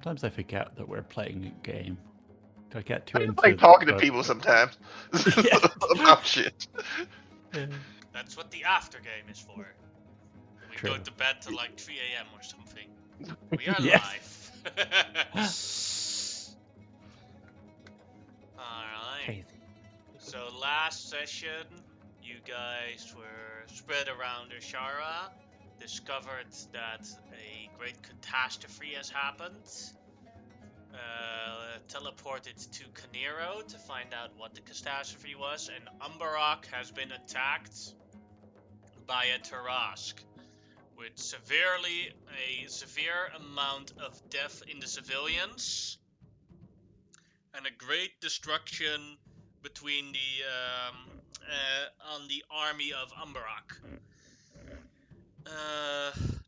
Sometimes I forget that we're playing a game. I get too I into like talking to the- people sometimes Yeah. about shit. That's what the after game is for. We True. go to bed till like 3 a.m. or something. We are Yes. live. Alright. Crazy. So last session, you guys were spread around Ashara, discovered that a great catastrophe has happened, teleported to Canero to find out what the catastrophe was, and Ambarrack has been attacked by a Tarask, with a severe amount of death in the civilians, and a great destruction between on the army of Ambarrack.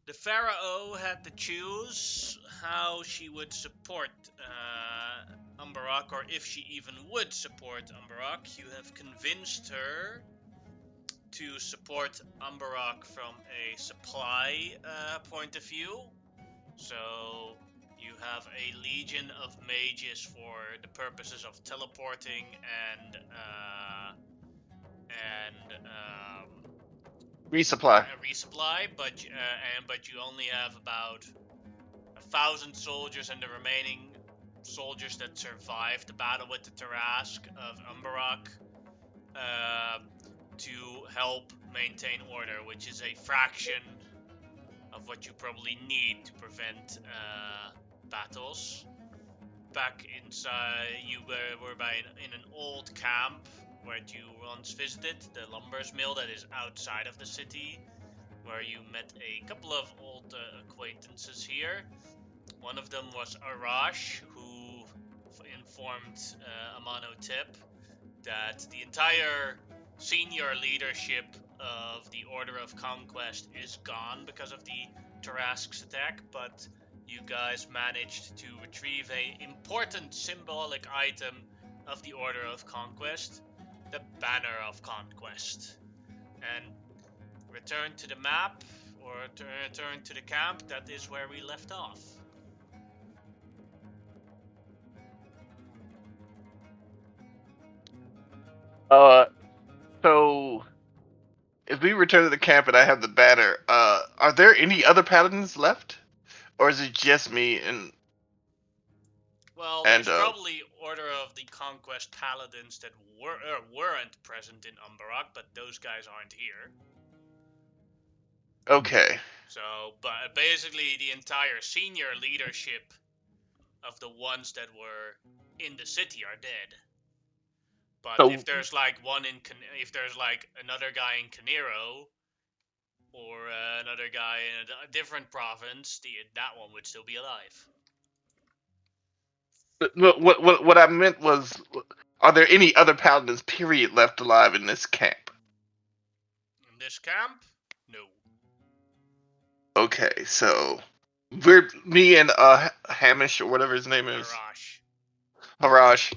The Pharaoh had to choose how she would support Ambarrack, or if she even would support Ambarrack. You have convinced her to support Ambarrack from a supply point of view. So you have a legion of mages for the purposes of teleporting and Resupply. resupply, but you only have about 1,000 soldiers, and the remaining soldiers that survived the battle with the Tarask of Ambarrack to help maintain order, which is a fraction of what you probably need to prevent battles. Back inside, you were in an old camp where you once visited, the lumber's mill that is outside of the city, where you met a couple of old acquaintances here. One of them was Arash, who informed Amanotep that the entire senior leadership of the Order of Conquest is gone because of the Tarask's attack, but you guys managed to retrieve an important symbolic item of the Order of Conquest, the Banner of Conquest. And return to the map, or return to the camp, that is where we left off. So if we return to the camp and I have the banner, are there any other paladins left, or is it just me and? Well, And, there's probably Order of the Conquest paladins that weren't present in Ambarrack, but those guys aren't here. Okay. So, but basically the entire senior leadership of the ones that were in the city are dead. But So- if there's like if there's like another guy in Canero, or another guy in a different province, that one would still be alive. What I meant was, are there any other paladins, period, left alive in this camp? In this camp? No. Okay, so me and Hamish, or whatever his name is, Harash,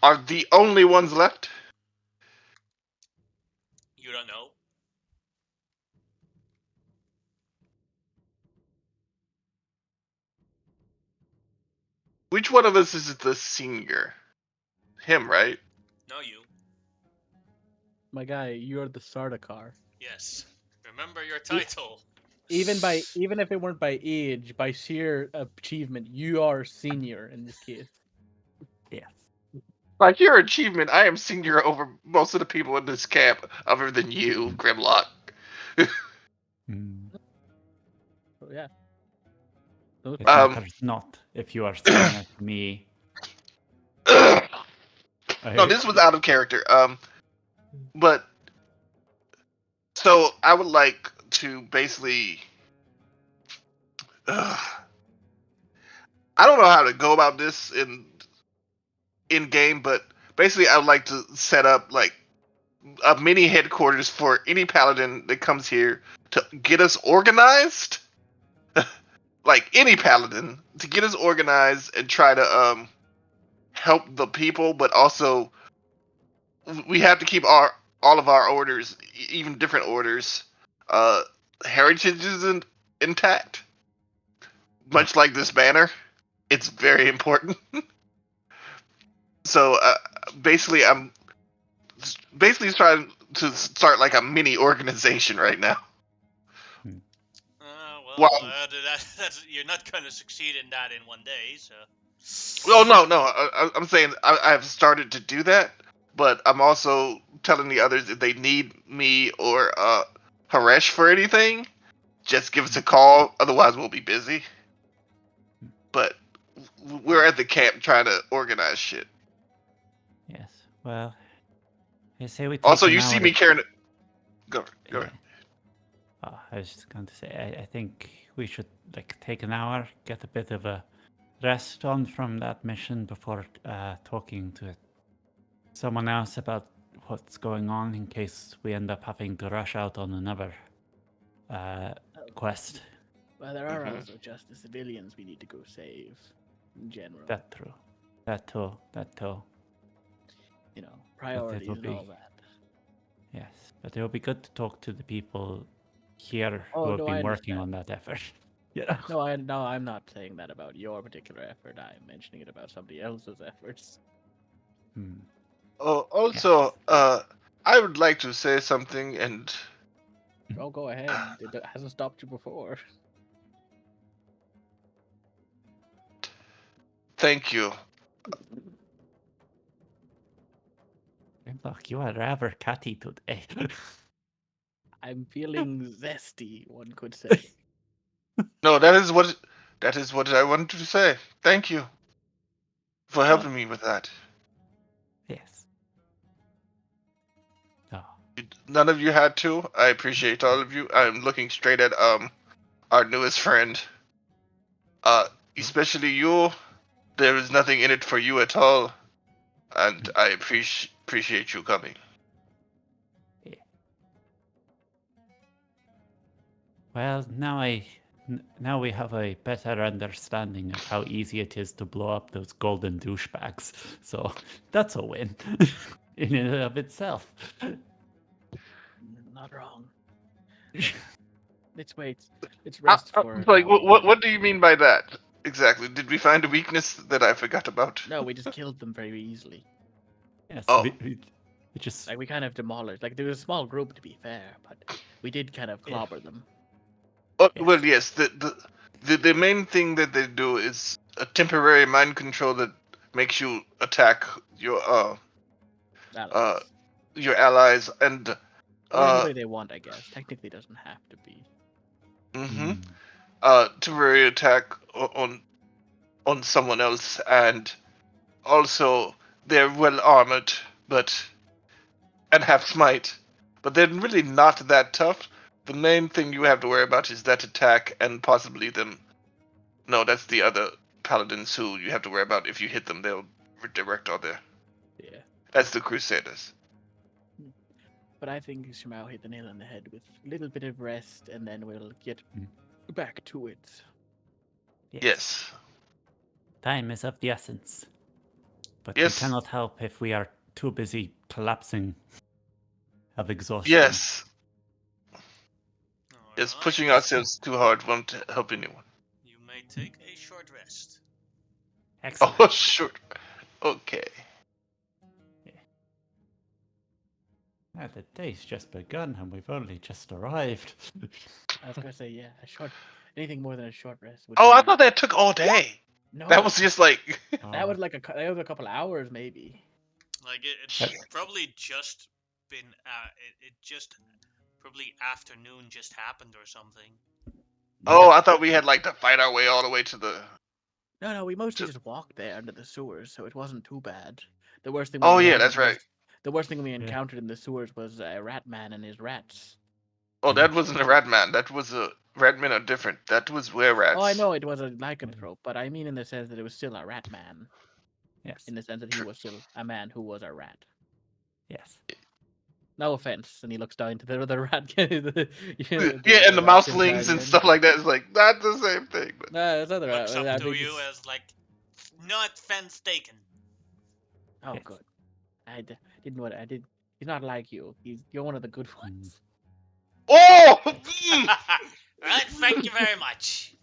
are the only ones left. You don't know. Which one of us is the senior? Him, right? No, you. My guy, you're the Sardaukar. Yes. Remember your title. Even if it weren't by age, by sheer achievement, you are senior in this case. Yes. Like your achievement, I am senior over most of the people in this camp, other than you, Grimlock. So yeah. It matters not if you are senior to me. No, this was out of character. But so I would like to basically. I don't know how to go about this in game, but basically I would like to set up like a mini headquarters for any paladin that comes here to get us organized. Like any paladin to get us organized and try to help the people, but also we have to keep all of our orders, even different orders, heritages intact, much like this banner. It's very important. So basically, I'm trying to start like a mini organization right now. Well, Wow. that's, you're not going to succeed in that in one day, so. Well, no. I'm saying I've started to do that, but I'm also telling the others if they need me or Haresh for anything, just give us a call. Otherwise, we'll be busy. But we're at the camp trying to organize shit. Yes. Well, I say we take Also, an you hour. see me carrying. Go Yeah. ahead. Oh, I was just going to say, I think we should like take an hour, get a bit of a rest on from that mission before talking to someone else about what's going on in case we end up having to rush out on another quest. Well, there are Mhm. also just the civilians we need to go save. In general, That true. That too. you know, priorities and all that. Yes, but it will be good to talk to the people here Oh, who have no, I been working understand. on that effort. Yeah. No, I'm not saying that about your particular effort. I'm mentioning it about somebody else's efforts. Hmm. Oh, also, I would like to say something, and Oh, go ahead. It hasn't stopped you before. thank you. Look, you are rather catty today. I'm feeling zesty, one could say. No, that is what I wanted to say. Thank you for helping me with that. Yes. Oh, None of you had to. I appreciate all of you. I'm looking straight at our newest friend. Especially you. There is nothing in it for you at all, and I appreciate you coming. yeah. Well, now we have a better understanding of how easy it is to blow up those golden douchebags. So that's a win in and of itself. Not wrong. Let's wait. Let's rest for an Like, hour. what do you mean by that exactly? Did we find a weakness that I forgot about? No, we just killed them very easily. Yes, Oh. we just Like we kind of demolished. Like there was a small group, to be fair, but we did kind of clobber them. Oh, Yes. well, yes. The main thing that they do is a temporary mind control that makes you attack Allies. your allies and Or anybody they want, I guess. Technically, doesn't have to be. mm-hmm. Temporary attack on someone else, and also they're well armored, and have smite, but they're really not that tough. The main thing you have to worry about is that attack and possibly them. No, that's the other paladins who you have to worry about. If you hit them, they'll redirect all their. Yeah. That's the crusaders. But I think Shimao hit the nail on the head with a little bit of rest, and then we'll get back to it. Yes. Time is of the essence. But we Yes. cannot help if we are too busy collapsing of exhaustion. Yes. Yes. Alright, Pushing ourselves too hard won't help anyone. you may take a short rest. Excellent. Oh, sure. Okay. The day's just begun and we've only just arrived. I was gonna say, yeah, anything more than a short rest would Oh, be... I thought that took all day. No, That was just like. that was that was a couple hours, maybe. Like it's probably just been it just probably afternoon just happened or something. Oh, I thought we had like to fight our way all the way to the. No, we mostly just walked there under the sewers, so it wasn't too bad. The worst thing Oh yeah, that's right. The worst thing we encountered in the sewers was a rat man and his rats. Oh, that wasn't a rat man. That was a rat men are different. That was were rats. Oh, I know it was a lycanthrope, but I mean in the sense that it was still a rat man. Yes. In the sense that he was still a man who was a rat. Yes. No offense, and he looks down to the other rat. Yeah, and the mouselings and stuff like that is like not the same thing. But. No, it's other. Looks up to you as like, not offense taken. Oh, Yes. good. I didn't want. I did. He's not like you. You're one of the good ones. Oh! Alright, thank you very much.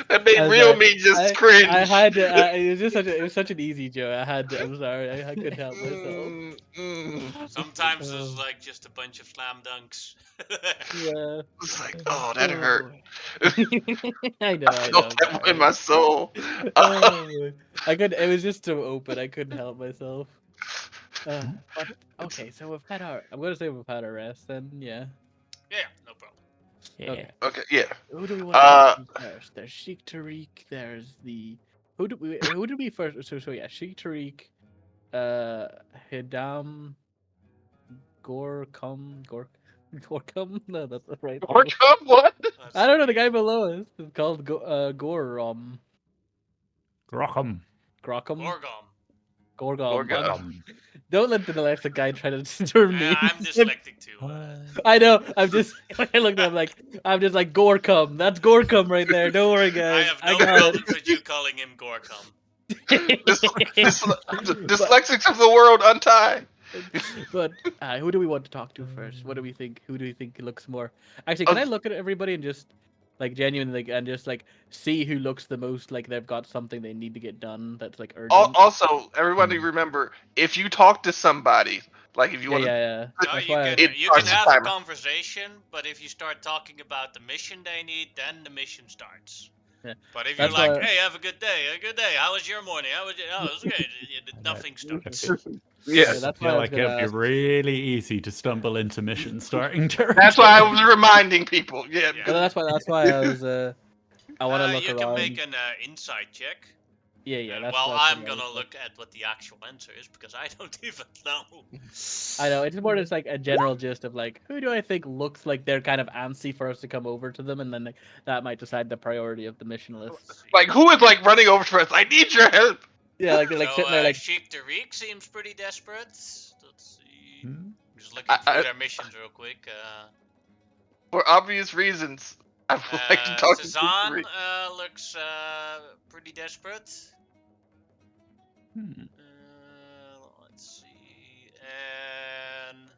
That made I'm real sorry. me just I cringe. had to, it was just it was such an easy joke. I had to, I'm sorry. I couldn't help myself. Sometimes it's Um, like just a bunch of slam dunks. Yeah. It's like, oh, that Oh hurt. boy. I I felt know. that in my soul. Oh boy. I could. It was just so open. I couldn't help myself. But okay. So we've had our. I'm gonna say we've had our rest then. Yeah. Yeah, no problem. Yeah. Okay. Okay, yeah. Who do we want to talk Uh, to first? There's Sheik Tariq. There's the. Who did we first? So yeah. Sheik Tariq. Uh. Hidam. Gorkum. No, that's the right Pork name. chop, what? Let's I don't know. The see. guy below us is called Gorom. Grockham. Grockum. Gorgom. Gorgom. Gorga. Don't let the dyslexic guy try to turn me. I'm dyslexic too. I know. I'm just. I looked at him like. I'm just like Gorkum. That's Gorkum right there. Don't worry, I guys. have I no got problems with you calling him Gorkum. it. Dyslexics of the world, untie. but who do we want to talk to first? What do we think? Who do we think looks more? Actually, can I Uh, look at everybody and just like genuinely and just like see who looks the most like they've got something they need to get done that's like urgent? Also, everybody remember, if you talk to somebody, like if you Yeah, want to, yeah, yeah. No, That's why. it you can starts the have a timer. conversation, but if you start talking about the mission they need, then the mission starts. Yeah, But if you're that's like, why. hey, have a good day, how was your morning? Oh, it was good. Nothing starts. Yeah, Yes, I that's why feel I was like gonna it'd be ask. really easy to stumble into mission starting terms. that's why I was reminding people. Yeah, Yeah. Well, that's why I was. I want to look You can make around. an insight check. Yeah, yeah. And That's well, that's what I'm I was gonna like. look at what the actual answer is because I don't even know. I know it's more just like a general gist of like who do I think looks like they're kind of antsy for us to come over to them, and then like, that might decide the priority of the mission list. Let's see. like who is like running over to us? I need your help. Yeah, like they're like So, sitting there like Sheik Tariq seems pretty desperate. Let's see. Hmm? I'm just looking through I, their missions real quick. for obvious reasons, I would like to talk to Cezanne Tariq. looks pretty desperate. Hmm. Let's see. And.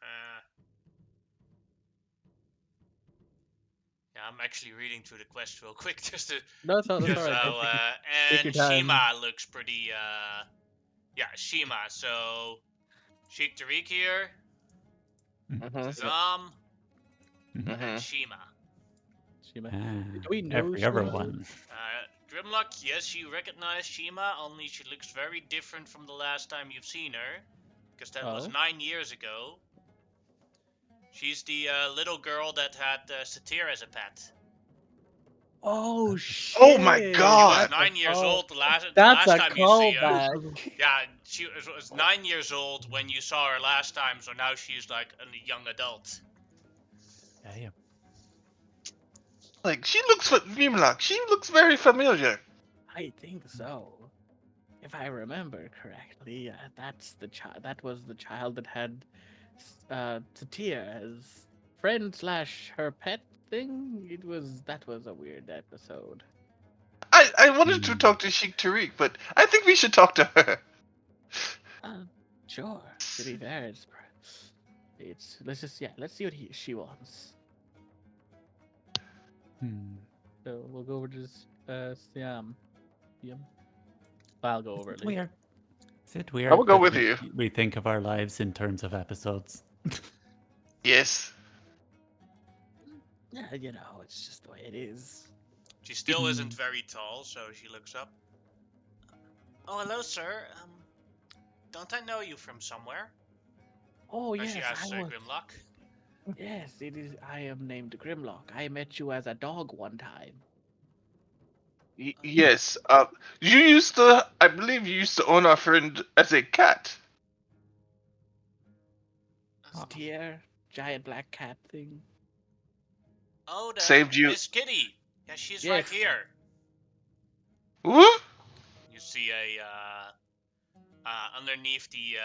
Uh, yeah, I'm actually reading through the quest real quick just to. no, that's all Just right. Take your and time. Shima looks pretty. Yeah, Shima. So Sheik Tariq here, Zam, and Shima. Shima. Ah, Do we know every Shima? one. Grimlock, yes, you recognize Shima, only she looks very different from the last time you've seen her, because that was Oh. 9 years ago. She's the little girl that had Satyr as a pet. Oh shit! Oh my She God. was 9 years old the last That's a time you see her. callback. Yeah, she was 9 years old when you saw her last time, so now she's like a young adult. Yeah. Like she looks she looks very familiar. I think so. If I remember correctly, that's the child. That was the child that had Satir as friend slash her pet thing. That was a weird episode. I wanted to talk to Sheik Tariq, but I think we should talk to her. Sure. To be fair, it's let's see what she wants. Hmm. So we'll go over to Siam. I'll go over It's at least. weird. Is it I weird will go that with you. we think of our lives in terms of episodes? Yes. Yeah, it's just the way it is. She still isn't very tall, so she looks up. Oh, hello, sir. Don't I know you from somewhere? Oh yes, She asks I was. Grimlock. Yes, it is. I am named Grimlock. I met you as a dog one time. Yes. You used to. I believe you used to own our friend as a cat. Tier, giant black cat thing. Oh, Saved you. Miss Kitty. Yeah, she's Yes. right here. What? You see underneath the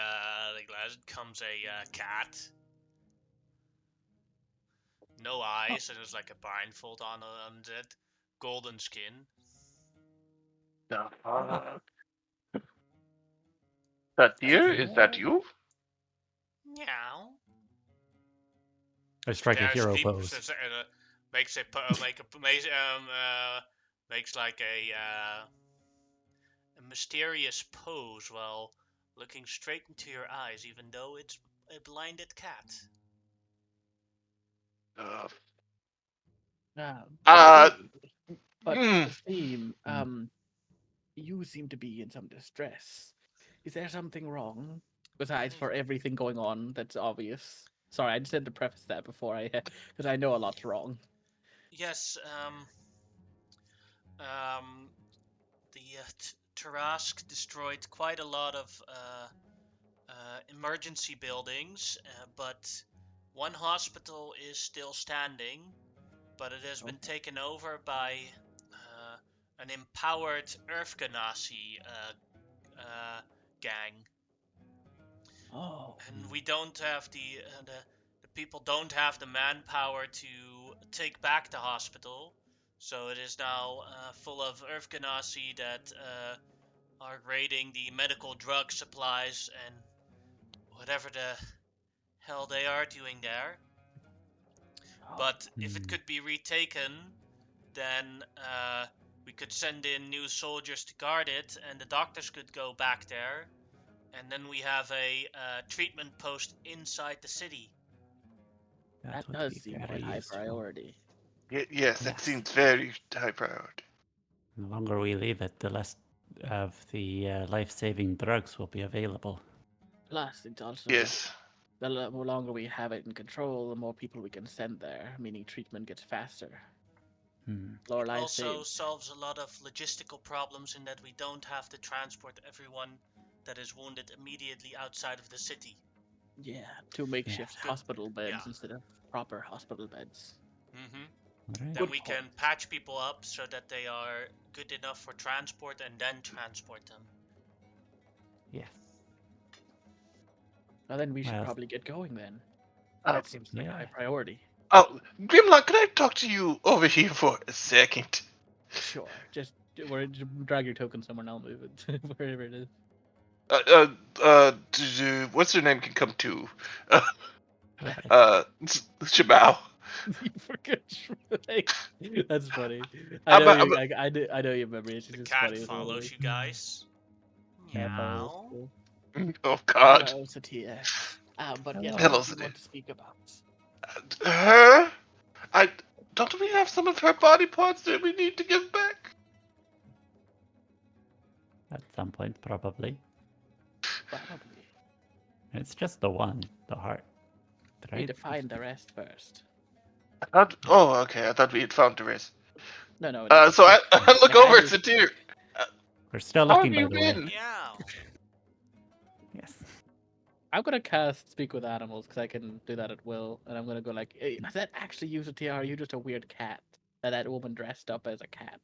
glass comes a cat. No eyes, and there's like a blindfold on it. Golden skin. That dear? Is that you? Meow. I strike a There's hero people pose. makes makes like a mysterious pose while looking straight into your eyes, even though it's a blinded cat. Uh, Um, uh, but mm, theme, Mm. you seem to be in some distress. Is there something wrong? Besides Mm, for everything going on that's obvious. Sorry, I just had to preface that before because I know a lot's wrong. yes, the Tarask destroyed quite a lot of emergency buildings, but one hospital is still standing, but it has been Okay. taken over by an empowered Earth Ganassi gang, Oh, and we don't have the people don't have the manpower to take back the hospital, so it is now full of Earth Ganassi that are raiding the medical drug supplies and whatever the hell they are doing there. oh, But if it Mm. could be retaken, then we could send in new soldiers to guard it, and the doctors could go back there, and then we have a treatment post inside the city. That that would does be seem very quite high useful. priority. yes, that Yes. seems very high priority. The longer we leave it, the less of the life-saving drugs will be available. Plus, it's also just Yes. the longer we have it in control, the more people we can send there, meaning treatment gets faster. Hmm. Lower It lives also saved. solves a lot of logistical problems in that we don't have to transport everyone that is wounded immediately outside of the city. Yeah, two makeshift Yes. Good. hospital Yeah. beds instead of proper hospital beds. Mm-hmm. All right. Then Good we point. can patch people up so that they are good enough for transport and then transport them. Yes. Well, then we should Well, probably get going then. Uh, That seems like a yeah. high priority. oh, Grimlock, can I talk to you over here for a second? Sure, just drag your token somewhere and I'll move it wherever it is. What's her name can come too? Uh, Perfect. Shabao. You forgot. Like, that's funny. I I'm, know I'm, you. I know your memory. It's The just cat funny as well. follows you guys. Cat follows. Meow. Cool. oh God. Hello, Satia. But yes, what Hello. Hello, did you Sadiq. want to speak about? Her? I don't we have some of her body parts that we need to give back? At some point, probably. Probably. It's just the one, the heart, We need right? to find the rest first. Oh, okay. I thought we had found the rest. No, we need to So I, find. I look Like I over at just. Satir. Uh, We're still how looking, have by you the way. been? Meow. Yes. I'm gonna cast speak with animals because I can do that at will, and I'm gonna go like, hey, is that actually you, Satia? Are you just a weird cat? That woman dressed up as a cat.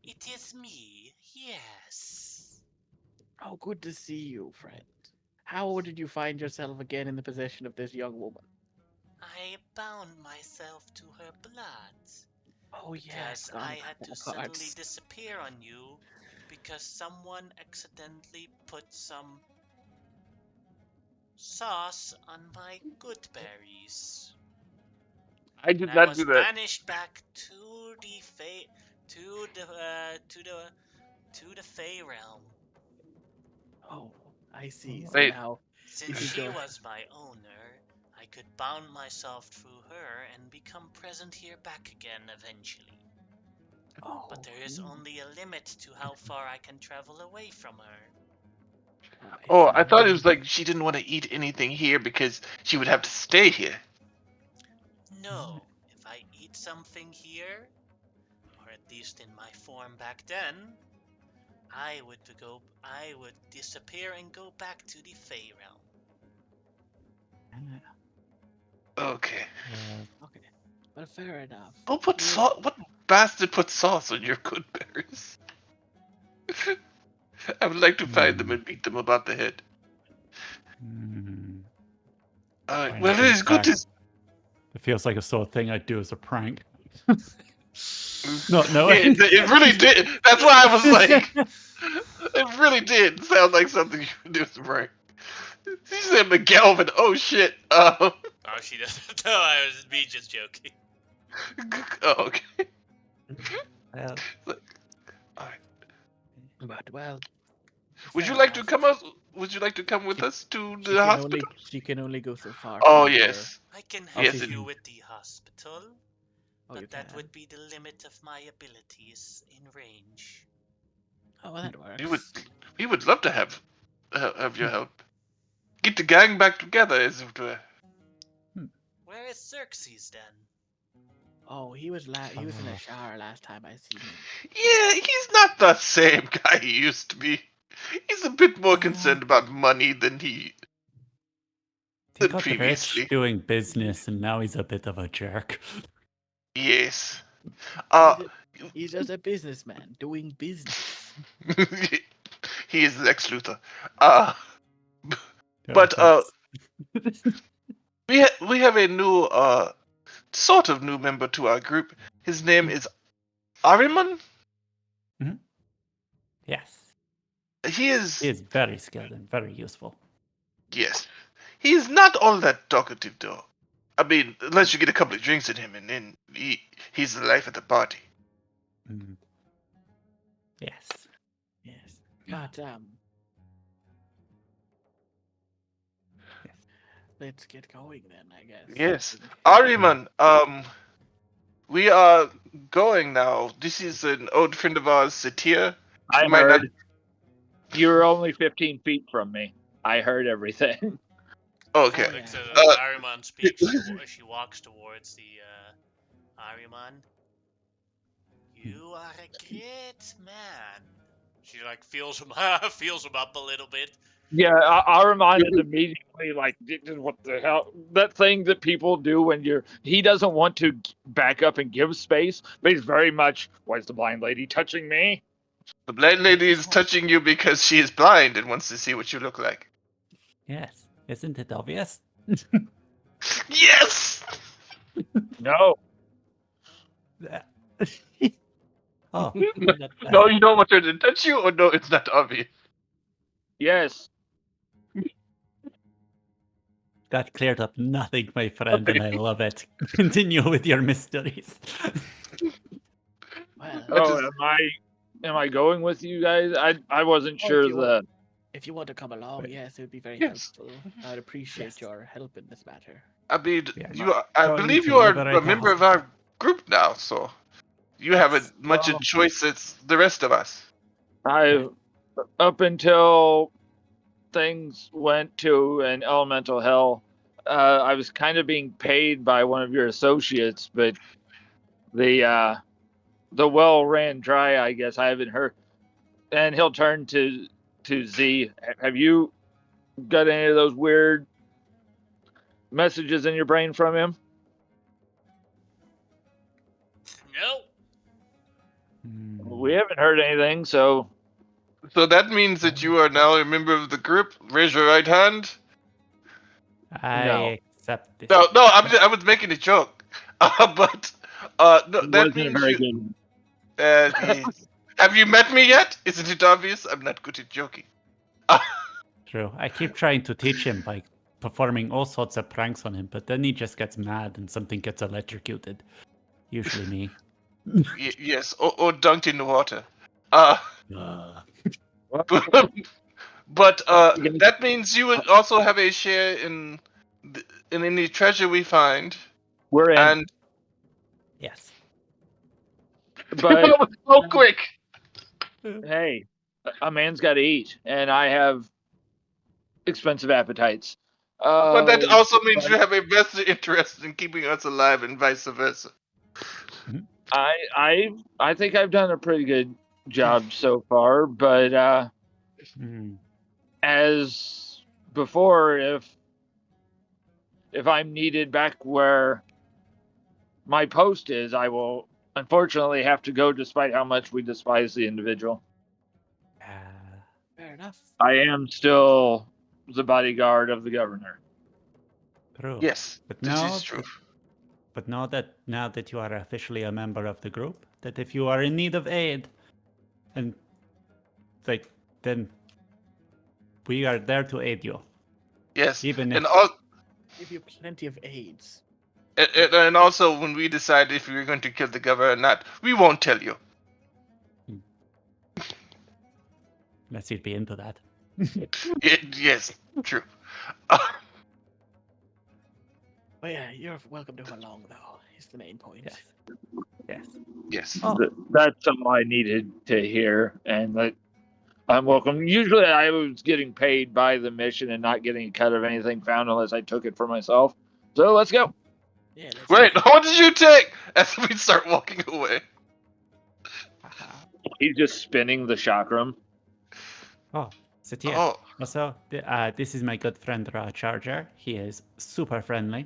It is me. Yes. Oh, good to see you, friend. How did you find yourself again in the possession of this young woman? I bound myself to her blood Oh yeah, I because forgot I about had to that suddenly part. disappear on you because someone accidentally put some sauce on my good berries. I And did I not was do that. banished back to the to the Fey realm. Oh, I see. So Wait. now Since this is she your. was my owner, I could bound myself through her and become present here back again eventually. But Oh, there is hmm. only a limit to how far I can travel away from her. Oh, I Oh, I see. thought it was like she didn't want to eat anything here because she would have to stay here. No, if I eat something here, or at least in my form back then, I would disappear and go back to the Fey realm. Okay. Okay, but fair enough. Who put We'll. sauce? What bastard put sauce on your good berries? I would like to find them and beat them about the head. Hmm. Alright, Trying to well, it think is good back. to. It feels like a sort of thing I'd do as a prank. Yeah, Not knowing. it really did. That's why I was like, it really did sound like something you would do as a prank. He said McGelvin. Oh shit. Oh, she doesn't know. I was me just joking. Oh, okay. Well, Alright. But well, Would you fair like to enough. come us? Would you like to come with She- us to She the can hospital? only go so far Oh from here. yes, I can Oh, help yes. she you can. with the hospital, Oh, you but that can. would be the limit of my abilities in range. Oh, well, that We would works. we would love to have your help. Get the gang back together, as it were. Where is Xerxes then? Oh, he was in a shower last time I seen him. Yeah, he's not the same guy he used to be. He's a bit more Yeah. concerned about money than he got rich previously. doing business, and now he's a bit of a jerk. Yes. He's just a businessman doing business. He is Lex Luthor. Uh, but we have a new sort of new member to our group. His name is Ariman. Yes, He he is is very skilled and very useful. yes. He is not all that talkative though. I mean, unless you get a couple of drinks in him, and then he's the life of the party. Mm. Yes. Yes. But let's get going then, I guess. Yes, Ariman. We are going now. This is an old friend of ours, Satir. She I might not. heard. You were only 15 feet from me. I heard everything. Okay. Oh, Like so, Uh, Ahriman speaks. She walks towards the Ahriman. You are a great man. She like feels him feels him up a little bit. Yeah, Aramon is immediately like, what the hell? That thing that people do when he doesn't want to back up and give space, but he's very much, why is the blind lady touching me? The blind lady is touching you because she is blind and wants to see what you look like. Yes. Isn't it obvious? Yes! No. Oh. No, you don't want her to touch you, or no, it's not obvious. Yes. That cleared up nothing, my friend, and I love it. Continue with your mysteries. Well, Oh, am I going with you guys? I wasn't sure if you want to come along, Wait. yes, it would be very Yes. helpful. I would appreciate Yes. your help in this matter. I mean, Yeah, I going believe to you are liberate a the member of our group now, so you have as much a Well, choice as the rest of us. up until things went to an elemental hell, I was kind of being paid by one of your associates, but the well ran dry, I guess. I haven't heard. And he'll turn to Z. Have you got any of those weird messages in your brain from him? No. We haven't heard anything, so So that means that you are now a member of the group. Raise your right hand. I accept this. No, I was making a joke. But no, it that wasn't a means very you. good one. Have you met me yet? Isn't it obvious? I'm not good at joking. True. I keep trying to teach him by performing all sorts of pranks on him, but then he just gets mad and something gets electrocuted. Usually me. Yes, or dunked in the water. Uh, but that means you would also have a share in any treasure we find. We're in. And Yes. But that was so quick. hey, a man's got to eat, and I have expensive appetites. But that also means but you have a vested interest in keeping us alive, and vice versa. I think I've done a pretty good job so far, but as before, if I'm needed back where my post is, I will unfortunately have to go, despite how much we despise the individual. Fair enough. I am still the bodyguard of the governor. True. Yes, But this now is true. now that you are officially a member of the group, that if you are in need of aid, and then we are there to aid you. Yes, Even and if all Give you plenty of aids. And also, when we decide if we're going to kill the governor or not, we won't tell you. Unless you'd be into that. Yes, true. But yeah, you're welcome to come along, though. Is the main point. Yes. Yes. Yes. Oh, That's all I needed to hear, and that I'm welcome. Usually, I was getting paid by the mission and not getting a cut of anything found unless I took it for myself. So let's go. Yeah, let's Wait, go. what did you take? As we start walking away. haha. He's just spinning the chakram. Oh, Satir. Oh, Also, this is my good friend Ra Charger. He is super friendly.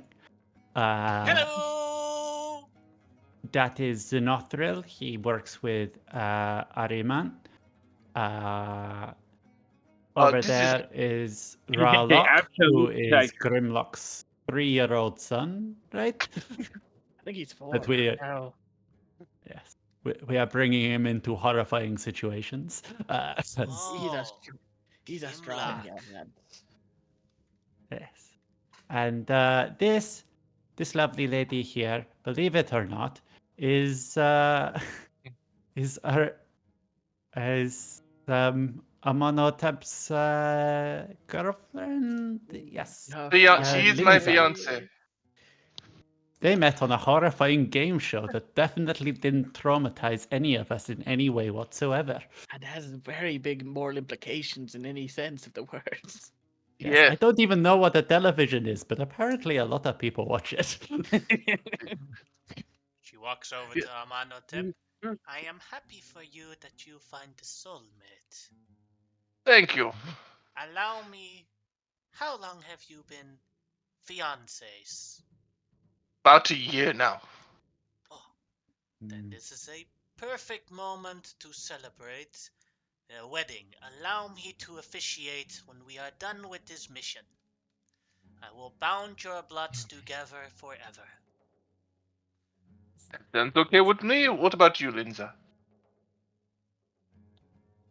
Hello! That is Zenothril. He works with Ariman. Over this is there is The Ralok, who absolute is texture. Grimlock's 3-year-old son, right? I think he's 4. But we, now. yes, we are bringing him into horrifying situations. 'Cause- Oh, He's a strong Gimlock. young man. yes, and this lovely lady here, believe it or not, is is her is Amonotep's girlfriend. Yes, she is my Lindsay. fiance. They met on a horrifying game show that definitely didn't traumatize any of us in any way whatsoever. And has very big moral implications in any sense of the words. Yes, I Yes. don't even know what a television is, but apparently a lot of people watch it. She walks over Yeah. to Amanotep. I am happy for you that you find a soulmate. Thank you. Allow me. How long have you been fiancés? About a year now. Oh, then this is a perfect moment to celebrate a wedding. Allow me to officiate when we are done with this mission. I will bound your bloods together forever. Sounds okay with me. What about you, Linza?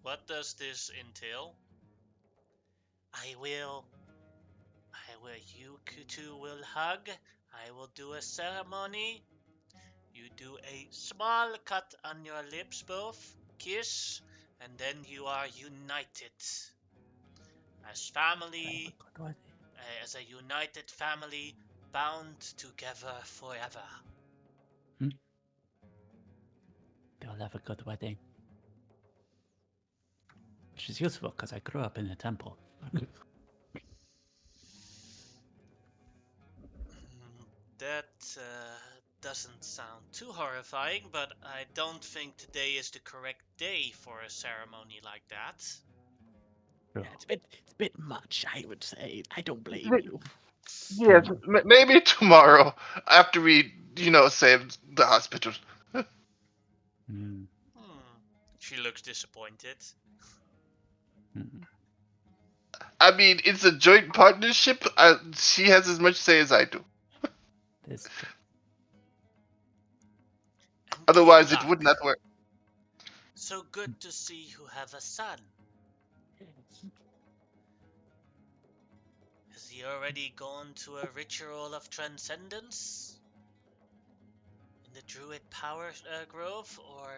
What does this entail? I will. You two will hug. I will do a ceremony. You do a small cut on your lips, both. Kiss. And then you are united. As family. As a united family. Bound together forever. They'll have a good wedding. Which is useful because I grew up in a temple. That doesn't sound too horrifying, but I don't think today is the correct day for a ceremony like that. Yeah, it's a bit much, I would say. I don't blame you. Yes, maybe tomorrow after we, save the hospital. Mm, She looks disappointed. mm. I mean, it's a joint partnership. She has as much say as I do. This true. And Otherwise, it Gimlock, would not work. so good to see you have a son. Has he already gone to a ritual of transcendence? In the Druid Power Grove, or?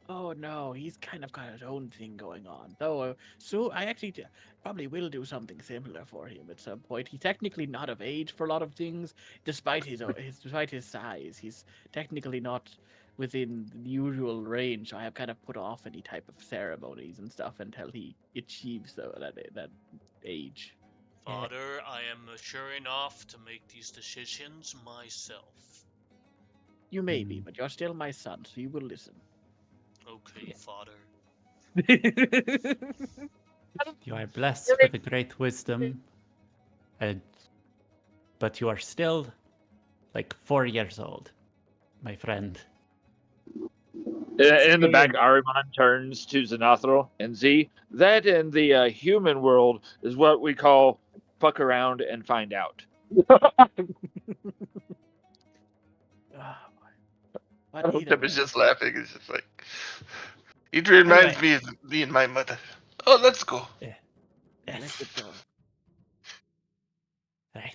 Oh no, he's kind of got his own thing going on. Though, so I actually probably will do something similar for him at some point. He's technically not of age for a lot of things, despite despite his size. He's technically not within the usual range. So I have kind of put off any type of ceremonies and stuff until he achieves that age. Father, I am mature enough to make these decisions myself. You may be, but you're still my son, so you will listen. Okay, Father. You are blessed with a great wisdom, and but you are still like 4 years old, my friend. In the back, Ariman turns to Xenothril and Z. That in the human world is what we call fuck around and find out. Hotep is just laughing. It's just like it reminds me of me and my mother. Oh, let's go. Yeah. Let's get going. Right.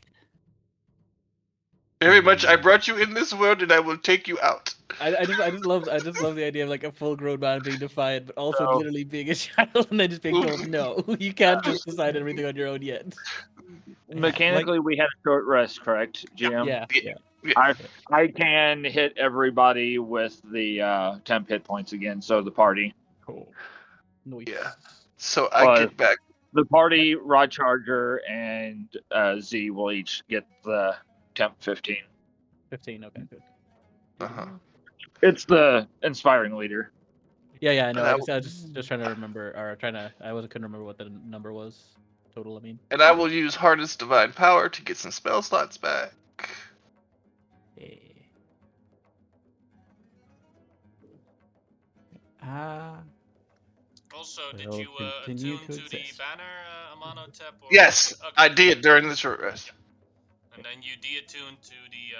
Very much. I brought you in this world, and I will take you out. I just love the idea of like a full grown man being defiant, but also So- literally being a child and then just being told no, you can't just decide everything on your own yet. Mechanically, we had a short rest, correct, GM? Yeah, Yeah. yeah. I can hit everybody with the temp hit points again, so the party. Cool. Nice. Yeah. So I Well, get back. The party, Rod Charger, and Z will each get the temp 15. 15. Okay, good. Uh-huh. It's the inspiring leader. Yeah, I know. And I was just trying to remember, or couldn't remember what the number was total. I mean, I will use Hardest Divine Power to get some spell slots back. Yeah. Also, did We'll you continue attune to to the exist. banner, Amonotep? Or... Yes, Okay. I did during the short rest. And then you de-attune to the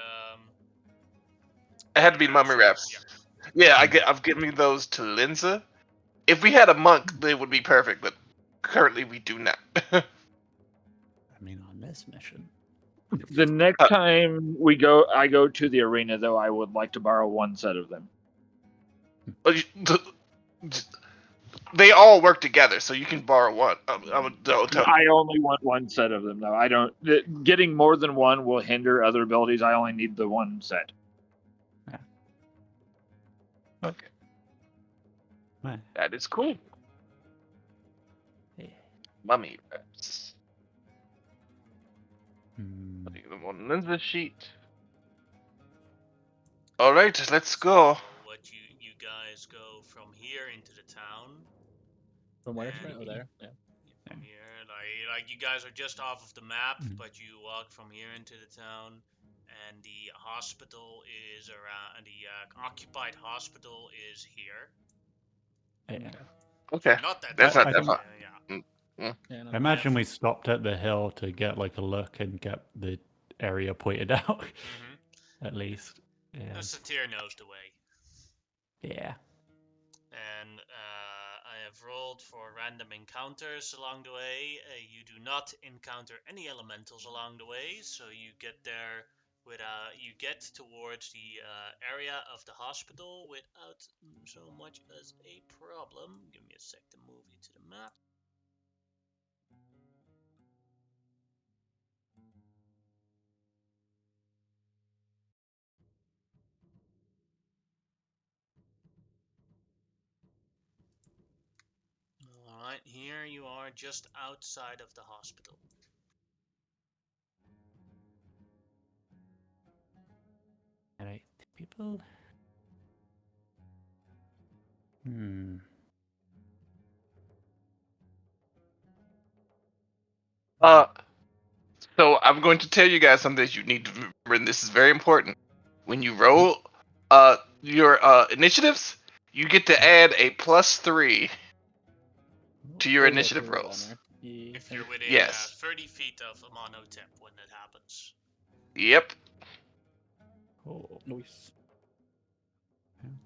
It had to be mummy wraps. Yeah, I've given those to Linza. If we had a monk, they would be perfect, but currently we do not. I mean, on this mission. The next time I go to the arena, though, I would like to borrow one set of them. They all work together, so you can borrow one. I only want one set of them, though. I don't. Getting more than one will hinder other abilities. I only need the one set. Okay. Well, That is cool. yeah. Mummy wraps. Hmm. Putting them on Linza's sheet. All right, let's go. So what you guys go from here into the town. from where? And- Oh, there. Yeah. From here, like you guys are just off of the map, Mhm. but you walk from here into the town, and the hospital is around. The occupied hospital is here. Yeah. Okay, Not that. that's far, not I that think- far. Yeah. Yeah, no, I imagine we stopped at the hill to get like a look and get the area pointed out, Mm-hmm. at least. Yeah. Satir knows the way. Yeah. And I have rolled for random encounters along the way. You do not encounter any elementals along the way, so you get there you get towards the area of the hospital without so much as a problem. Give me a sec to move you to the map. Alright, here you are just outside of the hospital. Alright, people. Hmm. So I'm going to tell you guys something that you need to remember, and this is very important. When you roll your initiatives, you get to add a +3 to your Oh, yeah, initiative to the rolls. banner. Yeah, If you're nice. within Yes. 30 feet of Amonotep when that happens. Yep, Oh. Nice.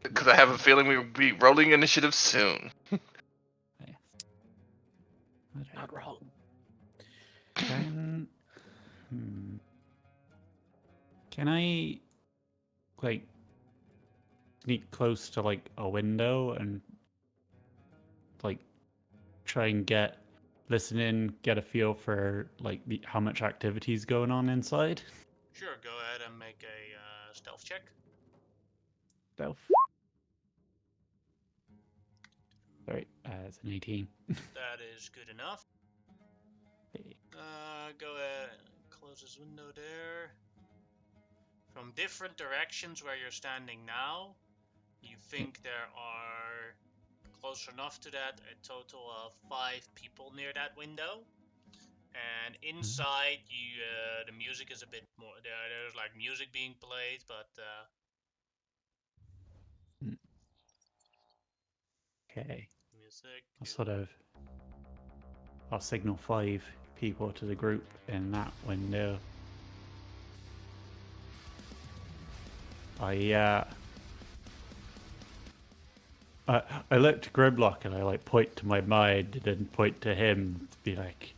because I have a feeling we will be rolling initiative soon. Yes. Alright. Not wrong. Can Can I like sneak close to like a window and like try and listen in, get a feel for like how much activity is going on inside? Sure, go ahead and make a stealth check. Stealth. Sorry, it's an 18. That is good enough. Go ahead and close this window there. From different directions where you're standing now, you think there are, close enough to that, a total of 5 people near that window. And inside, the music is a bit more. There's like music being played, but Okay. music. I'll signal 5 people to the group in that window. I look to Grimlock and I like point to my mind and then point to him to be like,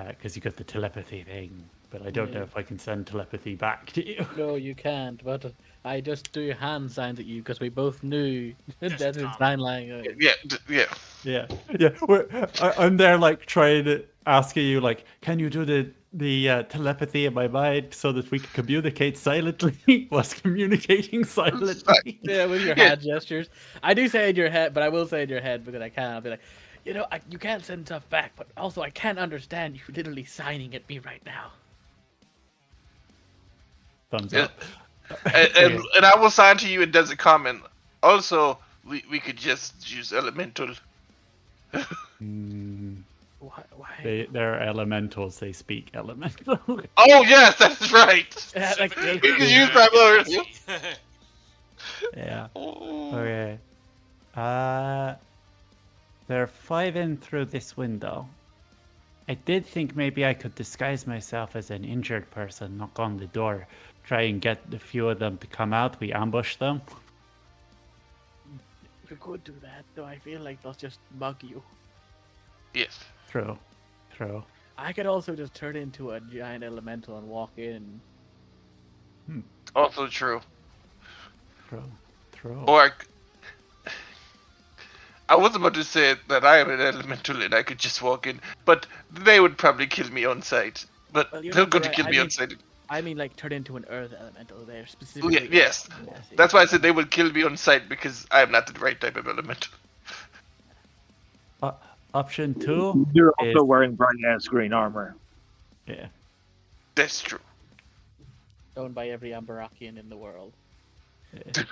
because you got the telepathy thing. but I don't know Yeah. if I can send telepathy back to you. No, you can't. But I just do hand signs at you because we both knew Just that it's comment. 9 Yeah, Yeah, yeah. I'm there like trying to asking you like, can you do the telepathy in my mind so that we can communicate silently? Was communicating silently. Yeah, with your Yeah. hand gestures. I do say in your head, but I will say in your head because I can. I'll be like, you can't send stuff back, but also I can't understand you literally signing at me right now. Thumbs Yeah. up. And Okay. I will sign to you. It doesn't comment. Also, we could just use elemental. Mm, Why? they're elementals. They speak elemental. Oh yes, that's right. Yeah, like, Specifically You can use primordial primordial. frequency. Yeah. Oh. Okay. Uh, there are 5 in through this window. I did think maybe I could disguise myself as an injured person, knock on the door, try and get a few of them to come out. We ambush them. you could do that, though I feel like they'll just mug you. Yes. True. True. I could also just turn into a giant elemental and walk in. Also true. True. True. Or I was about to say that I am an elemental and I could just walk in, but they would probably kill me on sight. But Well, you're they're not the going to right- kill I me mean- on sight. I mean, like, turn into an earth elemental. They're Oh, specifically. yes. Yes, That's why I said they would kill me on sight because I am not the right type of elemental. Option 2 You're is also wearing bright ass green armor. yeah. That's true. Owned by every Ambarrackian in the world. Yeah.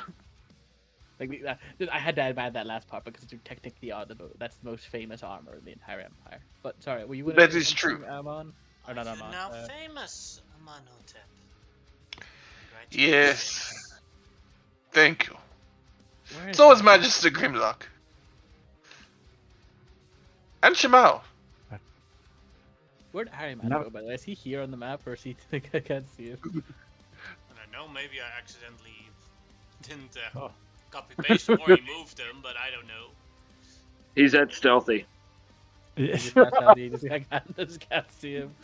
Like, I had to add that last part because you're technically that's the most famous armor in the entire empire. But sorry, were you going to That say is something, true. Amon? Or not You're Amon? now famous, Amanhotep. Yes. Thank you. Where is So is that? Magister Grimlock. And Shimao. Where'd Harryman No. go, by the way? Is he here on the map, or is he... I can't see him. I don't know, maybe I accidentally didn't Oh. copy paste or he moved them, but I don't know. He's at stealthy. He's not out, I just can't see him.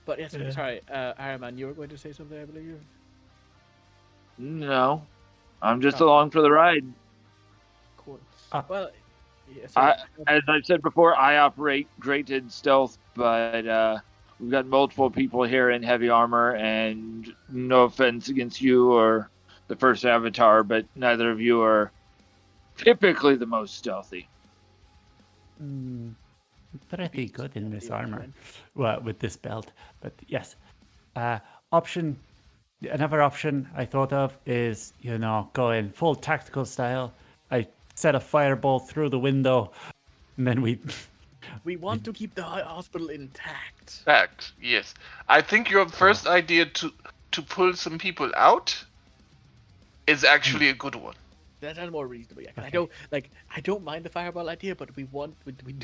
But yes, Yeah. sorry, Harryman, you were going to say something, I believe? No, I'm just Oh. along for the ride. Cool. Ah. Well, yeah, As I've said before, I operate great in stealth, but we've got multiple people here in heavy armor, and no offense against you or the first avatar, but neither of you are typically the most stealthy. Pretty good in this stealthy, armor. man. Well, with this belt. But yes. Another option I thought of is, go in full tactical style. I set a fireball through the window, and then we We want to keep the hospital intact. Fact. Yes. I think your first idea to pull some people out is actually a good one. That sounds more reasonable. Yeah. 'Cause Okay. I don't mind the fireball idea, but we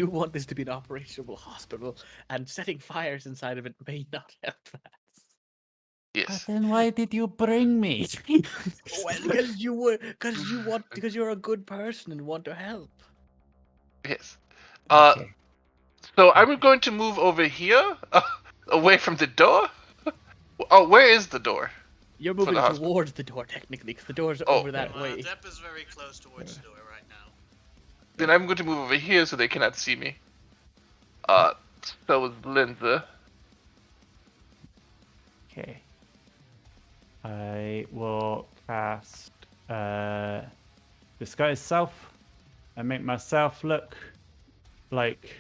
do want this to be an operational hospital, and setting fires inside of it may not help that. Yes. then why did you bring me? Well, because you're a good person and want to help. Yes. Okay. So I'm going to move over here, away from the door. Oh, where is the door? You're For the moving hospital. towards the door technically, because the door's Oh. over that way. Amanhotep is very close towards the door right now. Then I'm going to move over here so they cannot see me. So is Linda. Okay. I will cast Disguise Self and make myself look like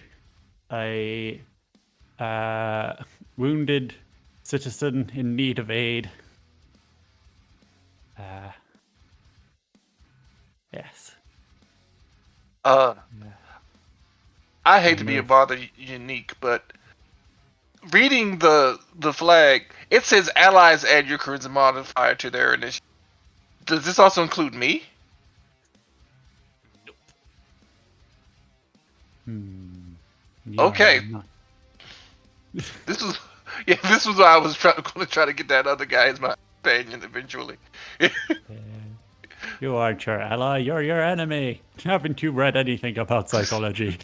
a wounded citizen in need of aid. Yes. I hate to be a bother unique, but reading the flag, it says allies add your charisma modifier to their initiative. Does this also include me? Nope. Yeah, Okay. I'm not- This was why I was going to try to get that other guy as my companion eventually. You aren't your ally, you're your enemy. Haven't you read anything about psychology?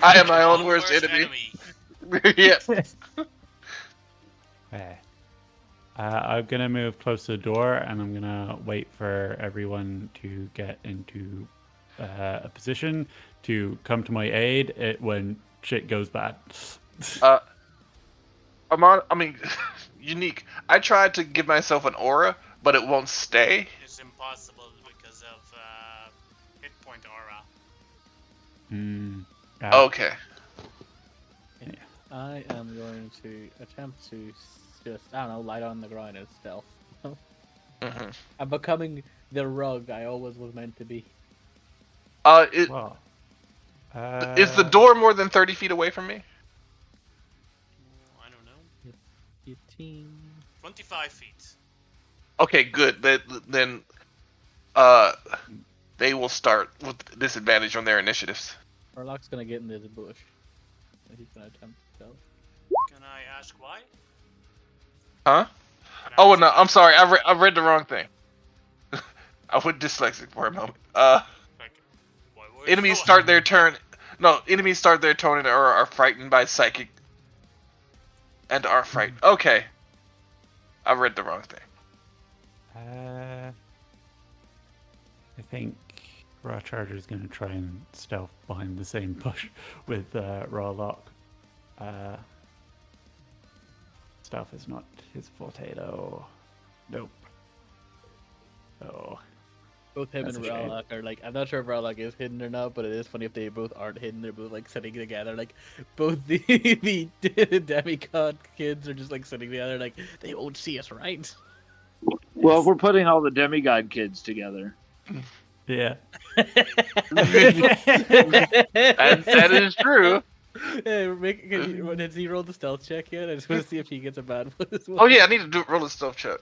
I am my own Own worst enemy. Yeah. Okay. I'm gonna move close to the door, and I'm gonna wait for everyone to get into a position to come to my aid when shit goes bad. Unique. I tried to give myself an aura, but it won't stay. It's impossible because of hit point aura. Okay. I am going to attempt to just, I don't know, light on the ground as stealth. Mm-hmm. I'm becoming the rug I always was meant to be. Well, Is the door more than 30 feet away from me? I don't know. 15. 25 feet. Okay, good. Then they will start with disadvantage on their initiatives. Warlock's gonna get in this bush. He's gonna attempt to stealth. Can I ask why? Huh? Can I Oh ask no, why? I'm sorry. I read the wrong thing. I went dyslexic for a moment. Like, why were Enemies you- start their turn. No, enemies start their turn and are frightened by psychic. And are frightened. Okay. I read the wrong thing. I think Raw Charger is going to try and stealth behind the same bush with Raw Lock. Stealth is not his forte though. Nope. Oh. Both him That's and a shame. Warlock are like, I'm not sure if Warlock is hidden or not, but it is funny if they both aren't hidden. They're both like sitting together, like both the demigod kids are just like sitting together, like they won't see us, right? Well, we're putting all the demigod kids together. Yeah. That is true. Hey, did he roll the stealth check yet? I just want to see if he gets a bad one as well. Oh yeah, I need to roll a stealth check.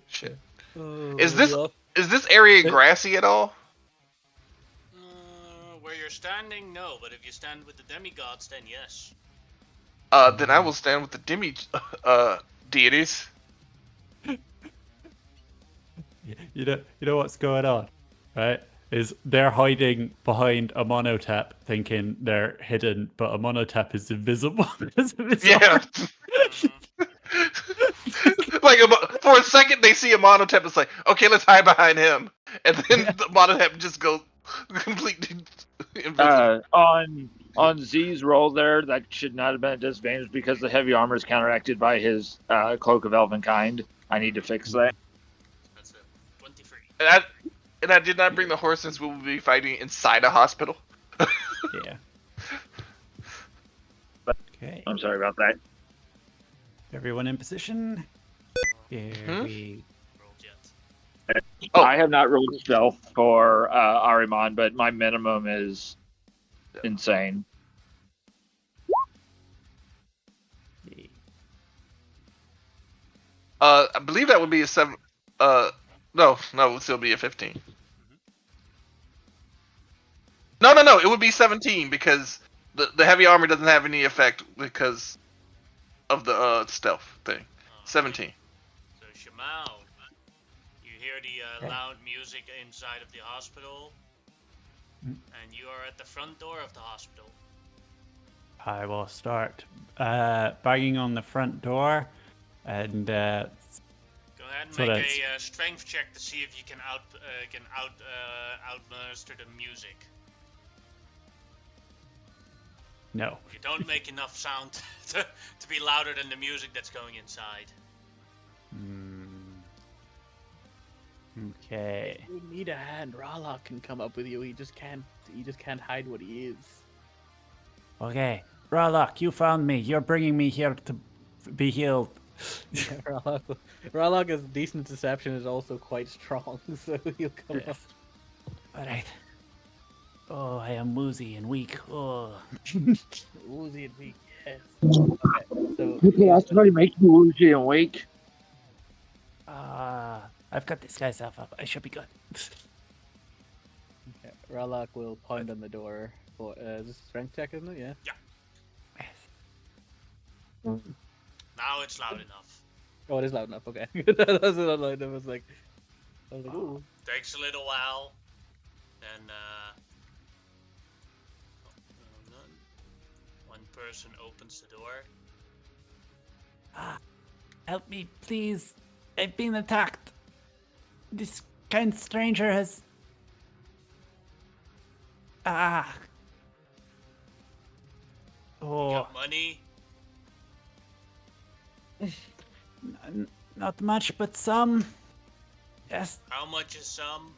Shit. Oh, Is this area grassy at all? Where you're standing, no. But if you stand with the demigods, then yes. Then I will stand with the deities. You know what's going on, right? Is they're hiding behind a monotap, thinking they're hidden, but a monotap is invisible. Yeah. Like for a second, they see a monotep. It's like, okay, let's hide behind him, and then the monotep just goes completely invisible. On Z's roll there, that should not have been a disadvantage because the heavy armor is counteracted by his cloak of elven kind. I need to fix that. That's a 23. And I did not bring the horse since we will be fighting inside a hospital. Yeah. Okay. I'm sorry about that. Everyone in position. Here we. Rolled yet. Oh. I have not rolled stealth for Ahriman, but my minimum is insane. I believe that would be a 7. No, it would still be a 15. No, it would be 17 because the heavy armor doesn't have any effect because of the stealth thing. 17. So Shamal, you hear the loud music inside of the hospital, and you are at the front door of the hospital. I will start banging on the front door, and Go ahead and So make that's- a strength check to see if you can outmaster the music. no. You don't make enough sound to be louder than the music that's going inside. Okay. You need a hand. Warlock can come up with you. He just can't hide what he is. Okay. Ralok, you found me. You're bringing me here to be healed. Yeah, Warlock's decent deception is also quite strong, so he'll come up. All right. Oh, I am woozy and weak. Oh. Woozy and weak, yes. Okay, so Okay, that's going to make you woozy and weak. I've got this guy's self up. I should be good. okay, Warlock will pound on the door. For this is a strength check, isn't it? Yeah. Now it's loud enough. Oh, it is loud enough. Okay, that was not loud enough. I was like, ooh. Takes a little while, and one person opens the door. Help me, please. I've been attacked. This kind stranger has... Ah. Oh, Got money? not much, but some. Yes. How much is some?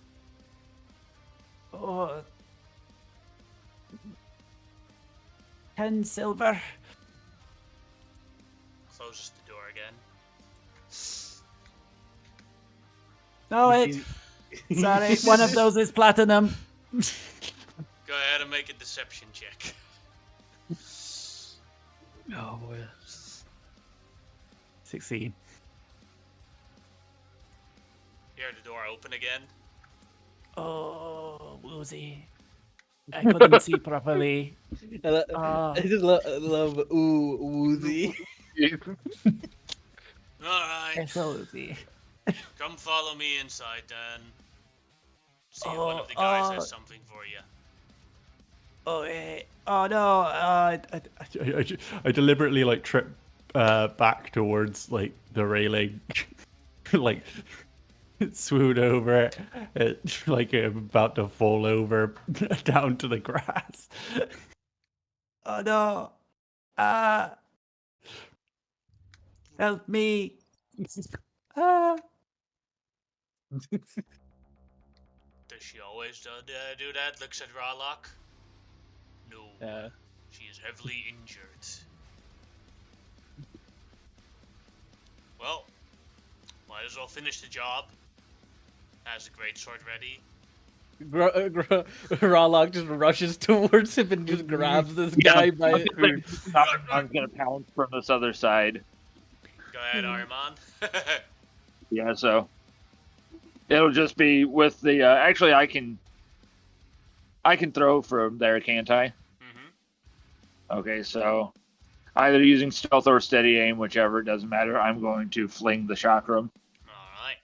Oh. 10 silver. Closes the door again. No, wait. Sorry, one of those is platinum. Go ahead and make a deception check. Oh, boy. 16. Hear the door open again. Oh, woozy. I couldn't see properly. I just love ooh woozy. Alright, It's so woozy. come follow me inside then. See if Oh, one of the guys oh. has something for you. Oh, oh no. I deliberately like trip back towards like the railing, like swoon over it, like I'm about to fall over down to the grass. Oh no. Help me. Ah. Does she always do that? Looks at Rarlock. No, Yeah. she is heavily injured. Well, might as well finish the job. Has a great sword ready. Rarlock just rushes towards him and just grabs this guy by I'm gonna pounce from this other side. Go ahead, Arman. Yeah, so it'll just be with the. Actually, I can throw from there, can't I? Mm-hmm. Okay, so either using stealth or steady aim, whichever, it doesn't matter. I'm going to fling the chakram. Alright.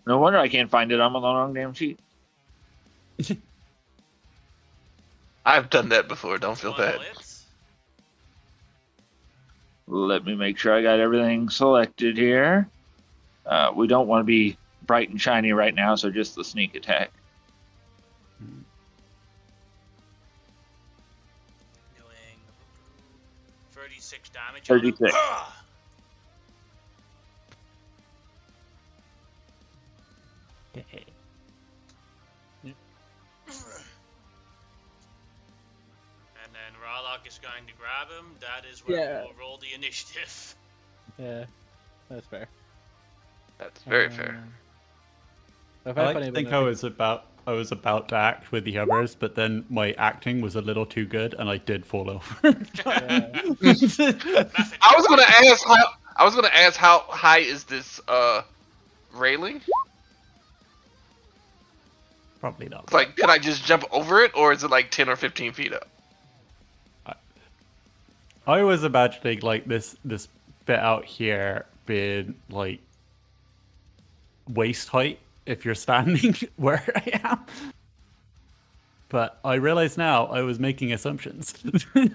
No wonder I can't find it. I'm on the wrong damn sheet. I've done that before. Don't feel One bad. hit. Let me make sure I got everything selected here. We don't want to be bright and shiny right now, so just the sneak attack. Doing 36 damage 36. on him. Ah! And then Rarlock is going to grab him. That is where Yeah. we'll roll the initiative. Yeah, that's fair. That's very fair. If I I like find to anyone think that I was about to act with the others, but then my acting was a little too good, and I did fall over. I was gonna ask how high is this railing? Probably not. It's like, can I just jump over it, or is it like 10 or 15 feet up? I was imagining like this bit out here being like waist height if you're standing where I am. But I realize now I was making assumptions. Here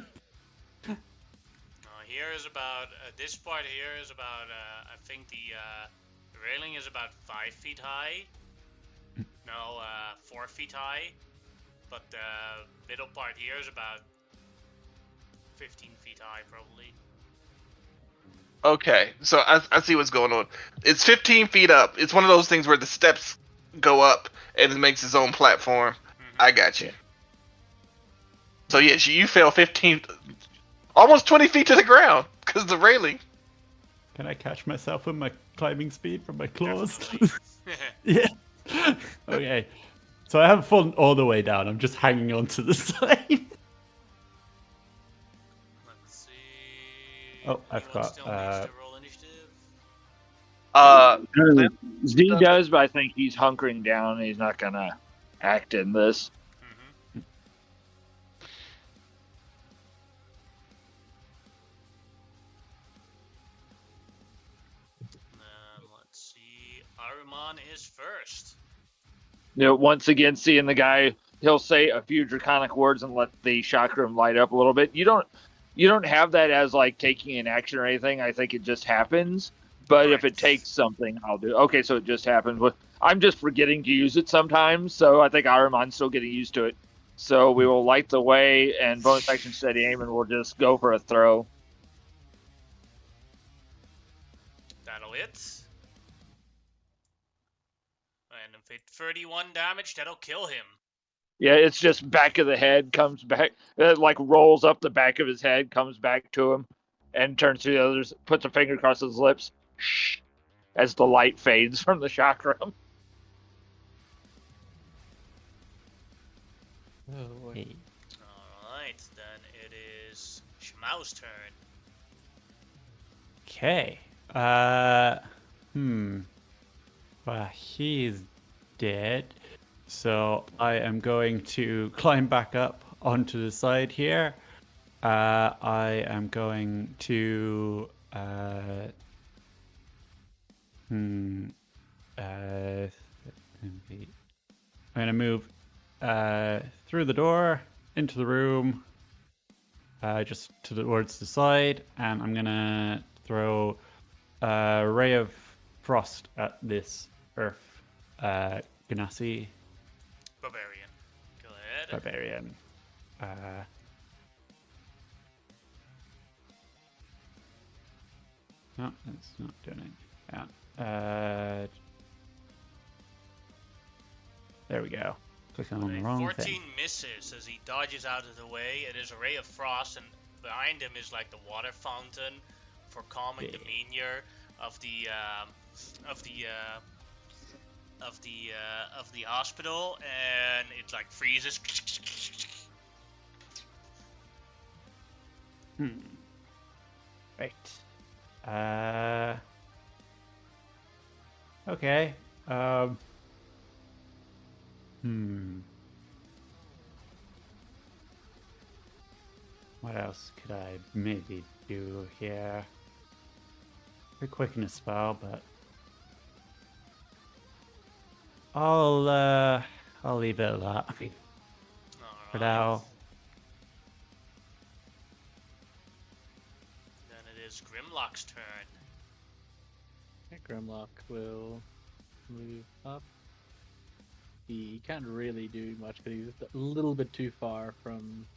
is about this part here is about I think the railing is about 5 feet high. No, 4 feet high. But the middle part here is about 15 feet high, probably. Okay, so I see what's going on. It's 15 feet up. It's one of those things where the steps go up and it makes its own platform. Mm-hmm. I got you. So yes, you fell 15, almost 20 feet to the ground because of the railing. Can I catch myself with my climbing speed from my claws? Definitely. Yeah. Okay. So I haven't fallen all the way down. I'm just hanging on to the side. Let's see. Oh, I Anyone forgot, still needs to roll initiative? Z does, but I think he's hunkering down. He's not gonna act in this. Mm-hmm. Let's see. Aruman is first. You know, once again, seeing the guy he'll say a few draconic words and let the chakram light up a little bit. You don't have that as like taking an action or anything. I think it just happens. But if it Correct. takes something, I'll do. Okay, so it just happens. But I'm just forgetting to use it sometimes, so I think Ahriman's still getting used to it. So we will light the way and bonus action steady aim, and we'll just go for a throw. That'll hit. And if it 31 damage, that'll kill him. Yeah, it's just back of the head, comes back, like rolls up the back of his head, comes back to him, and turns to the others, puts a finger across his lips, shh, as the light fades from the chakram. Oh, boy. Hey. Alright, then it is Shmau's turn. Okay. Well, he's dead. So I am going to climb back up onto the side here. I am going to I'm gonna move through the door into the room, just towards the side, and I'm gonna throw a ray of frost at this earth Ganassi Barbarian. Go ahead. barbarian. No, that's not doing it. Yeah. There we go. Click on the wrong 14 thing. misses as he dodges out of the way. It is a ray of frost, and behind him is like the water fountain for calming the meteor of the hospital, and it like freezes. Right. Okay. What else could I maybe do here? A quickness spell, but I'll leave it at that for now. Then it is Grimlock's turn. Grimlock will move up. He can't really do much because he's a little bit too far from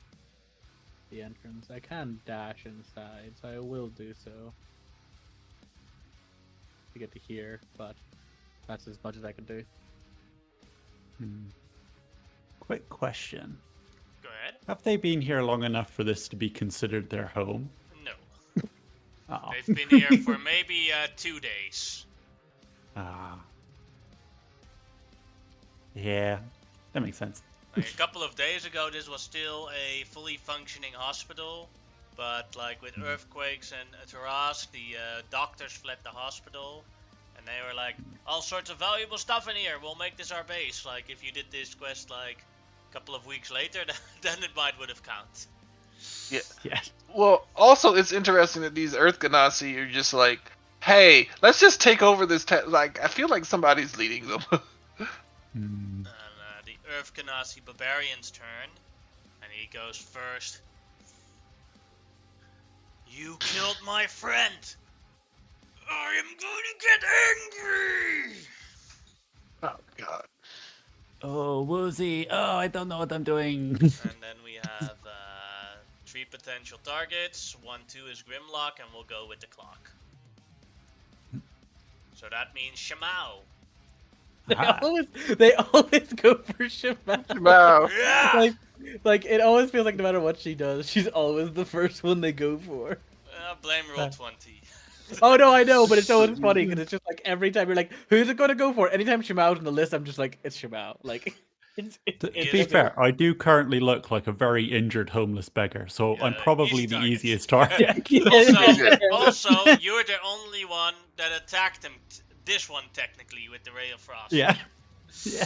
the entrance. I can dash inside, so I will do so to get to here, but that's as much as I can do. Quick question. Go ahead. Have they been here long enough for this to be considered their home? No. Oh. They've been here for maybe 2 days. Ah. Yeah, that makes sense. Like a couple of days ago, this was still a fully functioning hospital, but like with earthquakes and Tarask, the doctors fled the hospital, and they were like, all sorts of valuable stuff in here, we'll make this our base. Like, if you did this quest like a couple of weeks later, then it would have counted. Yeah. Yeah. Well, also it's interesting that these Earth Ganassi are just like, hey, let's just take over this. Like, I feel like somebody's leading them. And the Earth Ganassi Barbarian's turn, and he goes first. You killed my friend! I am going to get angry! Oh god. Oh, woozy. Oh, I don't know what I'm doing. And then we have 3 potential targets. 1, 2 is Grimlock, and we'll go with the clock. So that means Shamao. They always go for Shemao. Wow. Yeah! Like it always feels like no matter what she does, she's always the first one they go for. Blame roll 20. Oh no, I know, but it's always funny because it's just like every time you're like, who's it going to go for? Anytime Shemao's on the list, I'm just like, it's Shemao. Like, To be fair, I do currently look like a very injured homeless beggar, so Yeah, I'm probably easy the target. easiest target. Also, you're the only one that attacked him. This one technically with the ray of frost. Yeah. Yeah,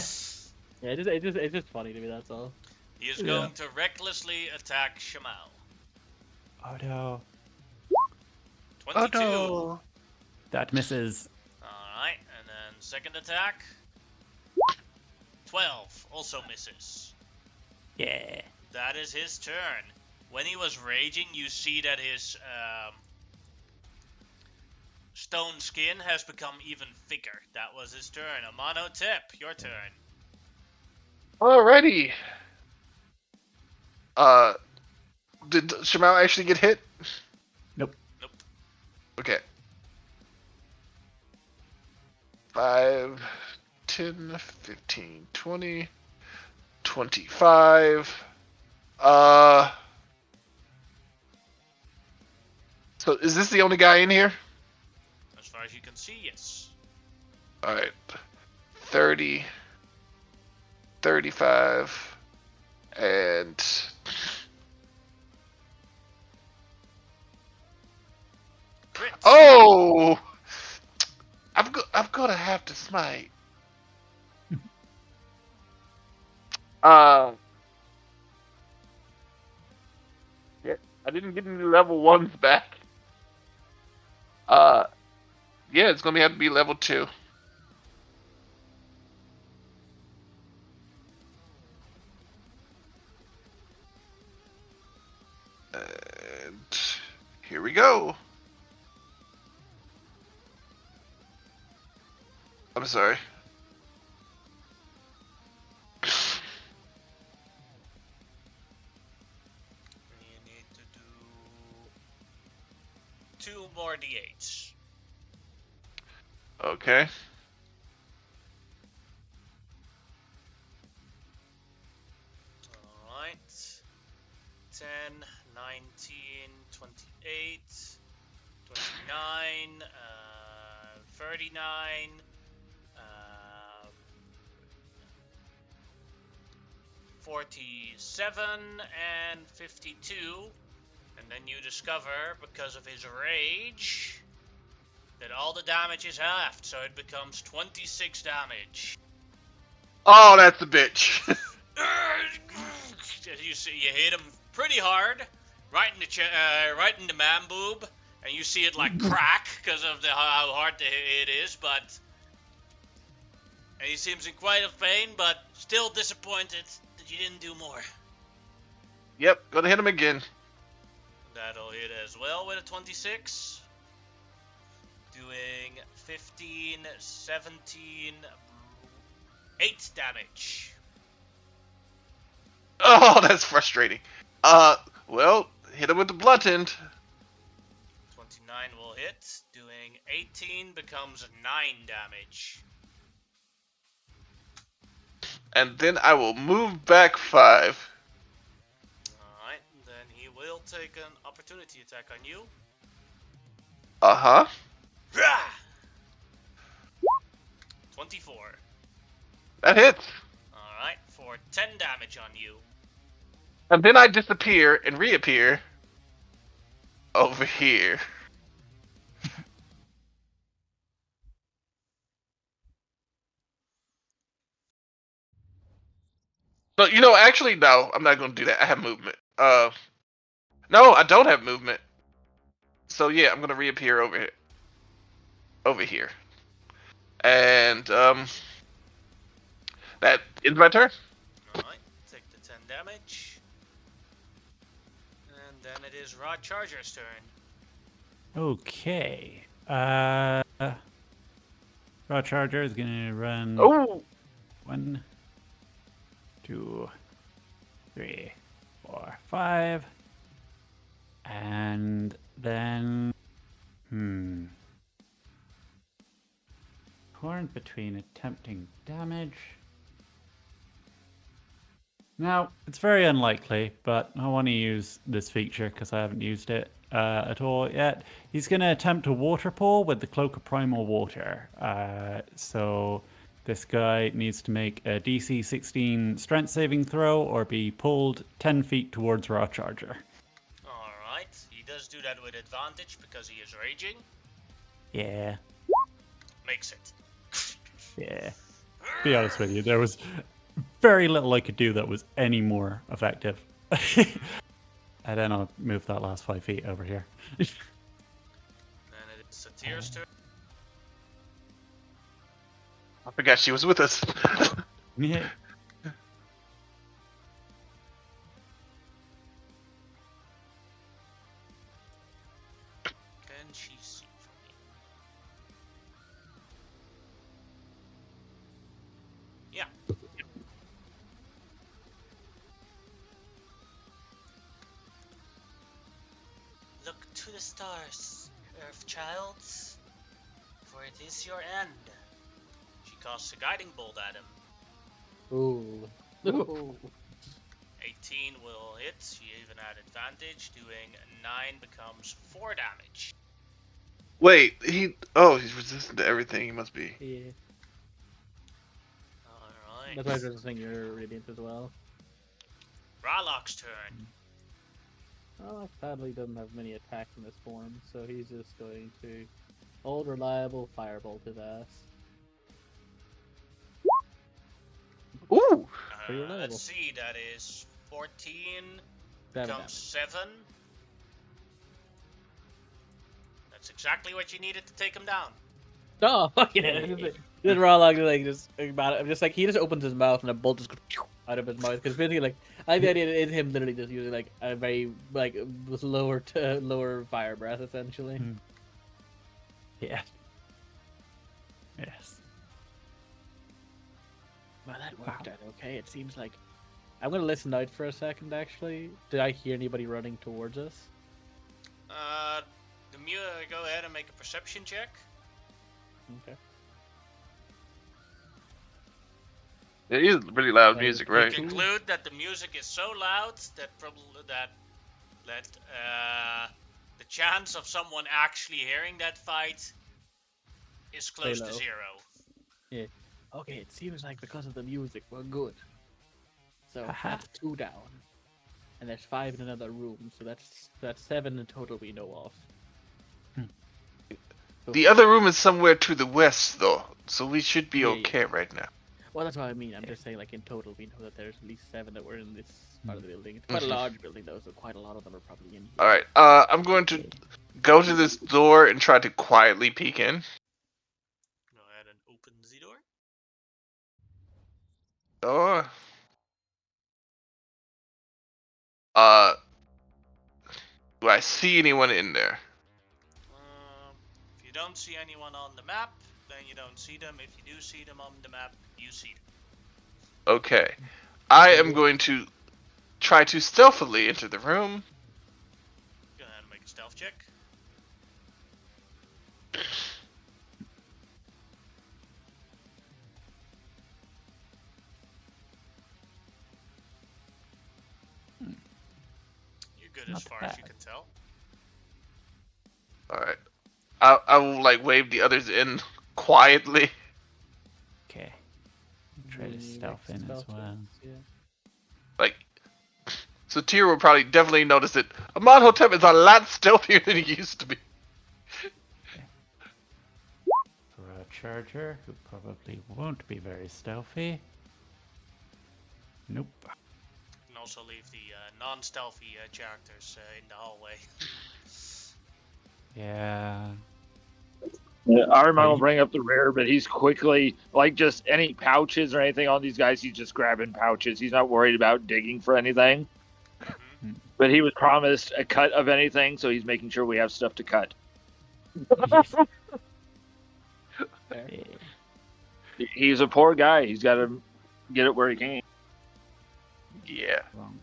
it's just funny to me. That's all. He is going to recklessly attack Shamao. Oh no. 22. Oh no. That misses. Alright, and then second attack. 12. Also misses. Yeah. That is his turn. When he was raging, you see that his stone skin has become even thicker. That was his turn. Amonotep, your turn. Alrighty. Did Shimao actually get hit? Nope. Nope. Okay. 5, 10, 15, 20, 25. So is this the only guy in here? As far as you can see, yes. Alright. 30, 35, and... Crit. Oh! I'm gonna have to smite. Yeah, I didn't get any level 1s back. Yeah, it's gonna have to be level 2. And here we go. I'm sorry. You need to do 2 more d8s. Okay. Alright. 10, 19, 28, 29, 39, 47, and 52. And then you discover, because of his rage, that all the damage is halved, so it becomes 26 damage. Oh, that's a bitch. You see, you hit him pretty hard, right in the man boob, and you see it like crack because of how hard the hit is. And he seems in quite a pain, but still disappointed that you didn't do more. Yep, gonna hit him again. That'll hit as well with a 26. Doing 15, 17, 8 damage. Oh, that's frustrating. Well, hit him with the blunt end. 29 will hit. Doing 18 becomes 9 damage. And then I will move back 5. Alright, then he will take an opportunity attack on you. Uh-huh. 24. That hits. Alright, for 10 damage on you. And then I disappear and reappear over here. No, actually, no, I'm not gonna do that. I have movement. No, I don't have movement. So yeah, I'm gonna reappear over here. Over here. And that is my turn. Alright, take the 10 damage. And then it is Rod Charger's turn. Okay. Raw Charger is gonna run Oh, 1, 2, 3, 4, 5. And then torn between attempting damage. Now, it's very unlikely, but I want to use this feature because I haven't used it at all yet. He's going to attempt a water pull with the Cloak of Primal Water. So this guy needs to make a DC 16 strength saving throw or be pulled 10 feet towards Raw Charger. Alright, he does do that with advantage because he is raging. Yeah. Makes it. Yeah. Be honest with you, there was very little I could do that was any more effective. And then I'll move that last 5 feet over here. Then it is Satir's turn. I forgot she was with us. Yeah. she see from me? Yeah. Look to the stars, Earth child, for it is your end. She casts a guiding bolt at him. Ooh. Ooh. 18 will hit. She even had advantage. Doing 9 becomes 4 damage. Wait, he's resistant to everything. He must be. Yeah. Alright. That's why I was just saying you're radiant as well. Ralok's turn. Oh, sadly doesn't have many attacks in this form, so he's just going to hold reliable firebolt his ass. Ooh. Pretty reliable. Let's see, that is 14 Seven becomes damage. 7. That's exactly what you needed to take him down. Oh, yeah. Just Ralog just about it. Just like he just opens his mouth and a bolt just goes out of his mouth. Because basically, like, I think the idea is him literally just using like a very like with lower fire breath essentially. Mm. Yes. Yes. Well, that worked out okay. It seems like I'm gonna listen out for a second. Actually, did I hear anybody running towards us? Go ahead and make a perception check. Okay. It is really loud music, You right? conclude that the music is so loud that the chance of someone actually hearing that fight is close to low. 0. Yeah. Okay, it seems like because of the music, we're good. So Haha. that's 2 down, and there's 5 in another room. So that's 7 in total we know of. The other room is somewhere to the west, though, so we should be Yeah, okay yeah. right now. Well, that's what I mean. I'm just saying, like in total, we know that there's at least 7 that were in this part of the building. It's quite a large building, though, so quite a lot of them are probably in here. All right. I'm going to go to this door and try to quietly peek in. Go ahead and open the door. Door. Do I see anyone in there? If you don't see anyone on the map, then you don't see them. If you do see them on the map, you see them. Okay. I am going to try to stealthily enter the room. Go ahead and make a stealth check. You're good as Not far as you bad. can tell. All right. I will like wave the others in quietly. Okay. Try to Make stealth in as stealth well. checks, yeah. Like, so Tyr will probably definitely notice that Amonhotep is a lot stealthier than he used to be. For a charger, who probably won't be very stealthy. Nope. You can also leave the non-stealthy characters in the hallway. Yeah. Yeah, Armand will you- bring up the rear, but he's quickly, like, just any pouches or anything on these guys, he's just grabbing pouches. He's not worried about digging for anything. Mhm. But he was promised a cut of anything, so he's making sure we have stuff to cut. Fair. Yeah. He's a poor guy. He's got to get it where he can. Yeah. Wrong.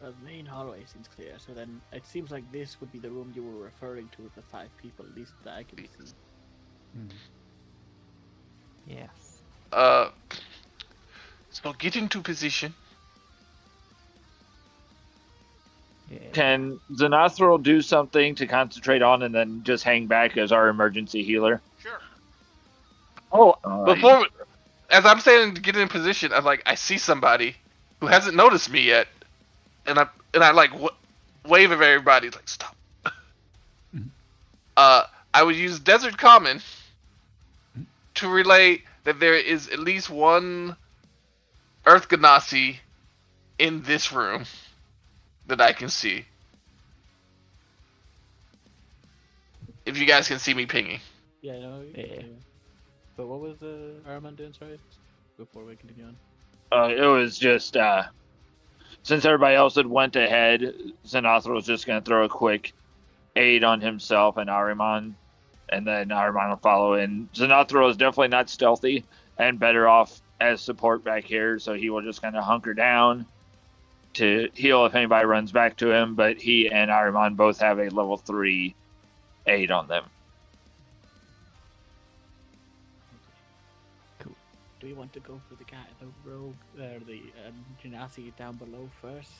The main hallway seems clear, so then it seems like this would be the room you were referring to with the 5 people, at least that I can see. Yes. So get into position. Yeah. Can Xenothril do something to concentrate on and then just hang back as our emergency healer? Sure. Oh, Alright. before, as I'm saying to get in position, I'm like, I see somebody who hasn't noticed me yet, and I like wave at everybody like stop. I would use Desert Common to relay that there is at least one Earth Ganassi in this room that I can see. If you guys can see me pinging. Yeah, no. Yeah. But what was Armand doing, sorry? Before we continue on. It was just, since everybody else had went ahead, Xenothril was just going to throw a quick aid on himself and Ahriman, and then Ahriman will follow in. Xanathro is definitely not stealthy and better off as support back here, so he will just kind of hunker down to heal if anybody runs back to him, but he and Ahriman both have a level 3 aid on them. Cool. Do we want to go for the guy, the rogue, the genasi down below first?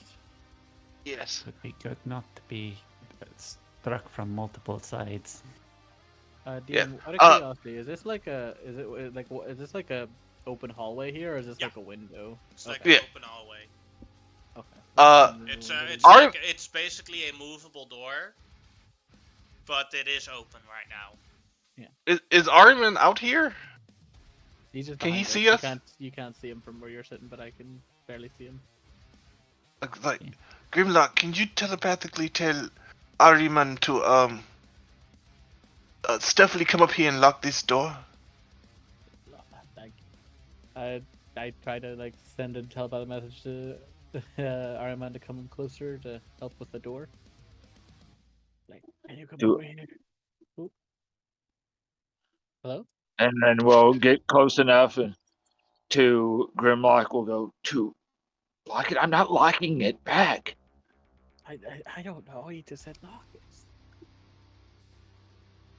Yes. Would be good not to be struck from multiple sides. DM, Yeah. out of curiosity, is this like a is this like a open hallway here, or is this Yeah. like a window? It's like Yeah. an open hallway. Okay. It's basically a movable door, but it is open right now. Is Ahriman out here? He's just Can he behind us. see us? You can't see him from where you're sitting, but I can barely see him. Like, Grimlock, can you telepathically tell Ahriman to stealthily come up here and lock this door? I try to like send a telepathic message to Ariman to come closer to help with the door. Like, can you come over here? Oop. Hello? And then we'll get close enough to Grimlock. We'll go to lock it. I'm not locking it back. I don't know. He just said lock it.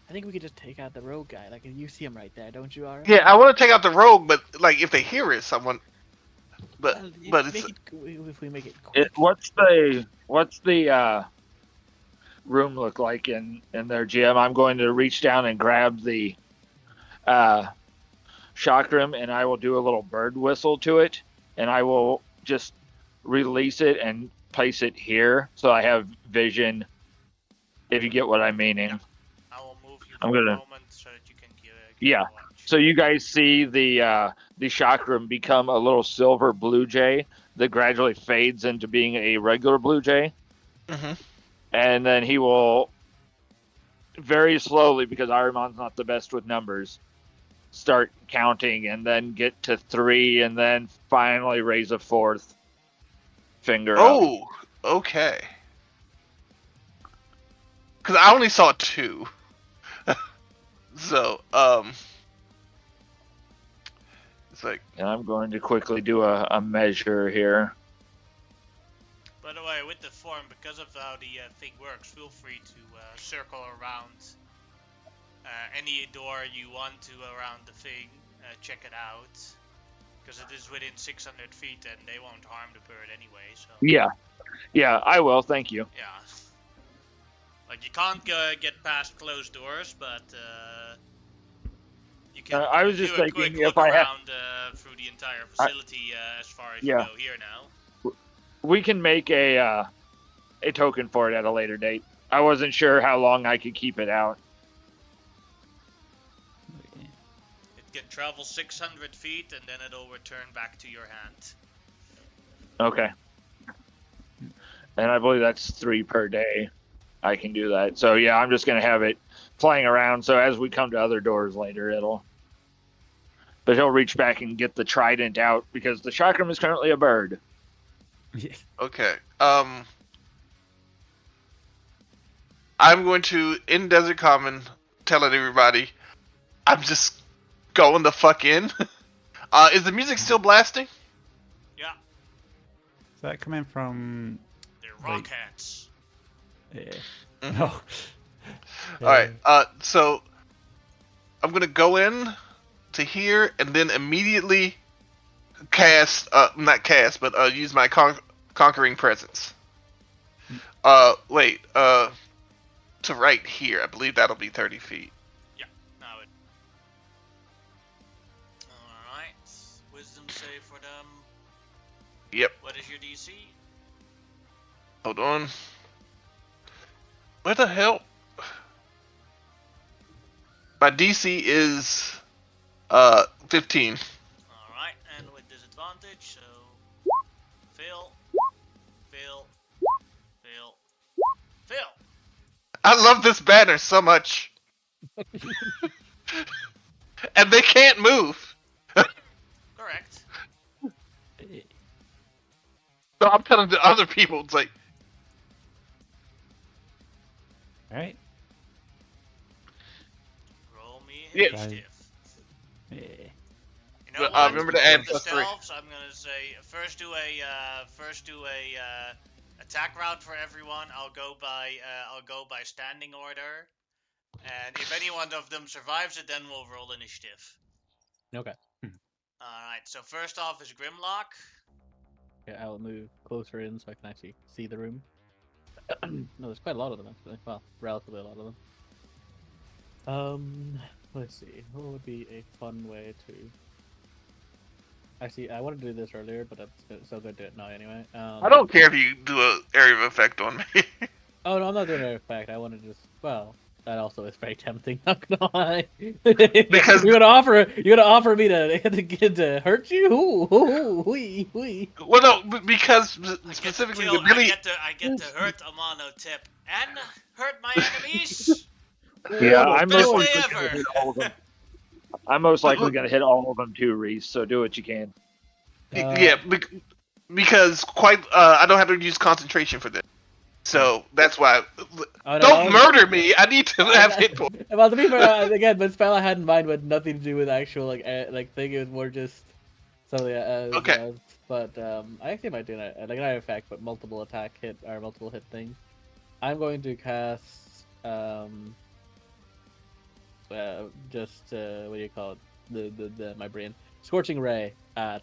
I think we could just take out the rogue guy. Like, you see him right there, don't you, Ariman? Yeah, I want to take out the rogue, but like if they hear it, someone. But it's if we make it quick. What's the room look like in there, GM? I'm going to reach down and grab the chakram, and I will do a little bird whistle to it, and I will just release it and place it here, so I have vision. If you get what I'm meaning. Yeah. I will move you I'm for a gonna- moment so that you can give Yeah. a watch. So you guys see the chakram become a little silver blue jay that gradually fades into being a regular blue jay. Mhm. And then he will very slowly, because Ahriman's not the best with numbers, start counting and then get to 3 and then finally raise a 4th finger up. Oh, okay. Because I only saw 2. So, it's like, And I'm going to quickly do a measure here. By the way, with the form, because of how the thing works, feel free to circle around any door you want to around the thing. Check it out. Because it is within 600 feet and they won't harm the bird anyway, so... Yeah, I will, thank you. Yeah. Like, you can't get past closed doors, but you can I was just do a quick thinking look if I have... around through the entire facility as far as Yeah. you go here now. We can make a token for it at a later date. I wasn't sure how long I could keep it out. It can travel 600 feet and then it'll return back to your hand. Okay. And I believe that's 3 per day. I can do that. So yeah, I'm just going to have it flying around. So as we come to other doors later, but he'll reach back and get the trident out because the chakram is currently a bird. okay. I'm going to, in Desert Common, tell everybody, I'm just going the fuck in. Is the music still blasting? Yeah, Is that coming from? they're rock Like- hats. Mhm. No. Alright, so I'm gonna go in to here and then immediately cast, not cast, but use my conquering presence. Wait, to right here. I believe that'll be 30 feet. Now it. Alright. Wisdom save for them. Yep. What is your DC? Hold on. Where the hell? My DC is 15. Alright, and with disadvantage, so fail, fail, fail, fail. I love this banner so much. And they can't move. Correct. So I'm telling the other people, it's like, Right? Roll me Yeah. initiative. Yeah. You know I what? remember to With add the +3. stealths, I'm gonna say first do a attack route for everyone. I'll go by standing order, and if any one of them survives it, then we'll roll initiative. Okay. All right. So first off is Grimlock. Yeah, I'll move closer in so I can actually see the room. No, there's quite a lot of them actually. Well, relatively a lot of them. Let's see. What would be a fun way to? Actually, I wanted to do this earlier, but I'm still going to do it now anyway. I don't care if you do an area of effect on me. Oh no, I'm not doing it. In fact, I want to just. Well, that also is very tempting. Not gonna lie. Because- you're gonna offer me to hurt you? Ooh, wee. Well, no, because specifically the ability. I get to hurt Amonotep and hurt my enemies. Yeah, What a I'm most Best choice. day likely gonna ever. hit all of them. I'm most likely gonna hit all of them too, Reese. So do what you can. Yeah, because I don't have to use concentration for this, so that's why. Oh, no, Don't murder me. I need to have hit points. Well, to be fair, again, the spell I had in mind had nothing to do with actual like thing. It was more just something else. Okay. But I actually might do like an effect, but multiple attack hit or multiple hit thing. I'm going to cast just what do you call it? The my brain scorching ray at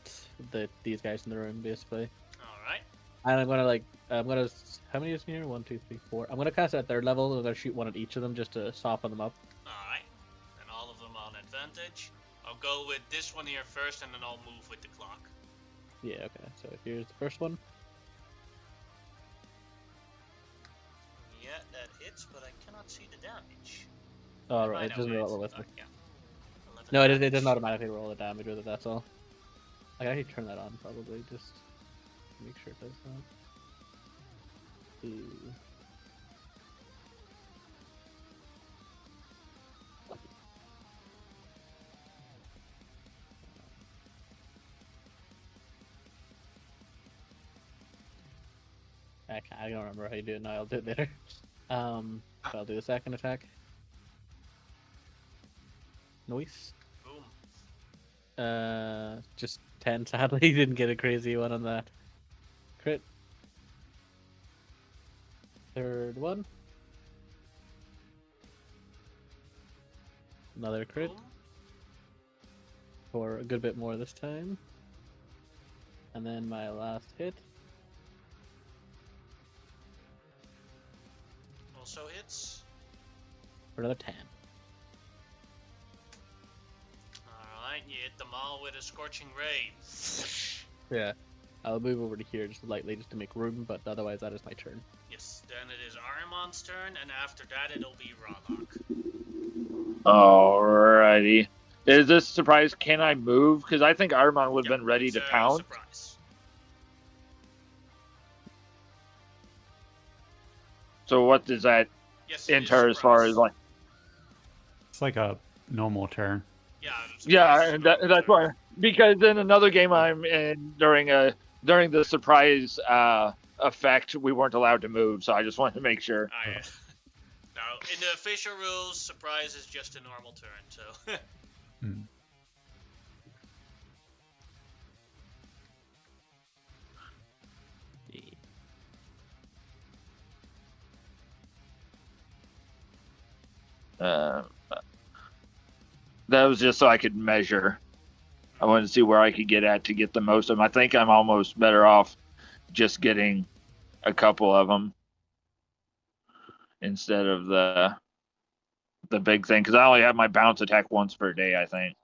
these guys in the room basically. All right. And I'm gonna how many is in here? 1, 2, 3, 4. I'm gonna cast at third level. I'm gonna shoot one at each of them just to soften them up. All right. And all of them on advantage. I'll go with this one here first, and then I'll move with the clock. Yeah, okay. So here's the first one. Yeah, that hits, but I cannot see the damage. Oh, right, it doesn't wait. roll it with me. Yeah. 11 No, it damage. doesn't automatically roll the damage with it. That's all. I can actually turn that on probably just to make sure it does that. Ooh. I don't remember how you do it now. I'll do it later. I'll do the second attack. Noise. Boom. Just 10. Sadly, he didn't get a crazy one on that. Crit. Third one. Another crit. Boom. For a good bit more this time. And then my last hit. Also hits. For another 10. Alright, you hit them all with a scorching ray. Yeah. I'll move over to here just lightly just to make room, but otherwise that is my turn. Yes, then it is Arimon's turn, and after that it'll be Rawlock. Alrighty. Is this surprise? Can I move? Because I think Armand would have been ready It's to a pounce. Surprise. So what does that Yes, it is enter as far as surprise. like? It's like a normal turn. Yeah, surprise Yeah, is a and normal that's turn. why. Because in another game I'm in during the surprise effect, we weren't allowed to move. So I just wanted to make sure. No, in the official rules, surprise is just a normal turn, so. Hmm. That was just so I could measure. I wanted to see where I could get at to get the most of them. I think I'm almost better off just getting a couple of them instead of the big thing, because I only have my bounce attack once per day, I think.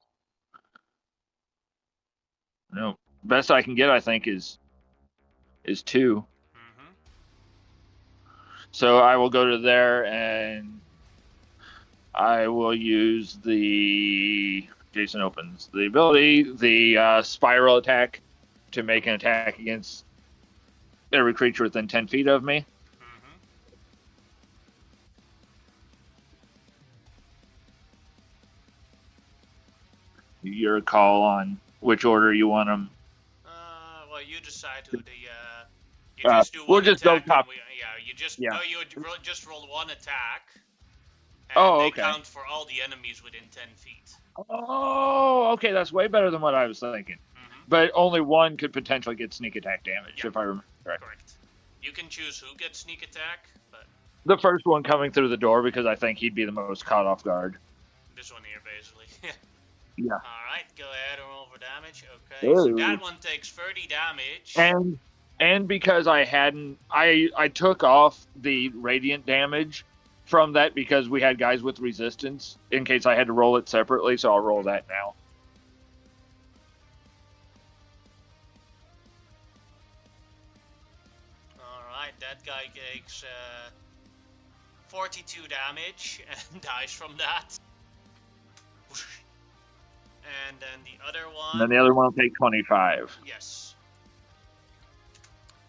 No, best I can get, I think, is 2. Mm-hmm. So I will go to there and I will use the Jason opens the ability, the spiral attack, to make an attack against every creature within 10 feet of me. Mm-hmm. Your call on which order you want them. Well, you decide who the You just do we'll one just go attack. top. You just Yeah. just roll one attack, and Oh, they okay. count for all the enemies within 10 feet. Oh, okay, that's way better than what I was thinking. Mm-hmm. But only one could potentially get sneak attack damage, Yeah. if I remember correctly. Correct. You can choose who gets sneak attack, but The first one coming through the door, because I think he'd be the most caught off guard. this one here, basically. Yeah. Alright, go ahead and roll for damage. Okay, so Ooh. that one takes 30 damage. And because I took off the radiant damage from that because we had guys with resistance in case I had to roll it separately, so I'll roll that now. Alright, that guy takes 42 damage and dies from that. And then the other one. And then the other one will take 25. Yes.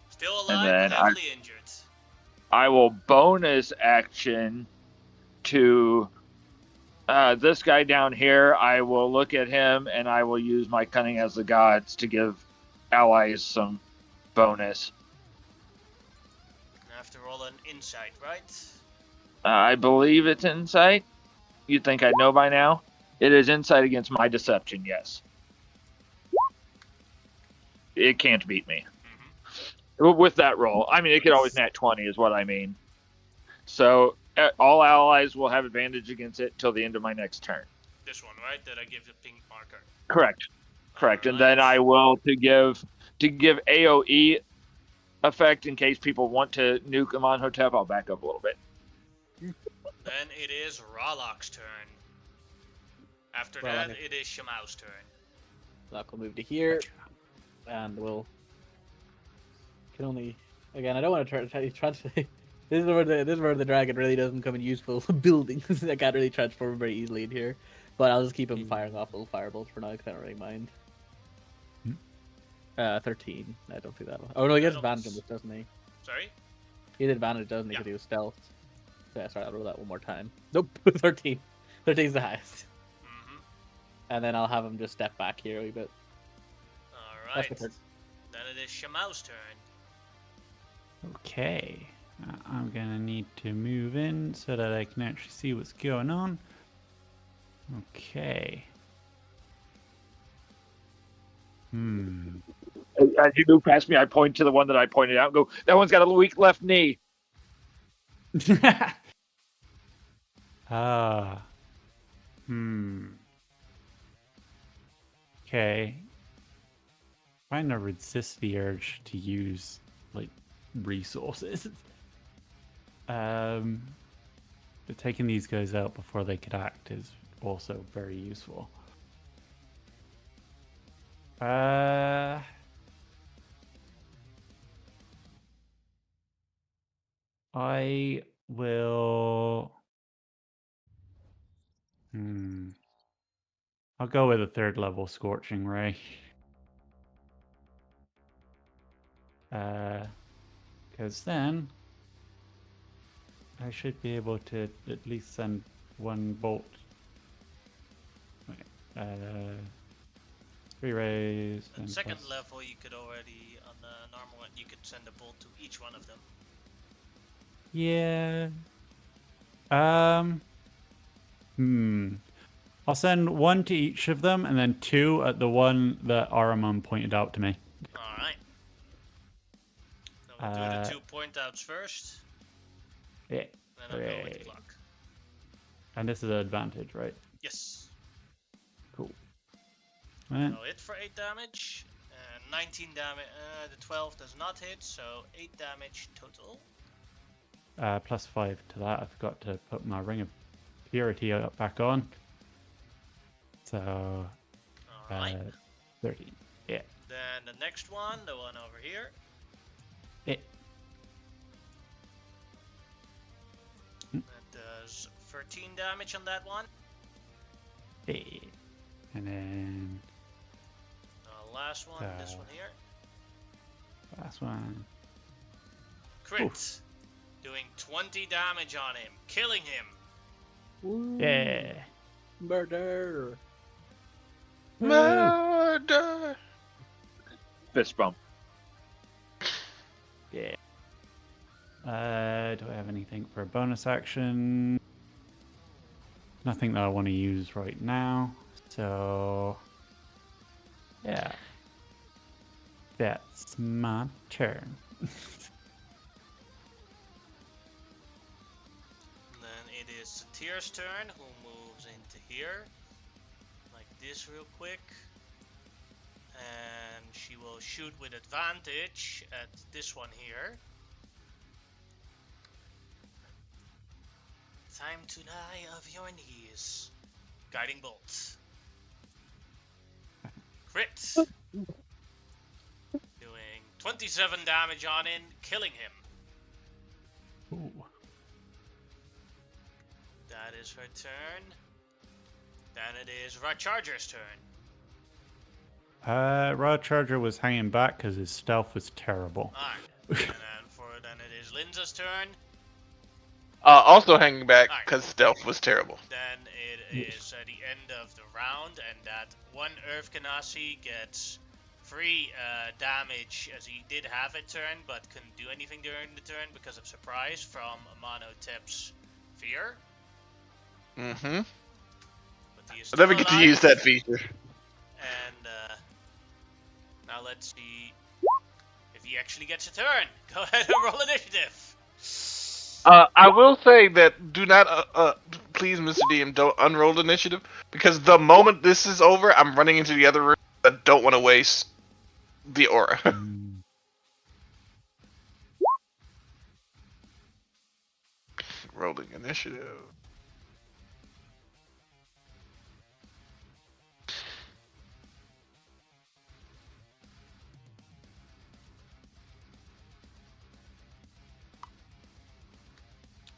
Still And alive, then but heavily injured. I will bonus action to this guy down here. I will look at him and I will use my Cunning as the Gods to give allies some bonus. I have to roll an insight, right? I believe it's insight. You'd think I'd know by now. It is insight against my deception, yes. It can't beat me. With that roll. I mean, it could always nat 20 is what I mean. So all allies will have advantage against it till the end of my next turn. This one, right? That I give the pink marker. Correct. Correct. And Alright. then I will to give AoE effect in case people want to nuke Amonhotep. I'll back up a little bit. Then it is Ralok's turn. After that, it is Shamau's turn. Lock will move to here, and we'll. Can only again. I don't want to try to. This is where the dragon really doesn't come in useful building. I can't really transform very easily in here, but I'll just keep him firing off little firebolts for now because I don't really mind. 13. I don't do that one. Oh no, he gets advantage on this, doesn't he? Sorry? He had advantage, doesn't he? Because he was stealth. Yeah, sorry, I'll roll that one more time. Nope, 13. 13's the highest. And then I'll have him just step back here a wee bit. Alright. Then it is Shamau's turn. Okay. I'm gonna need to move in so that I can actually see what's going on. Okay. As you move past me, I point to the one that I pointed out and go, that one's got a weak left knee. Okay. Trying to resist the urge to use like resources. But taking these guys out before they could act is also very useful. I will. I'll go with a 3rd level Scorching Ray. Because then I should be able to at least send one bolt. Wait, 3 rays. At and second plus... level, you could already, on the normal one, you could send a bolt to each one of them. Yeah. I'll send 1 to each of them, and then 2 at the one that Aramon pointed out to me. Alright. So we'll do the 2 point outs first. Yeah. Then I'll go with the clock. And this is an advantage, right? Yes. Cool. So hit for 8 damage. 19 damage. The 12 does not hit, so 8 damage total. Plus 5 to that. I forgot to put my Ring of Purity back on. So, Alright. 13. Yeah. Then the next one, the one over here. It. That does 13 damage on that one. Yeah. And then The last one, this one here. last one. Crit. Oof. Doing 20 damage on him, killing him. Ooh, Yeah. murder. Murder. Fist bump. Yeah. Do I have anything for a bonus action? Nothing that I want to use right now. So, yeah. That's my turn. Then it is Satir's turn, who moves into here. Like this real quick. And she will shoot with advantage at this one here. Time to die of your knees. Guiding bolt. Crit. Doing 27 damage on him, killing him. Ooh. That is her turn. Then it is Rod Charger's turn. Rod Charger was hanging back because his stealth was terrible. Alright. And then it is Linza's turn. Also hanging back Alright. because stealth was terrible. Then it is the end of the round, and that one Earth Ganassi gets free damage, as he did have a turn, but couldn't do anything during the turn because of surprise from Amonotep's fear. Mm-hmm. But he is I still never get to alive. use that feature. And now let's see if he actually gets a turn. Go ahead and roll initiative. I will say that do not, please, Mr. DM, don't unroll initiative, because the moment this is over, I'm running into the other room. I don't want to waste the aura. Mm. Rolling initiative.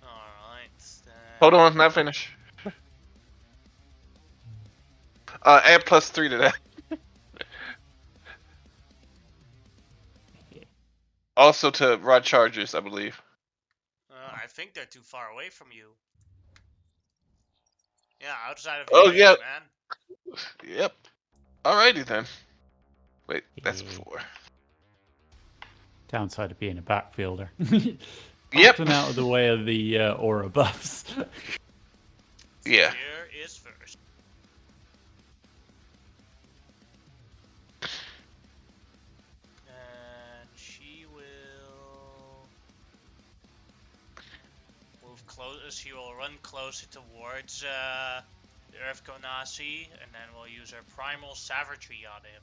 Alright. Hold on, not finished. Add +3 to that. Also to Rod Chargers, I believe. I think they're too far away from you. Yeah, outside of Oh, your yeah. range, man. Yep. Alrighty then. Wait, that's Yeah. 4. Downside of being a backfielder. Yep. Often out of the way of the aura buffs. Yeah. Here is first. And she will move closer. She will run closer towards the Earth Ganassi, and then we'll use her primal savagery on him.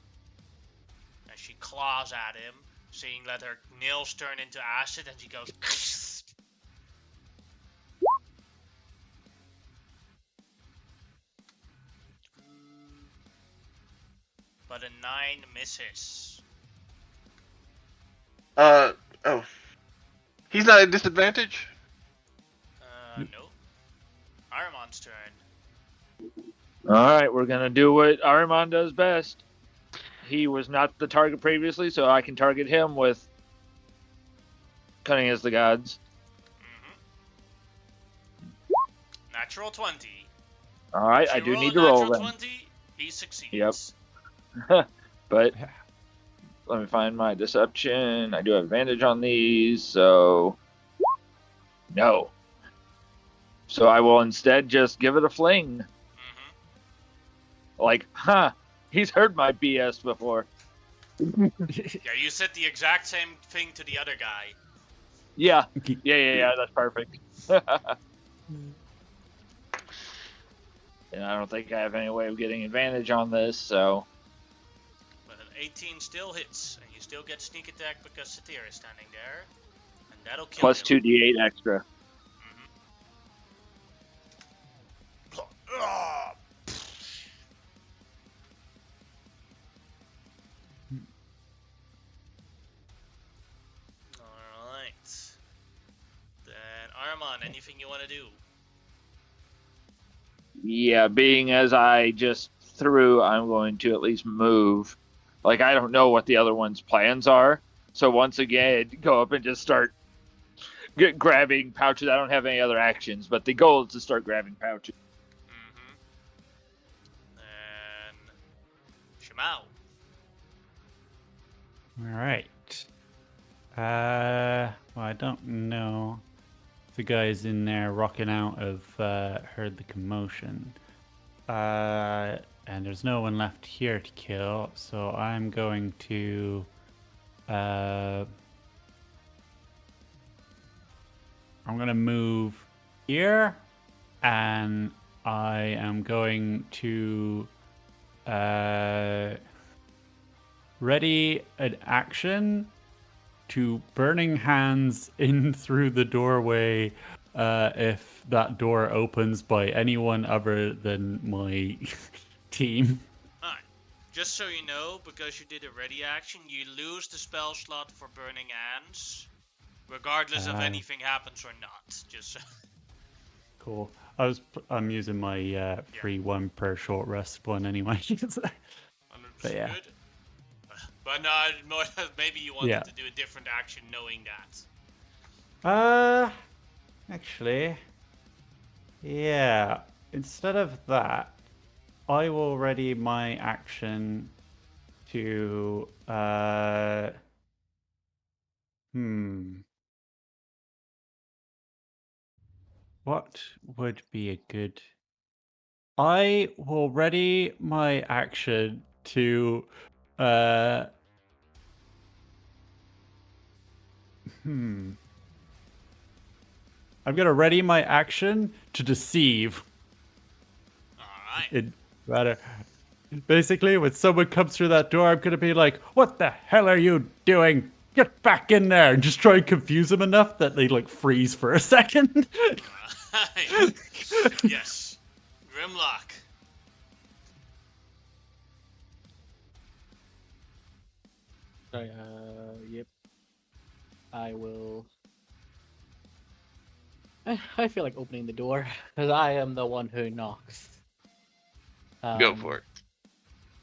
And she claws at him, seeing that her nails turn into acid, and she goes. But a 9 misses. Oh. He's not at disadvantage? Nope. Aramon's turn. Alright, we're gonna do what Ahriman does best. He was not the target previously, so I can target him with Cunning as the Gods. Natural 20. Alright, If I you do roll need a to roll natural then. 20, he succeeds. Yep. But let me find my deception. I do have advantage on these, so no. So I will instead just give it a fling. Like, he's heard my BS before. Yeah, you said the exact same thing to the other guy. Yeah, that's perfect. And I don't think I have any way of getting advantage on this, so But an 18 still hits, and you still get sneak attack because Satir is standing there. And that'll kill plus him. 2d8 extra. Alright. Then, Armand, anything you want to do? Yeah, being as I just threw, I'm going to at least move. Like, I don't know what the other one's plans are. So once again, go up and just start grabbing pouches. I don't have any other actions, but the goal is to start grabbing pouches. And Shimao. All right. Well, I don't know. The guys in there rocking out have heard the commotion. And there's no one left here to kill, so I'm going to I'm gonna move here, and I am going to ready an action to burning hands in through the doorway if that door opens by anyone other than my team. Alright. Just so you know, because you did a ready action, you lose the spell slot for Burning Hands, regardless of anything happens or not. Just so. Cool. I'm using my free one per short rest one anyway. 100% But yeah. good. But no, maybe you wanted to do a different action knowing that. Actually, yeah. Instead of that, I will ready my action to What would be a good? I will ready my action to I'm gonna ready my action to deceive. Alright. It rather basically when someone comes through that door, I'm gonna be like, "What the hell are you doing? Get back in there!" And just try and confuse them enough that they like freeze for a second. Alright. Yes. Grimlock. Sorry, yep. I will. I feel like opening the door because I am the one who knocks. Go for it.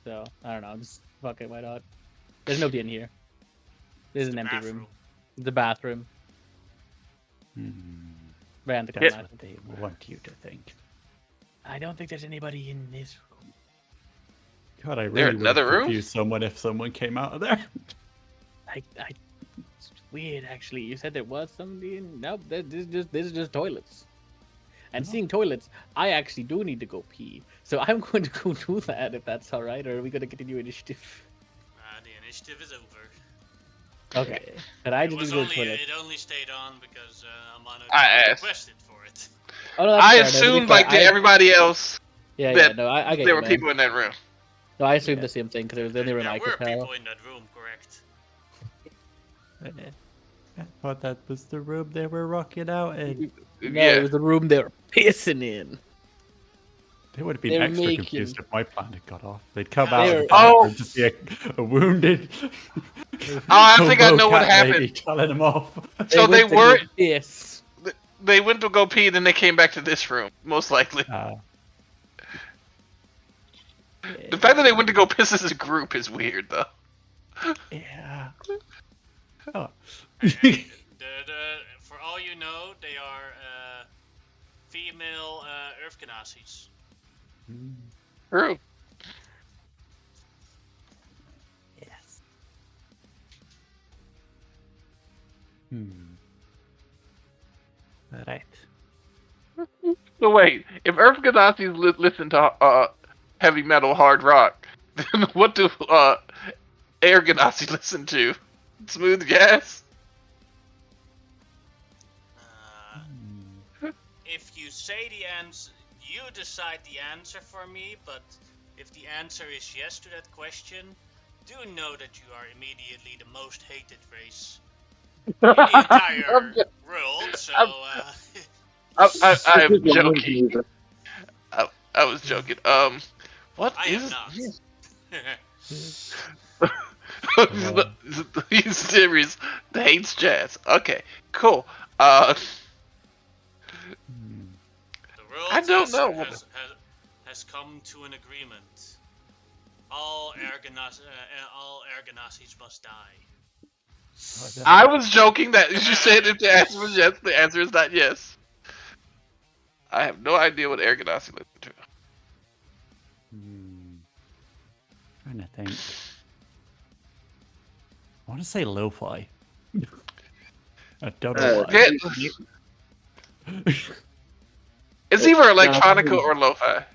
So I don't know. Just fuck it. Why not? There's nobody in here. There's an empty room. The bathroom. Round the That's corner. what they want you to think. I don't think there's anybody in this room. God, I There really would another room? confuse someone if someone came out of there. It's weird actually. You said there was somebody in. Nope. This is just toilets. And seeing toilets, I actually do need to go pee. So I'm going to go do that if that's all right. Or are we going to continue initiative? The initiative is over. Okay. But I just need to go to the toilet. It only stayed on because Amano I asked. requested for it. Oh, no, that's I fair. No, to be assumed, fair, like to everybody else, Yeah, that no, I get there you, were man. people in that room. No, I assumed the same thing because it was the only room I There could were tell. people in that room, correct? I thought that was the room they were rocking out in. No, Yeah. it was the room they were pissing in. They would have been They're extra making- confused if my plan had got off. They'd come Yeah, out of they're- the bathroom Oh! and just see a wounded. I think I know what cat happened. lady telling them off. So they went to were- go piss. They went to go pee, then they came back to this room, most likely. The fact that they went to go piss as a group is weird, though. Yeah. Oh. For all you know, they are female Earth Ganassis. True. Yes. Right. So wait, if Earth Ganassis listen to heavy metal hard rock, then what do Air Ganassi listen to? Smooth jazz? If you say the answer, you decide the answer for me, but if the answer is yes to that question, do know that you are immediately the most hated race in the entire world, so... I'm joking. I was joking. What I is... am not. He's serious. Hates jazz. Okay, cool. The world I don't know. has come to an agreement. All Air Ganassis must die. I was joking that you said if the answer was yes, the answer is not yes. I have no idea what Air Ganassi listen to. Trying to think. I want to say lo-fi. I don't know why. Yeah, it's either electronica or lo-fi.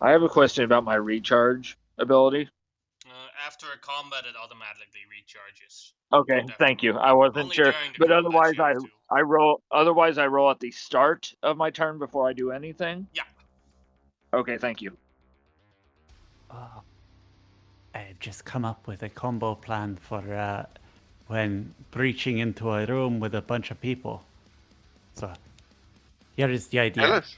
I have a question about my recharge ability. After a combat, it automatically recharges. Okay, Don't have thank to you. worry. I wasn't Only sure, during the but combat otherwise you have to. I roll. Otherwise, I roll at the start of my turn before I do anything. Yeah. Okay, thank you. Oh, I've just come up with a combo plan for when breaching into a room with a bunch of people. So, here is the idea. Tell us.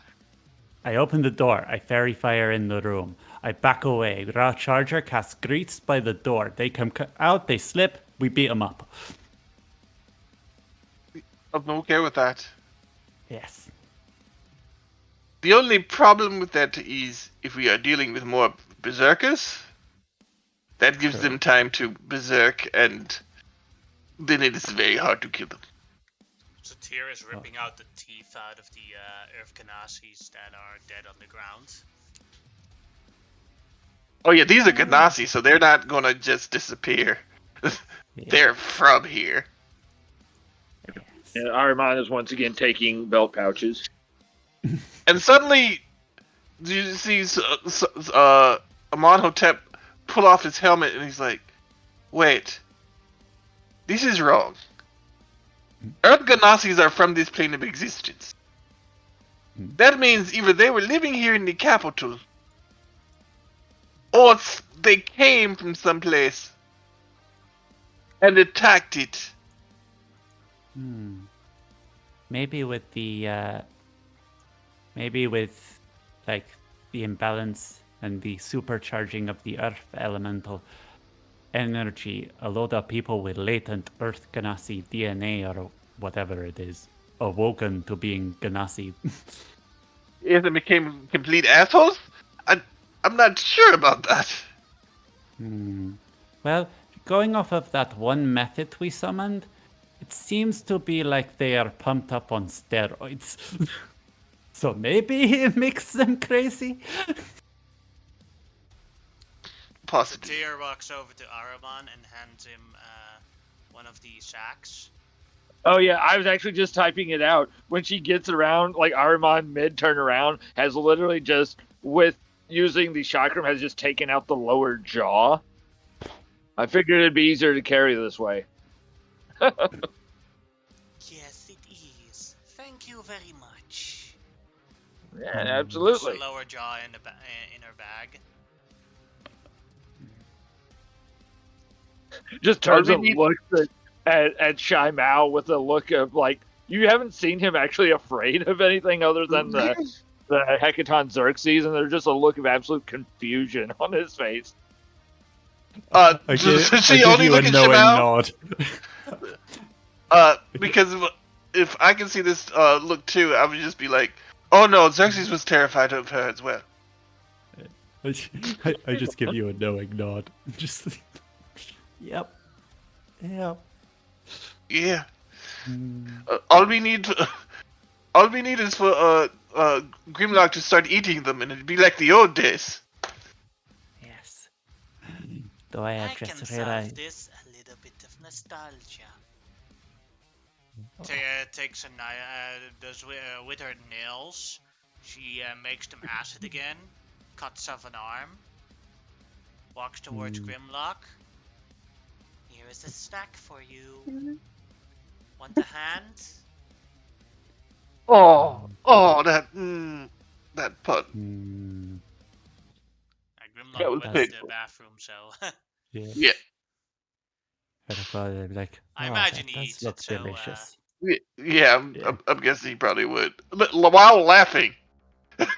I open the door. I fairy fire in the room. I back away. Raw Charger casts greets by the door. They come out. They slip. We beat them up. I'm okay with that. Yes. The only problem with that is if we are dealing with more berserkers, that gives True. them time to berserk, and then it is very hard to kill them. Satyr is ripping out the teeth out of the Earth Ganassis that are dead on the ground. Oh yeah, these are Ganassi, so they're not gonna just disappear. They're from here. Yes. And Ahriman is once again taking belt pouches. And suddenly, you see Amonhotep pull off his helmet, and he's like, "Wait, this is wrong. Earth Ganassis are from this plane of existence. That means either they were living here in the capital, or they came from someplace and attacked it." Maybe with the like the imbalance and the supercharging of the earth elemental energy, a lot of people with latent earth Ganassi DNA or whatever it is awoken to being Ganassi. If they became complete assholes, I'm not sure about that. Well, going off of that one method we summoned, it seems to be like they are pumped up on steroids. So maybe it makes them crazy? Possibly. Satyr walks over to Ahriman and hands him one of the sacks. Oh yeah, I was actually just typing it out. When she gets around, like Ahriman mid turn around has literally just with using the chakram has just taken out the lower jaw. I figured it'd be easier to carry this way. Yes, it is. Thank you very much. Yeah, Puts absolutely. the lower jaw in in her bag. Just turns we and need- looks at Shy Mao with a look of like you haven't seen him actually afraid of anything other than the Hecaton Xerxes, and there's just a look of absolute confusion on his face. Does she only look at Shamao? nod. Because if I can see this look too, I would just be like, "Oh no, Xerxes was terrified of her as well." I just give you a knowing nod. Just, yep. Yeah. All we need is for Grimlock to start eating them, and it'd be like the old days. Yes. Though I I have can just solve realized. this a little bit of nostalgia. Takes a knife, does with her nails. She makes them acid again. Cuts off an arm. Walks towards Grimlock. Here is a snack for you. Want a hand? Oh, that pun. Grimlock That was went to the painful. bathroom, so Yeah. I'd probably be like, I "Oh, imagine that he does eats look it, so, delicious." Yeah, Yeah. I'm guessing he probably would. But while laughing, Yes.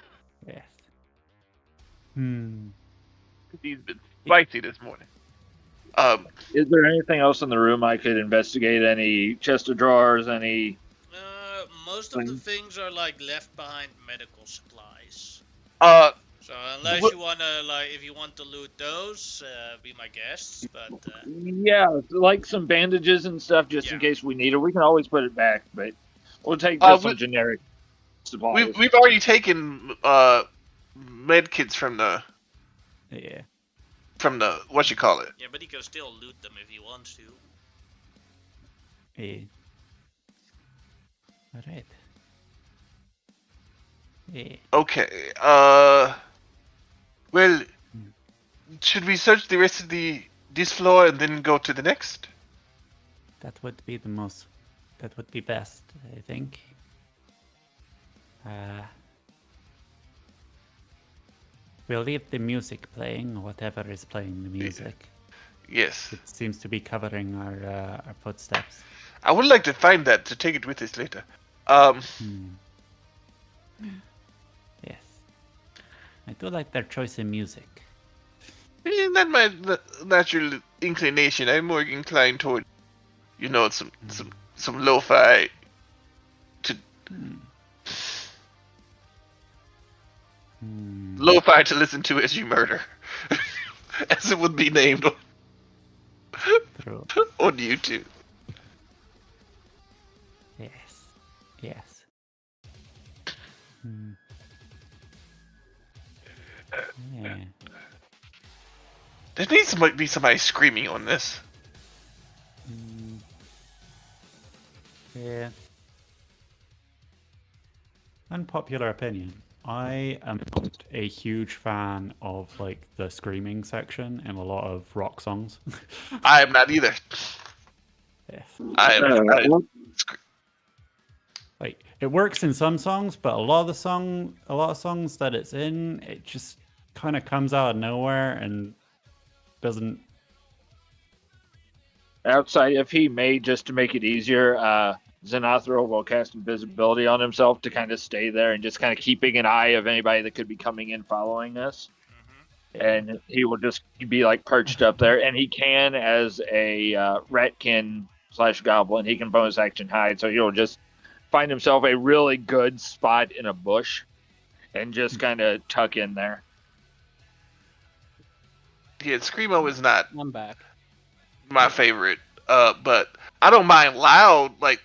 he's been spicy this morning. Is there anything else in the room I could investigate? Any chest of drawers? Any? most of the things are like left behind medical supplies. Uh, So unless What- you wanna if you want to loot those, be my guests. But Yeah, like some bandages and stuff, just in Yeah. case we need it. We can always put it back, but we'll take just some we- generic supplies. we've already taken med kits from the Yeah. what you call it. yeah, but he can still loot them if he wants to. Eh. All right. Eh. Okay. Well, should we search the rest of this floor and then go to the next? That would be the most. That would be best, I think. We'll leave the music playing, or whatever is playing the music. Yes. It seems to be covering our footsteps. I would like to find that to take it with us later. Yes. I do like their choice in music. Not my natural inclination. I'm more inclined toward, some lo-fi. Lo-fi to listen to as you murder, as it would be named True. on YouTube. Yes. Yes. Yeah. There needs to be somebody screaming on this. Yeah. Unpopular opinion. I am not a huge fan of like the screaming section in a lot of rock songs. I am not either. Yes. Like it works in some songs, but a lot of songs that it's in, it just kind of comes out of nowhere and doesn't. Outside, if he may, just to make it easier, Xanathro will cast invisibility on himself to kind of stay there and just kind of keeping an eye of anybody that could be coming in following us. And he will just be like perched up there, and he can, as a ratkin / goblin, he can bonus action hide, so he'll just find himself a really good spot in a bush and just kind of tuck in there. Yeah, Screamo is not I'm back. my favorite, but I don't mind loud, like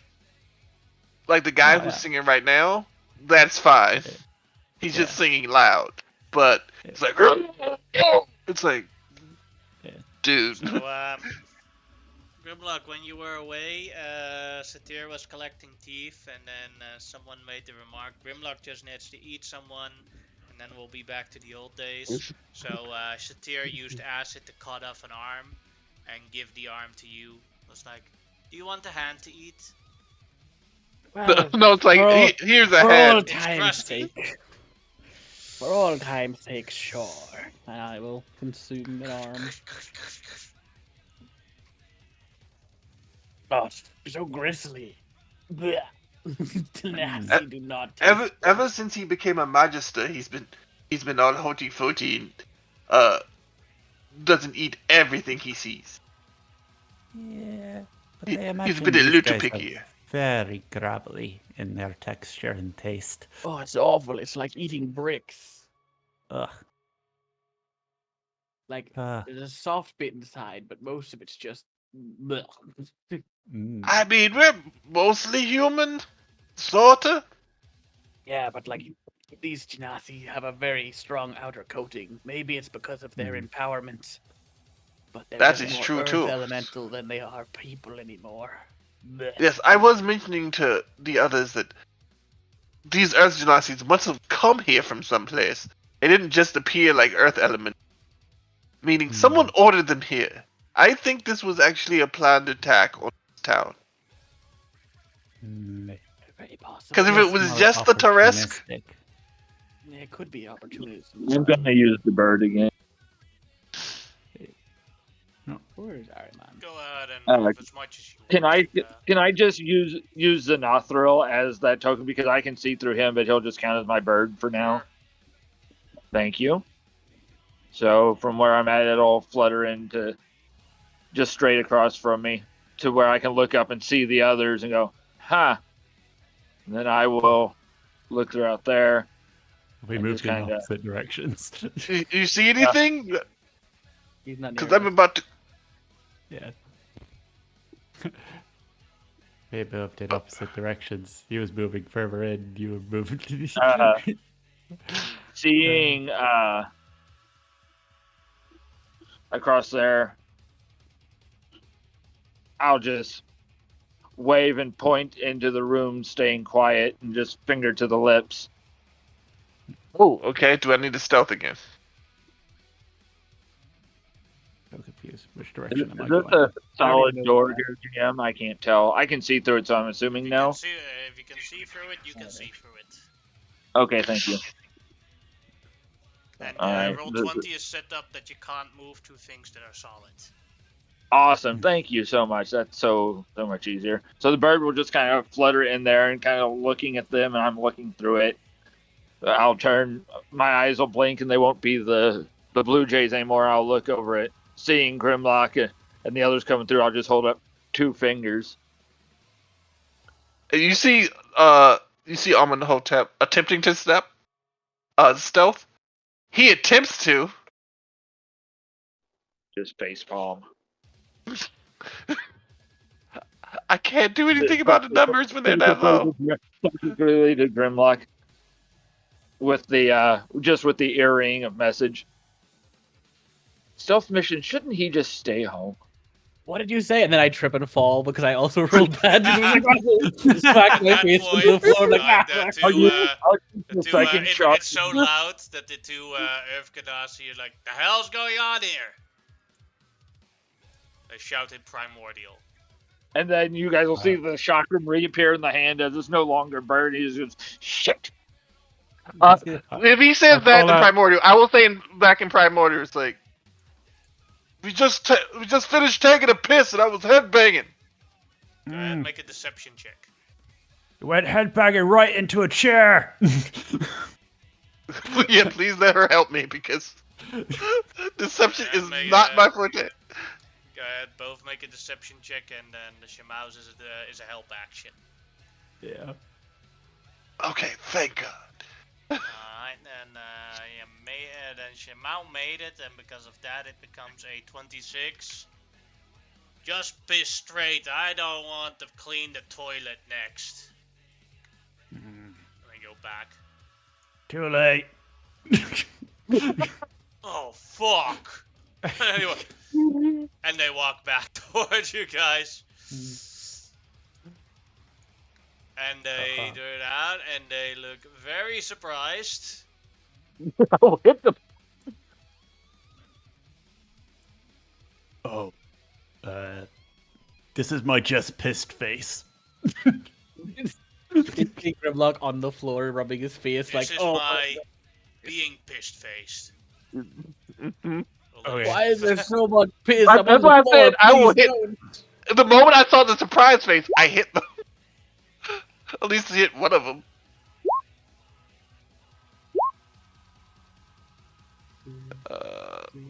the guy who's singing right now. That's fine. He's just singing loud, but it's like, dude. So, Grimlock, when you were away, Satyr was collecting teeth, and then someone made the remark, Grimlock just needs to eat someone, and then we'll be back to the old days. So Satyr used acid to cut off an arm and give the arm to you. It was like, do you want a hand to eat? Well, No, it's like, here's a for hand. all It's time's crusty. sake. For all time's sake, sure. And I will consume an arm. Oh, so grisly. Blech. Nasty, do not taste Ever since he became a magister, he's been all hoti-foti and doesn't eat everything he sees. Yeah. But He- I he's imagine been a these little guys pickier. are very gravelly in their texture and taste. Oh, it's awful. It's like eating bricks. Ugh. Like, there's a soft bit inside, but most of it's just... blech. I mean, we're mostly human, sorta. Yeah, but like, these Genasi have a very strong outer coating. Maybe it's because of their empowerment. But they're That just is more true, earth too. elemental than they are people anymore. Blech. Yes, I was mentioning to the others that these Earth Genasi must have come here from someplace. They didn't just appear like Earth elements. Meaning, someone ordered them here. I think this was actually a planned attack on this town. Very possible. Because if it was More just the Taresk, opportunistic. It could be opportunities. I'm gonna use the bird again. Where's Ariman? Go ahead and move as much as you want. Can I just use Xanathro as that token, because I can see through him, but he'll just count as my bird for now. Sure. Thank you. So from where I'm at, it'll flutter into just straight across from me to where I can look up and see the others and go, huh. And then I will look throughout there. We moved in opposite directions. you see anything? He's not Because near I'm us. about to. Yeah. We moved in opposite directions. He was moving further in. You were moving to the. Seeing across there, I'll just wave and point into the room, staying quiet, and just finger to the lips. Oh, okay. Do I need to stealth again? I'm confused. Which Is direction am I this going? a I don't solid even know door that. here, GM? I can't tell. I can see through it, so I'm assuming no. If you can see through it, you can see through it. Okay, thank you. And Alright. roll 20 is set up that you can't move two things that are solid. Awesome. Thank you so much. That's so much easier. So the bird will just kind of flutter in there and kind of looking at them, and I'm looking through it. I'll turn, my eyes will blink, and they won't be the blue jays anymore. I'll look over it, seeing Grimlock and the others coming through. I'll just hold up 2 fingers. You see Amenhotep attempting to stealth. He attempts to. Just facepalm. I can't do anything about the numbers when they're that low. Particularly to Grimlock with the just with the earring of message. Stealth mission. Shouldn't he just stay home? What did you say? And then I trip and fall because I also rolled bad. Just smack my At that face point, into the floor like it's so loud that the two Earth Ganassi are like, the hell's going on here? They shout in Primordial. And then you guys will see the chakram reappear in the hand as it's no longer burned. He's just shit. If he says that in Primordial, I will say back in Primordial, it's like, we just finished taking a piss and I was headbanging. Go ahead, make a deception check. You went headbanging right into a chair. Yeah, please let her help me because deception is not my forte. Go ahead, both make a deception check, and then the Shemaus is a help action. Yeah. Okay, thank God. Alright, then then Shemau made it, and because of that it becomes a 26. Just piss straight, I don't want to clean the toilet next. Let me go back. Too late. Oh, fuck! Anyway, and they walk back towards you guys. And they do it out, and they look very surprised. I'll hit them. Oh. This is my just pissed face. Big Grimlock on the floor, rubbing his face This like, is oh. my being pissed faced. Okay. Why is there so much piss? That's why I said I will hit. The moment I saw the surprise face, I hit them. At least hit one of them.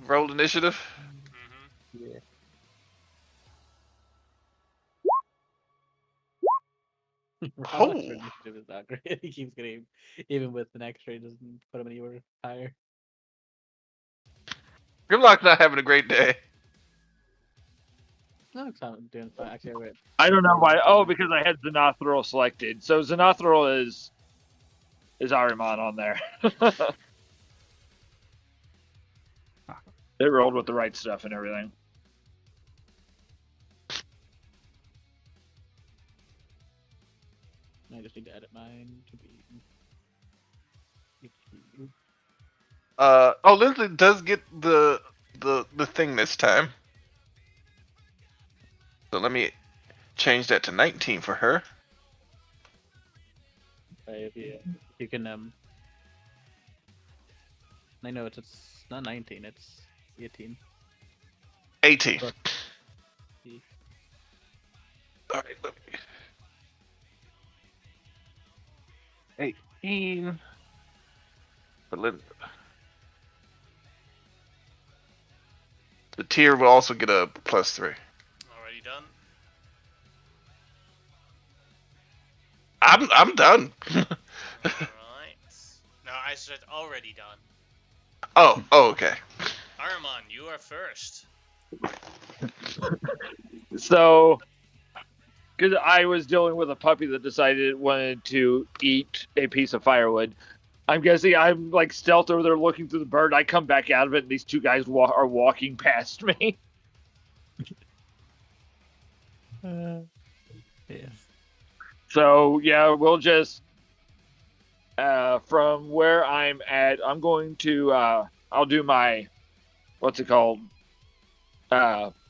Roll initiative. Yeah. Oh. Initiative is not great. He keeps getting, even with an extra, he doesn't put him anywhere higher. Grimlock's not having a great day. No, it's not doing fine. Actually, wait. I don't know why. Oh, because I had Xenothril selected. So Xenothril is Ahriman on there. It rolled with the right stuff and everything. I just need to edit mine to be. Lindsay does get the thing this time. So let me change that to 19 for her. If you can I know it's not 19, it's 18. 18. But- Alright, let me. 18. For Lindsay. The tier will also get a +3. Already done? I'm done. Alright. No, I said already done. Oh, okay. Ahriman, you are first. So, because I was dealing with a puppy that decided it wanted to eat a piece of firewood, I'm guessing I'm like stealth over there looking through the bird. I come back out of it, and these two guys are walking past me. Yeah. Yes. So yeah, we'll just from where I'm at, I'm going to I'll do my what's it called?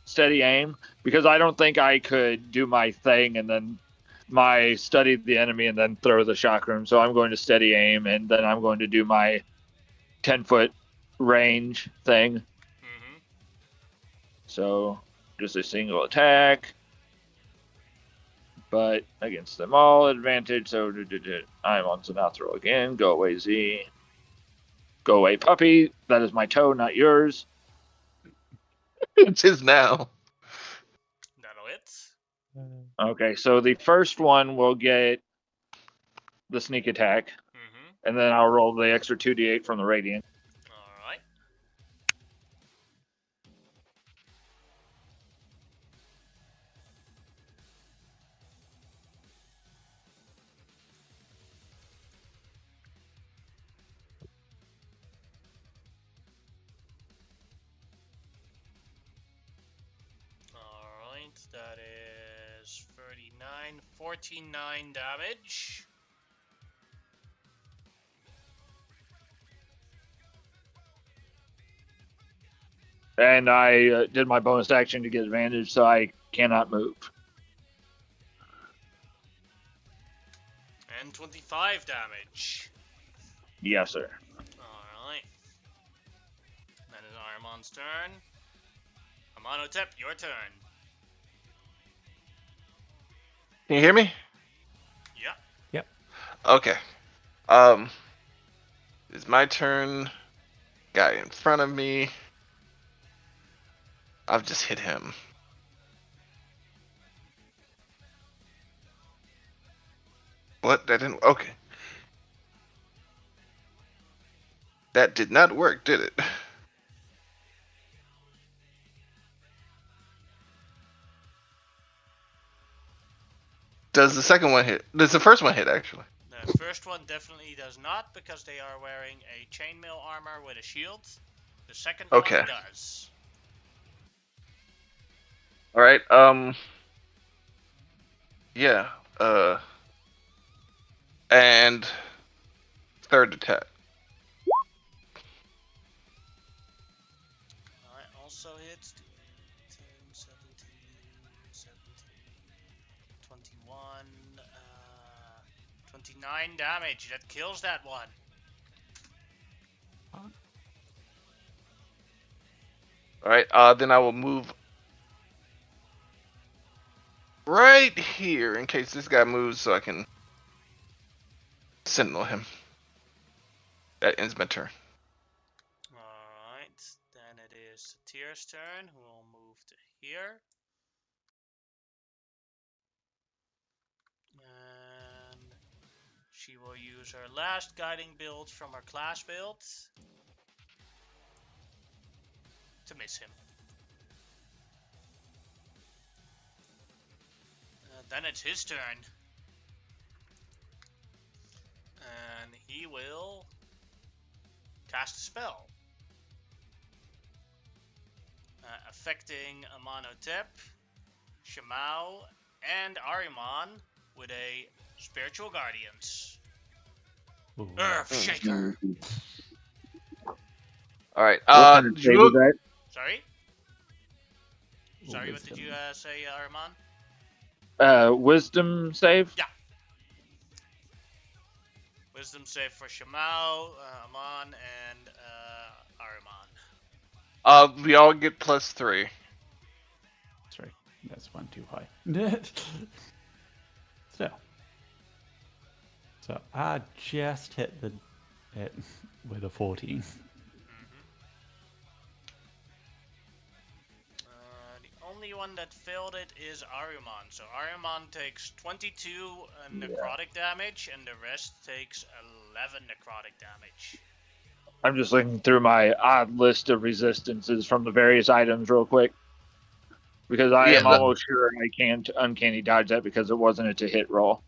Steady aim, because I don't think I could do my thing and then my study the enemy and then throw the shock room. So I'm going to steady aim, and then I'm going to do my 10-foot range thing. Mm-hmm. So just a single attack, but against them all advantage. So I'm on Sinatra again. Go away, Z. Go away, puppy. That is my toe, not yours. It's his now. That'll hit. Okay, so the first one will get the sneak attack, Mm-hmm. and then I'll roll the extra 2d8 from the radiant. All right. Alright, that is 39, 49 damage. And I did my bonus action to get advantage, so I cannot move. And 25 damage. Yes, sir. Alright. That is Armon's turn. Amonotep, your turn. Can you hear me? Yeah. Yep. Okay. It's my turn. Guy in front of me. I've just hit him. What? That didn't. Okay. That did not work, did it? Does the second one hit? Does the first one hit, actually? The first one definitely does not, because they are wearing a chainmail armor with a shield. The second Okay. one does. Alright, yeah, and third attack. Alright, also hits 10, 17, 21, 29 damage. That kills that one. Alright, then I will move right here in case this guy moves so I can sentinel him. That ends my turn. Alright, then it is Satir's turn, who will move to here. And she will use her last guiding build from her class build to miss him. Then it's his turn. And he will cast a spell. Affecting Amonotep, Shamau, and Ahriman with a Spiritual Guardians. Ooh. Earth Shaker. Alright, What kind of did save you is that? Sorry? Ooh, Sorry, what did wisdom. you say, Ahriman? Wisdom save? Yeah. Wisdom save for Shamau, Amon, and Ahriman. We all get +3. Sorry, that's one too high. So I just hit it with a 14. The only one that failed it is Ahriman. So Ahriman takes 22 necrotic damage, and the rest takes 11 necrotic damage. I'm just looking through my odd list of resistances from the various items real quick. Because I am almost sure I can't uncanny dodge that because it wasn't a to-hit roll.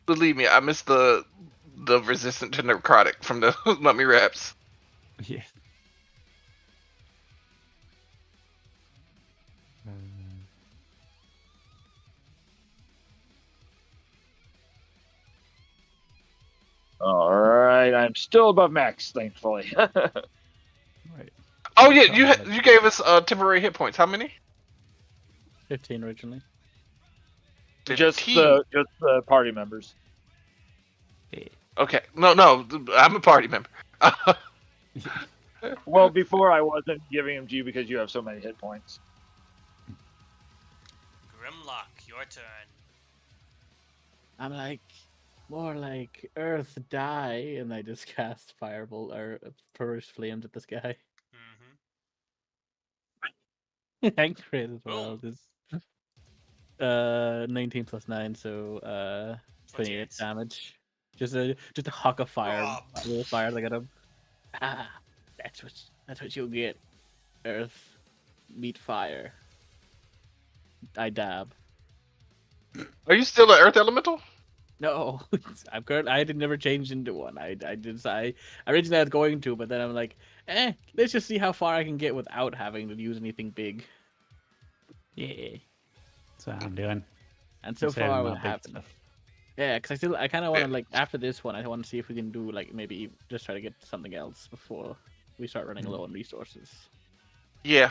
Believe me, I missed the resistant to necrotic from the mummy wraps. Yeah. All right, I'm still above max, thankfully. Right. Oh yeah, God. you gave us temporary hit points. How many? 15 originally. just 15. the party members. Yeah. Okay. No, I'm a party member. Well, before I wasn't giving them to you because you have so many hit points. Grimlock, your turn. I'm like, more like Earth die, and I just cast Fireball or Purge Flames at this guy. Mm-hmm. And crit as Roll. well. Just 19 plus 9, so 28 28. damage. Just a hawk of fire, Oh, little fire like at him. Ah, that's what you'll get. Earth meet fire. I dab. Are you still an Earth Elemental? No, I'm current. I had never changed into one. I originally I was going to, but then I'm like, let's just see how far I can get without having to use anything big. Yeah. That's what I'm doing. And I'm so saving far, my what big happened? stuff. Yeah, because I kind of want to like after this one, I want to see if we can do like maybe just try to get something else before we start running low on resources. Yeah.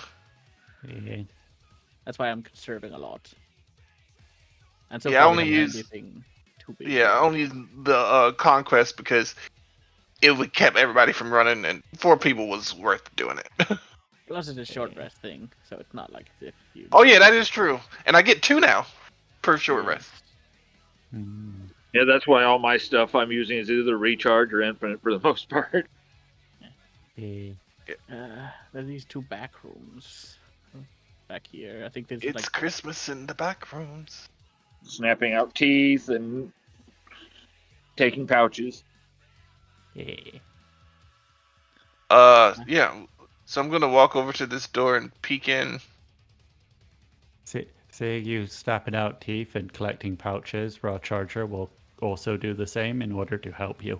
Yeah. That's why I'm conserving a lot. And so Yeah, I far, we only haven't had use anything too big. yeah, I only use the conquest because it would kept everybody from running, and 4 people was worth doing it. Plus, it's a short Yeah. rest thing, so it's not like as if you. Oh yeah, that is true, and I get 2 now per short Yes. rest. Mm. Yeah, that's why all my stuff I'm using is either recharge or infinite for the most part. Yeah. There are these 2 back rooms back here. I think this is It's like Christmas in the back rooms. Snapping out teeth and taking pouches. Yeah. Yeah. So I'm gonna walk over to this door and peek in. Say you snapping out teeth and collecting pouches, Raw Charger will also do the same in order to help you.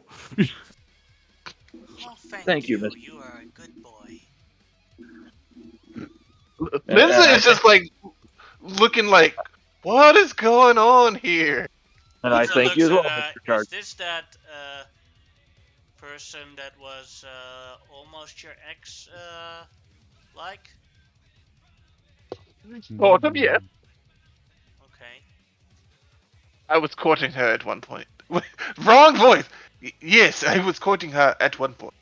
Oh, thank Thank you, you. Miss. You are a good boy. Lindsay is just like looking like, what is going on here? And I Linza thank looks you as at, well, Mr. is Charge. this that person that was almost your ex, like? Oh, yeah. Okay. I was courting her at one point. Wrong voice. Yes, I was courting her at one point.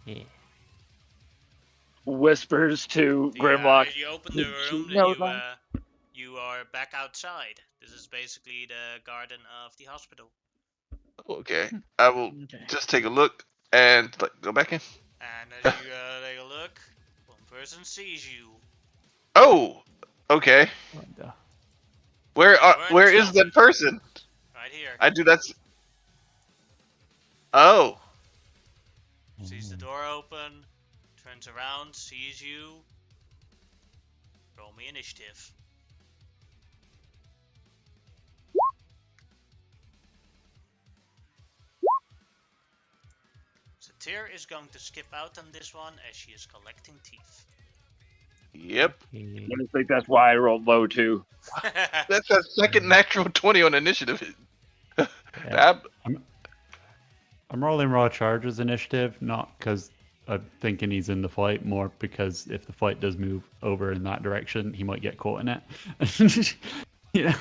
Yeah. Whispers to Yeah, Grimlock. as you open the She room, knows I'm- you are back outside. This is basically the garden of the hospital. Okay, I will okay. just take a look and go back in. And as you take a look, one person sees you. Oh, okay. What the? You're in the Where is that closet, person? right here. I do that's. Oh, Sees the door open, turns around, sees you. Roll me initiative. Satir is going to skip out on this one as she is collecting teeth. yep. Yeah. I think that's why I rolled low too. That's a second natural 20 on initiative. Yeah. That- I'm rolling Raw Charger's initiative, not because I'm thinking he's in the fight, more because if the fight does move over in that direction, he might get caught in it. Yeah.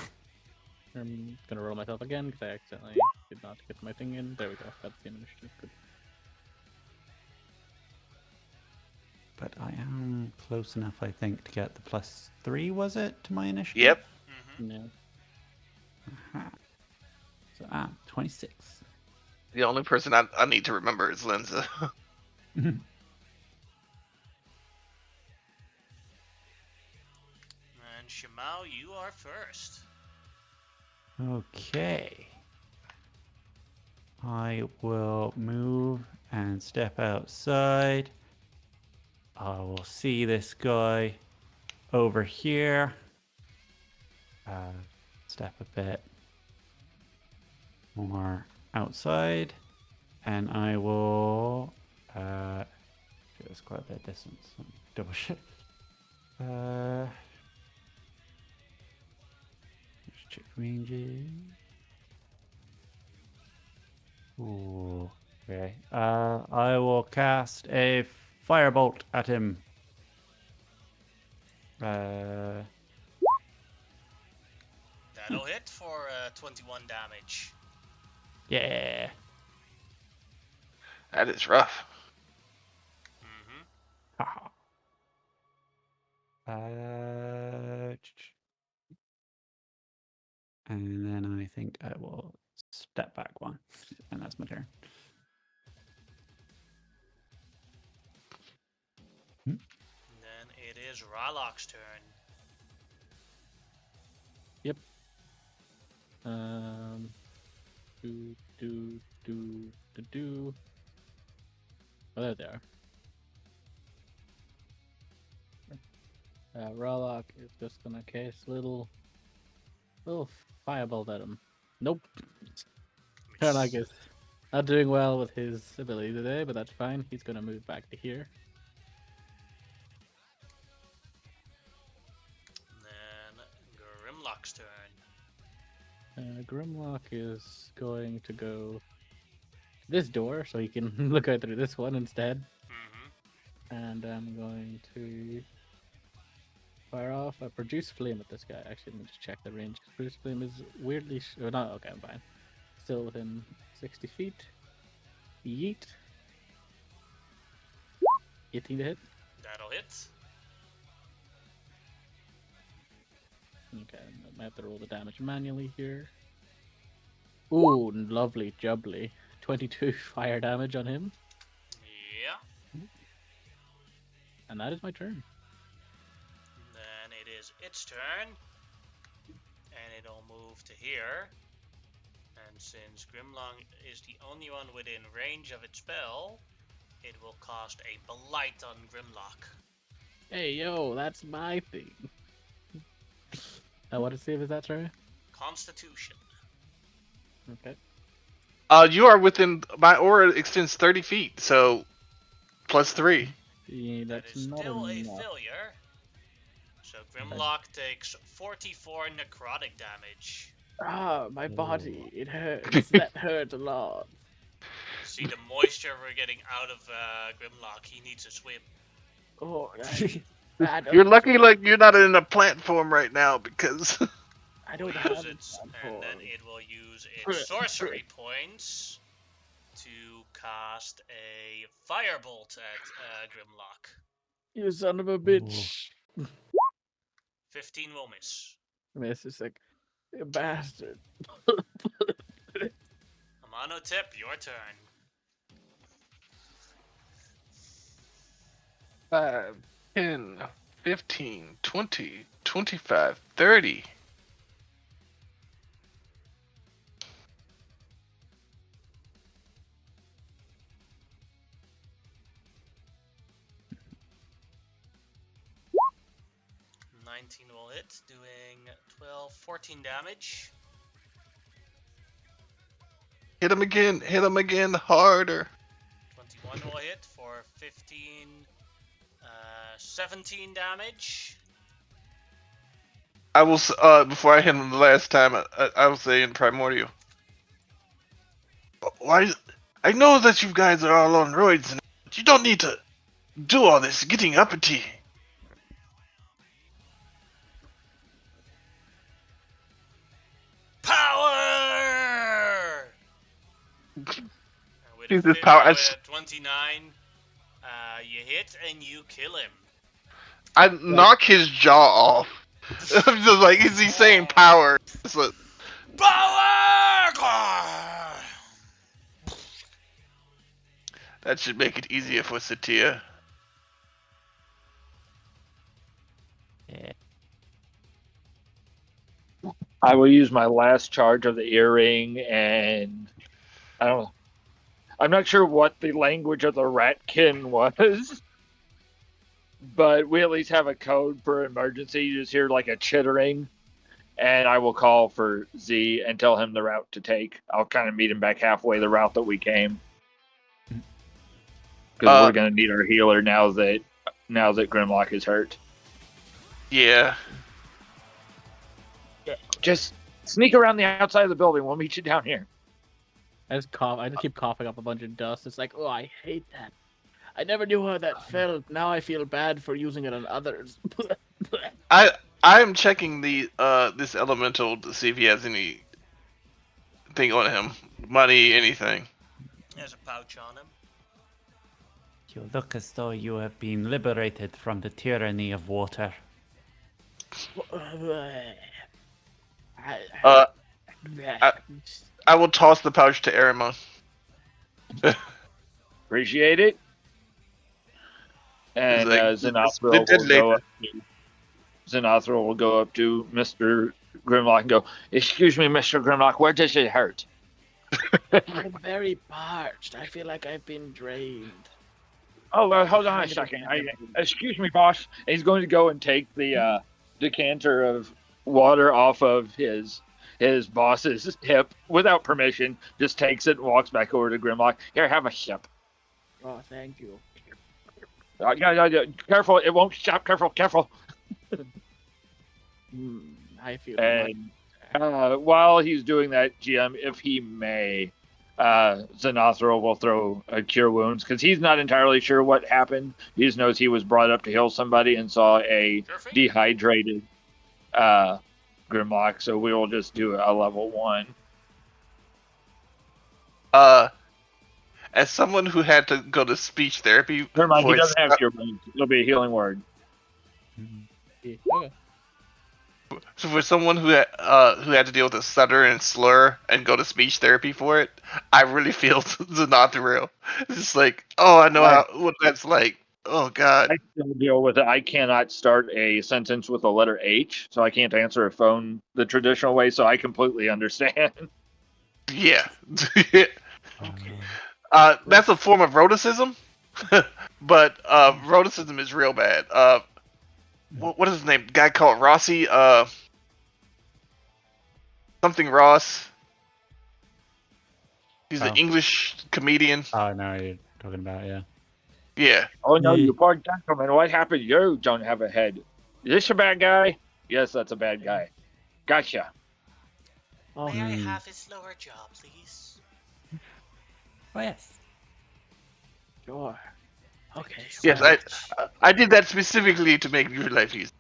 I'm gonna roll myself again because I accidentally did not get my thing in. There we go. Got the same initiative. Good. But I am close enough, I think, to get the +3, was it, to my initiative? Yep. Mhm. No. Aha. So I'm 26. The only person I need to remember is Linza. And Shimao, you are first. Okay. I will move and step outside. I will see this guy over here. Step a bit more outside. And I will it's quite a bit of distance. Let me double check. Let's check ranges. Ooh. Okay. I will cast a firebolt at him. That'll hit for 21 damage. Yeah. That is rough. Mm-hmm. Haha. And then I think I will step back one, and that's my turn. And then it is Ralok's turn. Yep. Do. Oh, there they are. Ralok is just gonna cast little firebolt at him. Nope. Ralok is not doing well with his ability today, but that's fine. He's gonna move back to here. And then Grimlock's turn. Grimlock is going to go to this door so he can look out through this one instead. Mm-hmm. And I'm going to fire off a produce flame at this guy. Actually, let me just check the range. Produce flame is weirdly. Oh, no, okay, I'm fine. Still within 60 feet. Yeet. 18 to hit. That'll hit. Okay, I might have to roll the damage manually here. Ooh, lovely jubbly. 22 fire damage on him. Yeah. And that is my turn. Then it is its turn. And it'll move to here. And since Grimlock is the only one within range of its spell, it will cast a Blight on Grimlock. Hey, yo, that's my thing. What to save is that, sorry? Constitution. Okay. You are within my aura extends 30 feet, so +3. Yeah, That that's is not still a enough. failure. So Grimlock takes 44 necrotic damage. Ah, my Ooh. body. It hurts. That hurt a lot. See the moisture we're getting out of Grimlock. He needs a swim. Oh, that You're lucky like you're not in a plant form right now because I don't Will have use a its, plan and then for it will use its sorcery points to cast a firebolt at Grimlock. You son of a bitch. 15 will miss. I mean, it's just like, you bastard. Amonotep, your turn. 5, 10, 15, 20, 25, 30. Will hit, doing 12, 14 damage. Hit him again harder. 21 will hit for 15, 17 damage. I will, before I hit him the last time, I will say in Primordial. Why? I know that you guys are all on roids, but you don't need to do all this getting uppity. Power! With Use this power. with a 29, you hit and you kill him. I knock his jaw off. I'm just like, is he saying power? So, Power! that should make it easier for Satya. Yeah. I will use my last charge of the earring, and I'm not sure what the language of the ratkin was, but we at least have a code for emergency. You just hear like a chittering, and I will call for Z and tell him the route to take. I'll kind of meet him back halfway the route that we came, because we're gonna need our healer now that Grimlock is hurt. Yeah. Just sneak around the outside of the building. We'll meet you down here. I just cough. I just keep coughing up a bunch of dust. It's like, oh, I hate that. I never knew how that felt. Now I feel bad for using it on others. I am checking the this elemental to see if he has anything on him, money, anything. There's a pouch on him. You look as though you have been liberated from the tyranny of water. Uh, I will toss the pouch to Aramon. Appreciate it. And like, Xenothril dead will later. go up to Xenothril will go up to Mr. Grimlock and go, "Excuse me, Mr. Grimlock, where does it hurt?" I'm very parched. I feel like I've been drained. Oh, well, hold on a Kind of second. exaggerating. Excuse me, boss. And he's going to go and take the decanter of water off of his boss's hip without permission. Just takes it and walks back over to Grimlock. Here, have a sip. Oh, thank you. Yeah. Careful, it won't stop. Careful. I feel much And while he's doing that, GM, if he may, Xenothril will throw a Cure Wounds because he's not entirely sure what happened. He just knows he was brought up to heal somebody and saw a dehydrated Grimlock, so we will just do a level 1. As someone who had to go to speech therapy, Never mind, he for his doesn't have Cure Wounds. It'll be a healing word. Okay. so for someone who had to deal with a stutter and slur and go to speech therapy for it, I really feel Xenothril. It's just like, oh, I know what that's like. Oh God. I still deal with it. I cannot start a sentence with the letter H, so I can't answer a phone the traditional way, so I completely understand. Yeah. Okay. That's a form of rhoticism, but rhoticism is real bad. What is his name? Guy called Rossi. Something Ross. He's an English comedian. Oh, no, you're talking about, yeah. Yeah. Oh no, Yeah. you poor gentleman, what happened? You don't have a head. Is this a bad guy? Yes, that's a bad guy. Gotcha. Oh, May I have his lower jaw, please? Oh, yes. sure. Okay. Yes, so- I did that specifically to make your life easy.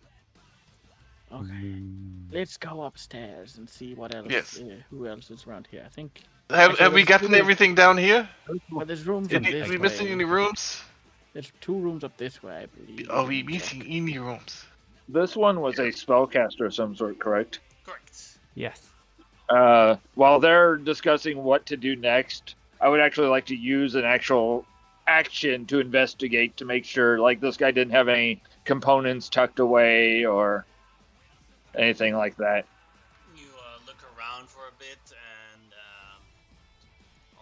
Okay. Let's go upstairs and see what else. Yes. Who else is around here? I think. Have Actually, we there's gotten two- everything down here? Well, there's rooms up Are this we missing way. any rooms? There's 2 rooms up this way, I believe. Are we Check. missing any rooms? This one was a spellcaster of some sort, correct? Correct. Yes. While they're discussing what to do next, I would actually like to use an actual action to investigate to make sure, like, this guy didn't have any components tucked away or anything like that. You look around for a bit, and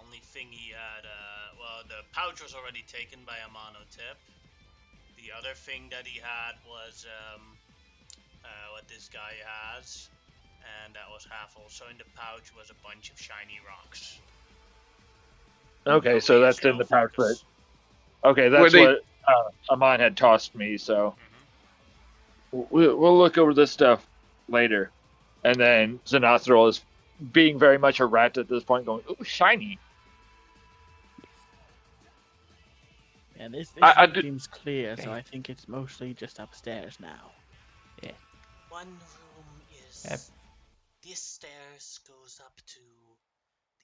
only thing he had, well, the pouch was already taken by a monotip. The other thing that he had was what this guy has, and that was half. Also in the pouch was a bunch of shiny rocks. Okay, so that's in the pouch. But okay, that's what Amon had tossed me. So we'll look over this stuff later. And then Xenothril is being very much a rat at this point, going, "Ooh, shiny." And this I room seems clear, so I think it's mostly just upstairs now. Yeah. One room is this stairs goes up to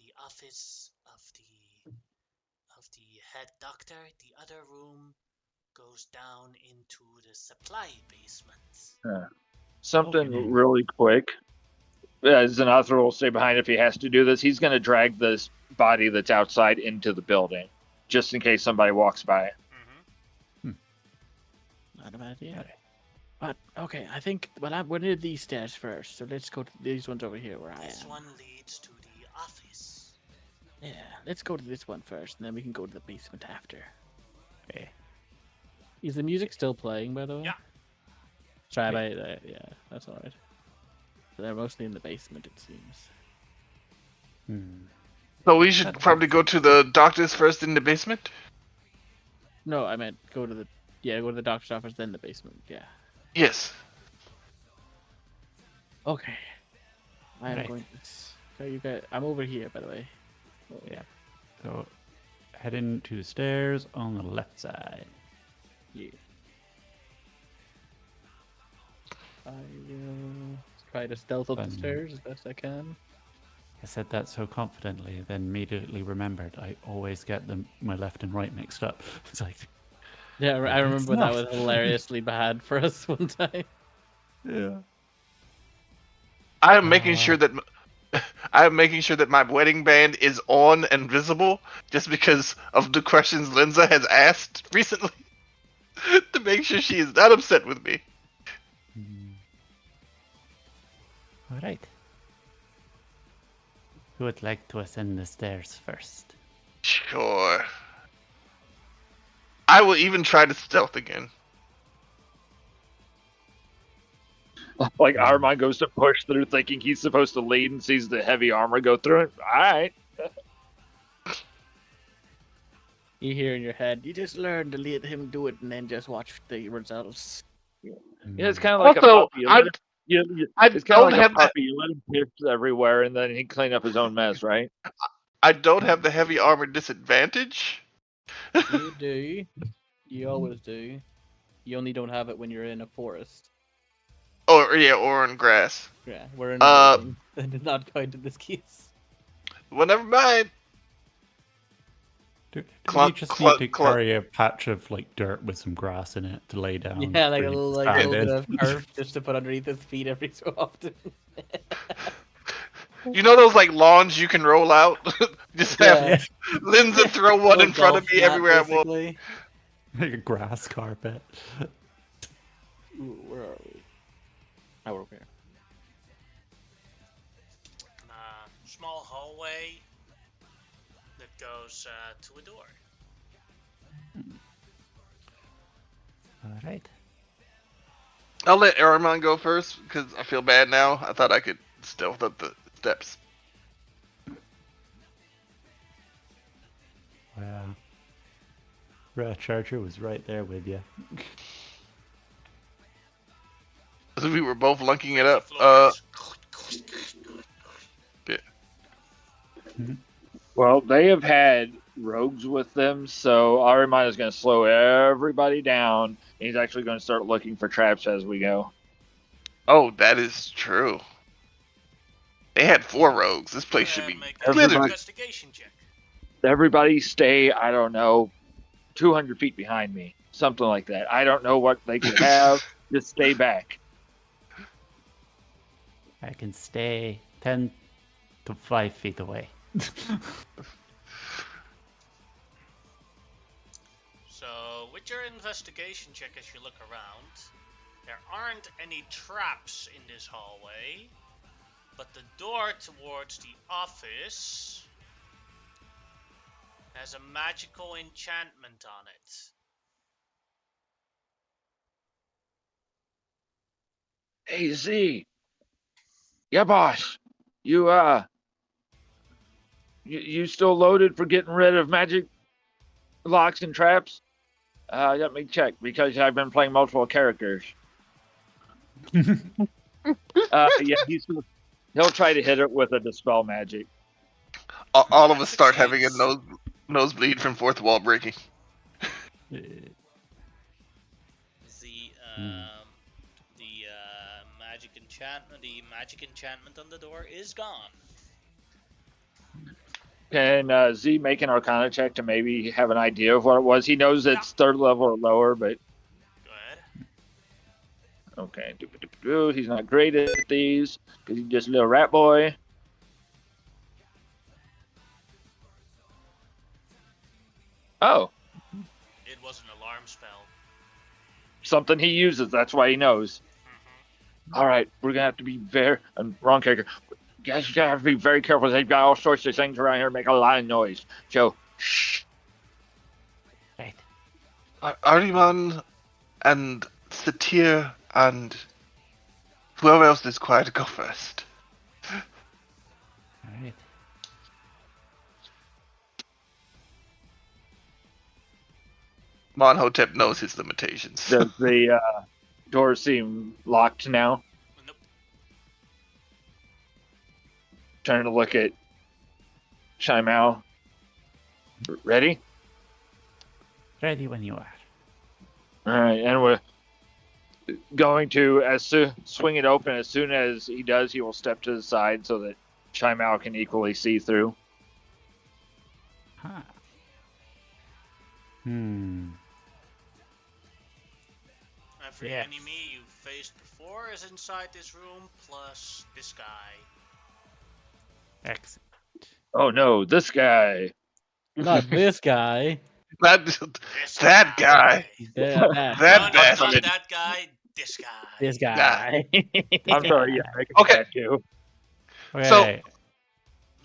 the office of the head doctor. The other room goes down into the supply basement. Something really quick. Xenothril will stay behind if he has to do this. He's going to drag this body that's outside into the building, just in case somebody walks by. Not a bad idea. But okay, I think we're near these stairs first, so let's go to these ones over here where I am. This one leads to the office. Yeah, let's go to this one first, and then we can go to the basement after. Okay. Is the music still playing, by the way? Yeah. Sorry, yeah, that's alright. So they're mostly in the basement, it seems. So we should probably go to the doctor's first in the basement? No, I meant go to the doctor's office, then the basement, yeah. Yes. Okay. I am Right. going to... So you guys... I'm over here, by the way. Yeah. So heading to the stairs on the left side. Yeah. I will try to stealth up the Fun. stairs as best I can. I said that so confidently, then immediately remembered I always get my left and right mixed up. It's like, Yeah, I that's remember that not- was hilariously bad for us one time. yeah. I am making sure that I am making sure that my wedding band is on and visible, just because of the questions Linza has asked recently, to make sure she is not upset with me. All right. Who would like to ascend the stairs first? Sure. I will even try to stealth again. Like Armand goes to push through, thinking he's supposed to lead, and sees the heavy armor go through it. All right. You hear in your head, you just learn to let him do it and then just watch the results. Yeah, it's kind of like a Also, puppy. I It's kind of don't like a have puppy. You let him piss everywhere, and then he clean up his own mess, right? I don't have the heavy armor disadvantage. You do. You always do. You only don't have it when you're in a forest. Or in grass. Yeah, we're in a Uh, building. That did not count in this case. Well, never mind. Do Clunk, you just clunk, need to clunk. carry a patch of like dirt with some grass in it to lay down? Yeah, like for a you to little, stand bit in? of turf just to put underneath his feet every so often. You know those like lawns you can roll out? Just have Yeah. Linza throw one Little in front of golf me mat, everywhere I want. basically. Like a grass carpet. Ooh, where are we? Oh, we're over here. Small hallway that goes to a door. All right. I'll let Aramon go first because I feel bad now. I thought I could stealth up the steps. Wow. Red Charger was right there with you. We were both lunking it up. Well, they have had rogues with them, so Arimon is going to slow everybody down. He's actually going to start looking for traps as we go. Oh, that is true. They had 4 rogues. This place should be Make glittered. an investigation check. Everybody stay, I don't know, 200 feet behind me. Something like that. I don't know what they could have. Just stay back. I can stay 10 to 5 feet away. So, with your investigation check as you look around, there aren't any traps in this hallway, but the door towards the office has a magical enchantment on it. Hey, Z. Yeah, boss. You still loaded for getting rid of magic locks and traps? Let me check because I've been playing multiple characters. Yeah, he'll try to hit it with a dispel magic. All of us start having a nosebleed from fourth wall breaking. The magic enchantment on the door is gone. Can Z make an Arcana check to maybe have an idea of what it was? He knows it's 3rd level or lower, but Go ahead. okay. He's not great at these because he's just a little rat boy. Oh, It was an alarm spell. something he uses. That's why he knows. All right, we're gonna have to be wrong character. You guys gotta have to be very careful. They've got all sorts of things around here that make a lot of noise. So, shh. Right. Ariman and Satir and whoever else is quiet to go first. All right. Monhotep knows his limitations. Does the door seem locked now? Nope. Trying to look at Shaimao. Ready? Ready when you are. All right, and we're going to swing it open. As soon as he does, he will step to the side so that Shaimao can equally see through. Huh. Hmm. Every Yes. enemy you faced before is inside this room, plus this guy. Excellent. Oh no, this guy. Not this guy. That This that guy. That That No, not bastard. that guy. This guy. this Nah. guy. I'm sorry, yeah, I can Okay. do that too. Okay.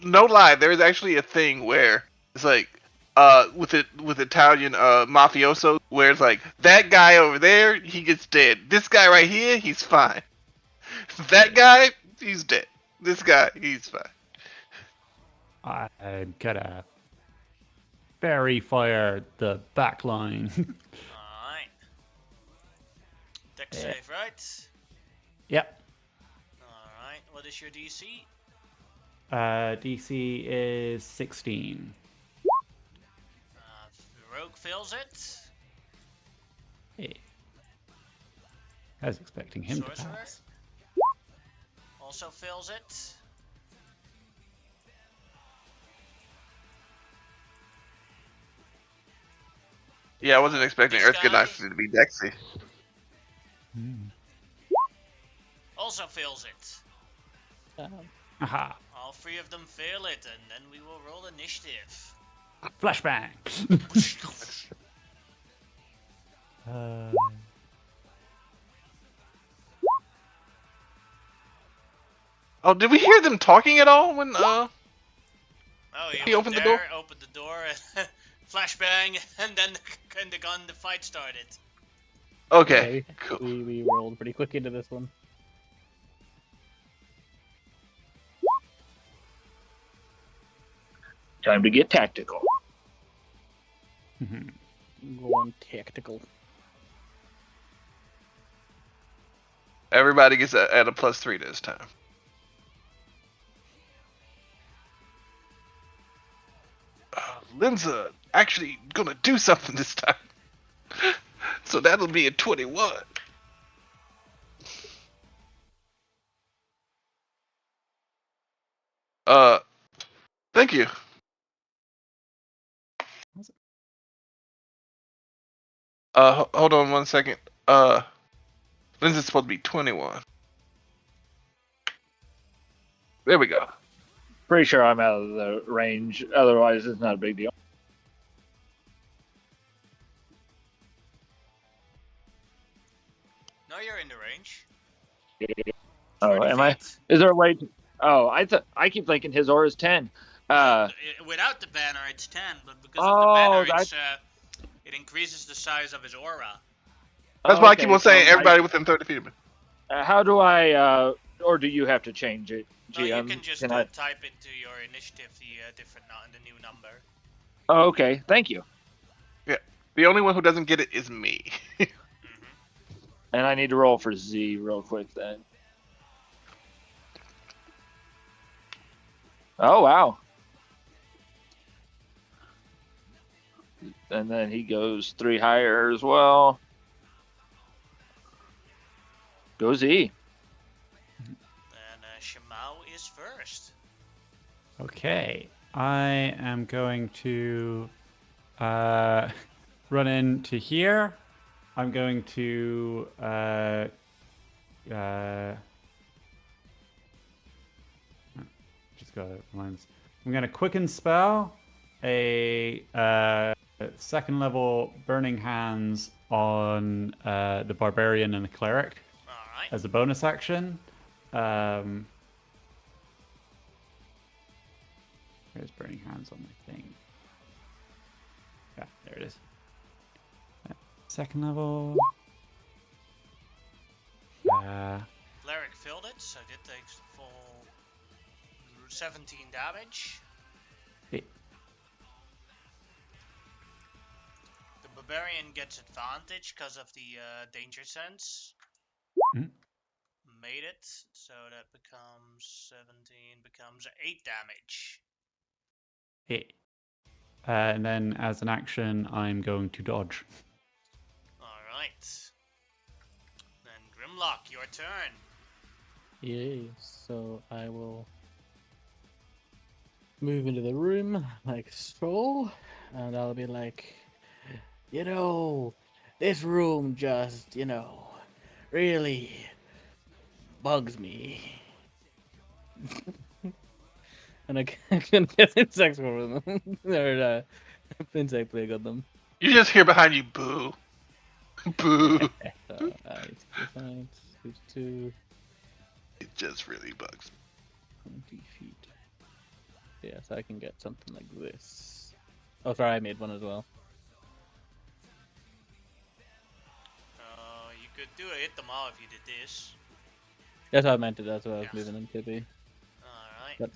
No lie, there is actually a thing where it's like with Italian mafioso where it's like that guy over there he gets dead. This guy right here he's fine. That guy he's dead. This guy he's fine. I'm gonna fairy fire the back line. Alright. Deck Yeah. save, right? Yep. Alright. What is your DC? DC is 16. Rogue fails it. Hey. I was expecting him to Sorcerer? pass. Also fails it. Yeah, I wasn't expecting This Earth guy? Ganassi to be Dexy. Also fails it. Aha. All three of them fail it, and then we will roll initiative. Flashbang. uh, Oh, did we hear them talking at all when Oh, He opened the door? opened the door, and flashbang, and then the fight started. Okay, Yeah, cool. we rolled pretty quick into this one. Time to get tactical. Go on tactical. Everybody gets at a +3 this time. Linza actually gonna do something this time. So that'll be a 21. Thank you. Hold on 1 second. Linza's supposed to be 21. There we go. Pretty sure I'm out of the range. Otherwise, it's not a big deal. No, you're in the range. Oh, 30 am I? feet. Is there a way to... Oh, I keep thinking his aura is 10. Without the banner, it's 10, but because of the banner, it increases the size of his aura. That's why I keep on saying everybody within 30 feet of me. How do I, or do you have to change it, No, you GM? can just type into your initiative the new number. Oh, okay. Thank you. Yeah. The only one who doesn't get it is me. And I need to roll for Z real quick then. Oh, wow. And then he goes 3 higher as well. Go Z. And Shimao is first. okay. I am going to run into here. I'm going to just got lines. I'm going to quicken spell a second level burning hands on the barbarian and the cleric Alright. as a bonus action. Where's burning hands on my thing? Yeah, there it is. Second level. Cleric filled it, so it takes full 17 damage. Hey. The barbarian gets advantage because of the danger sense. Mhm. Made it, so that becomes 17, becomes 8 damage. And then as an action, I'm going to dodge. Alright. Then Grimlock, your turn. Yay. So I will move into the room like so, and I'll be like, this room just, really bugs me. And I can get insect for them. Or insect plague on them. You just hear behind you, boo. Boo. I need to define 2, It just really bugs me. 20 feet. Yeah, so I can get something like this. Oh, sorry, I made one as well. You could hit them all if you did this. That's how I meant it. That's what I was Yes. moving them to be. Alright. But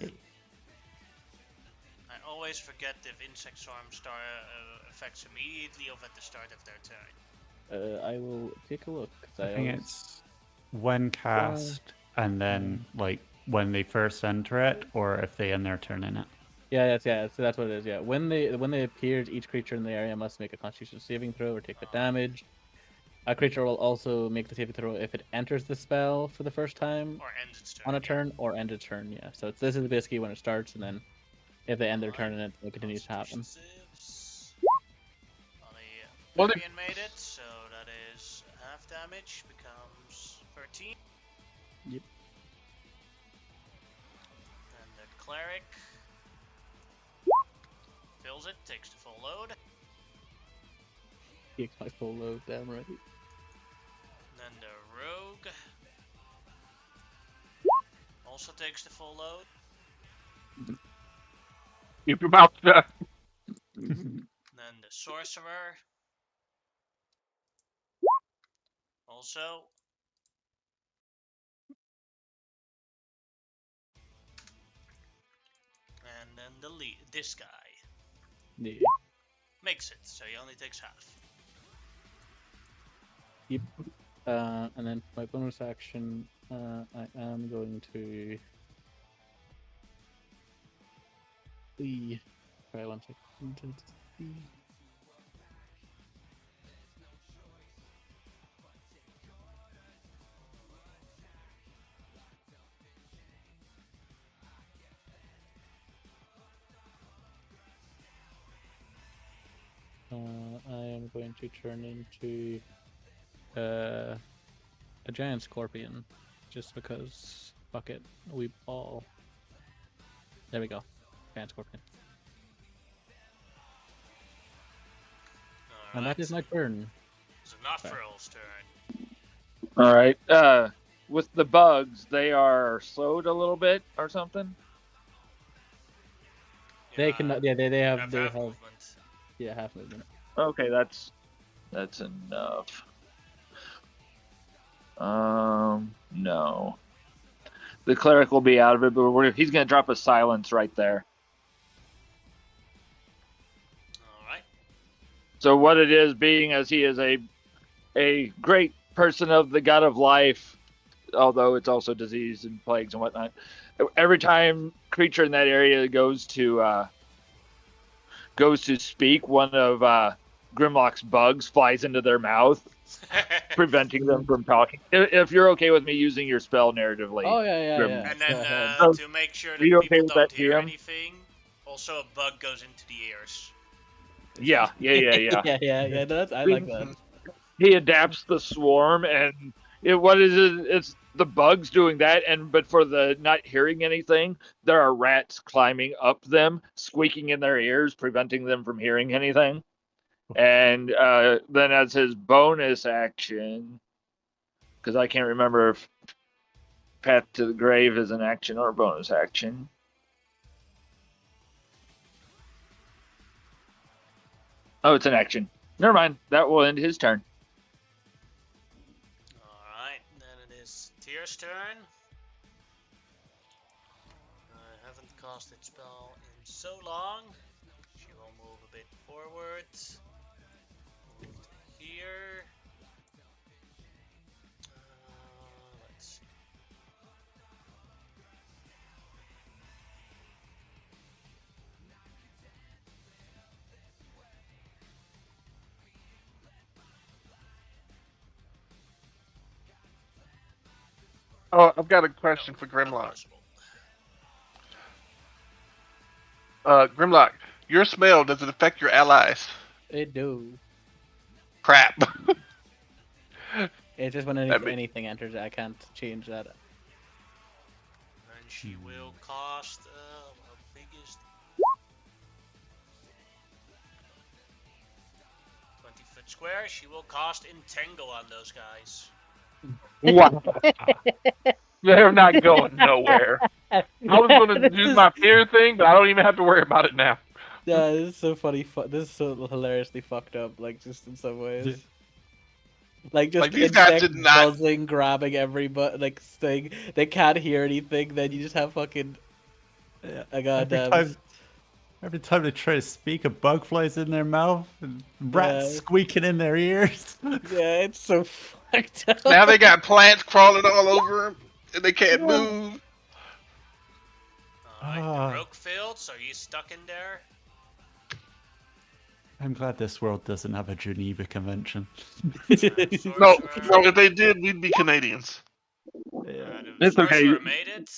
I always forget if Insect Swarm affects immediately or at the start of their turn. I will take a look. I think it's when cast and then like when they first enter it, or if they end their turn in it. Yeah, so that's what it is. Yeah, when they appear, each creature in the area must make a Constitution saving throw or take the damage. A creature will also make the saving throw if it enters the spell for the first time Or ends its turn. on a turn or end a turn. Yeah, so this is basically when it starts, and then if they end their turn and it continues to happen. Varian made it, so that is half damage becomes 13. Yep. And the cleric fills it, takes the full load. Takes my full load, damn right. Then the rogue also takes the full load. Keep your mouth shut. Then the sorcerer also. And then this guy Yeah. makes it, so he only takes half. Yep. And then for my bonus action, I am going to. Sorry, 1 second. I am going to turn into a giant scorpion, just because. Fuck it, we all. There we go, giant scorpion. And that is my turn. It's Nothrill's turn. All right. With the bugs, they are slowed a little bit or something. They can. Yeah, they have. Half They have. movement. Yeah, half movement. Okay, that's enough. No. The cleric will be out of it, but he's going to drop a silence right there. All right. So what it is, being as he is a great person of the god of life, although it's also disease and plagues and whatnot, every time creature in that area goes to speak, one of Grimlock's bugs flies into their mouth, preventing them from talking. If you're okay with me using your spell narratively. Oh yeah. And then So, to make sure that are you okay people with don't that, hear DM? anything, also a bug goes into the ears. Yeah. Yeah. I like that. He adapts the swarm, and it's the bugs doing that, but for the not hearing anything, there are rats climbing up them, squeaking in their ears, preventing them from hearing anything. And then as his bonus action, because I can't remember if Path to the Grave is an action or a bonus action. Oh, it's an action. Never mind. That will end his turn. Alright, then it is Tyr's turn. I haven't cast its spell in so long. She will move a bit forward. Move to here. Let's see. Oh, I've got a No, question for not Grimlock. possible. Grimlock, your smell, does it affect your allies? It do. Crap. It's just when That mean- anything enters, I can't change that. And she will cost our biggest 20-foot square. She will cost Entangle on those guys. Wow. They're not going nowhere. I was going to use my fear thing, but I don't even have to worry about it now. Yeah, this is so funny. This is so hilariously fucked up. Like, just in some ways. Like, just Like, these guys insect did not- buzzing, grabbing everybody, like, thing. They can't hear anything. Then you just have fucking. Yeah. I goddamn. Every time they try to speak, a bug flies in their mouth and rats Yeah. squeaking in their ears. Yeah, it's so fucked up. now they got plants crawling all over them, and they can't move. Alright, Ah. the rogue failed, so he's stuck in there. I'm glad this world doesn't have a Geneva Convention. No, Sorcerer, no, if they did, we'd be Canadians. Yeah. the It's okay. sorcerer made it.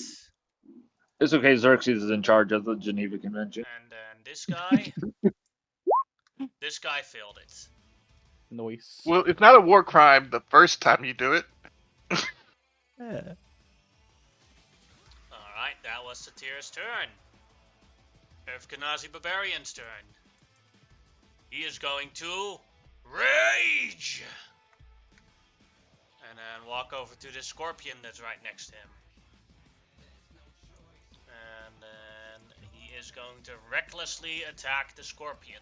It's okay. Xerxes is in charge of the Geneva Convention. And then this guy. This guy failed it. Noise. Well, it's not a war crime the first time you do it. Yeah. Alright, that was Satir's turn. Erfkanazi Barbarian's turn. He is going to rage! And then walk over to the scorpion that's right next to him. And then he is going to recklessly attack the scorpion.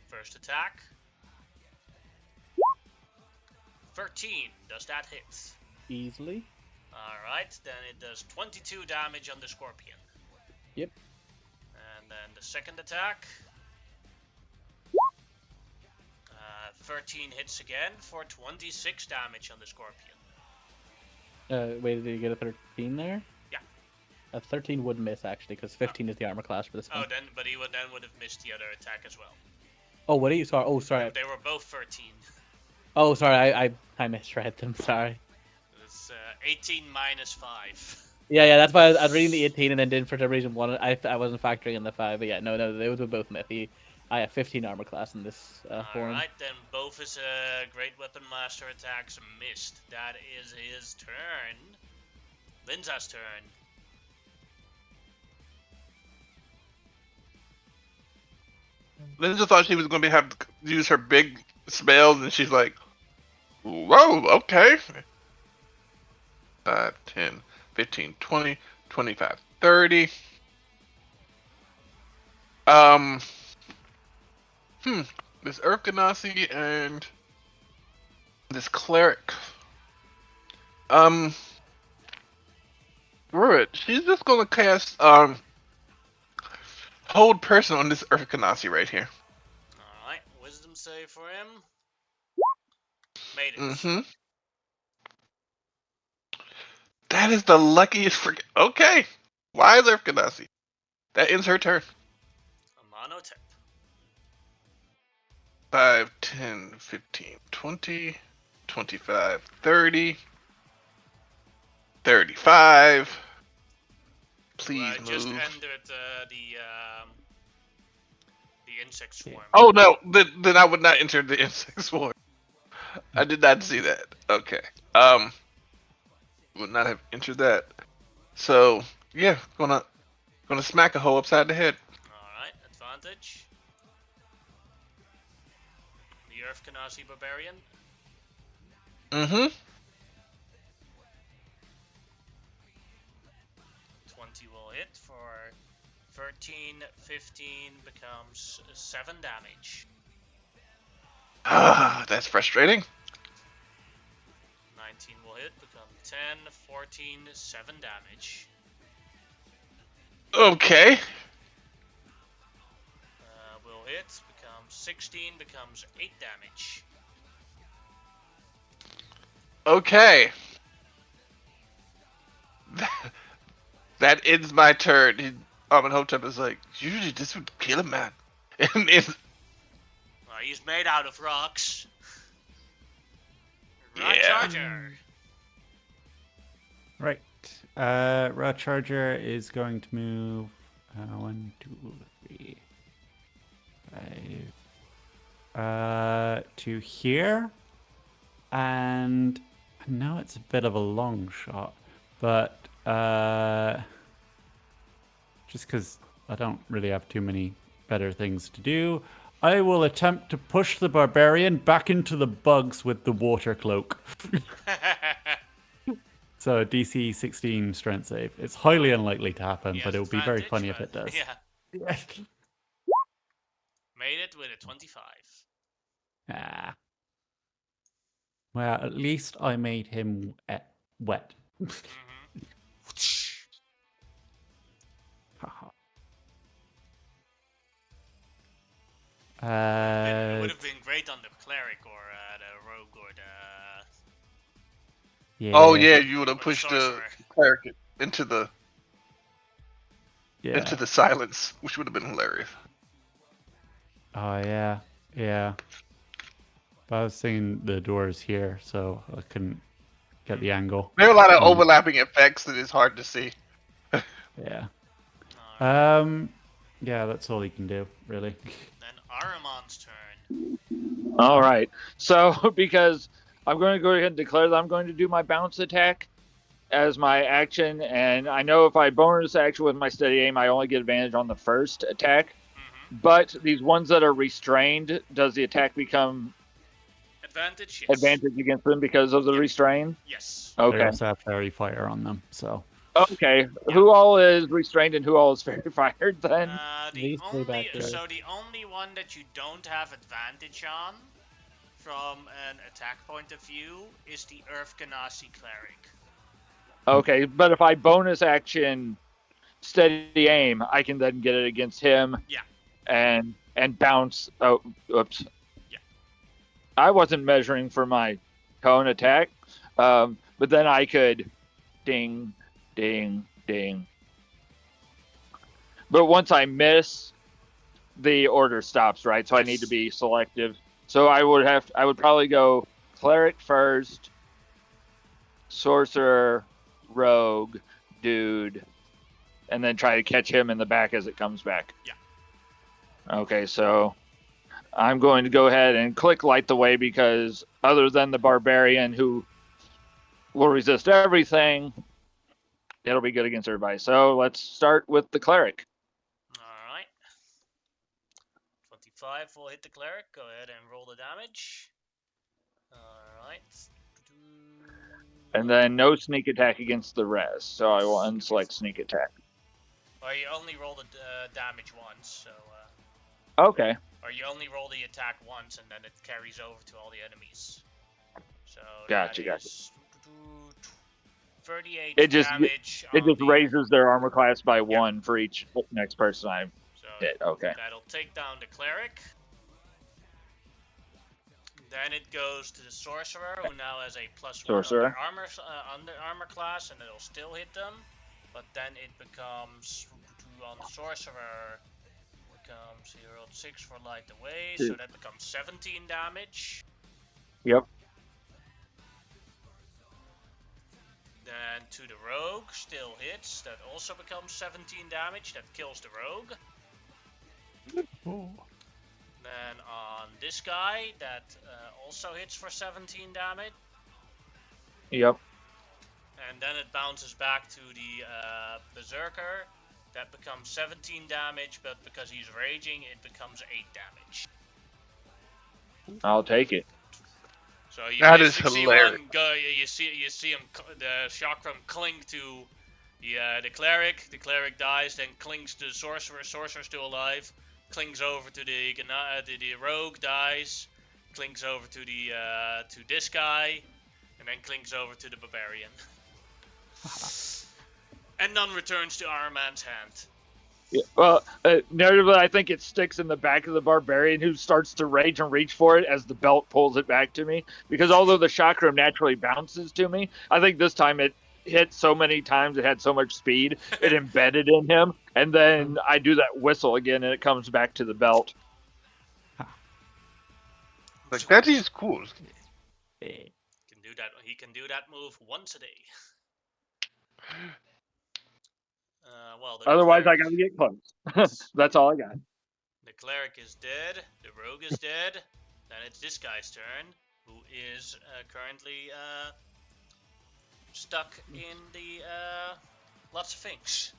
First attack. 13. Does that hit? Easily. Alright, then it does 22 damage on the scorpion. Yep. And then the second attack. 13 hits again for 26 damage on the scorpion. Wait, did you get a 13 there? Yeah. A 13 would miss, actually, because 15 is the armor class for this Oh, one. but he would have missed the other attack as well. Oh, what are you? Sorry. Oh, sorry. They were both 13. Oh, sorry. I misread them. Sorry. It's 18 minus 5. Yeah. That's why I was reading the 18 and then didn't for some reason one. I wasn't factoring in the 5. But yeah, no, they would both miss. I have 15 armor class in this form. Alright, then both his Great Weapon Master attacks missed. That is his turn. Linza's turn. Linda thought she was going to have to use her big spells, and she's like, whoa, okay. 5, 10, 15, 20, 25, 30. This Urkanasi and this cleric. Druid, she's just gonna cast hold person on this Urkanasi right here. Alright, wisdom save for him. Made it. Mm-hmm. That is the luckiest freaking. Okay. Wise Urkanasi. That ends her turn. A mono tip. 5, 10, 15, 20, 25, 30, 35. Please I move. just entered the insect swarm. Oh no, then I would not enter the insect swarm. I did not see that. Okay. Would not have entered that. So yeah, gonna smack a hoe upside the head. Alright, advantage. The Erfkanazi Barbarian. Mm-hmm. 20 will hit for 13, 15 becomes 7 damage. Ah, that's frustrating. 19 will hit, become 10, 14, 7 damage. Okay. Will hit, becomes 16, becomes 8 damage. Okay. That ends my turn. Amenhotep is like, usually this would kill a man. And it's, He's made out of rocks. Rock Yeah. charger. Right. Raw Charger is going to move 1, 2, 3, 5 to here. And I know it's a bit of a long shot, but just because I don't really have too many better things to do, I will attempt to push the barbarian back into the bugs with the water cloak. So a DC 16 strength save. It's highly unlikely to happen, He but has it would be very advantage, funny if but- it does. Yeah. Made it with a 25. Ah. Well, at least I made him wet. Mm-hmm. Haha. It would have been great on the cleric or the rogue or the Yeah. Oh yeah, you would have Or the pushed the sorcerer. cleric into the Yeah. into the silence, which would have been hilarious. Oh yeah. Yeah. But I was thinking the doors here, so I couldn't get the angle. There are a lot of Mm. overlapping effects that is hard to see. Yeah. Alright. Yeah, that's all he can do, really. Then Aramon's turn. All right. So because I'm going to go ahead and declare that I'm going to do my bounce attack as my action, and I know if I bonus action with my steady aim, I only get advantage on the first attack. Mm-hmm. But these ones that are restrained, does the attack become Advantage, yes. advantage against them because of the Yep. restrain? Yes. They Okay. also have fairy fire on them, so. Okay. Who all is restrained and who all is fairy fired then? These three back here. So the only one that you don't have advantage on, from an attack point of view, is the Earth Ganassi cleric. Okay, but if I bonus action steady aim, I can then get it against him. Yeah. And bounce. Oh, oops. Yeah. I wasn't measuring for my cone attack, but then I could ding, ding, ding. But once I miss, the order stops, right? So I need to Yes. be selective. So I would probably go cleric first, sorcerer, rogue, dude, and then try to catch him in the back as it comes back. Yeah. Okay, so I'm going to go ahead and click light the way because other than the barbarian who will resist everything, it'll be good against everybody. So let's start with the cleric. Alright. 25 will hit the cleric. Go ahead and roll the damage. Alright. And then no sneak attack against the rest. So I will unselect sneak attack. Or you only roll the damage once, so... Okay. Or you only roll the attack once and then it carries over to all the enemies. So Gotcha, that gotcha. is 38 It just damage. It on just the, raises their armor class by 1 for each next person I so hit. Okay. that'll take down the cleric. Then it goes to the sorcerer, who now has a +1 Sorcerer. on their armor class, and it'll still hit them. But then it becomes on the sorcerer becomes 6 for light away, so that becomes 17 damage. Yep. Then to the rogue, still hits. That also becomes 17 damage. That kills the rogue. Then on this guy, that also hits for 17 damage. Yep. And then it bounces back to the berserker. That becomes 17 damage, but because he's raging, it becomes 8 damage. I'll take it. So you That is basically see hilarious. one go. You see him. The chakram cling to the cleric. The cleric dies, then clings to the sorcerer. Sorcerer's still alive. Clings over to the rogue, dies. Clings over to the to this guy, and then clings over to the barbarian. And none returns to Araman's hand. Yeah, well, narratively, I think it sticks in the back of the barbarian who starts to rage and reach for it as the belt pulls it back to me. Because although the chakram naturally bounces to me, I think this time it hit so many times, it had so much speed, it embedded in him. And then I do that whistle again and it comes back to the belt. Like that is cool. He can do that move once a day. Well, the Otherwise, I cleric, gotta get close. That's all I got. the cleric is dead. The rogue is dead. Then it's this guy's turn, who is currently stuck in the lots of things.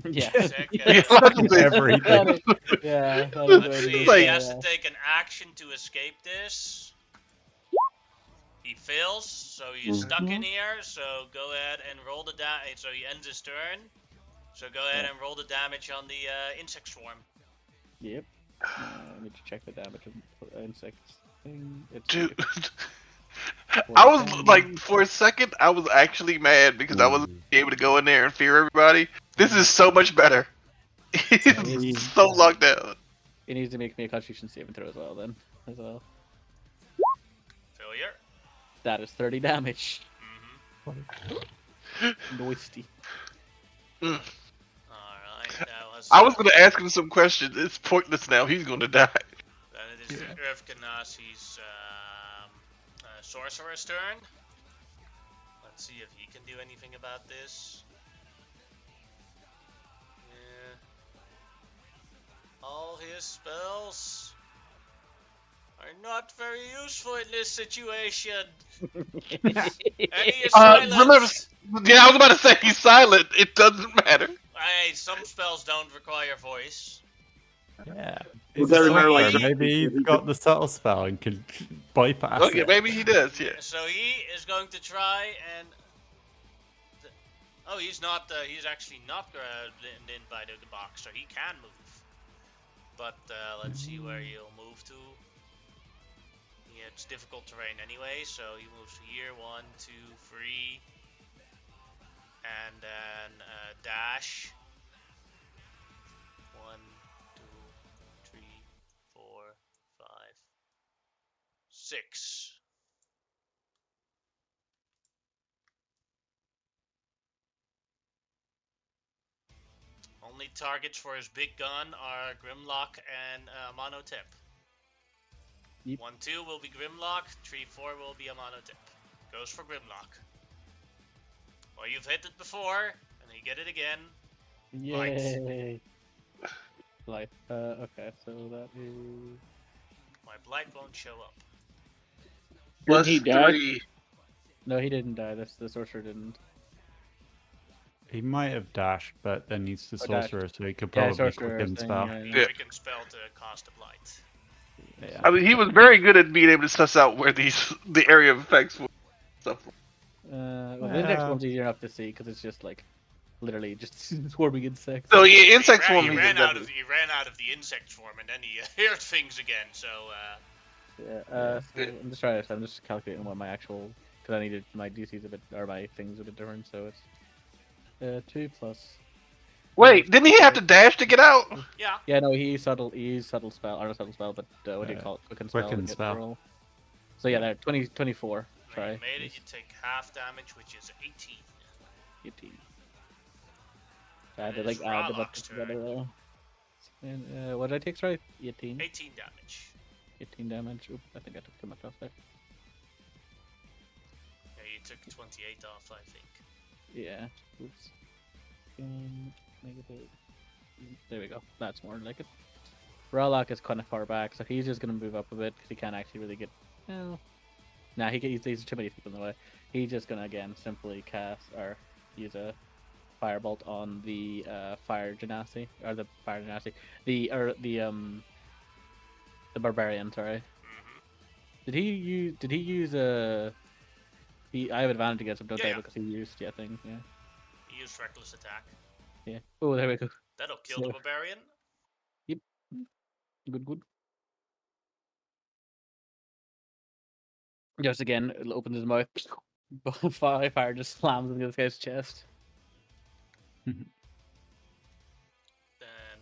Yeah. Second, Stuck in everything. Yeah. That is let's what see it if is, he like- has yeah. to take an action to escape this. He fails, so he's stuck in here. So go ahead and roll the damage. So he ends his turn. So go ahead and roll the damage on the insect swarm. Yep. I need to check the damage of insects thing. It's Dude, I was 410. like, for a second, I was actually mad because I wasn't able to go in there and fear everybody. This is so much better. It's so locked down. It needs to make me a Constitution saving throw as well. Then as well. Failure. That is 30 damage. Mm-hmm. Noisy. Alright, that was. I was gonna ask him some questions. It's pointless now. He's gonna die. Then it is Earth Ganassi's sorcerer's turn. Let's see if he can do anything about this. Yeah. All his spells are not very useful in this situation. And he is silent. Remember, yeah, I was about to say he's silent. It doesn't matter. Hey, some spells don't require voice. Yeah. Well, He's that a remember, like, sorcerer. the- Maybe he's got the subtle spell and can bypass Okay, it. maybe he does. Yeah. So he is going to try and. Oh, he's not. He's actually not in by the box, so he can move. But let's see where he'll move to. Yeah, it's difficult terrain anyway, so he moves here. 1, 2, 3, and then dash. 1, 2, 3, 4, 5, 6. Only targets for his big gun are Grimlock and Monotip. Yep. 1, 2 will be Grimlock, 3, 4 will be a Monotip. Goes for Grimlock. Well, you've hit it before, and you get it again. Yay. Light. Okay, so that is. My blight won't show up. Plus he die? 3. No, he didn't die. The sorcerer didn't. He might have dashed, but then he's the Oh, dashed. sorcerer, so he could Yeah, probably sorcerer quicken thing, spell. yeah. Yeah. Quicken spell to cast a blight. Yeah. I mean, he was very good at being able to suss out where the area of effects were. Stuff. Well, the index Yeah. one's easier enough to see because it's just like literally just swarming insects. So yeah, insect he swarm. ran, he he ran can out of he ran out of the insect form, and then he heard things again. So Yeah. So I'm just trying to. I'm just calculating what my actual because I needed my DC's a bit or my things a bit different. So it's 2 plus. Wait, didn't he have to dash to get out? yeah, Yeah, no, he used subtle spell, or not subtle spell, but what do you call it? Quicken spell. Quicken to get the spell. roll. So yeah, there, 24. when Sorry. you made it. You take half damage, which is 18. 18. I had to It like is add the Ralock's buttons together though. And what did I take, sorry? 18. 18 damage. 18 damage. Oop, I think I took too much off there. Yeah, you took 28 off, I think. Yeah. Oops. Negative. There we go. That's more like it. Ralock is kind of far back, so he's just gonna move up a bit because he can't actually really get. Well, nah, he's too many people in the way. He's just gonna again simply cast or use a firebolt on the fire genasi or the fire genasi, the barbarian. Sorry. Mm-hmm. Did he use a? I have advantage against him, don't Yeah, I? yeah. Because he used thing. Yeah. He used reckless attack. Yeah. Oh, there we go. That'll kill the So- barbarian. Good. Just again, it opens his mouth. Fire just slams into this guy's chest. Then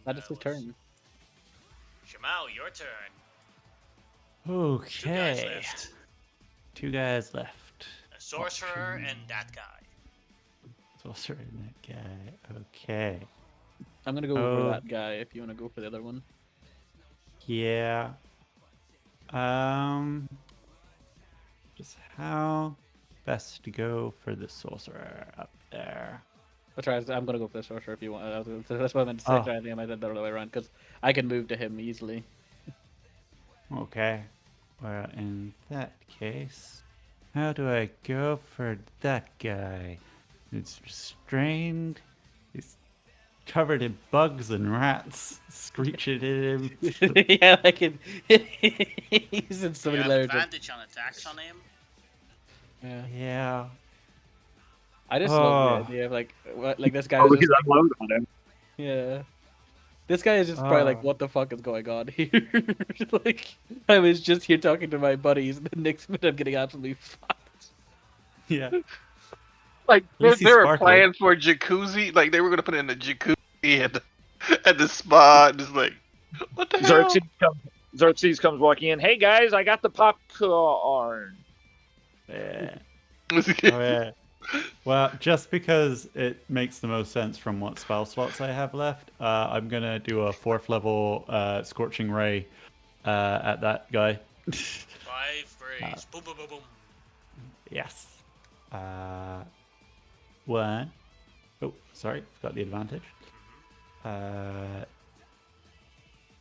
That is his turn. Shamao, your turn. 2 guys Okay. left. 2 guys left. A sorcerer and that guy. Sorcerer and that guy. Okay. I'm gonna go Oh. for that guy if you want to go for the other one. Yeah. Just how best to go for the sorcerer up there. I'm gonna go for the sorcerer if you want. That's what I meant to say. Oh. Sorry, I think I might have the other way around because I can move to him easily. Okay. Well, in that case, how do I go for that guy? It's restrained. He's covered in bugs and rats screeching at him. Yeah, like it. He's in so You many have layers. advantage on attacks on him. Yeah. Yeah. I just love the Oh. idea of like this guy Oh, was we just can like, unload on him. yeah. This guy is just probably like, Oh. what the fuck is going on here? Like, I was just here talking to my buddies, and the next minute I'm getting absolutely fucked. Yeah. Like least he's there were sparkling. plans for a jacuzzi. Like they were gonna put in a jacuzzi at the spa. And just like, what the hell? Xerxes comes walking in. Hey guys, I got the popcorn. Yeah. Oh, yeah. Well, just because it makes the most sense from what spell slots I have left, I'm gonna do a 4th level Scorching Ray at that guy. 5 rays. Boom, boom, boom, boom. Yes. 1. Oh, sorry, forgot the advantage.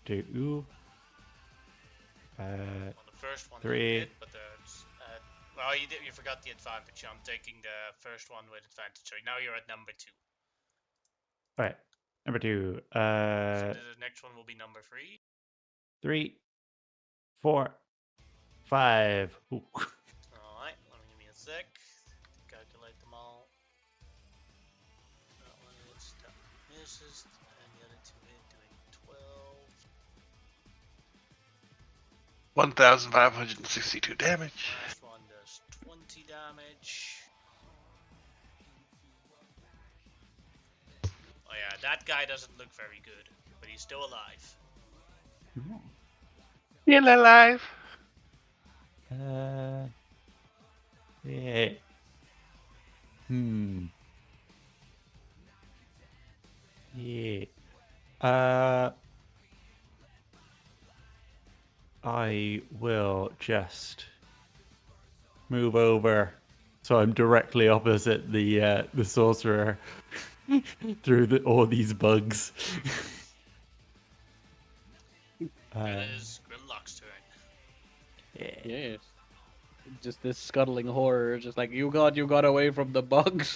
2. On the first one, 3. you did, but there's. Well, you forgot the advantage. I'm taking the first one with advantage. So now you're at number 2. All right, number 2. So the next one will be number 3. 3, 4, 5. Ooh. Alright, give me a sec to calculate them all. That one is, that misses, and the other 2 hit, doing 12. 1,562 damage. Last one does 20 damage. Oh yeah, that guy doesn't look very good, but he's still alive. Still alive. Yeah. Yeah. I will just move over so I'm directly opposite the sorcerer through all these bugs. That is Grimlock's turn. Yes. Just this scuttling horror, just like, you got away from the bugs.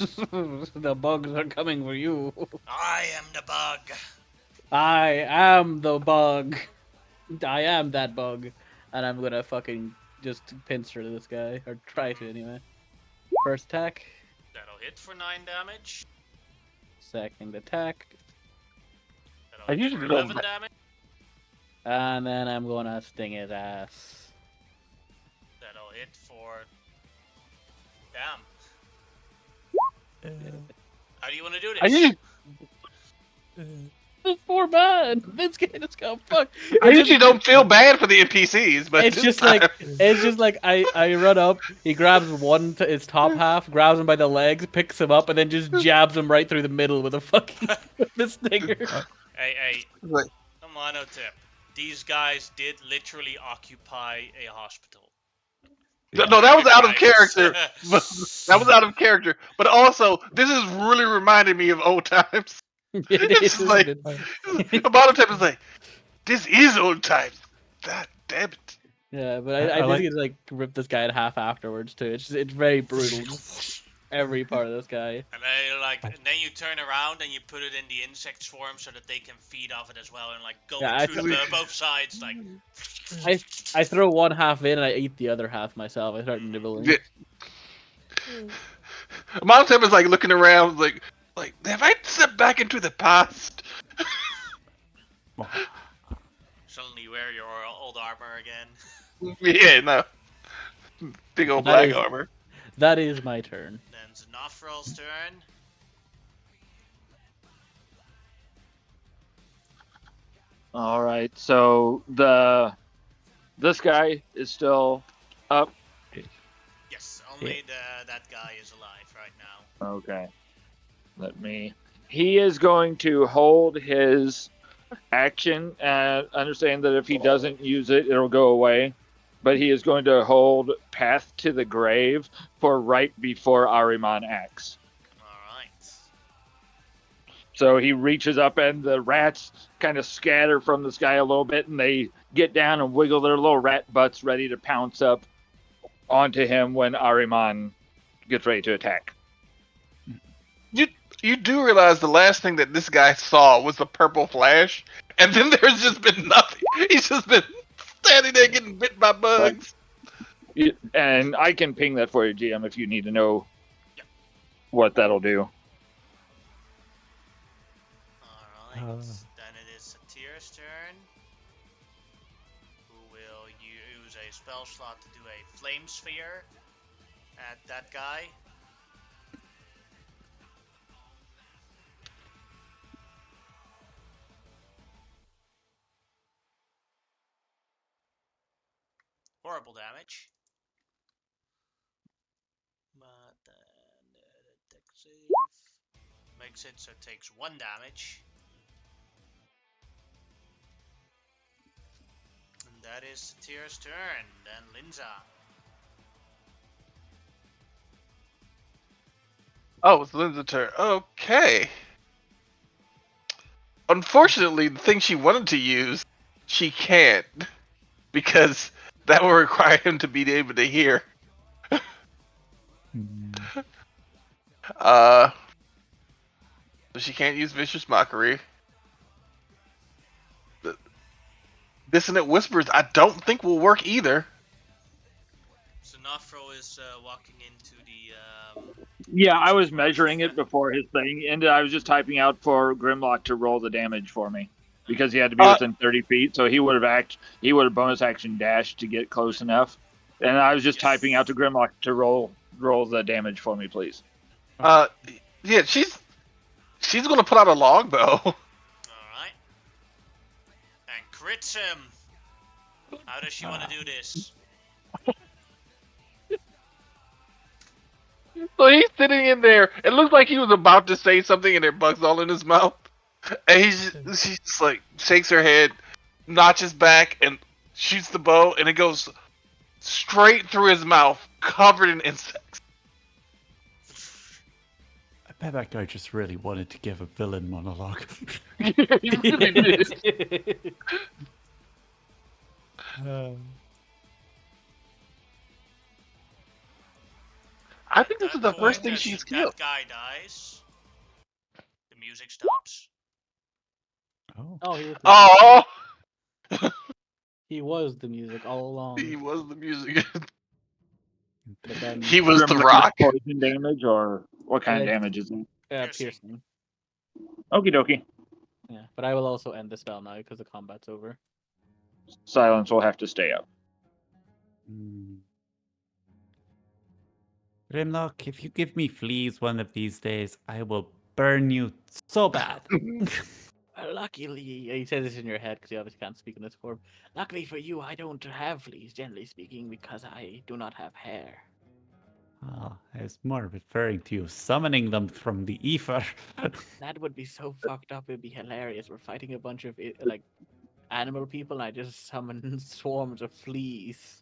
The bugs are coming for you. I am the bug. I am the bug. I am that bug. And I'm gonna fucking just pincer this guy. Or try to, anyway. First attack. That'll hit for 9 damage. Second attack. That'll I hit for usually don't 11 damage. And then I'm gonna sting his ass. That'll hit for... Damn. How do you want to do this? I usually, This poor man. This guy just got fucked. I usually don't feel bad for the NPCs, but It's this just time- like I run up, he grabs one to his top half, grabs him by the legs, picks him up, and then just jabs him right through the middle with a fucking the stinger. Hey, Like, a mono tip. These guys did literally occupy a hospital. no, that was out of Right. character. That was out of character. But also, this is really reminding me of old times. It's like a bottom tip is like, this is old times. God damn it. Yeah, but I I just like- get to like rip this guy in half afterwards too. It's very brutal. Just every part of this guy. And then you turn around and you put it in the insect swarm so that they can feed off it as well, and like go Yeah, through both sides, like. I throw one half in and I eat the other half myself. I start nibbling. Yeah. Bottom tip is like looking around, like have I stepped back into the past? Suddenly you wear your old armor again. Yeah, no. Big old That black is- armor. That is my turn. Then Znothral's turn. all right. So this guy is still up. Yes, only that guy is alive right now. Okay. He is going to hold his action and understand that if he doesn't use it, it'll go away. But he is going to hold Path to the Grave for right before Ahriman acts. Alright. So he reaches up, and the rats kind of scatter from the sky a little bit, and they get down and wiggle their little rat butts, ready to pounce up onto him when Ahriman gets ready to attack. You do realize the last thing that this guy saw was the purple flash, and then there's just been nothing. He's just been standing there getting bit by bugs. And I can ping that for you, GM, if you need to know what that'll do. Alright, then it is Satir's turn, who will use a spell slot to do a flame sphere at that guy. Horrible damage. But then the deck save makes it so it takes 1 damage. And that is Satir's turn. Then Linza. Oh, it's Linda's turn. Okay. Unfortunately, the thing she wanted to use, she can't. Because that will require him to be able to hear. So she can't use Vicious Mockery. The Dissonant Whispers, I don't think will work either. So Nafro is walking into the... Yeah, I was measuring it before his thing, and I was just typing out for Grimlock to roll the damage for me. Because he had to be within 30 feet, so he would have bonus action dashed to get close enough. And I was just typing out to Grimlock to roll the damage for me, please. Yeah, she's gonna put out a longbow. Alright. And crits him. How does she want to do this? So he's sitting in there. It looks like he was about to say something, and there are bugs all in his mouth. And she just like shakes her head, notches back, and shoots the bow, and it goes straight through his mouth, covered in insects. I bet that guy just really wanted to give a villain monologue. He really did. I think this is the first thing she's killed. That guy dies. The music stops. Oh, he was. Oh, He was the music all along. he was the music. But then He was the Grimlock rock. Poison damage, or what kind of damage is it? piercing. Okie dokie. Yeah, but I will also end the spell now because the combat's over. Silence will have to stay up. Grimlock, if you give me fleas one of these days, I will burn you so bad. Luckily, he says this in your head because you obviously can't speak in this form. Luckily for you, I don't have fleas, generally speaking, because I do not have hair. Oh, I was more referring to you summoning them from the ether. That would be so fucked up. It'd be hilarious. We're fighting a bunch of like animal people, and I just summon swarms of fleas.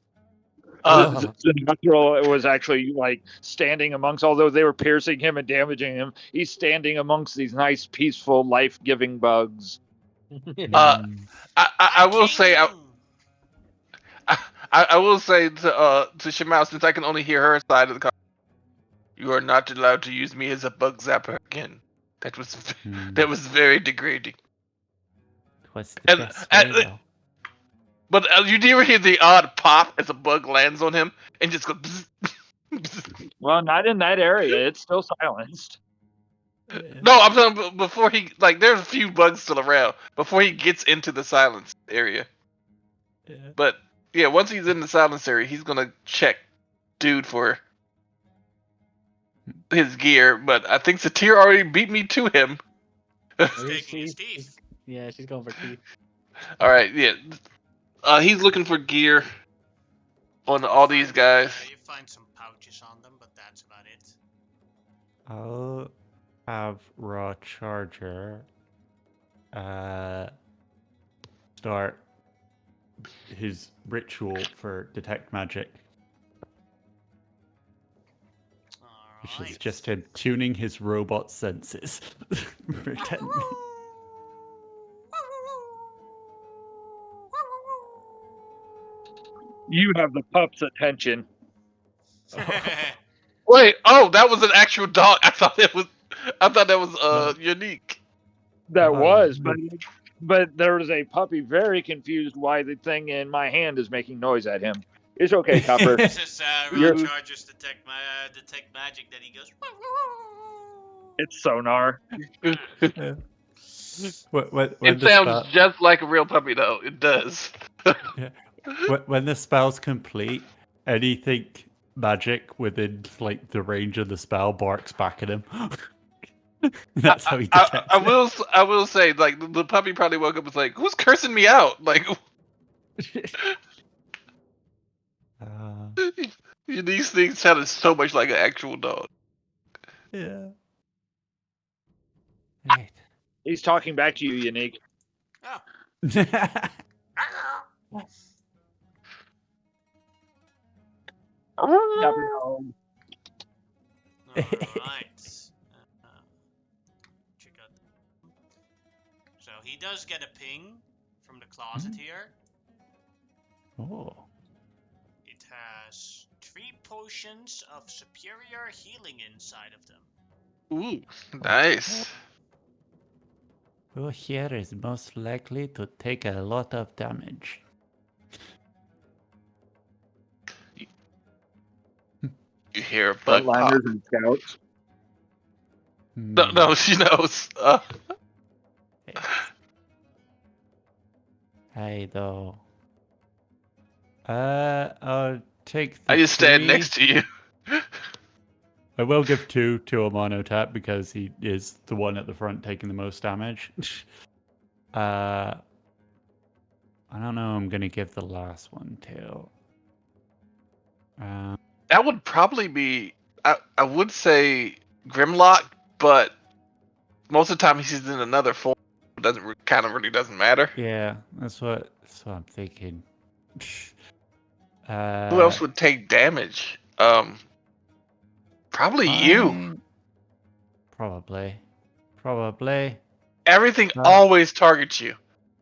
The natural was actually like standing amongst, although they were piercing him and damaging him, he's standing amongst these nice, peaceful, life-giving bugs. I will say, I will say to Shemau, since I can only hear her side of the conversation, you are not allowed to use me as a bug zapper again. That was very degrading. What's the best way, though? But you do hear the odd pop as a bug lands on him and just go. Bzz, bzz. Well, not in that area. It's still silenced. No, I'm talking before he there's a few bugs still around before he gets into the silence area. Yeah. But yeah, once he's in the silence area, he's gonna check dude for his gear. But I think Satir already beat me to him. Taking his teeth. Yeah, she's going for teeth. All right, yeah. He's looking for gear on all these guys. You find some pouches on them, but that's about it. I'll have Raw Charger start his ritual for detect magic. which is Right. just him tuning his robot senses. Pretending. You have the pup's attention. Wait, oh, that was an actual dog. I thought that was unique. That was, no. but there was a puppy very confused why the thing in my hand is making noise at him. It's okay, Copper. This is You're- Ron Charger's detect magic that he goes. It's sonar. When It the sounds spell, just like a real puppy, though. It does. when the spell's complete, anything magic within like the range of the spell barks back at him. That's how he detects it. I will say, like, the puppy probably woke up and was like, "Who's cursing me out?" Like, these things sounded so much like an actual dog. Yeah. Right. He's talking back to you, Unique. Oh. Copper dog. Alright. Check out. So he does get a ping from the closet here. Oh. It has 3 potions of superior healing inside of them. Ooh, nice. Who here is most likely to take a lot of damage? You hear a bug pop. Frontliners and scouts. No, she knows. Hey, though. I'll take the I just stand 3. next to you. I will give 2 to a mono tap because he is the one at the front taking the most damage. I don't know. I'm gonna give the last one to. That would probably be. I would say Grimlock, but most of the time he's in another form. It really doesn't matter. Yeah, that's what I'm thinking. Who else would take damage? Probably you. Probably. Everything always targets you.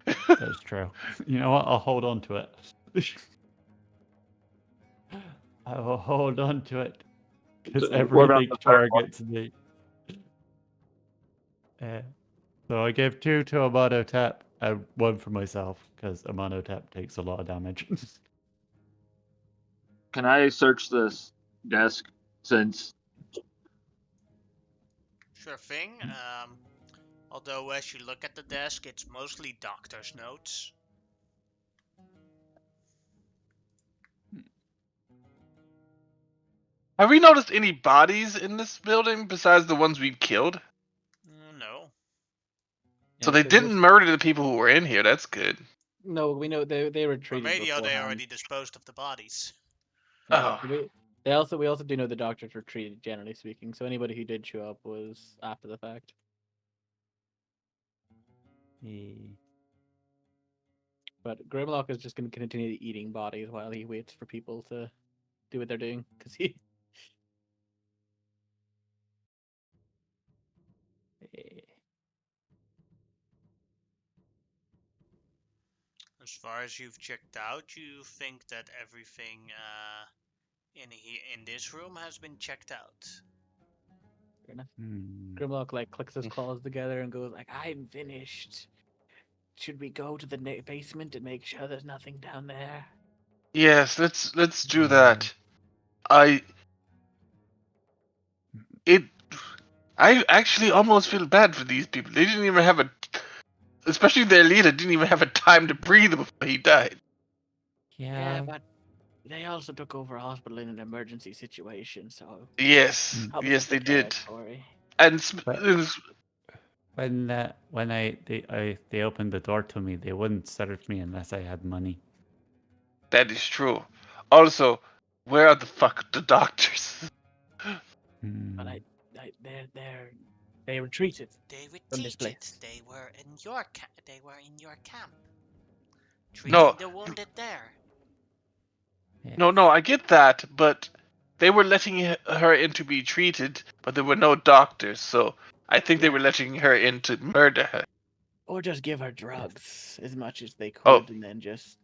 That's true. You know what? I'll hold on to it. I will hold on to it because What about everything the third one? targets me. So I gave 2 to a mono tap and 1 for myself because a mono tap takes a lot of damage. Can I search this desk since Sure thing. Although as you look at the desk, it's mostly doctor's notes. Have we noticed any bodies in this building besides the ones we've killed? No. So they didn't murder the people who were in here. That's good. No, we know they For retreated radio, they beforehand. already disposed of the bodies. Yeah, Oh. we also do know the doctors retreated, generally speaking. So anybody who did show up was after the fact. But Grimlock is just going to continue eating bodies while he waits for people to do what they're doing, because he. As far as you've checked out, you think that everything in this room has been checked out. Fair enough. Grimlock like clicks his claws together and goes like, "I'm finished. Should we go to the basement and make sure there's nothing down there?" Yes, let's do that. I actually almost feel bad for these people. They didn't even have especially their leader didn't even have a time to breathe before he died. Yeah, but they also took over a hospital in an emergency situation, so Yes, yes, they did. And when they opened the door to me, they wouldn't serve me unless I had money. That is true. Also, where are the the doctors? But they retreated. They from this retreated. place. They were in your camp. No. Treating the wounded there. No, I get that, but they were letting her in to be treated, but there were no doctors, so I think they were letting her in to murder her. Or just give her drugs as much as they Oh. could, and then just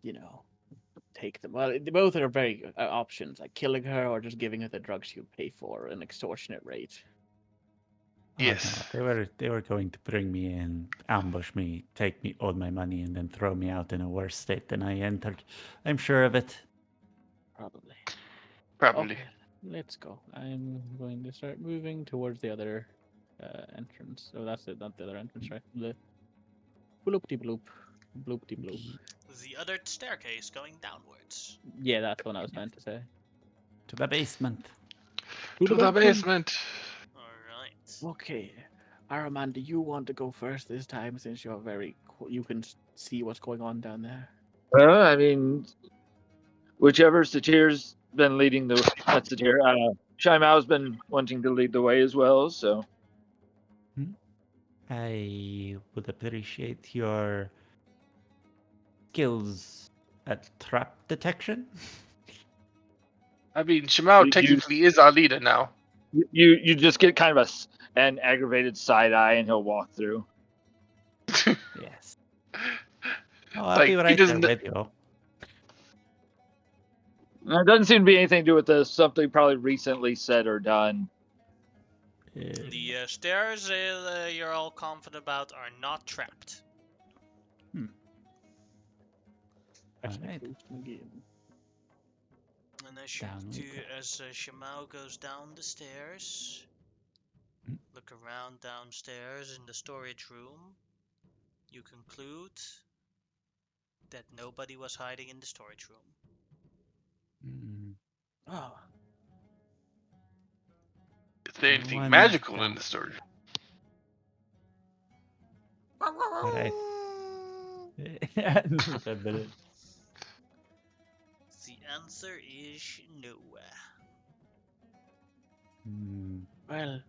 take them. Well, both are very options, like killing her or just giving her the drugs she would pay for an extortionate rate. Yes. Oh, no, they were going to bring me in, ambush me, take me all my money, and then throw me out in a worse state than I entered. I'm sure of it. Probably. Probably. Okay, let's go. I'm going to start moving towards the other entrance. Oh, that's it, not the other entrance, right? The bloopty bloop. Bloopty bloop. The other staircase going downwards. Yeah, that's what I was meant to say. To the basement. To the basement. Alright. Okay. Araman, do you want to go first this time since you're you can see what's going on down there? I mean, whichever Satir's been leading the not Satir, Shaimao's been wanting to lead the way as well, so I would appreciate your skills at trap detection. I mean, Shimao technically is our leader now. you just get kind of an aggravated side eye, and he'll walk through. Yes. Oh, I'll be right there with you. It doesn't seem to be anything to do with this. Something probably recently said or done. The stairs you're all confident about are not trapped. Alright. And as Down we go. Shimao goes down the stairs, look around downstairs in the storage room, you conclude that nobody was hiding in the storage room. Oh. Is there anything One magical down. in the story? Alright. The answer is no. Well,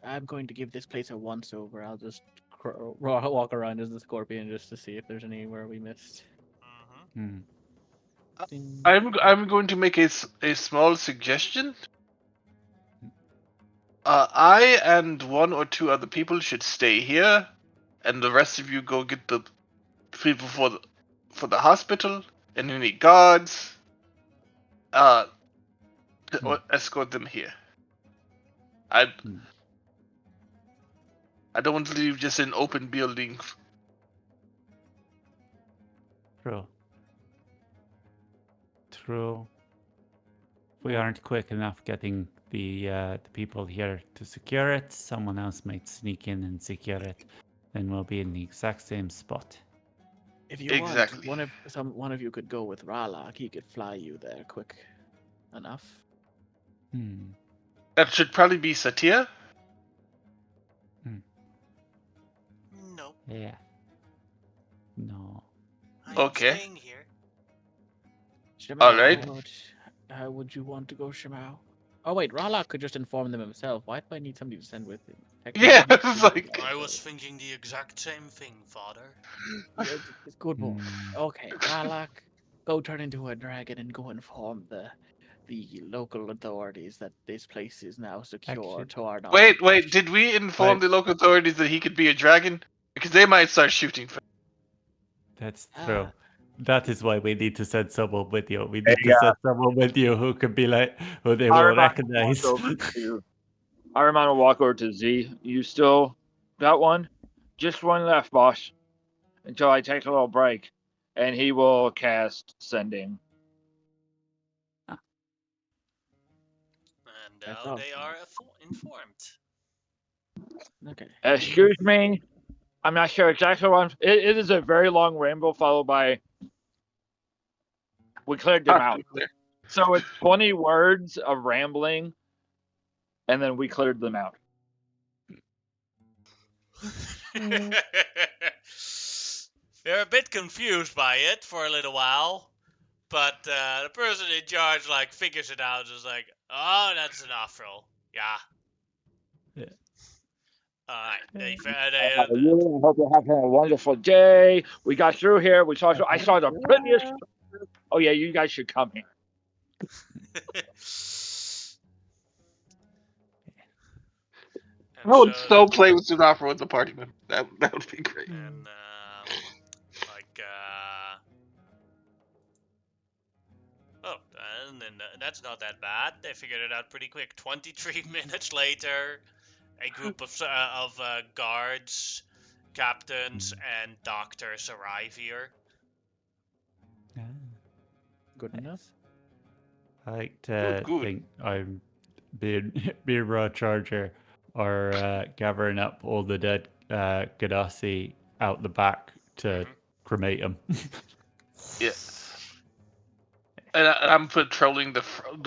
I'm going to give this place a once over. I'll just walk around as the scorpion just to see if there's anywhere we missed. I'm going to make a small suggestion. I and one or two other people should stay here, and the rest of you go get the people for the hospital and any guards. Escort them here. I don't want to leave just an open building. True. If we aren't quick enough getting the people here to secure it, someone else might sneak in and secure it. Then we'll be in the exact same spot. If you want, one of you could go with Ralak. He could fly you there quick enough. That should probably be Satir. No. Yeah. No. I'm staying here. Shimao, Alright. How would you want to go, Shimao? Oh wait, Ralak could just inform them himself. Why do I need somebody to send with him? Yeah, it's like I was thinking the exact same thing, Father. It's good boy. Okay, Ralak, go turn into a dragon and go inform the local authorities that this place is now secure to our knowledge. Wait, did we inform the local authorities that he could be a dragon? Because they might start shooting for. That's true. That is why we need to send someone with you. We need to send someone with you who could be like, who they will recognize. Araman will walk over to Z. You still got one? Just one left, boss. Until I take a little break. And he will cast Sending. And now they are informed. Okay. Excuse me. I'm not sure exactly what it is a very long ramble followed by we cleared them out. So it's 20 words of rambling and then we cleared them out. They're a bit confused by it for a little while, but the person in charge figures it out. Is like, oh, that's an off-roll. Yeah. Alright. I hope you're having a wonderful day. We got through here. I saw the prettiest. Oh yeah, you guys should come here. And I would so, so play with Sudafra with the party member. That would be great. and like oh, and then that's not that bad. They figured it out pretty quick. 23 minutes later, a group of guards, captains, and doctors arrive here. Ah, Good enough. I like to Good. think I'm being Raw Charger or gathering up all the dead Gaddafi out the back to cremate them. Yeah. And I'm patrolling the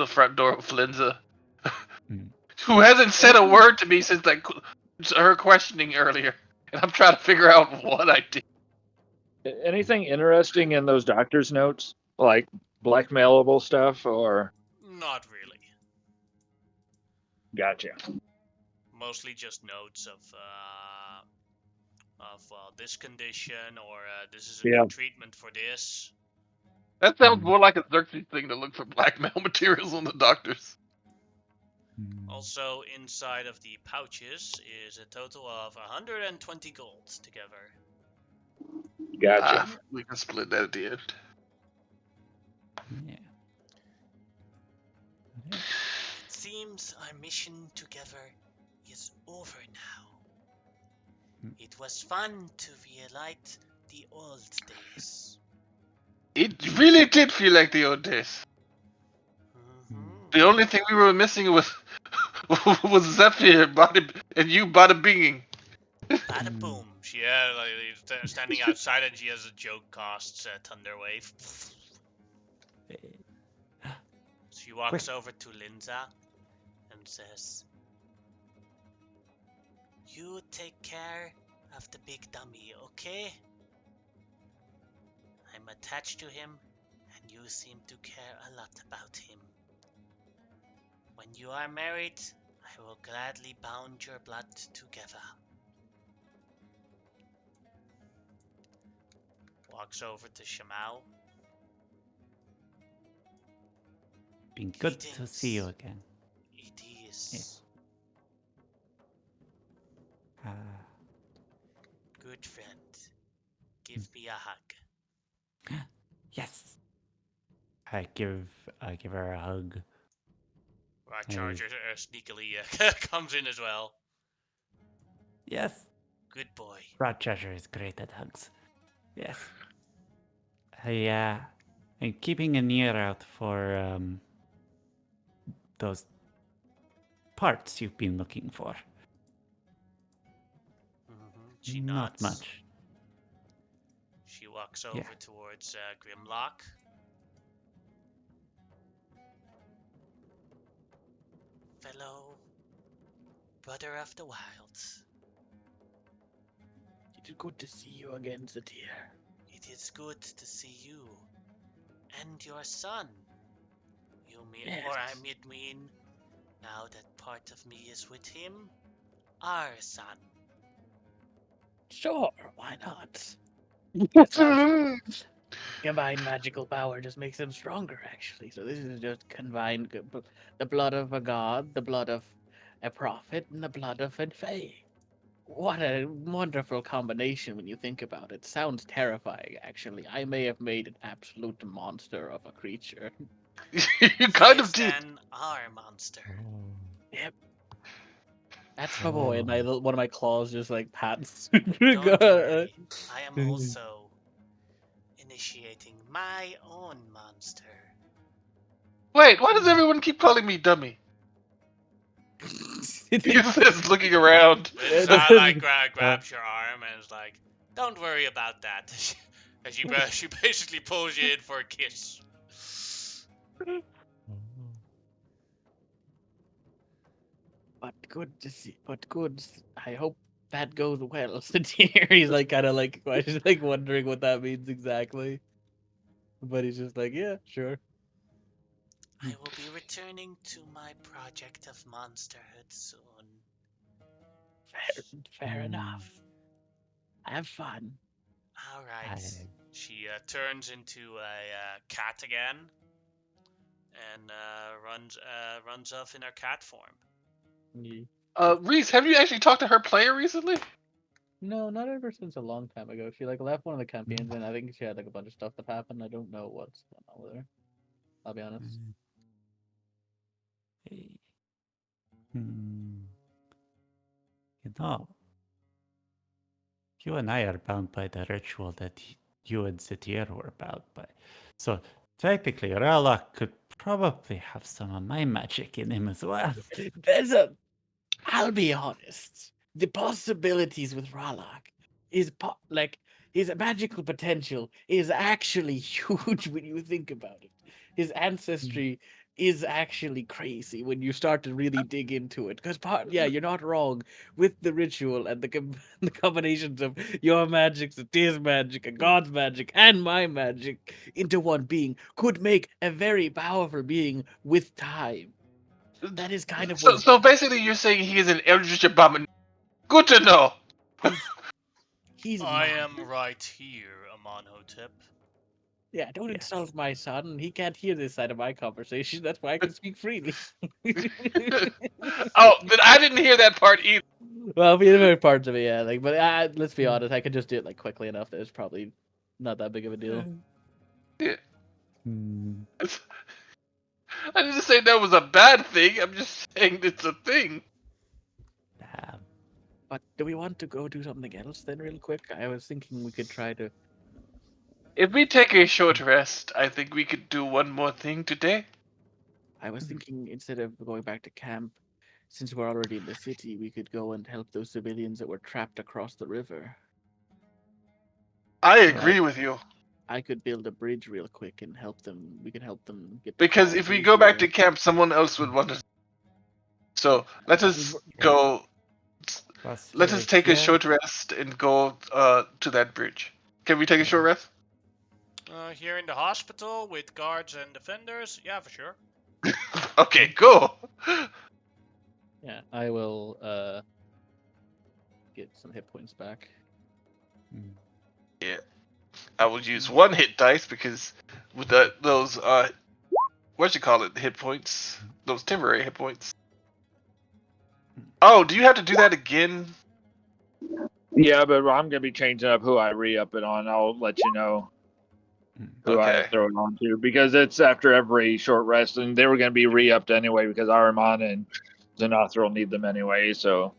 front door of Flinza, who hasn't said a word to me since her questioning earlier, and I'm trying to figure out what I did. Anything interesting in those doctor's notes, like blackmailable stuff, or? Not really. Gotcha. Mostly just notes of this condition, or this is a Yeah. new treatment for this. That sounds more like a Xerxes thing to look for blackmail materials on the doctors. Also, inside of the pouches is a total of 120 gold together. Gotcha. We can split that at the end. Yeah. It seems our mission together is over now. It was fun to relight the old days. It really did feel like the old days. The only thing we were missing was Zephyr and you bada binging. Bada boom. She standing outside, and she has a joke casts Thunderwave. She walks over to Linza and says, "You take care of the big dummy, okay? I'm attached to him, and you seem to care a lot about him. When you are married, I will gladly bound your blood together." Walks over to Shamao. Been good to see you again. It is. Good friend. Give me a hug. Yes. I give her a hug. Right, Charger sneakily comes in as well. Yes. Good boy. Rod Treasure is great at hugs. Yes. I'm keeping an ear out for those parts you've been looking for. She Not nods. much. She walks over towards Grimlock. Fellow brother of the wilds. It is good to see you again, Satir. It is good to see you and your son. You mean, Yes. or I mean, now that part of me is with him, our son. Sure, why not? Combined magical power just makes him stronger, actually. So this is just combined the blood of a god, the blood of a prophet, and the blood of a fae. What a wonderful combination when you think about it. Sounds terrifying, actually. I may have made an absolute monster of a creature. You kind of did. An our monster. Yep. That's my boy, and one of my claws just like pats. Don't worry, I am also initiating my own monster. Wait, why does everyone keep calling me dummy? He's just looking around. Linza grabs your arm and is like, "Don't worry about that." And she basically pulls you in for a kiss. But good to see. But good. I hope that goes well. Satir. He's like kind of like wondering what that means exactly. But he's just like, yeah, sure. I will be returning to my project of monsterhood soon. Fair enough. Have fun. All right. She turns into a cat again and runs off in her cat form. Reese, have you actually talked to her player recently? No, not ever since a long time ago. She like left one of the campaigns, and I think she had like a bunch of stuff that happened. I don't know what's going on with her. I'll be honest. Hey. You know, you and I are bound by the ritual that you and Zitir were bound by. So technically, Ralak could probably have some of my magic in him as well. I'll be honest. The possibilities with Ralak is like his magical potential is actually huge when you think about it. His ancestry is actually crazy when you start to really dig into it. Because yeah, you're not wrong with the ritual and the combinations of your magic, Satir's magic, and God's magic, and my magic into one being could make a very powerful being with time. That is kind of what So basically, you're saying he is an eldritch abomination. Good to know. he's I mad. am right here, Amonhotep. Yeah, don't Yes. insult my son. He can't hear this side of my conversation. That's why I can speak freely. Oh, then I didn't hear that part either. Well, the other parts of it, yeah. Like, but let's be honest, I could just do it like quickly enough that it's probably not that big of a deal. Yeah. Hmm. I didn't say that was a bad thing. I'm just saying it's a thing. Damn. But do we want to go do something else then, real quick? I was thinking we could try to. If we take a short rest, I think we could do one more thing today. I was thinking instead of going back to camp, since we're already in the city, we could go and help those civilians that were trapped across the river. I agree with you. I could build a bridge real quick and help them. We could help them get Because across if we go back to easier. camp, someone else would want to. So let us Yeah. go. Was Let us take a here? short rest and go to that bridge. Can we take a short rest? Here in the hospital with guards and defenders? Yeah, for sure. Okay, go. Yeah, I will get some hit points back. Yeah, I will use one hit dice because with those what you call it, hit points, those temporary hit points. Oh, do you have to do that again? Yeah, but I'm gonna be changing up who I re-up it on. I'll let you know who I Okay. throw it on to because it's after every short rest, and they were gonna be re-upped anyway because Ahriman and Xanathral need them anyway. So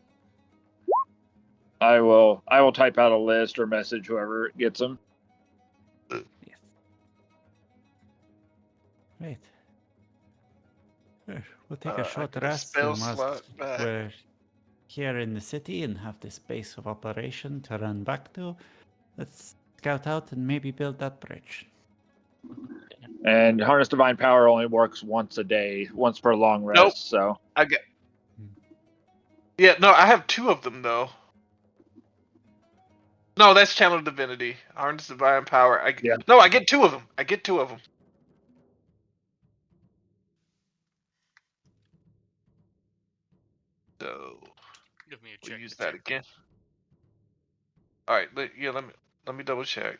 I will type out a list or message whoever gets them. Yes. Right. Sure. We'll take a I short get a rest, spell and whilst slot back. we're here in the city and have this base of operation to run back to, let's scout out and maybe build that bridge. And Harness Divine Power only works once a day, once per long rest. Nope. So I get. Yeah, no, I have two of them though. No, that's Channel Divinity. Harness Divine Power. Yeah. No, I get two of them. I get two of them. So Give me a we'll check. use that again. All right. Let me double check.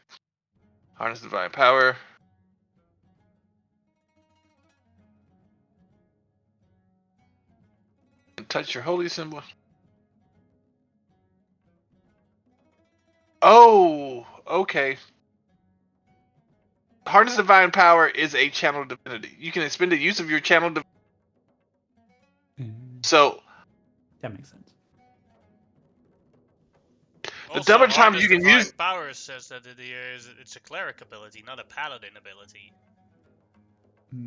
Harness Divine Power. And touch your holy symbol. Oh, okay. Harness Divine Power is a Channel Divinity. You can expend the use of your Channel Divinity. So That makes sense. Also, number of times Harness you can Divine use. Power says that it's a cleric ability, not a paladin ability.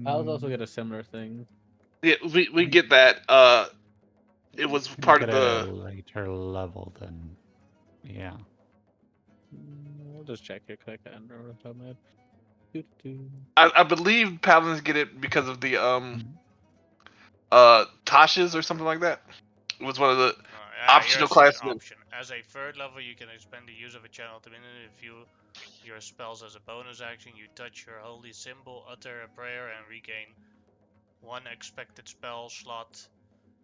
I'll also get a similar thing. Yeah, we get that. It was Can part get of a the. later level then. Yeah. I'll just check it quick. I don't remember what I'm at. I believe paladins get it because of the Tasha's or something like that. It was one of the optional Here's the classes. option. As a third level, you can expend the use of a channel divinity if you your spells as a bonus action. You touch your holy symbol, utter a prayer, and regain one expected spell slot,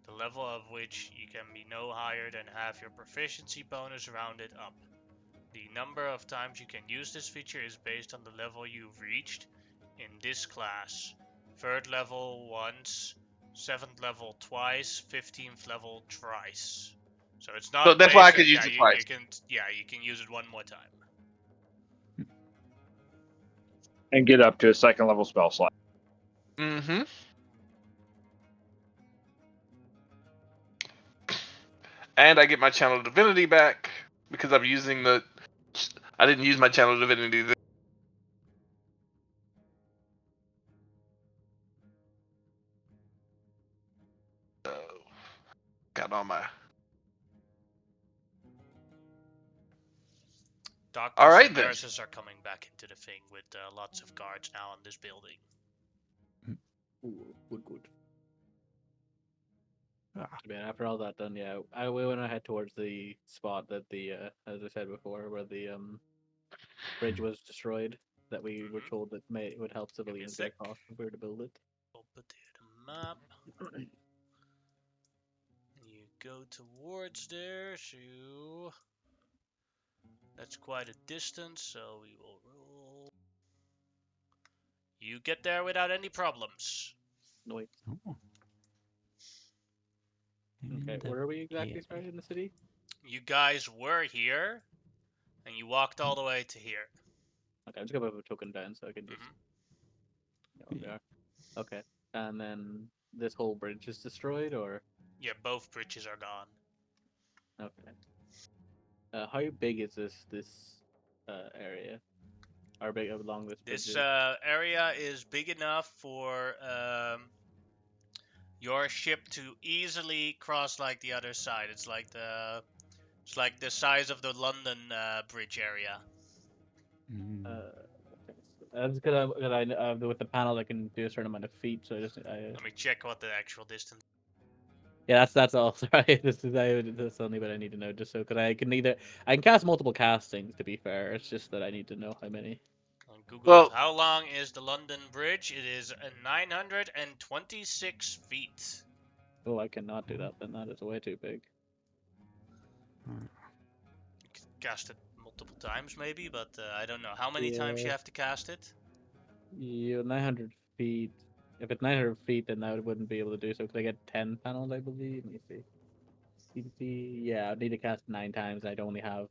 the level of which you can be no higher than half your proficiency bonus rounded up. The number of times you can use this feature is based on the level you've reached in this class. Third level once, 7th level twice, 15th level thrice. So it's not. So that's why I wasted. could use Yeah, it you twice. can. Yeah, you can use it one more time. And get up to a 2nd level spell slot. Mm-hmm. And I get my channel divinity back because I'm using the. I didn't use my channel divinity. Got all my. Doctors All right and then. nurses are coming back into the thing with lots of guards now on this building. Ooh, good. Ah. I mean, after all that done, yeah, we want to head towards the spot that as I said before, where the bridge was destroyed. That we were told that would help civilians get sec. across if we were to build it. Open the map. You go towards there, so that's quite a distance, so we will roll. You get there without any problems. Noise. Oh. Okay, In the where are we exactly cave. started in the city? You guys were here, and you walked all the way to here. Okay, I'm just gonna put a token down so I can just. Mm-hmm. Yeah, there. Okay, and then this whole bridge is destroyed, or Yeah, both bridges are gone. okay. How big is this area? How big along this bridge This is? area is big enough for your ship to easily cross like the other side. It's like the size of the London bridge area. Mm. Okay. That's because with the panel I can do a certain amount of feet, so Let me check what the actual distance. yeah, that's all. Sorry, that's only what I need to know, just so because I can cast multiple castings. To be fair, it's just that I need to know how many. On Google, Well, how long is the London Bridge? It is 926 feet. Oh, I cannot do that. Then that is way too big. You can cast it multiple times, maybe, but I don't know how many times you Yeah. have to cast it. 900 feet. If it's 900 feet, then I wouldn't be able to do so. Because I get 10 panels, I believe. Let me see. Yeah, I need to cast 9 times. I'd only have.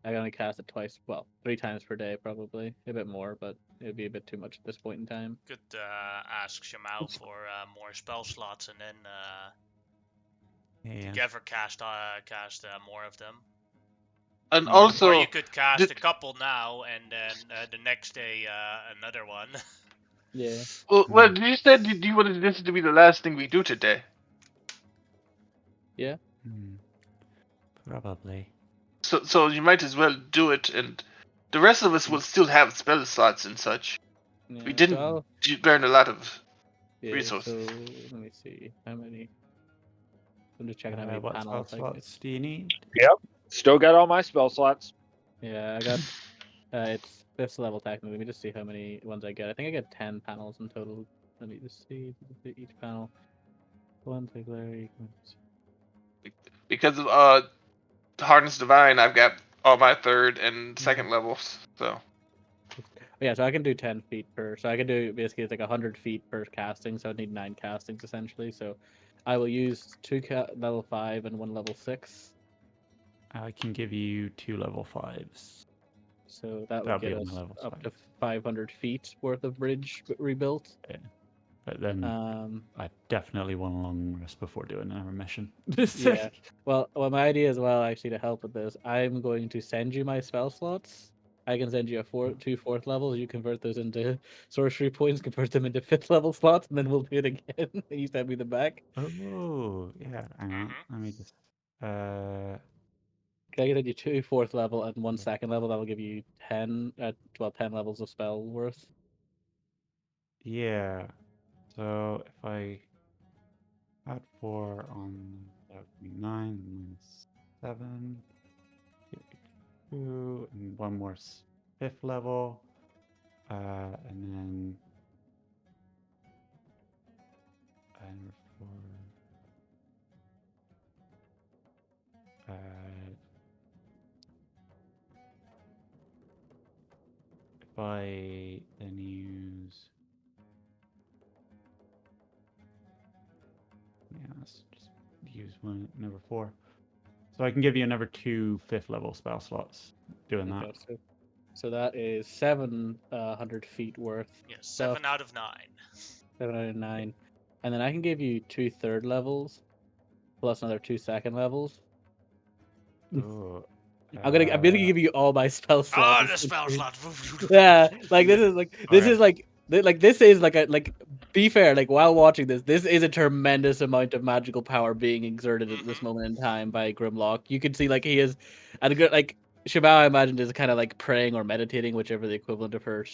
I only cast it twice. Well, 3 times per day, probably a bit more, but it'd be a bit too much at this point in time. Could ask Shamao for more spell slots, and then Yeah. together cast more of them. and Mm. also, Or you could cast did, a couple now, and then the next day another one. Yeah. well, you said you wanted this to be the last thing we do today. Yeah. Mm. Probably. So you might as well do it, and the rest of us will still have spell slots and such. Yeah. We So didn't I'll. burn a lot of Yeah. resources. So let me see how many. I'm just checking how many What spell panels I can. slots do you need? Yep. Still got all my spell slots. Yeah, I got. It's 5th level technically. Let me just see how many ones I get. I think I get 10 panels in total. Let me just see each panel. One singularity. Because of Harness Divine, I've got all my 3rd and 2nd levels. So Yeah, so I can do 10 feet per. So I can do basically it's like 100 feet per casting. So I'd need 9 castings essentially. So I will use 2 level 5 and 1 level 6. I can give you 2 level 5s. So that would That'll be get on us the level up 5. to 500 feet worth of bridge rebuilt. Yeah. But then I definitely want a long rest before doing another mission. Yeah. Well, my idea as well, actually, to help with this, I'm going to send you my spell slots. I can send you two 4th levels. You convert those into sorcery points, convert them into 5th level slots, and then we'll do it again. You send me them back. Oh, yeah. Hang on. Mhm. Let me just. Can I send you 2 4th level and 1 2nd level? That will give you 10, 10 levels of spell worth. Yeah. So if I add 4 on, that would be 9 minus 7. 2, and one more 5th level. And then. And for. If I then use Yeah, let's just use one number 4. So I can give you another 2 5th level spell slots doing that. Okay, so that is 700 feet worth. Yeah, Stuff. 7 out of 9. 7 out of 9. And then I can give you 2 third levels plus another 2 second levels. Ooh, I'm gonna give you all my spell slots. Oh, the spell slot. Yeah, like this is Okay. be fair, like while watching this is a tremendous amount of magical power being exerted at this moment in time by Grimlock. You can see like he is, and like Shabao, I imagine, is kind of like praying or meditating, whichever the equivalent of her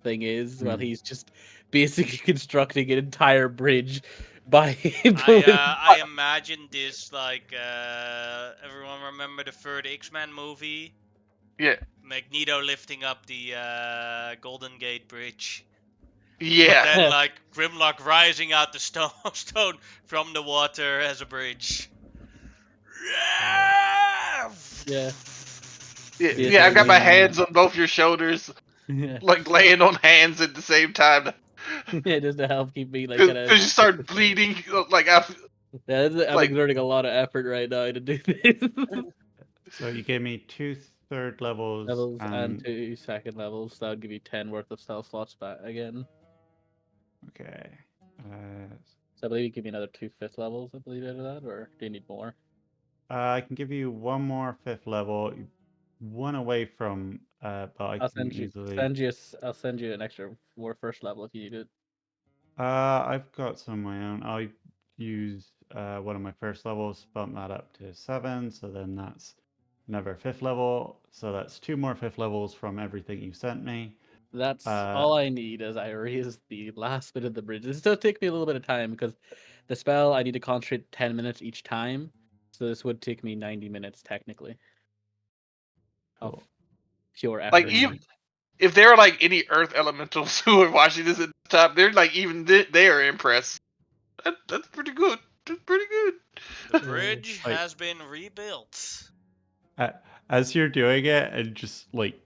thing is, while he's just basically constructing an entire bridge by I imagine this like everyone remember the third X-Men movie? Yeah. Magneto lifting up the Golden Gate Bridge. Yeah. But then like Grimlock rising out the stone from the water as a bridge. Yeah. Yeah, I got my hands on both your shoulders, Yeah. like laying on hands at the same time. Yeah, just to help keep me like kind Because of. you start bleeding, like Yeah, I'm like- exerting a lot of effort right now to do this. So you gave me 2 third levels, Levels and and 2 second levels. That would give you 10 worth of spell slots back again. okay. So I believe you give me another 2 fifth levels. I believe out of that, or do you need more? I can give you 1 more 5th level, 1 away from, but I I'll can send you. easily. I'll send you an extra 4 first level if you need it. I've got some of my own. I'll use one of my first levels, bump that up to 7. So then that's another 5th level. So that's 2 more 5th levels from everything you sent me. That's all I need as I raise the last bit of the bridge. This does take me a little bit of time because the spell I need to concentrate 10 minutes each time. So this would take me 90 minutes technically. Of Cool. pure effort. like even if there are like any Earth elementals who are watching this at the top, they're like even they are impressed. That's pretty good. That's pretty good. The bridge Like- has been rebuilt. As you're doing it and just like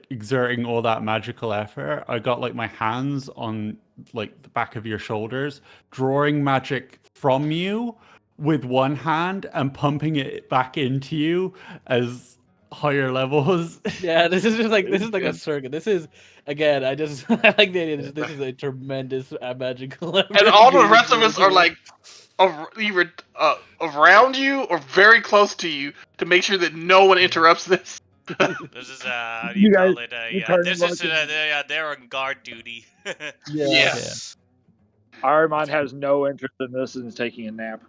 exerting all that magical effort, I got like my hands on like the back of your shoulders, drawing magic from you with one hand and pumping it back into you as higher levels. Yeah, this is just like a Yeah. circuit. This is again, I just I like the idea. This is a tremendous magical. And all the rest of us are like either around you or very close to you to make sure that no one interrupts this. This is how do You you guys- call it? you turn This them is they're on guard duty. Yeah. Arimon has no interest in this and is taking a nap.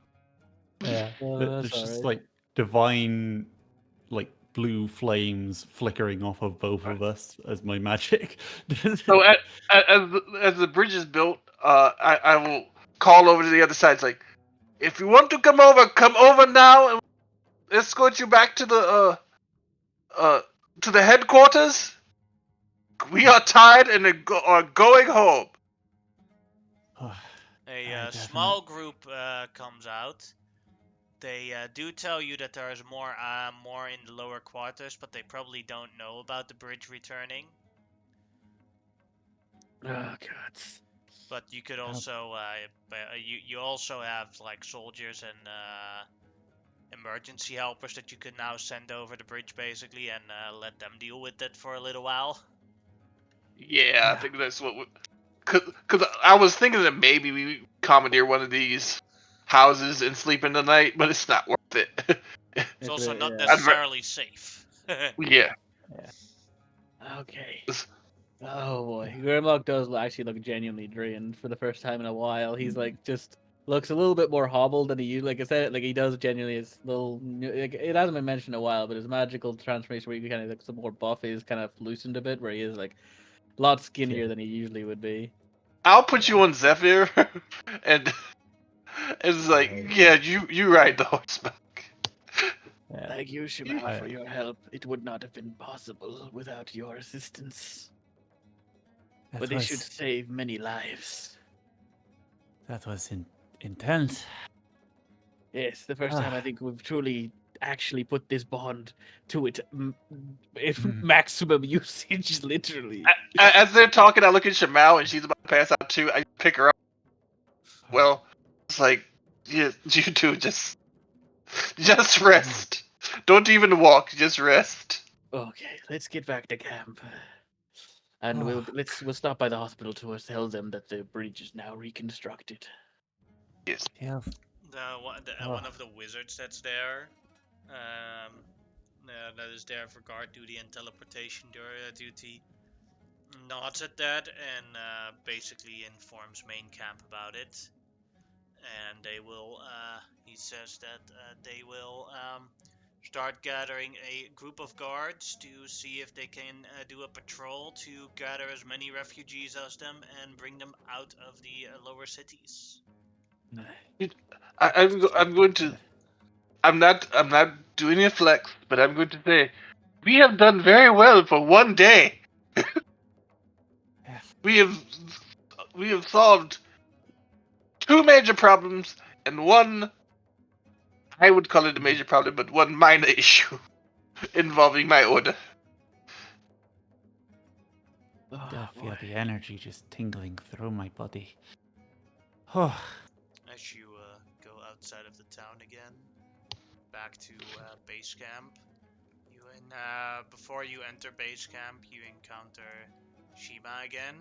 Yeah, Well, there's that's just alright. like divine, like blue flames flickering off of both of us as my magic. So as the bridge is built, I will call over to the other side. It's like, if you want to come over now, and escort you back to the headquarters. We are tired and are going home. A small group comes out. They do tell you that there is more in the lower quarters, but they probably don't know about the bridge returning. Oh god. But you could also you also have like soldiers and emergency helpers that you could now send over the bridge basically and let them deal with it for a little while. Yeah, I think that's what. Because I was thinking that maybe we commandeer one of these houses and sleep in the night, but it's not worth it. It's also not Yeah. necessarily safe. Yeah. Okay. Oh boy, Grimlock does actually look genuinely drained for the first time in a while. He's like just looks a little bit more hobbled than he used. Like I said, like he does genuinely. His little like, it hasn't been mentioned in a while, but his magical transformation where he kind of looks some more buff is kind of loosened a bit, where he is like a lot skinnier than he usually would be. I'll put you on Zephyr, and it's like, yeah, you ride the horseback. Thank you, Shima, for your help. It would not have been possible without your assistance. But they should save many lives. That was intense. Yes, the first time I think we've truly actually put this bond to its maximum usage, literally. As they're talking, I look at Shamal, and she's about to pass out too. I pick her up. Well, it's like you two just rest. Don't even walk, just rest. Okay, let's get back to camp. And Oh. we'll stop by the hospital to tell them that the bridge is now reconstructed. Yes. Yeah. One of the wizards that's there, that is there for guard duty and teleportation duty, nods at that and basically informs main camp about it. And they will, he says that they will start gathering a group of guards to see if they can do a patrol to gather as many refugees as them and bring them out of the lower cities. I'm going to. I'm not doing a flex, but I'm going to say we have done very well for one day. we have solved two major problems and one, I would call it a major problem, but one minor issue involving my order. I feel the energy just tingling through my body. Oh. As you go outside of the town again, back to base camp, before you enter base camp, you encounter Shima again.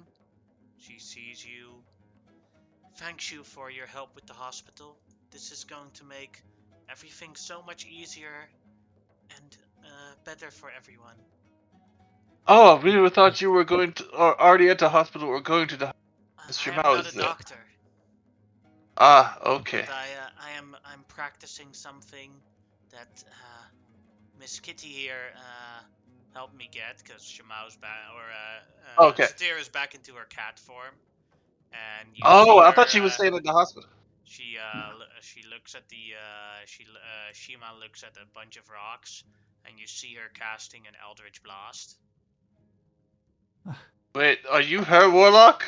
She sees you. Thanks you for your help with the hospital. This is going to make everything so much easier and better for everyone. Oh, I really thought you were going to, or already at the hospital, or going to the. I am not a doctor. Ah, okay. But I'm practicing something that Miss Kitty here helped me get, because Shimau's back, or Okay. Satir is back into her cat form, and you Oh, see I her, thought she was staying at the hospital. She looks at the Shima looks at a bunch of rocks, and you see her casting an Eldritch Blast. Wait, are you her warlock?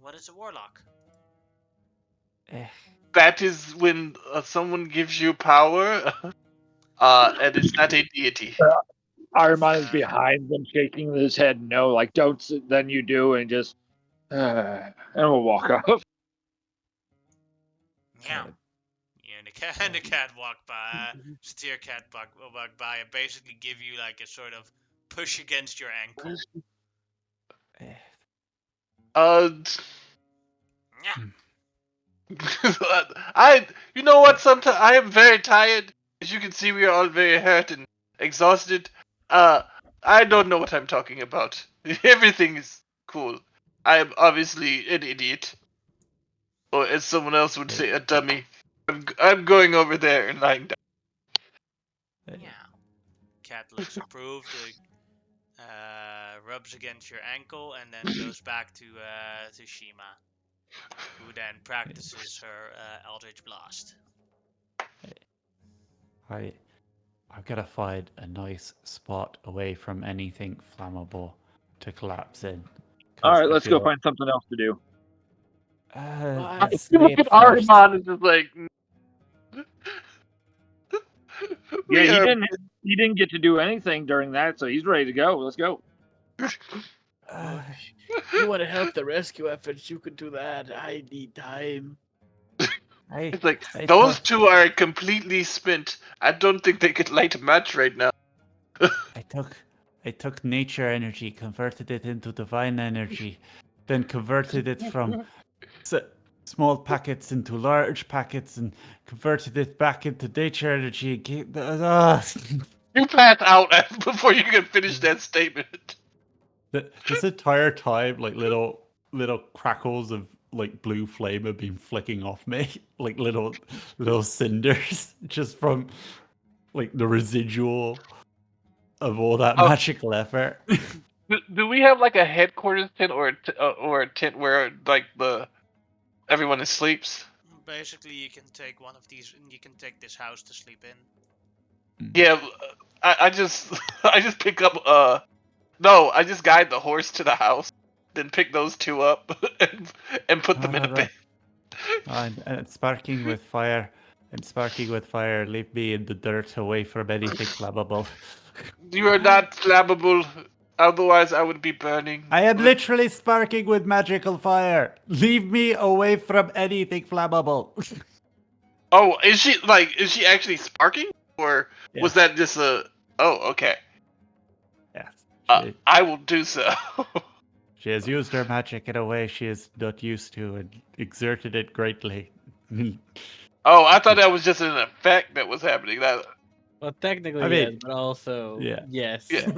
What is a warlock? That is when someone gives you power, and it's not a deity. Armand is behind them, shaking his head no, like don't. Then you do, and just, and we'll walk off. Yeah. And the cat walk by, Satir cat walk by, and basically give you like a sort of push against your ankle. Yeah. You know what? Sometimes I am very tired. As you can see, we are all very hurt and exhausted. I don't know what I'm talking about. Everything is cool. I am obviously an idiot, or as someone else would say, a dummy. I'm going over there and lying down. Yeah. Cat looks approved, rubs against your ankle, and then goes back to Shima, who then practices her Eldritch Blast. I've got to find a nice spot away from anything flammable to collapse in. All right, let's go find something else to do. Look at Armand is just like. Yeah, he didn't get to do anything during that, so he's ready to go. Let's go. If you want to help the rescue efforts, you could do that. I need time. It's like those two are completely spent. I don't think they could light a match right now. I took nature energy, converted it into divine energy, then converted it from small packets into large packets, and converted it back into nature energy. You pass out before you can finish that statement. This entire time, like little crackles of like blue flame have been flicking off me, like little cinders, just from like the residual of all that magical effort. Do we have like a headquarters tent or a tent where like everyone sleeps? Basically, you can take one of these, and you can take this house to sleep in. Yeah, I just pick up no, I just guide the horse to the house, then pick those two up and put them in a bed. And sparking with fire, leave me in the dirt away from anything flammable. You are not flammable. Otherwise, I would be burning. I am literally sparking with magical fire. Leave me away from anything flammable. Oh, is she actually sparking, or was Yes. that just a? Oh, okay. Yes. I will do so. She has used her magic in a way she is not used to and exerted it greatly. Oh, I thought that was just an effect that was happening. That Well, technically, I mean, yes, but also, yeah. yes. Yeah.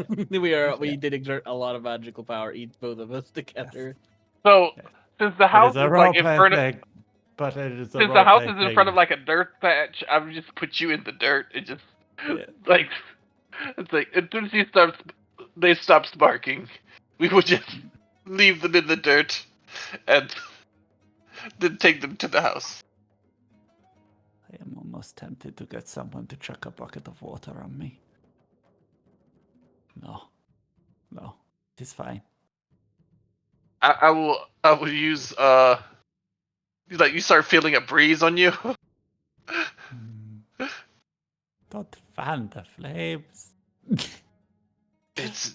We did exert a lot of magical power, both of us together. So Yes. since the It house is a is like in roleplay front of, thing, but it is a since the house roleplay is in thing. front of like a dirt patch, I would just put you in the dirt and just Yeah. like it's like as soon as they stop sparking, we would just leave them in the dirt, and then take them to the house. I am almost tempted to get someone to chuck a bucket of water on me. No. It is fine. I will use like you start feeling a breeze on you. Don't fan the flames. It's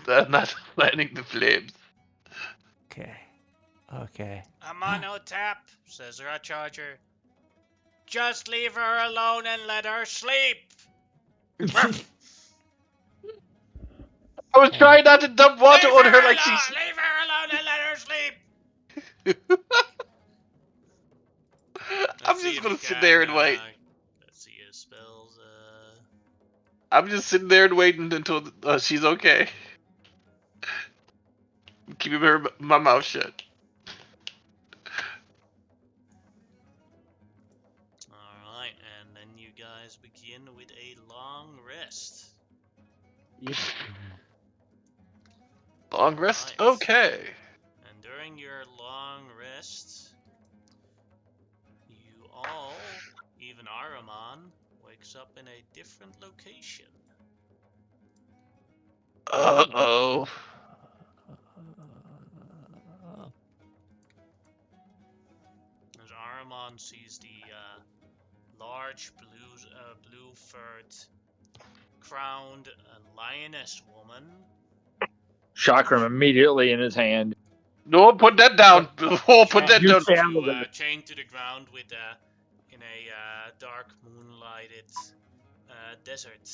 not planning the flames. Okay. I'm on no tap, says the Rat Charger. Just leave her alone and let her sleep. I was trying not to dump water Leave on her her alone. like she's. Leave her alone and let her sleep. I'm just gonna sit there and wait. Let's see his spells. I'm just sitting there and waiting until she's okay. Keeping my mouth shut. Alright, and then you guys begin with a long rest. Yep. Long rest? Right. Okay. And during your long rest, you all, even Araman, wakes up in a different location. Uh-oh. As Araman sees the large blue-furred, crowned lioness woman. Chakram immediately in his hand. No, put that down. Oh, put that down. Chained to the ground in a dark moonlighted desert.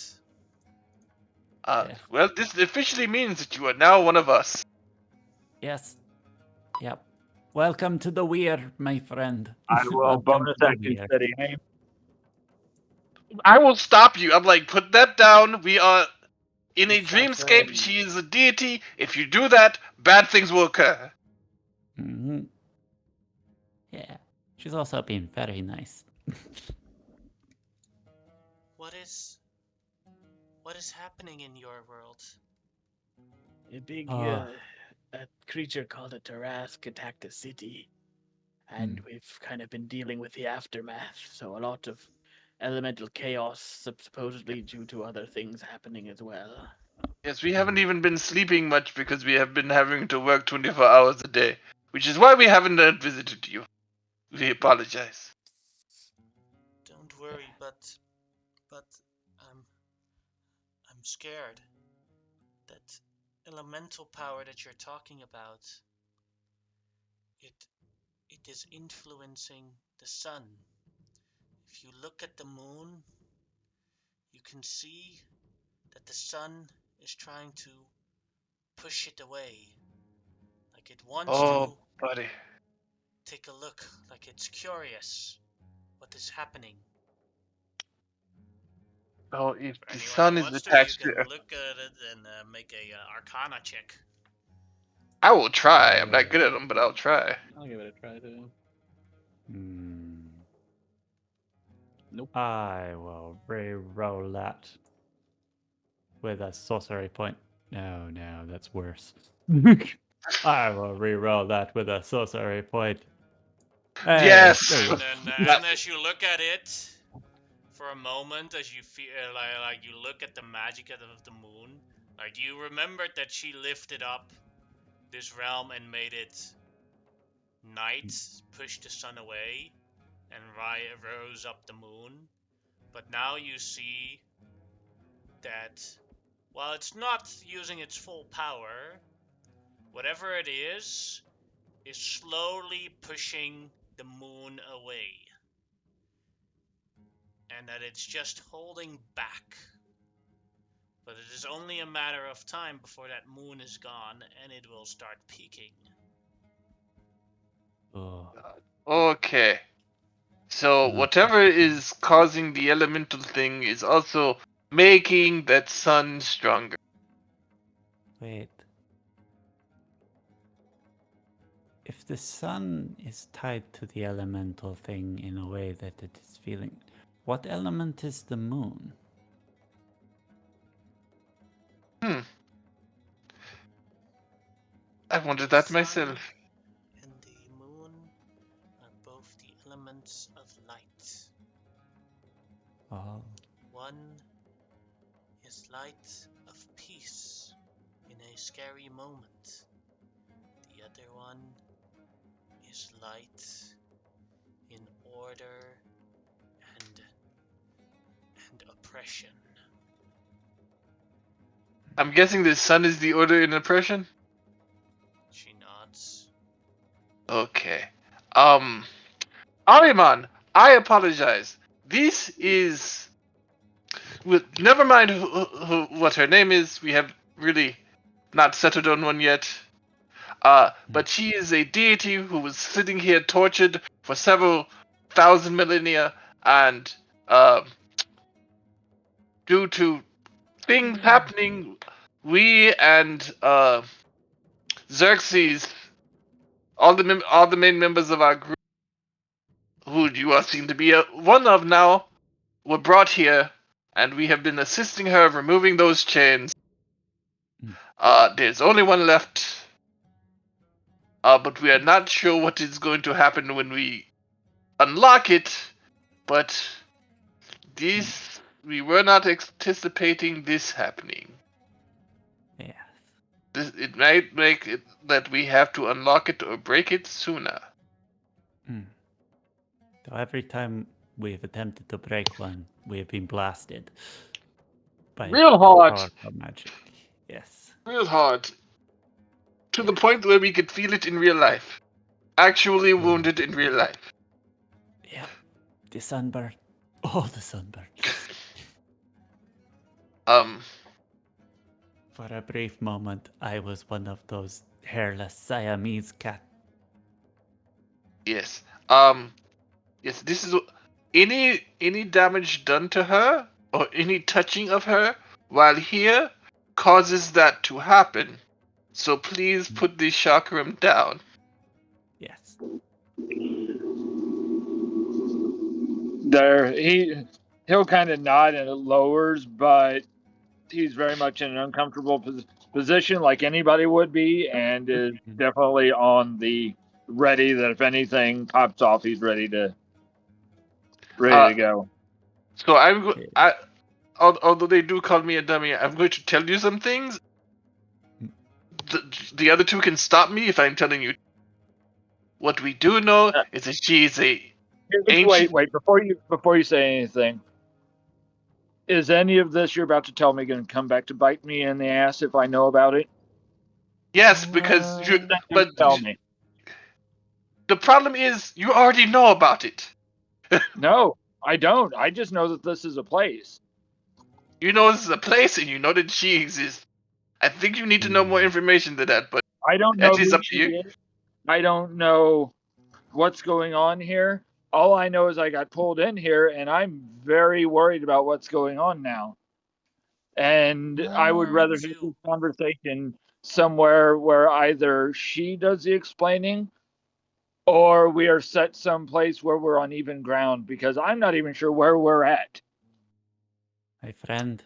Well, this officially means that you are now one of us. Yes. Yep. Welcome to the weir, my friend. I will Welcome bonus to the action weir. steady aim. I will stop you. I'm like, put that down. We are in a It's our dreamscape. friend. She is a deity. If you do that, bad things will occur. Mm-hmm. Yeah. She's also been very nice. What is happening in your world? A big Ah. a creature called a Tarask attacked a city, and we've kind of been dealing with the aftermath. So a lot of elemental chaos, supposedly due to other things happening as well. Yes, we haven't even been sleeping much because we have been having to work 24 hours a day, which is why we haven't visited you. We apologize. Don't worry, but I'm scared that elemental power that you're talking about, it is influencing the sun. If you look at the moon, you can see that the sun is trying to push it away. Like it wants to Buddy. take a look, like it's curious what is happening. Oh, if For the anyone sun that is wants to, you attached can to. look at it and make a Arcana check. I will try. I'm not good at them, but I'll try. I'll give it a try too. Nope. I will re-roll that with a sorcery point. No, that's worse. I will re-roll that with a sorcery point. Hey, Yes! there you And as you look at it for a moment, as you feel like you look at the magic of the moon, like you remembered that she lifted up this realm and made it night, pushed the sun away, and rose up the moon. But now you see that while it's not using its full power, whatever it is slowly pushing the moon away. And that it's just holding back. But it is only a matter of time before that moon is gone and it will start peaking. Oh, Okay. So Uh, whatever is causing the elemental thing is also making that sun stronger. wait. If the sun is tied to the elemental thing in a way that it is feeling, what element is the moon? I wondered The that sun myself. and the moon are both the elements of light. Oh, One is light of peace in a scary moment. The other one is light in order and oppression. I'm guessing the sun is the order in oppression? She nods. Okay. Ariman, I apologize. This is... Never mind what her name is. We have really not settled on one yet. But she is a deity who was sitting here tortured for several thousand millennia, and due to things happening, we and Xerxes, all the main members of our group, who you are seen to be one of now, were brought here, and we have been assisting her removing those chains. There's only one left, but we are not sure what is going to happen when we unlock it. But this, we were not anticipating this happening. yeah. It might make it that we have to unlock it or break it sooner. So every time we've attempted to break one, we have been blasted by Real hard. powerful magic. Yes. Real hard. To the point where we could feel it in real life. Actually wounded in real life. Yep. The sunburn. Oh, the sunburn. For a brief moment, I was one of those hairless Siamese cat. Yes. Yes, this is any damage done to her or any touching of her while here causes that to happen. So please put the chakram down. Yes. There, he'll kind of nod and it lowers, but he's very much in an uncomfortable position, like anybody would be, and is definitely on the ready. That if anything pops off, he's ready to go. So although they do call me a dummy, I'm going to tell you some things. The other two can stop me if I'm telling you. What we do know is that she is a ancient. Wait! Before you say anything, is any of this you're about to tell me going to come back to bite me in the ass if I know about it? Yes, because but Tell me. the problem is you already know about it. No, I don't. I just know that this is a place. You know this is a place, and you know that she exists. I think you need to know more information than that, but I don't know that is who up to she you. is. I don't know what's going on here. All I know is I got pulled in here, and I'm very worried about what's going on now. And I would rather have this conversation somewhere where either she does the explaining or we are set someplace where we're on even ground, because I'm not even sure where we're at. My friend,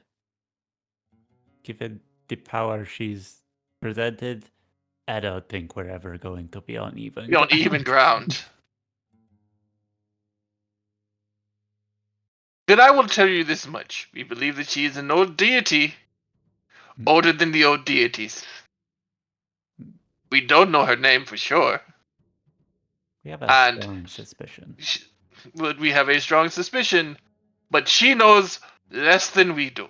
given the power she's presented, I don't think we're ever going to be on even You're on even ground. Then I will tell you this much. We believe that she is an old deity, older than the old deities. We don't know her name for sure. We have a strong suspicion. We have a strong suspicion, but she knows less than we do.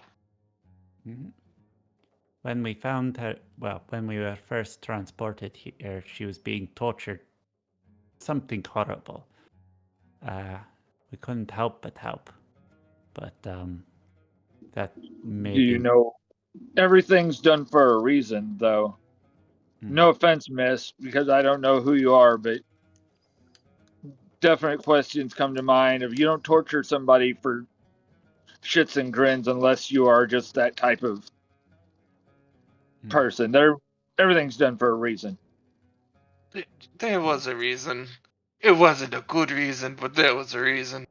When we found her, well, when we were first transported here, she was being tortured. Something horrible. We couldn't help but help. But that Do you maybe. know everything's done for a reason, though? No offense, miss, because I don't know who you are, but definite questions come to mind. If you don't torture somebody for shits and grins unless you are just that type of person. Everything's done for a reason. There was a reason. It wasn't a good reason, but there was a reason.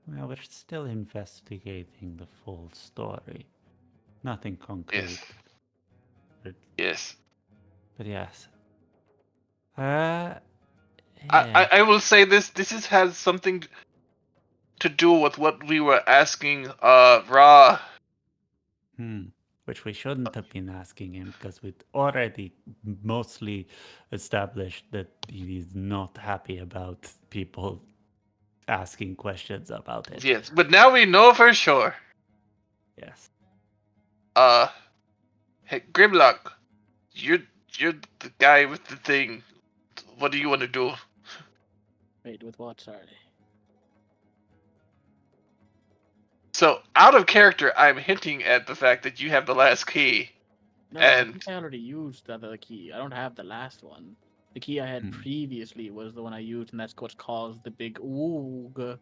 Well, we're still investigating the full story. Nothing concrete. Yes. But yes. I Yeah. I will say this. This has something to do with what we were asking Ra. Which we shouldn't have been asking him because we'd already mostly established that he is not happy about people asking questions about it. Yes, but now we know for sure. Yes. Hey, Grimlock, you're the guy with the thing. What do you want to do? Wait, with what? Sorry. So, out of character, I'm hinting at the fact that you have the last key. No, I And think I already used the other key. I don't have the last one. The key I had previously was the one I used, and that's what caused the big oog.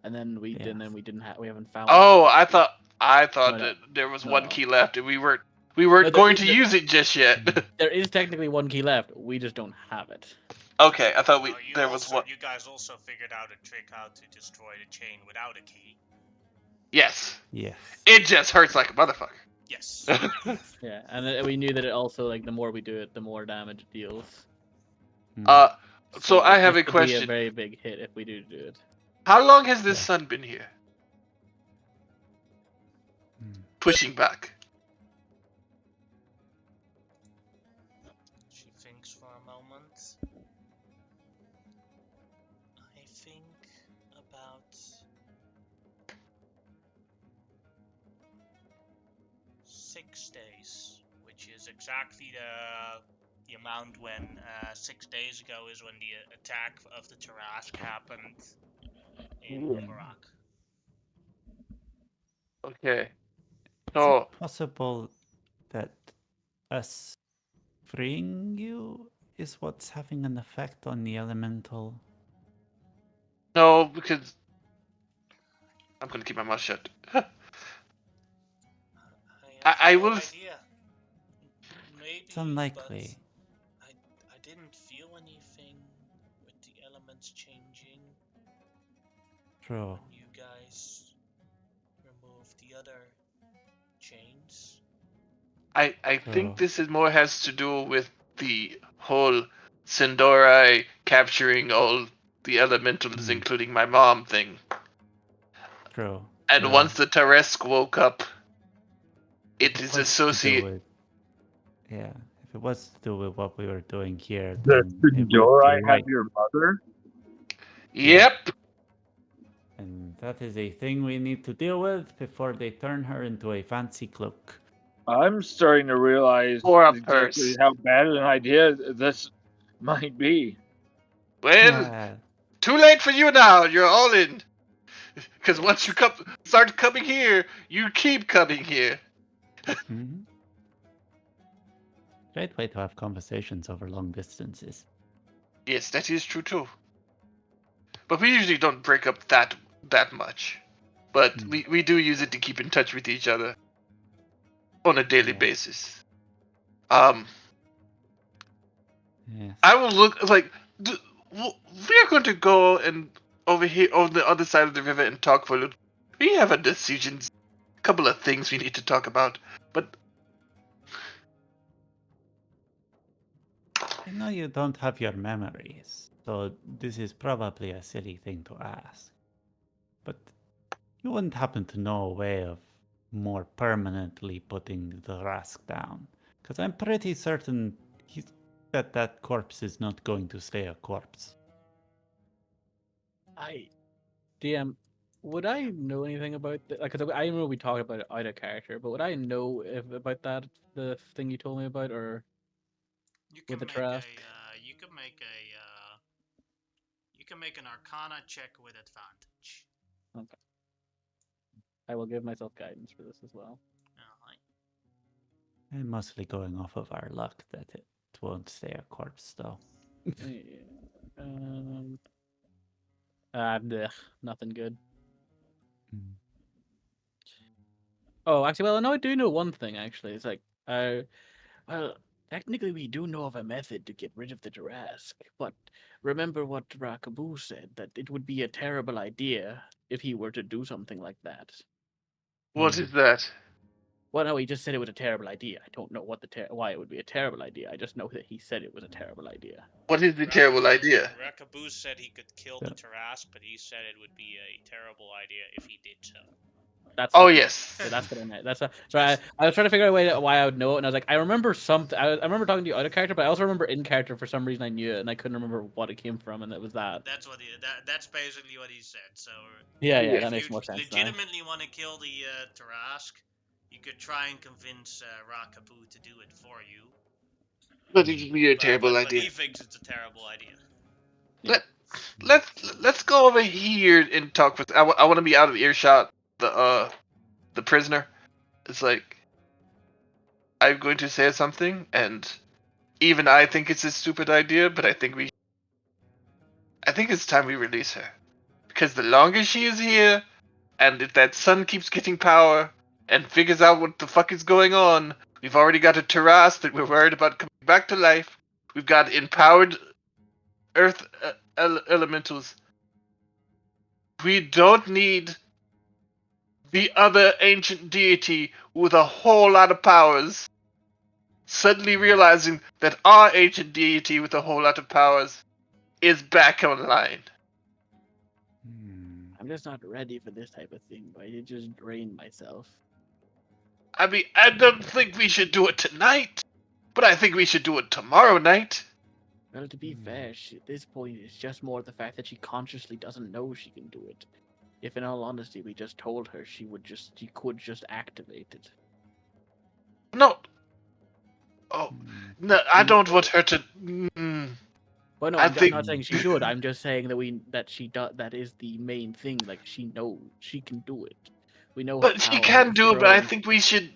And then we didn't have. We haven't found. oh, I thought No, that there was one no. key left, and we weren't No, going to use it just yet. There is technically one key left. We just don't have it. Okay, I thought there was also, one. You guys also figured out a trick how to destroy the chain without a key. Yes. Yes. It just hurts like a motherfucker. Yes. Yeah, and we knew that it also, like, the more we do it, the more damage it deals. So I have this a could question. Be a very big hit if we do it. How long has this sun been here? Pushing back. She thinks for a moment. I think about 6 days, which is exactly the amount when 6 days ago is when the attack of the Tarask happened in Ambarrack. Okay. Is So it possible that us freeing you is what's having an effect on the elemental? no, because I'm gonna keep my mouth shut. I will. Idea. Maybe, It's unlikely. but I didn't feel anything with the elements changing. True. When you guys removed the other chains. I think this is more has to do with the whole Sindori capturing all the elementals, including my mom thing. True. And once the Taresk woke up, it is associated. Yeah, if it was to do with what we were doing here, The then it would Sindori be have right. your mother? Yep. And that is a thing we need to deal with before they turn her into a fancy cloak. I'm starting to realize Or a exactly purse. how bad an idea this might be. Well, too late for you now. You're all in. Because once you start coming here, you keep coming here. Great way to have conversations over long distances. Yes, that is true too. But we usually don't break up that much. But we do use it to keep in touch with each other on a daily basis. Yes. I will look like we are going to go and over here on the other side of the river and talk for a little. We have a decision, a couple of things we need to talk about, but I know you don't have your memories, so this is probably a silly thing to ask. But you wouldn't happen to know a way of more permanently putting the Rask down? Because I'm pretty certain that corpse is not going to stay a corpse. DM, Would I know anything about that? Like, 'cause I remember we talked about it out of character, but would I know about that, the thing you told me about, or You with can the make Trask? you can make an Arcana check with advantage. Okay. I will give myself guidance for this as well. Alright. I'm mostly going off of our luck that it won't stay a corpse, though. Yeah. Nothing good. Mm. Oh, actually, well, no, I do know one thing. Actually, it's like, well, technically, we do know of a method to get rid of the Jurask, but remember what Rakabu said, that it would be a terrible idea if he were to do something like that. What is that? Well, no, he just said it was a terrible idea. I don't know what why it would be a terrible idea. I just know that he said it was a terrible idea. What is the terrible idea? Rakabu said he could kill Yeah. the Tarask, but he said it would be a terrible idea if he did so. That's Oh what, yes. yeah, that's what I meant. That's sorry. I was trying to figure out a way why I would know it, and I was like, I remember something. I remember talking to you out of character, but I also remember in character for some reason I knew it, and I couldn't remember what it came from, and it was that. That's what that's basically what he said. So Yeah, Yeah. that if makes you more sense now. legitimately want to kill the Tarask, you could try and convince Rakabu to do it for you. But it would be a terrible But idea. he thinks it's a terrible idea. Let's go over here and talk with. I want to be out of earshot. The prisoner. It's like I'm going to say something, and even I think it's a stupid idea. But I think it's time we release her, because the longer she is here, and if that sun keeps getting power and figures out what the fuck is going on, we've already got a Taras that we're worried about coming back to life. We've got empowered Earth elementals. We don't need the other ancient deity with a whole lot of powers suddenly realizing that our ancient deity with a whole lot of powers is back online. Hmm. I'm just not ready for this type of thing, but I just drained myself. I mean, I don't think we should do it tonight, but I think we should do it tomorrow night. Well, to be fair, at this point, it's just more the fact that she consciously doesn't know she can do it. If, in all honesty, we just told her, she could just activate it. No. Oh, no, I don't want her to. Well, no, I I'm think. not saying she should. I'm just saying that she does. That is the main thing. Like, she knows she can do it. We know her But she power can is do it, but I growing. think we should.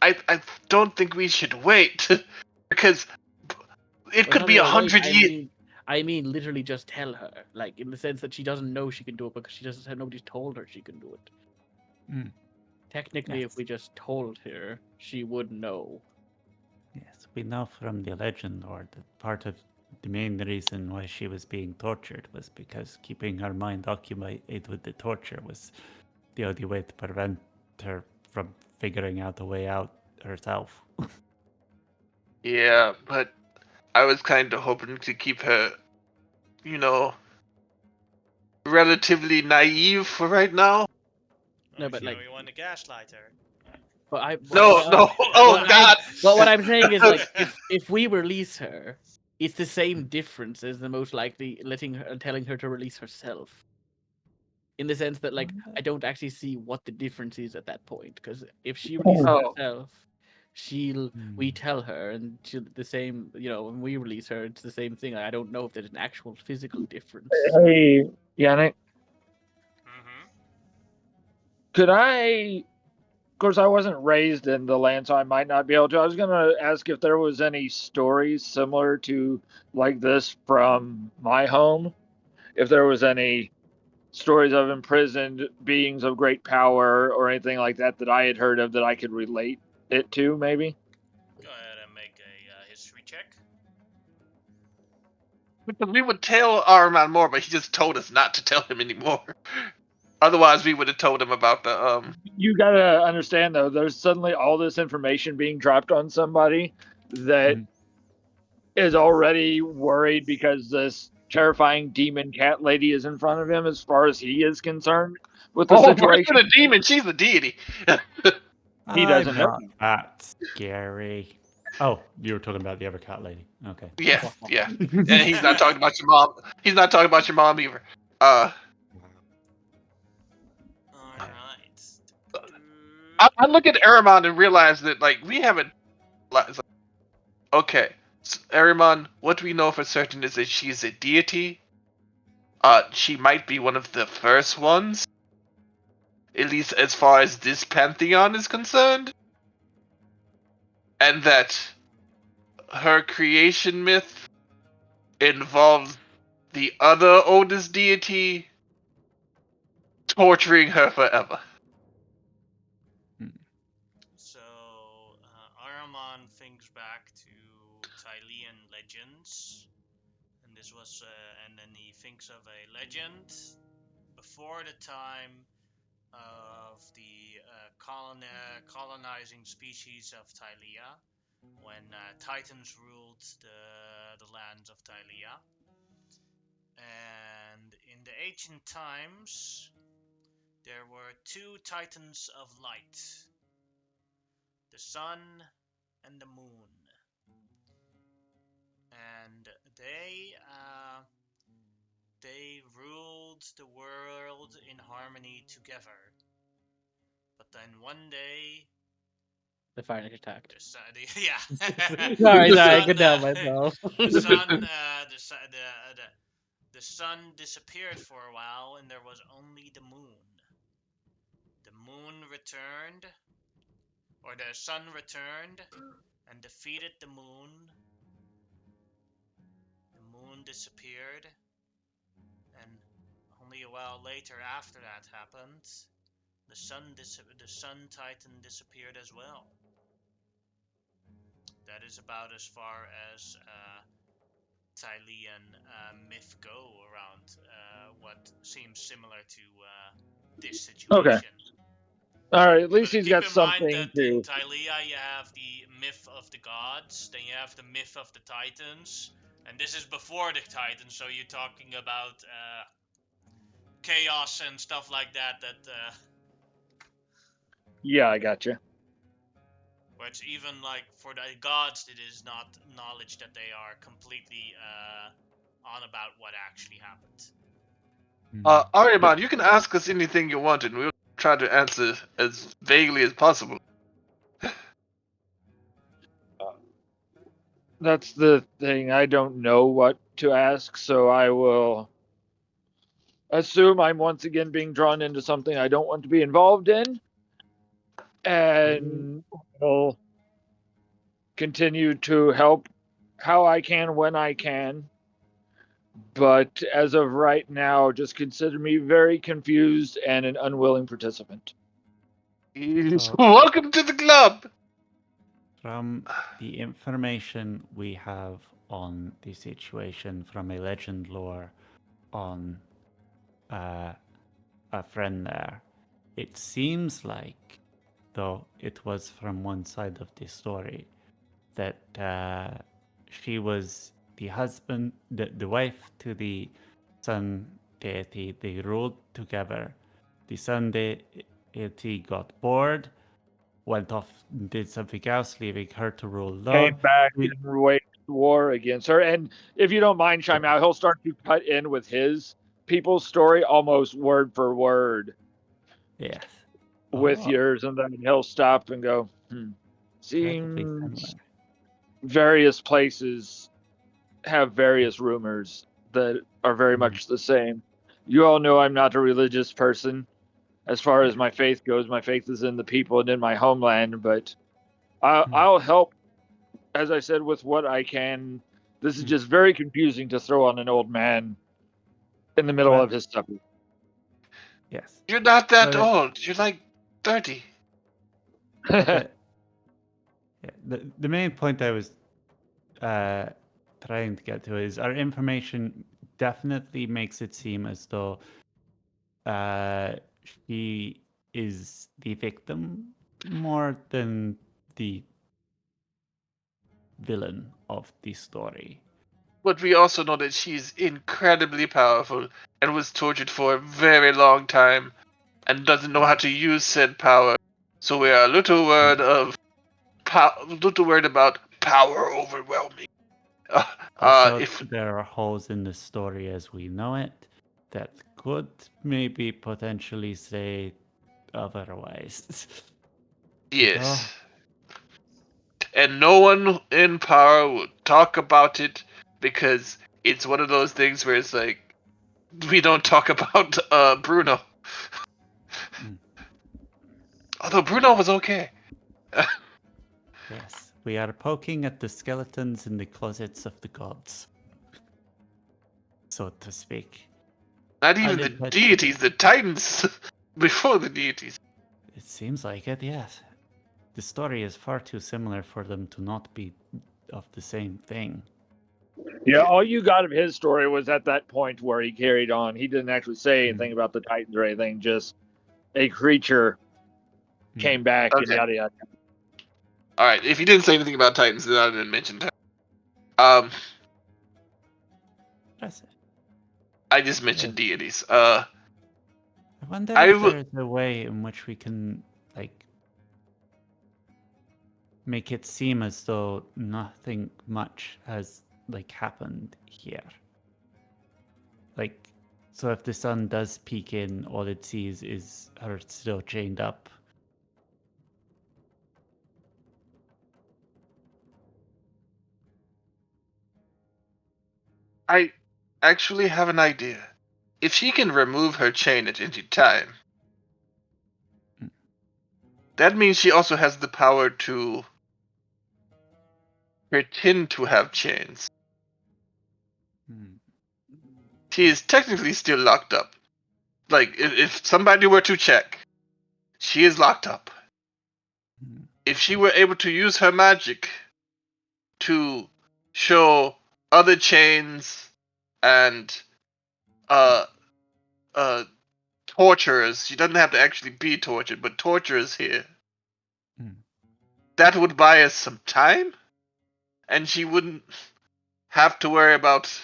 I don't think we should wait. Because it Well, could be wait. 100 years. I mean, literally, just tell her. Like, in the sense that she doesn't know she can do it because she doesn't. Nobody's told her she can do it. Mm. Technically, Yes. if we just told her, she would know. Yes, we know from the legend, or that part of the main reason why she was being tortured was because keeping her mind occupied with the torture was the only way to prevent her from figuring out a way out herself. Yeah, but I was kind of hoping to keep her, relatively naive for right now. No, Or but, if like- you want to gaslight her. But No. Oh God. But what I'm saying is, like, if we release her, it's the same difference as the most likely telling her to release herself. In the sense that, like, I don't actually see what the difference is at that point. Because if she releases Oh. herself, we tell her, and the same. When we release her, it's the same thing. I don't know if there's an actual physical difference. Hey, Yannick, Mm-hmm. could I? Of course, I wasn't raised in the land, so I might not be able to. I was gonna ask if there was any stories similar to like this from my home. If there was any stories of imprisoned beings of great power or anything like that that I had heard of that I could relate it to, maybe. Go ahead and make a history check. Because we would tell Ahriman more, but he just told us not to tell him anymore. Otherwise, we would have told him about the You gotta understand though, there's suddenly all this information being dropped on somebody that is already worried because this terrifying demon cat lady is in front of him as far as he is concerned with the situation. We're the demon. She's the deity. He doesn't know. Not that scary. Oh, you were talking about the other cat lady. Okay. Yeah. And he's not talking about your mom. He's not talking about your mom either. I look at Aramon and realize that like we haven't. It's like, okay, so, Aramon, what we know for certain is that she's a deity. She might be one of the first ones, at least as far as this pantheon is concerned, and that her creation myth involves the other oldest deity torturing her forever. So, Araman thinks back to Tylean legends, and this was, and then he thinks of a legend before the time of the colonizing species of Tylea, when Titans ruled the lands of Tylea. And in the ancient times, there were two Titans of light, the sun and the moon. And they ruled the world in harmony together. But then one day, They finally attacked. yeah. Sorry, I sun, could help myself. the sun disappeared for a while, and there was only the moon. The moon returned, or the sun returned, and defeated the moon. The moon disappeared, and only a while later, after that happened, the sun titan disappeared as well. That is about as far as Tylean myth go around what seems similar to this situation. Okay. All right, at least But he's keep got in mind something that in to. Tylea you have the myth of the gods, then you have the myth of the titans, and this is before the titans, so you're talking about chaos and stuff like that. Yeah, I gotcha. Where it's even like for the gods, it is not knowledge that they are completely on about what actually happened. Ariman, you can ask us anything you want, and we'll try to answer as vaguely as possible. That's the thing. I don't know what to ask, so I will assume I'm once again being drawn into something I don't want to be involved in, and will continue to help how I can when I can. But as of right now, just consider me very confused and an unwilling participant. So- Welcome to the club. From the information we have on the situation from a legend lore on a friend there, it seems like, though it was from one side of the story, that she was the husband, the wife to the sun deity. They ruled together. The sun deity got bored, went off and did something else, leaving her to rule alone. Came back We- and waged war against her. And if you don't mind, chime out, he'll start to cut in with his people's story almost word for word Yes. with Oh, yours, and then he'll stop and go, incredibly seems similar. various places have various rumors that are very much the same. You all know I'm not a religious person. As far as my faith goes, my faith is in the people and in my homeland, but I'll help, as I said, with what I can. This is just very confusing to throw on an old man in the middle Well, of his supper. Yes. You're not that Well, old. You're like 30. the, the main point I was trying to get to is our information definitely makes it seem as though she is the victim more than the villain of the story. But we also know that she's incredibly powerful and was tortured for a very long time and doesn't know how to use said power. So we are a little worried about power overwhelming. Also, If there are holes in the story as we know it that could maybe potentially say otherwise. Yes. And no one in power would talk about it because it's one of those things where it's like we don't talk about Bruno. Mm. Although Bruno was okay. Yes, we are poking at the skeletons in the closets of the gods, so to speak. Not I even the did, but deities, the titans before the deities. it seems like it, yes. The story is far too similar for them to not be of the same thing. Yeah, all you got of his story was at that point where he carried on. He didn't actually say anything Mm. about the Titans or anything, just a creature Mm. came back and Okay. yada yada. All right. If you didn't say anything about titans, then I didn't mention titans. That's it. I just mentioned deities. I wonder I if w- there's a way in which we can, like, make it seem as though nothing much has, like, happened here. Like, so if the sun does peek in, all it sees is her still chained up. I actually have an idea. If she can remove her chain at any time, Mm. that means she also has the power to pretend to have chains. Mm. She is technically still locked up. Like, if somebody were to check, she is locked up. Mm. If she were able to use her magic to show other chains and uh torturers, she doesn't have to actually be tortured, but torturers here, Mm. that would buy us some time, and she wouldn't have to worry about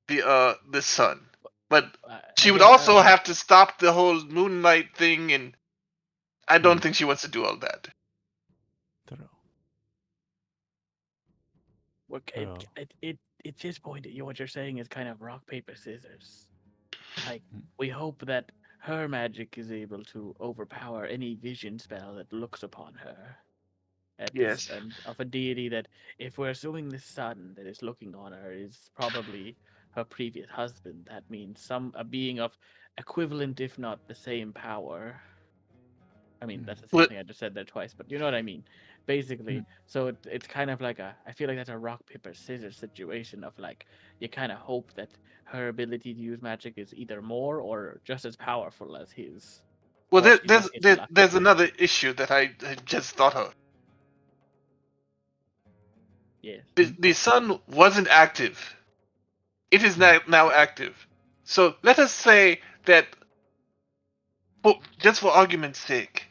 the sun. But I she would guess also have to stop the whole moonlight thing, and I don't Mm. think she wants to do all that. True. it, True. at this point, what you're saying is kind of rock paper scissors. Like Mm. we hope that her magic is able to overpower any vision spell that looks upon her. At this Yes. and of a deity that, if we're assuming the sun that is looking on her is probably her previous husband, that means a being of equivalent, if not the same power. I mean, that's the same But thing I just said there twice, but you know what I mean. Basically, Mm. so it's kind of like I feel like that's a rock paper scissors situation of like you kind of hope that her ability to use magic is either more or just as powerful as his, well, or she just gets there's lucky. another issue that I just thought of. Yes. The sun wasn't active. It is now active. So let us say that, just for argument's sake,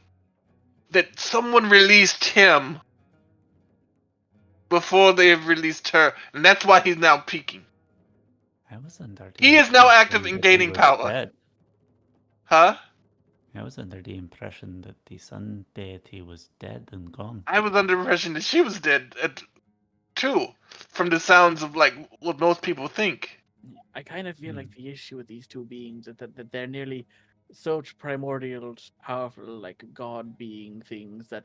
that someone released him before they have released her, and that's why he's now peaking. I was under the He is now active impression in that he gaining was power. dead. Huh? I was under the impression that the sun deity was dead and gone. I was under the impression that she was dead too, from the sounds of like what most people think. I kind of feel Mm. like the issue with these two beings is that they're nearly such primordial, powerful, like god being things that,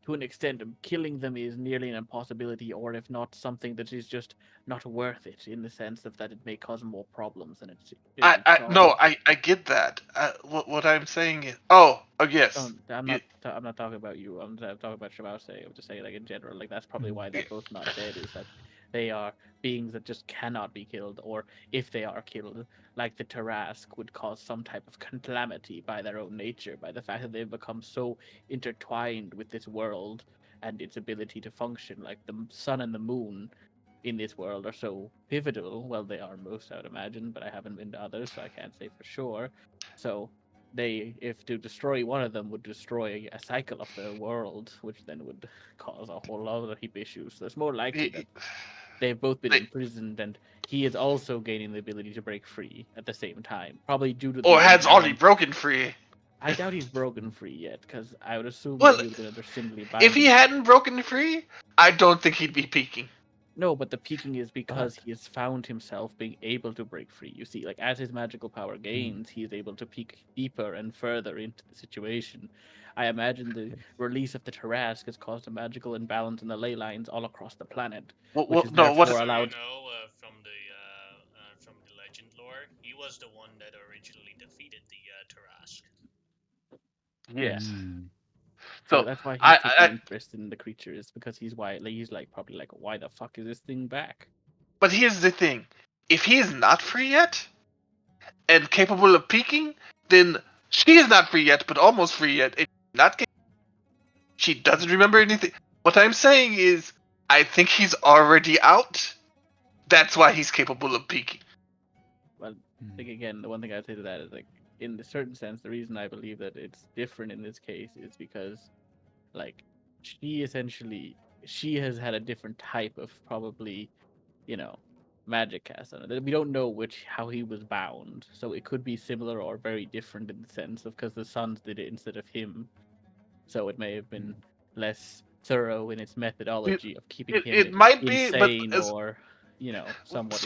to an extent, killing them is nearly an impossibility, or if not, something that is just not worth it in the sense of that it may cause more problems than it No, solves. I get that. What I'm saying is, oh yes, I'm it, not. I'm not talking about you. I'm talking about Shabao. I'm just saying, like in general, like that's probably why Mm. they're both not dead. Is that they are beings that just cannot be killed, or if they are killed, like the Tarask, would cause some type of calamity by their own nature, by the fact that they've become so intertwined with this world and its ability to function. Like the sun and the moon in this world are so pivotal. Well, they are most, I would imagine, but I haven't been to others, so I can't say for sure. So they, if to destroy one of them would destroy a cycle of the world, which then would cause a whole lot of heap issues. So it's more likely that it, they've both been it, imprisoned, and he is also gaining the ability to break free at the same time, probably due to or the has already inherent. broken free. I doubt he's broken free yet, because I would assume that Well, he would have simply if he binding. hadn't broken free, I don't think he'd be peaking. No, but the peaking is because But he has found himself being able to break free. You see, like as his magical power gains, he is able to peek deeper and further into the situation. I imagine the release of the Tarrasque has caused a magical imbalance in the ley lines all across the planet, which is No, what therefore is So you allowed. know from the legend lore, he was the one that originally defeated the Tarrasque. Yes. Mm. So so that's why he's taking I interest in the creatures because he's why he's like probably like, why the fuck is this thing back? but here's the thing: if he is not free yet and capable of peaking, then she is not free yet, but almost free yet. And not she doesn't remember anything. What I'm saying is, I think he's already out. That's why he's capable of peaking. Well, I Mm. think again, the one thing I'd say to that is like, in a certain sense, the reason I believe that it's different in this case is because, like, she has had a different type of probably, you know, magic cast on it. We don't know how he was bound, so it could be similar or very different in the sense of because the sons did it instead of him, so it may have been less thorough in its It, methodology of keeping him it might be, but insane or somewhat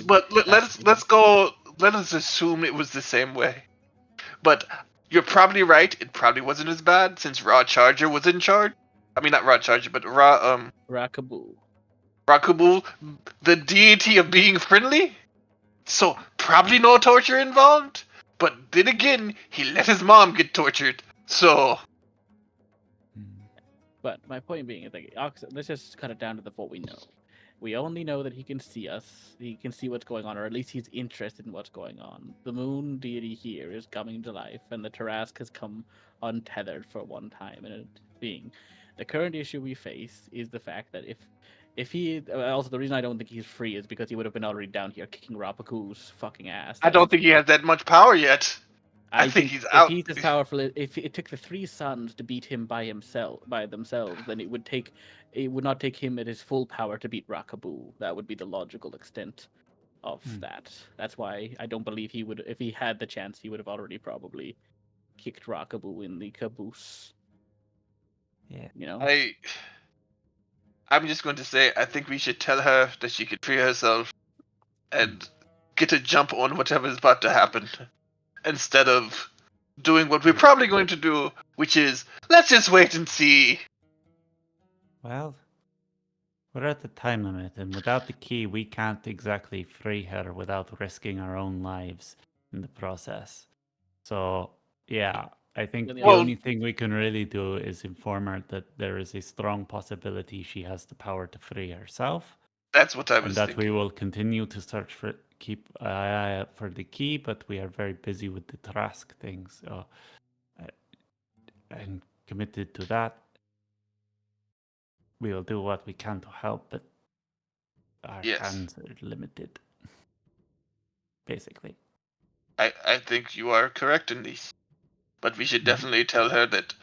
let's incapacitated. go. Let us assume it was the same way. But you're probably right. It probably wasn't as bad since Raw Charger was in charge. I mean, not Raw Charger, but Rakaboo. Rakubul, the deity of being friendly. So probably no torture involved. But then again, he let his mom get tortured. So Mm. But my point being is like, let's just cut it down to what we know. We only know that he can see us. He can see what's going on, or at least he's interested in what's going on. The moon deity here is coming to life, and the Tarrasque has come untethered for one time in a being. The current issue we face is the fact that if he also the reason I don't think he's free is because he would have been already down here kicking Rapaku's fucking ass. I don't think he has that much power yet. I I think think he's if out. he's as powerful, if it took the three sons to beat him by themselves, then it would not take him at his full power to beat Rakaboo. That would be the logical extent of Hmm. that. That's why I don't believe he would, if he had the chance, he would have already probably kicked Rakaboo in the caboose. Yeah. You know, I'm just going to say I think we should tell her that she can free herself and get a jump on whatever is about to happen instead of doing what we're probably going to do, which is let's just wait and see. Well, we're at the time limit, and without the key, we can't exactly free her without risking our own lives in the process. So, yeah, I think Then the the Well, only thing we can really do is inform her that there is a strong possibility she has the power to free herself, that's what I and was that we thinking. will continue to search for, keep an eye out for the key, but we are very busy with the Trask thing, so I'm committed to that. We will do what we can to help, but our Yes, hands are limited, basically. I think you are correct in this, but we should Mhm. definitely tell her that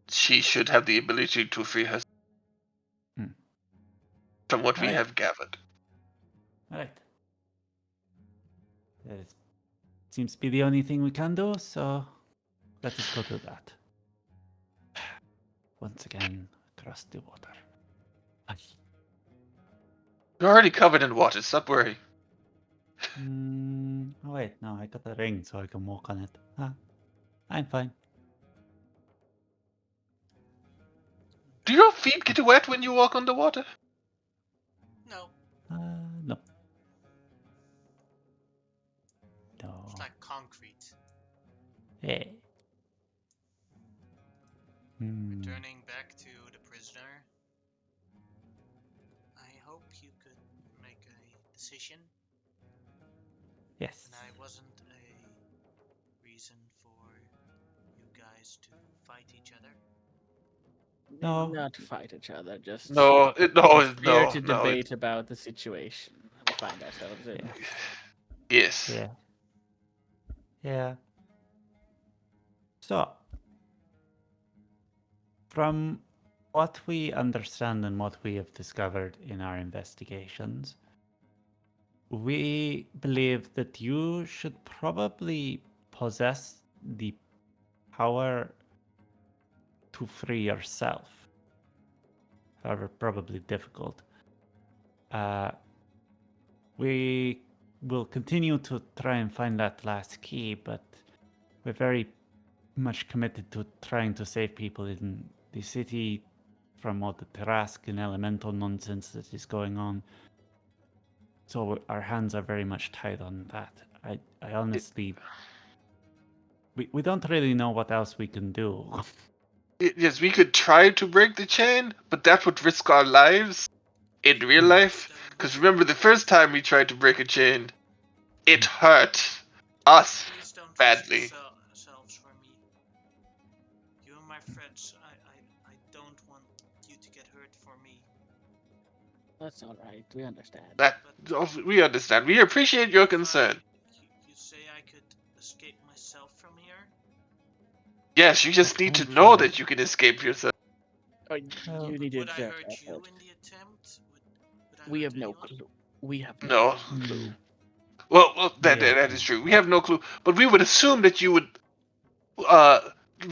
she should have the ability to free herself Mm. from what All we right, have gathered. all right. That seems to be the only thing we can do, so let us go do that. Once again, across the water. Ay. You're already covered in water. Stop worrying. Oh wait, no, I got a ring so I can walk on it. Huh, I'm fine. Do your feet get wet when you walk on the water? No, No, it's no. like concrete. Hey. Hmm. Returning back to the prisoner, I hope you could make a decision, Yes. and I wasn't a reason for you guys to fight each other. No. not fight each other, just No, here no, to no. debate about the situation we find ourselves in. Yes. Yes. Yeah. Yeah. So, from what we understand and what we have discovered in our investigations, we believe that you should probably possess the power to free yourself. However, probably difficult. Uh, we will continue to try and find that last key, but we're very much committed to trying to save people in the city from all the Tarask and elemental nonsense that is going on. So our hands are very much tied on that. I honestly, we don't really know what else we can do. Yes, we could try to break the chain, but that would risk our lives in real life. Because remember, the first time we tried to break a chain, it hurt us Please don't risk badly. yourselves for me. You are my friends. I don't want you to get hurt for me. That's all right. We understand. That we understand. We appreciate your concern. You say I could escape myself from here? Yes, you just need to know Potentially. that you can escape yourself. Oh, Well, you need to Would I exert hurt you effort. in the attempt? Would I We hurt have no anyone? clue. We have no No. fucking clue. Well, that Yeah. that is true. We have no clue, but we would assume that you uh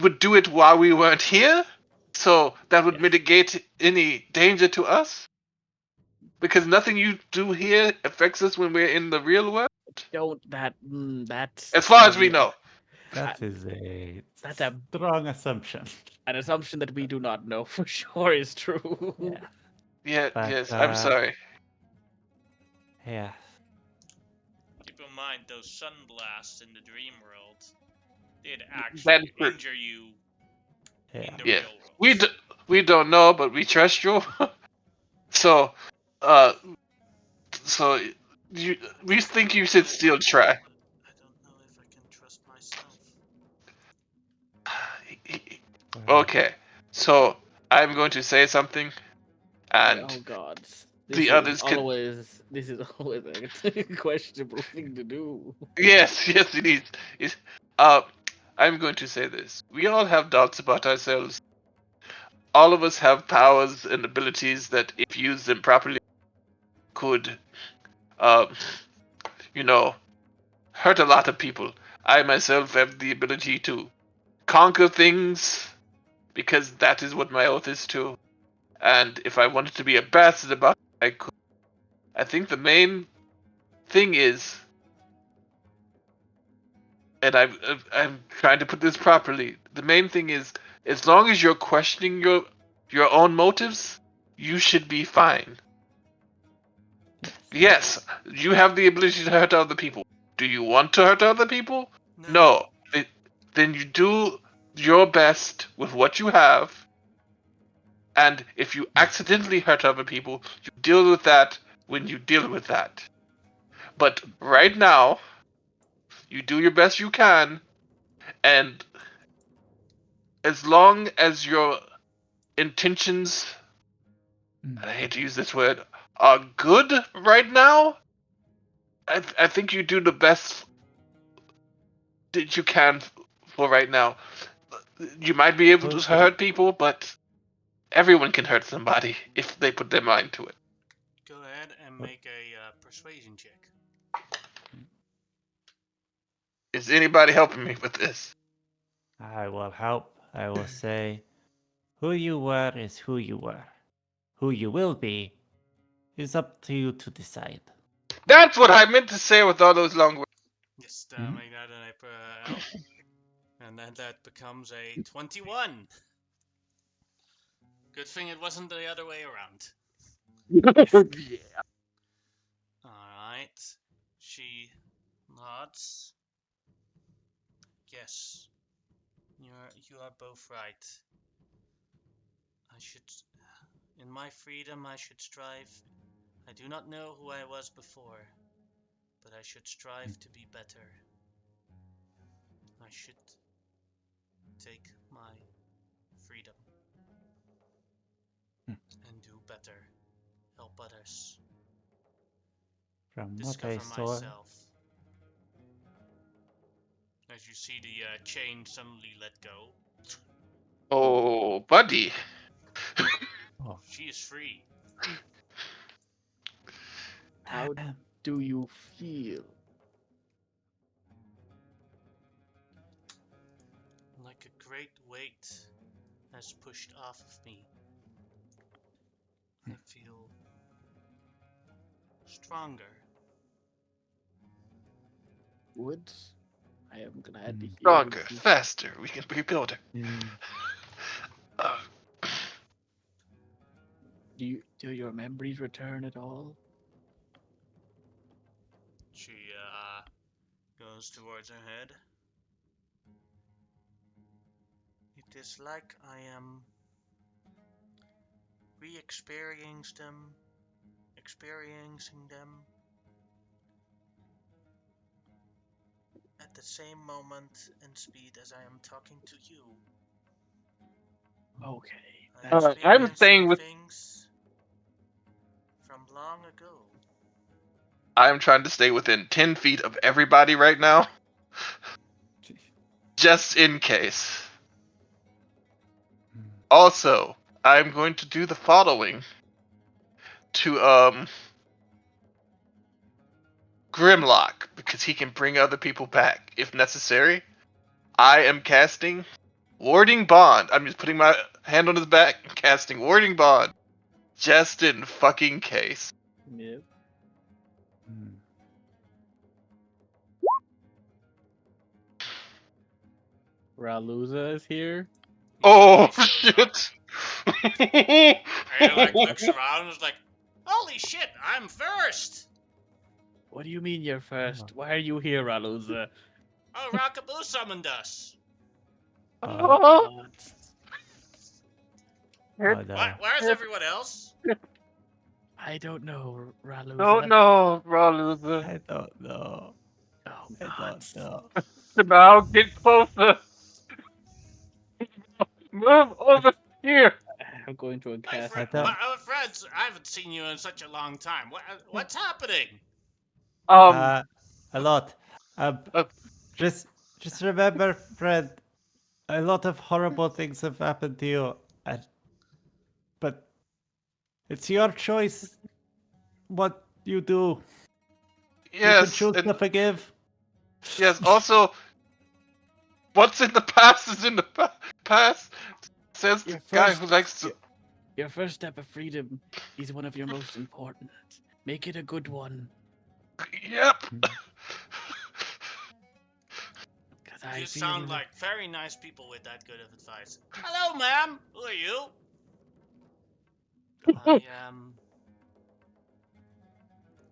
would do it while we weren't here, so that would Yes. mitigate any danger to us. Because nothing you do here affects us when we're in the real world, Don't that's as far as we know. That is a that's a strong assumption. an assumption that we do not know for sure is true. Yeah. Yeah, But, yes. I'm sorry. Yeah. Keep in mind, those sunblasts in the dream world did That actually is true. injure you Yeah. in the Yeah, real world. we don't know, but we trust you. So, uh, so you we think you should still try. I don't know if I can trust myself. Well, Okay, so I'm going to say something, and Oh God, the others can. this is always a questionable thing to do. Yes, yes, it is. Uh, I'm going to say this. We all have doubts about ourselves. All of us have powers and abilities that, if used them properly, could, um, you know, hurt a lot of people. I myself have the ability to conquer things because that is what my oath is to. And if I wanted to be a bastard about it, I could. I think the main thing is, and I'm trying to put this properly. The main thing is, as long as you're questioning your own motives, you should be fine. yes. Yes, you have the ability to hurt other people. Do you want to hurt other people? No. No. Then you do your best with what you have, and if you accidentally hurt other people, you deal with that when you deal with that. But right now, you do your best you can, and as long as your intentions, Mm. and I hate to use this word, are good right now, I think you do the best that you can for right now. You might be able to Well, hurt people, but everyone can hurt somebody if they put their mind to it. Go ahead and make a persuasion check. Is anybody helping me with this? I will help. I will say, who you were is who you were. Who you will be is up to you to decide. That's what I meant to say with all those long words. Yes, Mhm. make that an help. And then that becomes a 21. Good thing it wasn't the other way around. Yeah. Alright. She nods. Yes. You are both right. I should in my freedom I should strive. I do not know who I was before, but I should strive to be better. I should take my freedom and do better. Help others. From what I Discover saw, myself. As you see the chain suddenly let go. Oh, buddy. oh, She is free. How do you feel? Like a great weight has pushed off of me. I feel stronger. Would I am glad to hear Stronger, this is- faster. We can rebuild her. Mm. Uh, Do your memories return at all? She goes towards her head. It is like I am experiencing them at the same moment and speed as I am talking to you. Okay. I'm That's I'm experiencing staying with. things from long ago. I'm trying to stay within 10 feet of everybody right now, just in case. Mm. Also, I'm going to do the following to Grimlock, because he can bring other people back if necessary. I am casting Warding Bond. I'm just putting my hand on his back and casting Warding Bond. Just in fucking case. Yep. Mm. Raluza is here. Oh, He shows up. shit! And he like looks around and is like, "Holy shit, I'm first!" What do you mean you're Oh. first? Why are you here, Raluza? Oh, Rockaboo summoned us. Oh, God. oh no. Where's everyone else? I don't know, Raluza. Don't know, Raluza. I don't know. Oh I God. don't know. Now get closer. Move over here. I'm going to My, cast. fr- I my don't. friends, I haven't seen you in such a long time. What's happening? Um, A lot. Um, Uh, just, just remember, Fred. A lot of horrible things have happened to you, but it's your choice what you do. You can yes, choose and to forgive. yes, also, what's in the past is in the past, says the Your guy first, who likes to. your first step of freedom is one of your most important. Make it a good one, Yep! cause I You feel sound like very nice people with that good of advice. Hello, ma'am. Who are you? I am.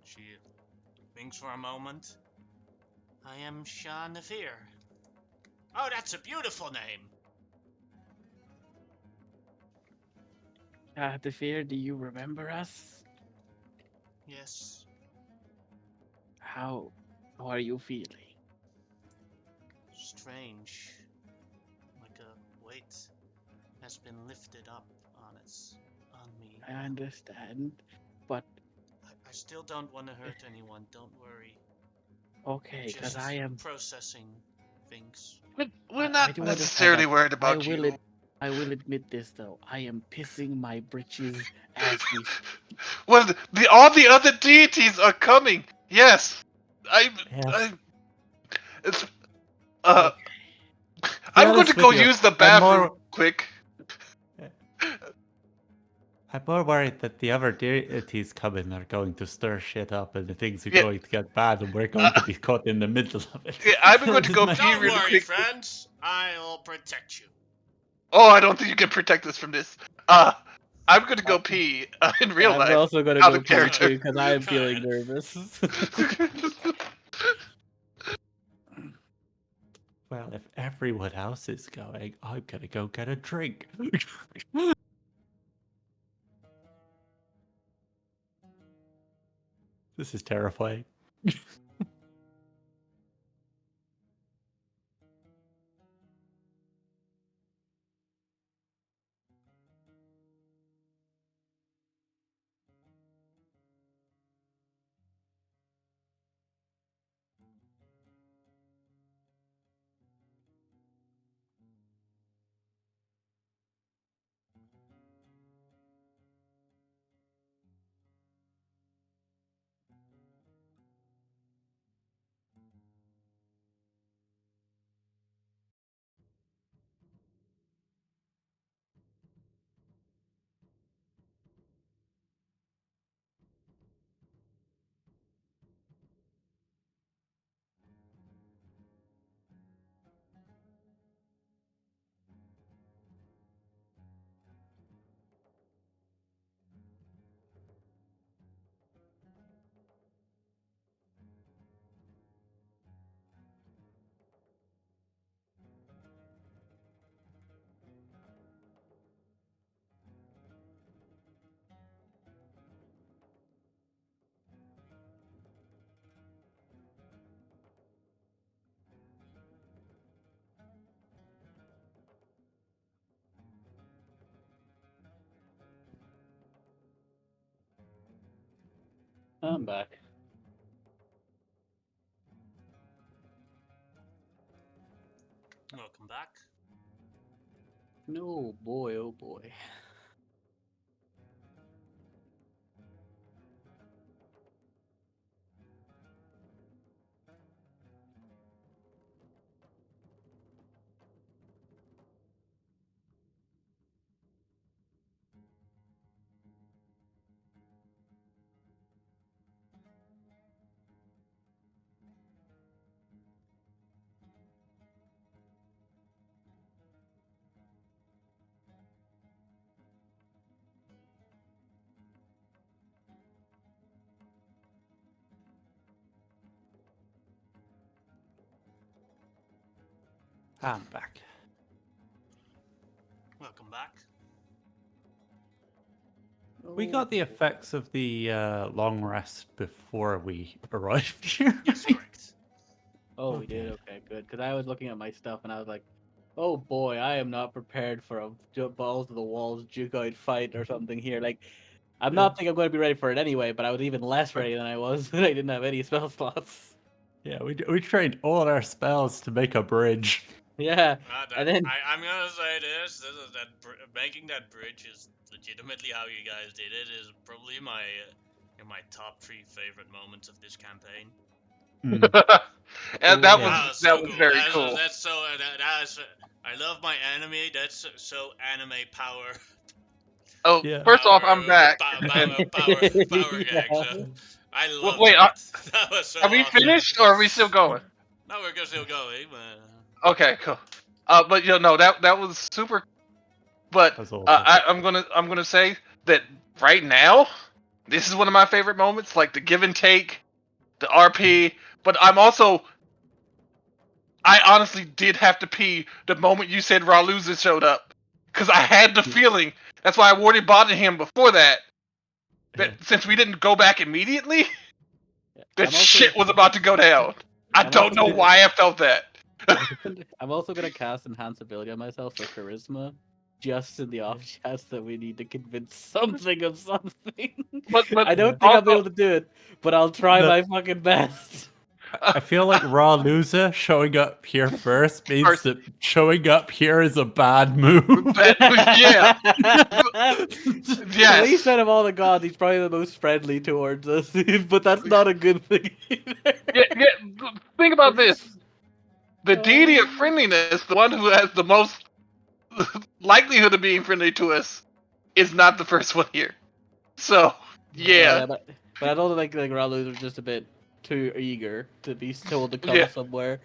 She thinks for a moment. I am Shah Navir. Oh, that's a beautiful name. the fear. Do you remember us? Yes. How are you feeling? Strange. Like a weight has been lifted up on me. I understand, but I still don't want to hurt anyone. Don't worry. okay, cause Just I am. processing things. We're I not do understand necessarily that. worried I about will. you. I will admit this though. I am pissing my britches as we speak. Well, all the other deities are coming. Yes, Yes. I, it's, uh, Okay. To be I'm going to honest with go you, use the I'm bathroom more, quick. I'm more worried that the other deities coming are going to stir shit up and the things are Yeah, going to get bad and we're going uh, to be caught in the middle of it. yeah, I'm going to This is go my- pee Don't really worry, quick. friends. I'll protect you. Oh, I don't think you can protect us from this. I'm going to go pee in real I'm life, also gonna out go of pee character. too because I am Go feeling ahead. nervous. Well, if everyone else is going, I'm gonna go get a drink. This is terrifying. I'm back. Welcome back. No boy, oh boy. I'm back. Welcome back. We got the effects of the long rest before we arrived here. Yes, correct. Oh, we did? Okay. Okay, good. Because I was looking at my stuff and I was like, oh boy, I am not prepared for a balls to the walls juke-out fight or something here. Like, I'm Yeah. not thinking I'm going to be ready for it anyway, but I was even less ready than I was when I didn't have any spell slots. Yeah, we trained all our spells to make a bridge. Yeah, and then I'm gonna say this is making that bridge is legitimately how you guys did it. Is probably my top 3 favorite moments of this campaign. And Ooh, Yeah. So that was cool. very cool. That's so that is. I love my anime. That's so anime power. Oh, Yeah. first off, I'm back. And Power gag. yeah. So I love wait, that. That was so are we awesome. finished or are we still going? No, we're still going. But... Okay, cool. But no, that was super. But That's awesome. I'm gonna say that right now, this is one of my favorite moments, like the give and take, the RP. But I honestly did have to pee the moment you said Raluza showed up, because I had the feeling. That's why I warded botted him before that. That Yeah. since we didn't go back immediately, that I'm also shit was about to go down. I I'm don't also know gonna why I felt that. I'm also gonna cast enhance ability on myself for charisma, just in the off chance that we need to convince something of something. But I don't think I'll be also, able to do it, but I'll try No. my fucking best. I feel like Raw Loser showing up here first means First. that showing up here is a bad move. Yeah. At Yes. least out of all the gods, he's probably the most friendly towards us, but that's not a good thing either. Yeah. Think about this. The deity of friendliness, the one who has the most likelihood of being friendly to us, is not the first one here. So, yeah. But I don't think like Ralu was just a bit too eager to be told to come Yeah. somewhere.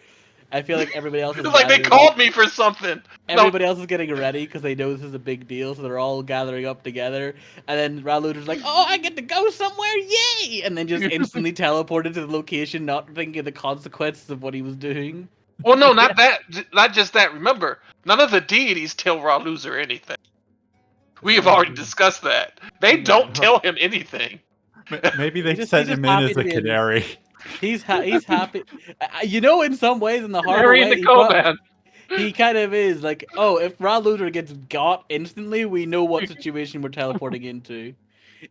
I feel like everybody else is It's like they gathering. called me for something. Everybody else is getting ready because they know this is a big deal, so they're all gathering up together. And then Raluder's like, "Oh, I get to go somewhere, yay!" And then just instantly teleported to the location, not thinking of the consequences of what he was doing. Well, no, not that. Not just that. Remember, none of the deities tell Raluzer anything. We have already discussed that. They don't tell him anything. Maybe they He's sent just him in happy as to a be in. canary. He's happy. You know, in some ways, in the horrible Harry way, the Coban. he kind of is like, oh, if Raluder gets got instantly, we know what situation we're teleporting into.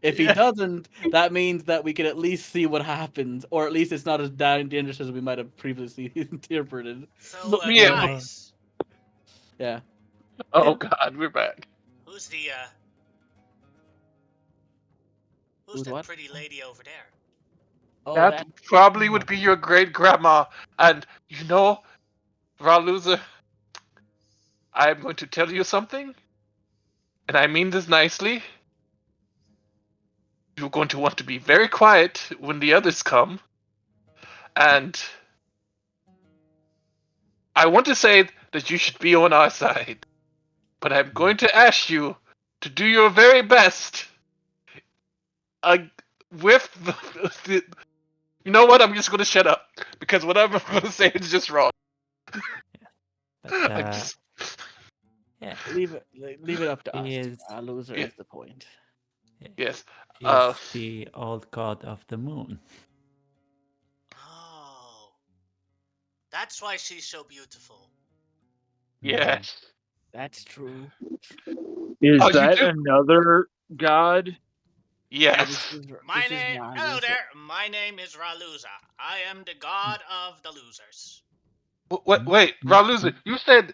If he Yeah. doesn't, that means that we can at least see what happens, or at least it's not as dangerous as we might have previously interpreted. So, Yeah. guys, Yeah. Oh God, we're back. who's the who's Who's that what? pretty lady over there? Oh, That probably would be your great grandma. And you know, Raluza, I'm going to tell you something, and I mean this nicely. You're going to want to be very quiet when the others come, and I want to say that you should be on our side, but I'm going to ask you to do your very best. With the you know what? I'm just going to shut up because whatever I'm going to say is just wrong. But, I'm just yeah, leave it up to us. he is, Loser Yeah. is the point. yes. he is the old god of the moon. Oh, that's why she's so beautiful. Yes. That's true. Is Oh, you that do? another god Yes. My this is name. Ron. Hello there. My name is Raluza. I am the god of the losers. Wait, Raluza, you said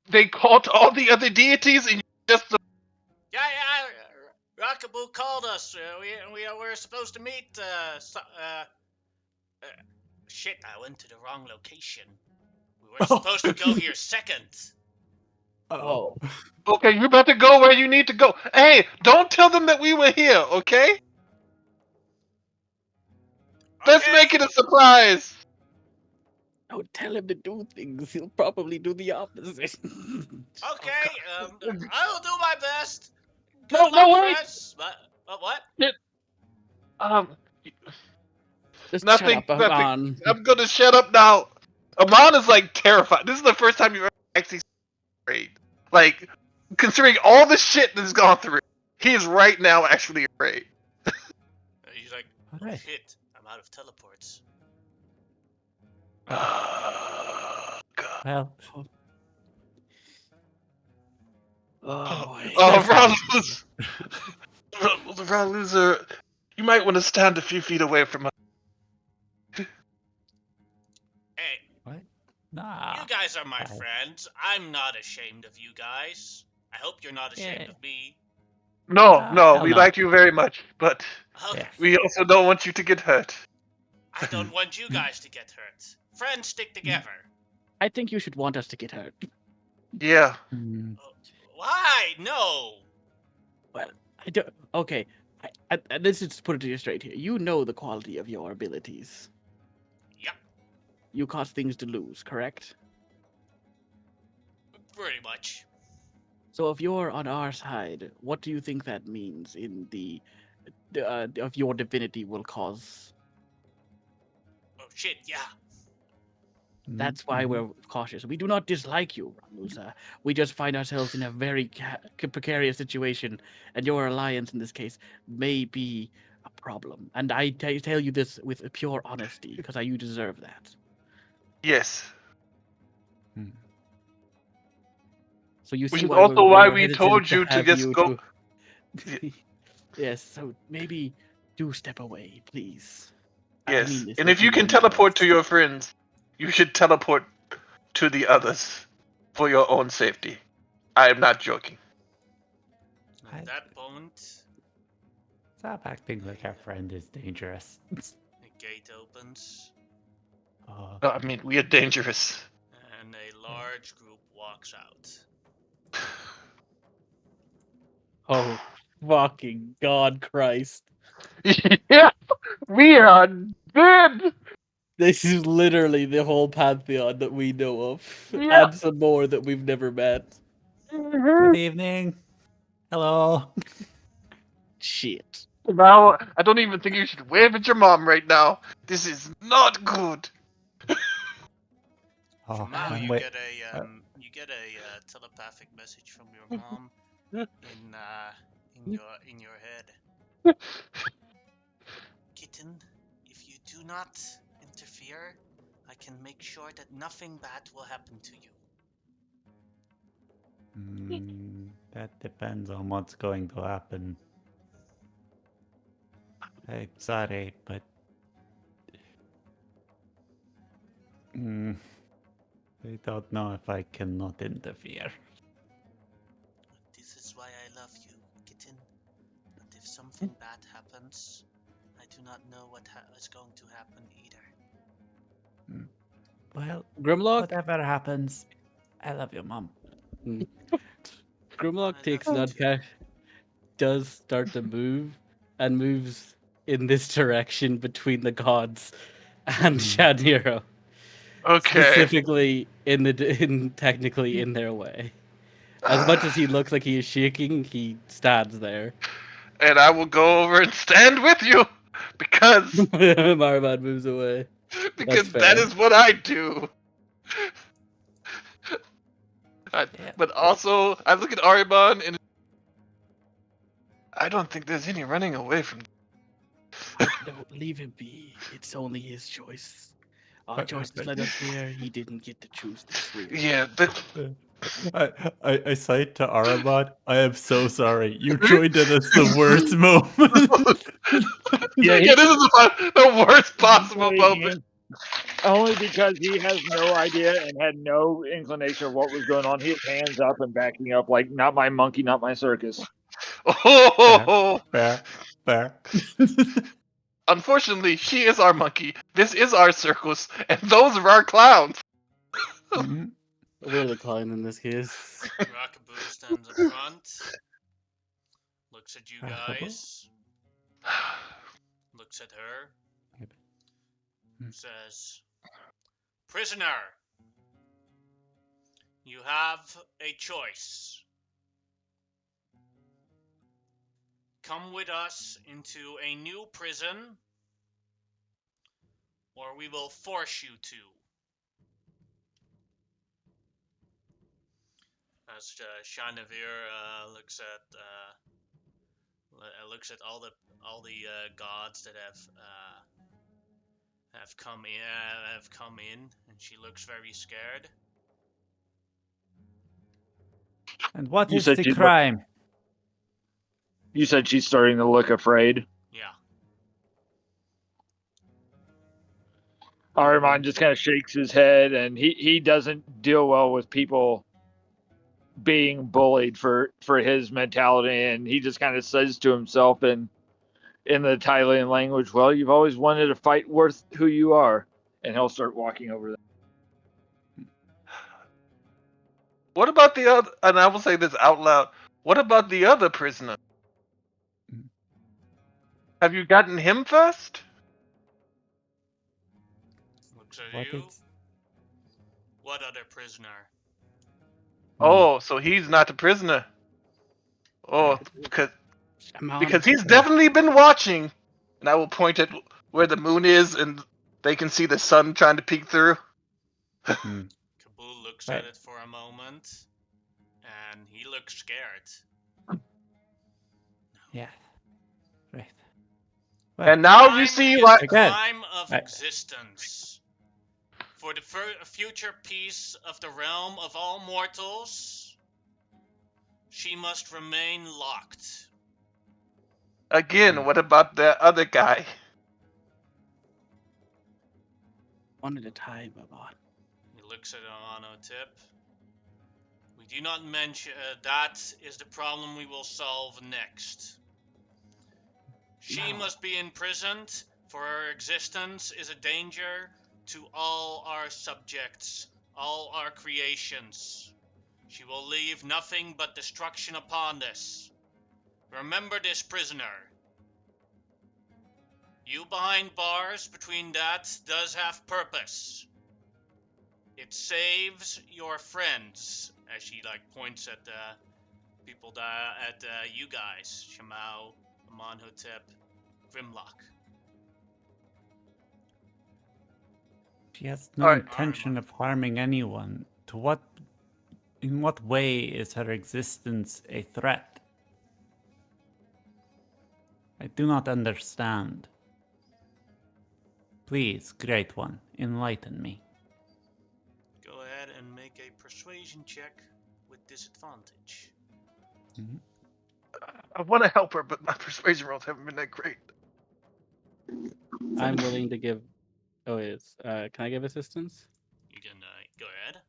they called all the other deities and you just. Yeah. Rockaboo called us. We were supposed to meet. Shit, I went to the wrong location. We were supposed to go here second. Whoa. Okay, you're about to go where you need to go. Hey, don't tell them that we were here, okay? Let's Okay. make it a surprise. Don't tell him to do things. He'll probably do the opposite. Okay. I will do my best. Good No, luck, wait. friends. What? Um, Just nothing. shut up, Nothing. Amon. I'm gonna shut up now. Amon is like terrified. This is the first time you've ever actually afraid. Like, considering all the shit that's gone through, he is right now actually afraid. He's like, All oh right. shit, I'm out of teleports. God. Well, Oh boy. Oh, Ron Loser, you might want to stand a few feet away from us. Hey, what? Nah. you guys are my I- friends. I'm not ashamed of you guys. I hope you're not ashamed Yeah. of me. No, Ah, no, hell we no. like you very much, but Okay. Yes. we also don't want you to get hurt. I don't want you guys to get hurt. Friends stick together. I think you should want us to get hurt. Yeah. Hmm. Why? No. Well, I don't. Okay. This is to put it to you straight here. You know the quality of your abilities. Yep, You cause things to lose, correct? pretty much. So if you're on our side, what do you think that means in the of your divinity will cause? Oh shit, yeah. That's why Mhm. we're cautious. We do not dislike you, Ramusa. We just find ourselves in a very precarious situation, and your alliance in this case may be a problem. And I tell you this with pure honesty, because you deserve that. Yes. Hmm. So you Which see is why also we're why we hesitant told to you to have just you go. to. Yes, so maybe do step away, please. I Yes. mean this And with if you can genuine teleport to earnest. your friends, you should teleport to the others for your own safety. I am not joking. At that point, Stop acting like our friend is dangerous. the gate opens, Oh, I mean, we are dangerous. and a large group walks out. Oh, fucking God Christ. Yeah, we are dead. This is literally the whole pantheon that we know of, Yeah. and some more that we've never met. good evening. Hello. Shit. Now, I don't even think you should wave at your mom right now. This is not good. Oh, Now I'm you wait. get a telepathic message from your mom in your head. Kitten, if you do not interfere, I can make sure that nothing bad will happen to you. That depends on what's going to happen. I'm sorry, but I don't know if I cannot interfere. This is why I love you, kitten. But if something bad happens, I do not know what is going to happen either. Well, Grimlock? whatever happens, I love you, Mom. Grimlock I takes love you Nudcash, does start to move, and moves in this direction between the gods and Shadniro. Okay. Specifically technically in their way. As much as he looks like he is shaking, he stands there. And I will go over and stand with you because Marabad moves away. because fair. that is what I do. Yeah. But also, I look at Ariban and I don't think there's any running away from. Don't leave him be. It's only his choice. Our choices led us here. He didn't get to choose this, really. Yeah, but I say to Arabad, I am so sorry. You joined at us the worst moment. Yeah, Yeah, this is the worst possible He moment. can't- only because he has no idea and had no inclination of what was going on. He has hands up and backing up, like, not my monkey, not my circus. Oh, fair. unfortunately, she is our monkey. This is our circus, and those are our clowns. Mhm. We're the clown in this case. Rockaboo stands up front, looks at you Rockaboo? guys, looks at her, says, "Prisoner, you have a choice. Come with us into a new prison, or we will force you to." As Shanavir looks at all the gods that have come in, and she looks very scared. And what You is said the she looked- crime? You said she's starting to look afraid. Yeah. Ahriman just kind of shakes his head, and he doesn't deal well with people being bullied for his mentality, and he just kind of says to himself in the Thailand language, "Well, you've always wanted a fight worth who you are," and he'll start walking over there. What about the other? And I will say this out loud. What about the other prisoner? Have you gotten him first? Looks at What you. is... What other prisoner? Oh, so he's not the prisoner. Oh, because Shaman. he's definitely been watching. And I will point at where the moon is, and they can see the sun trying to peek through. Hmm. Kabul looks Right. at it for a moment, and he looks scared. Yeah. Right. And now you Crime see is why. the Again, crime of I- existence. For the future peace of the realm of all mortals, she must remain locked. Again, what about the other guy? One at a time, Amon. He looks at Amonotip. We do not mention that is the problem we will solve next. She No. must be imprisoned, for her existence is a danger to all our subjects, all our creations. She will leave nothing but destruction upon this. Remember this, prisoner. You behind bars between that does have purpose. It saves your friends, as she points at people at you guys, Shamau, Amonhotep, Grimlock. She has no Alright. intention of harming anyone. In what way is her existence a threat? I do not understand. Please, Great One, enlighten me. Go ahead and make a persuasion check with disadvantage. I want to help her, but my persuasion rolls haven't been that great. I'm willing to give. Oh, yes. Can I give assistance? You can go ahead.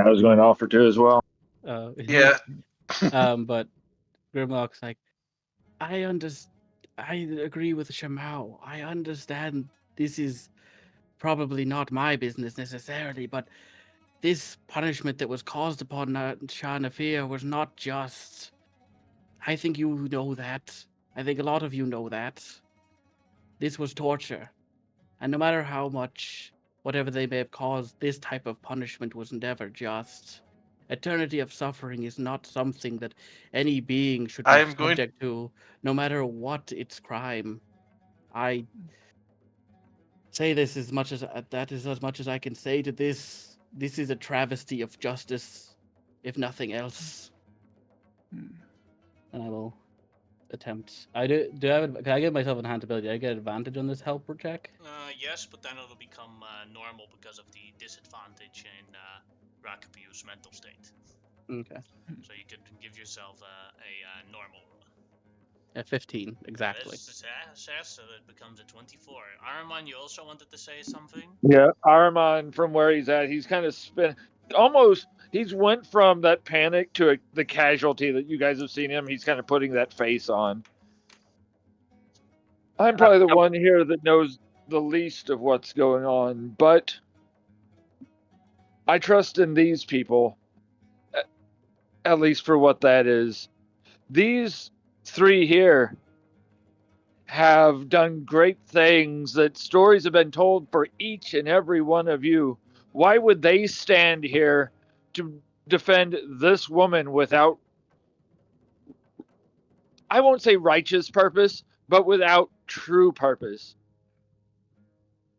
I was going to offer to as well. Yeah. But Grimlock's like, I agree with Shamau. I understand this is probably not my business necessarily, but this punishment that was caused upon Shah Nafir was not just. I think you know that. I think a lot of you know that. This was torture. And no matter how much, whatever they may have caused, this type of punishment was never just. Eternity of suffering is not something that any being should be I am going. subject to, no matter what its crime. I say this as much as that is as much as I can say to this. This is a travesty of justice, if nothing else. And I will attempt. I do. Do I have? Can I give myself enhanced ability? I get advantage on this helper check. Yes, but then it'll become normal because of the disadvantage in Rakabu's mental state. Okay. So you could give yourself a normal roll. At 15, exactly. That is success, so it becomes a 24. Araman, you also wanted to say something? Yeah, Armand, from where he's at, he's kind of he's went from that panic to the casualty that you guys have seen him. He's kind of putting that face on. I'm probably the one here that knows the least of what's going on, but I trust in these people, at least for what that is. These three here have done great things that stories have been told for each and every one of you. Why would they stand here to defend this woman without, I won't say righteous purpose, but without true purpose?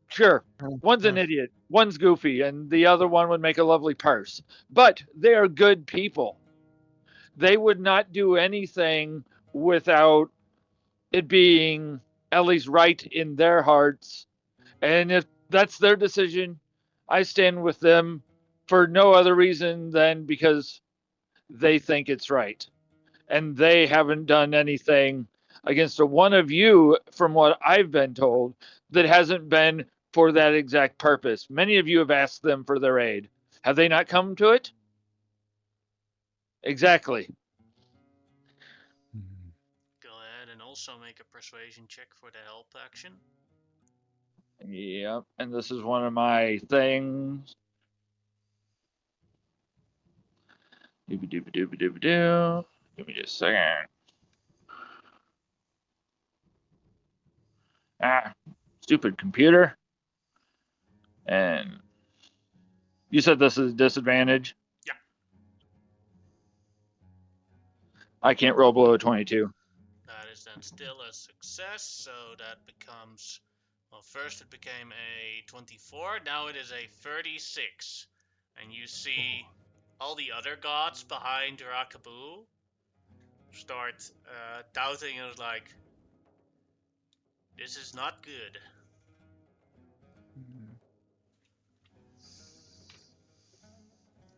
Sure, one's an idiot, one's goofy, and the other one would make a lovely purse. But they are good people. They would not do anything without it being at least right in their hearts. And if that's their decision, I stand with them for no other reason than because they think it's right. And they haven't done anything against a one of you, from what I've been told, that hasn't been for that exact purpose. Many of you have asked them for their aid. Have they not come to it? Exactly. Go ahead and also make a persuasion check for the help action. Yep, and this is one of my things. Doobie-doobie-doobie-doobie-doo. Give me just a second. Ah, stupid computer. And you said this is disadvantage? Yeah. I can't roll below a 22. That is then still a success, so that becomes... Well, first it became a 24, now it is a 36. And you see all the other gods behind Rakabu start doubting and like, this is not good.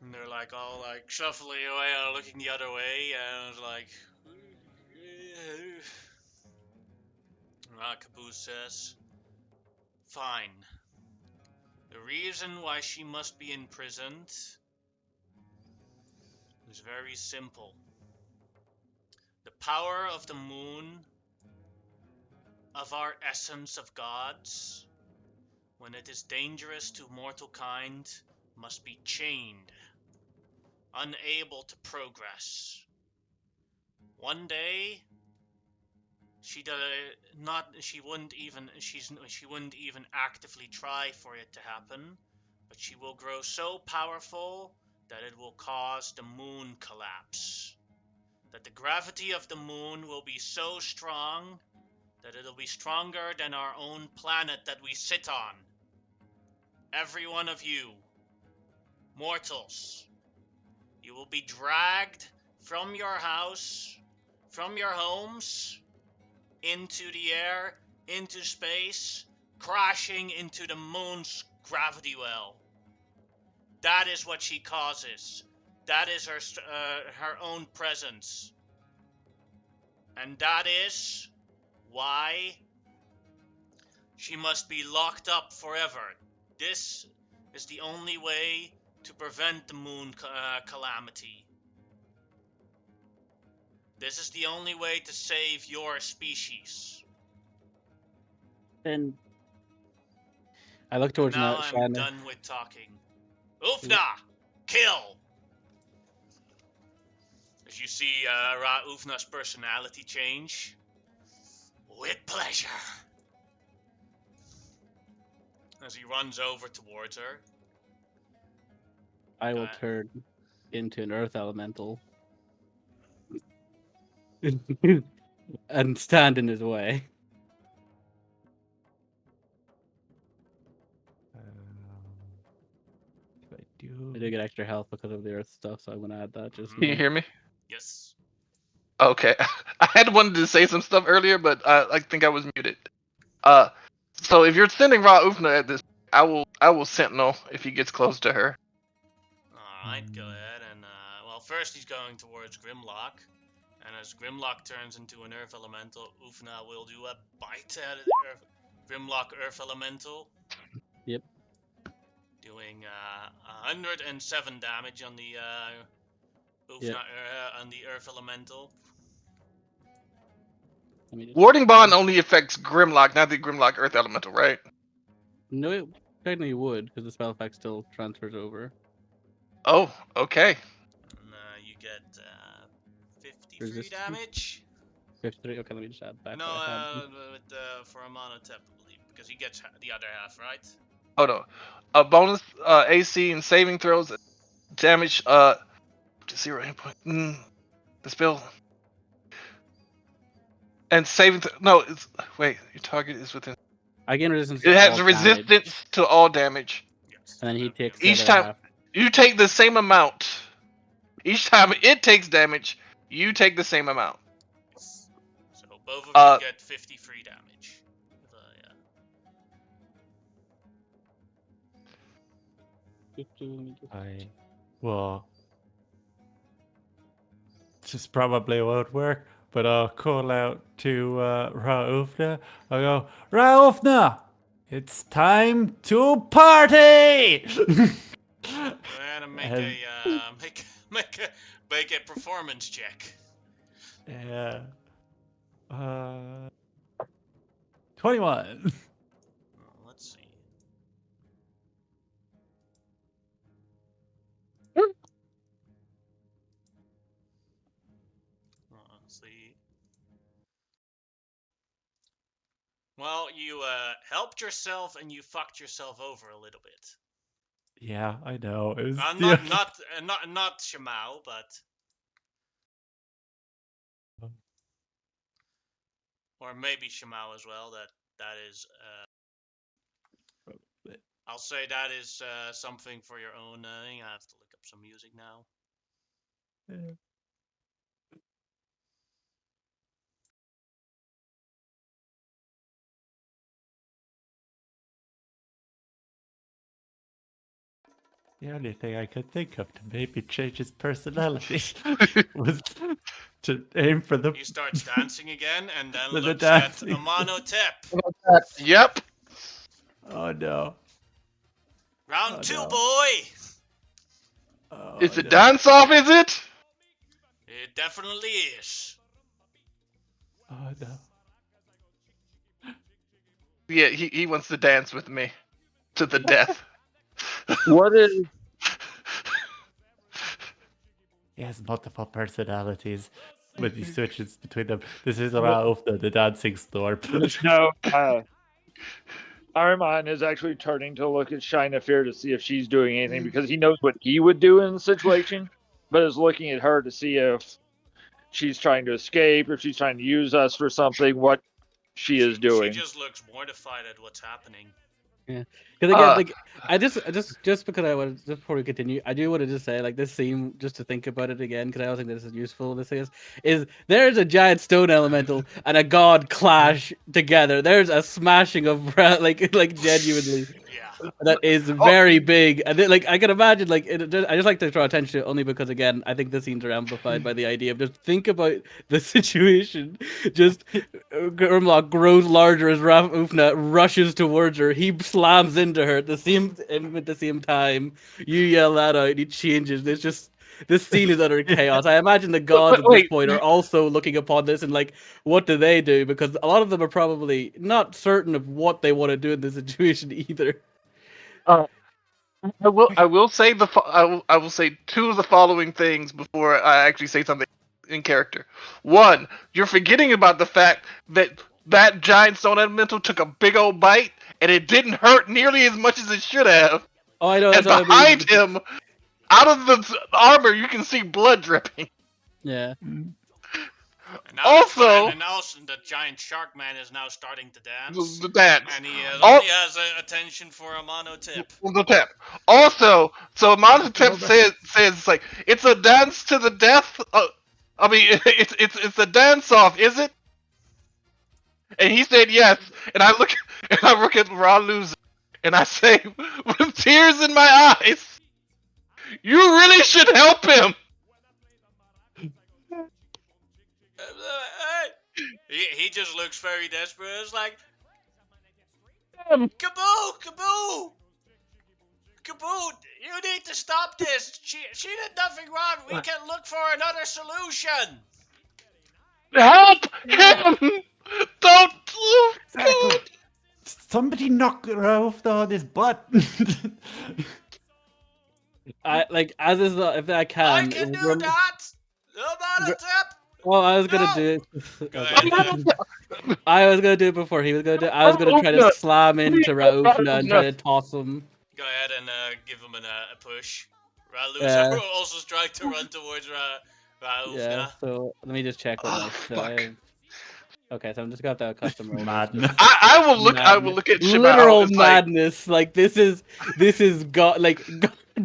And they're like all like shuffling away or looking the other way and like Rakabu says, fine. The reason why she must be imprisoned is very simple. The power of the moon, of our essence of gods, when it is dangerous to mortal kind, must be chained, unable to progress. One day, she wouldn't even actively try for it to happen, but she will grow so powerful that it will cause the moon collapse. That the gravity of the moon will be so strong that it'll be stronger than our own planet that we sit on. Every one of you, mortals, you will be dragged from your house, from your homes, into the air, into space, crashing into the moon's gravity well. That is what she causes. That is her own presence. And that is why she must be locked up forever. This is the only way to prevent the moon calamity. This is the only way to save your species. And I look towards Now I'm Shanna. done with talking. Ufna! Kill! As you see Ufna's personality change. With pleasure. As he runs over towards her. I will turn into an earth elemental and stand in his way. I do get extra health because of the earth stuff, so I'm gonna add that. Just Can you hear me? Yes. Okay. I had wanted to say some stuff earlier, but I think I was muted. So if you're sending Ra Ufna at this, I will sentinel if he gets close to her. Alright, go ahead and, well, first he's going towards Grimlock. And as Grimlock turns into an Earth Elemental, Ufna will do a bite at Grimlock Earth Elemental. Yep. Doing 107 damage on the Ufna on the Earth Elemental. Let me just- Warding Bond only affects Grimlock, not the Grimlock Earth Elemental, right? No, it technically would, because the spell effect still transfers over. Oh, okay. And you get 53 Resistance? damage. 53. Okay, let me just add back. No, what I had. for a monotep, I believe, because he gets the other half, right? Hold on. A bonus AC and saving throws damage 0 hit point. The spell and saving no, it's wait, your target is within. I gain resistance. It to has all resistance damage, to all damage. Yes. and then he that'd be takes okay. the Each other time half. you take the same amount. Each time it takes damage, you take the same amount. So both of you get 53 damage. Well, this probably won't work, but I'll call out to Raufna. I'll go, Raufna, it's time to party! And make And- make a performance check. Yeah. 21. Let's see. Let's see. Well, you helped yourself and you fucked yourself over a little bit. Yeah, I know. It was Not Shamao, but or maybe Shamao as well. That is. I'll say that is something for your own. I have to look up some music now. Yeah. The only thing I could think of to maybe change his personality was to aim for the. He starts dancing again, and then The looks at dancing. Amano Tep. Yep. Oh no. Round Oh, 2, no. boy. Oh, It's a no. dance off, is it? It definitely is. Oh no. Yeah, he wants to dance with me to the death. What is He has multiple personalities when he switches between them. This is Rauf, the dancing storm. no? Armand is actually turning to look at Shina Fear to see if she's doing anything because he knows what he would do in the situation, but is looking at her to see if she's trying to escape, if she's trying to use us for something, what she is doing. She just looks mortified at what's happening. Yeah, because again, like I just because I want just before we continue, I do want to just say like this scene just to think about it again because I don't think this is useful. This is there's a giant stone elemental and a god clash together. There's a smashing of like genuinely. Yeah. That is very big, and then, like I can imagine, like I just like to draw attention to it only because again, I think the scenes are amplified by the idea of just think about the situation. Just Grimlock grows larger as Ufna rushes towards her. He slams into her at the same time. You yell that out, and he changes. It's just this scene is utter chaos. I imagine the gods at this wait. point are also looking upon this and like, what do they do? Because a lot of them are probably not certain of what they want to do in this situation either. I will say I will say two of the following things before I actually say something in character. One, you're forgetting about the fact that that giant stone elemental took a big old bite and it didn't hurt nearly as much as it should have. Oh, I know. And That's what I mean. behind him, out of the armor, you can see blood dripping. Yeah. And now Also- the giant shark man is now starting to dance. The dance. And he Al- only has attention for Amano Tip. The tap. Also, so Monotep says like it's a dance to the death. I mean, it's a dance off, is it? And he said yes. And I look at Ra loser, and I say with tears in my eyes, You really should help him. He just looks very desperate. It's like, Um, Kaboo! You need to stop this. She did nothing wrong. We can look for another solution. Help him. Don't. Exactly. Somebody knock Rauf on his butt. I like as is if I I can. can do that. No matter tip. Well, I was gonna No. do it. Go Okay. ahead. I was gonna do it before he was gonna do it. I was gonna try to slam into Raufna and try to toss him. Go ahead and give him a push. Yeah. Ralusa also trying to run towards Raufna. Yeah, so let me just check what Oh, my fuck. Okay, so I'm just got the custom roll. Madness. I will look. I will look at Shimao. Literal It's like, madness. Like this is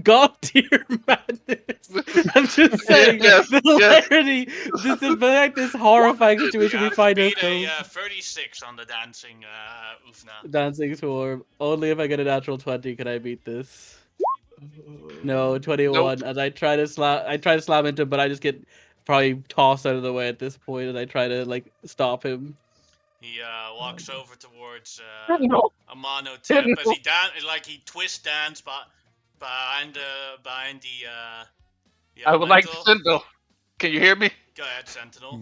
god tier madness. I'm just saying Yes, the yes. hilarity. This is like this horrifying situation we find beat ourselves. a 36 on the dancing Ufna. Dancing Swarm. Only if I get a natural 20 can I beat this. No, 21. As I try to slam into him, but I just get probably tossed out of the way at this point, and I try to like stop him. He walks over towards no. Amano Tip as he he twist dance behind the I would like to elemental. Sentinel. Can you hear me? Go ahead, Sentinel.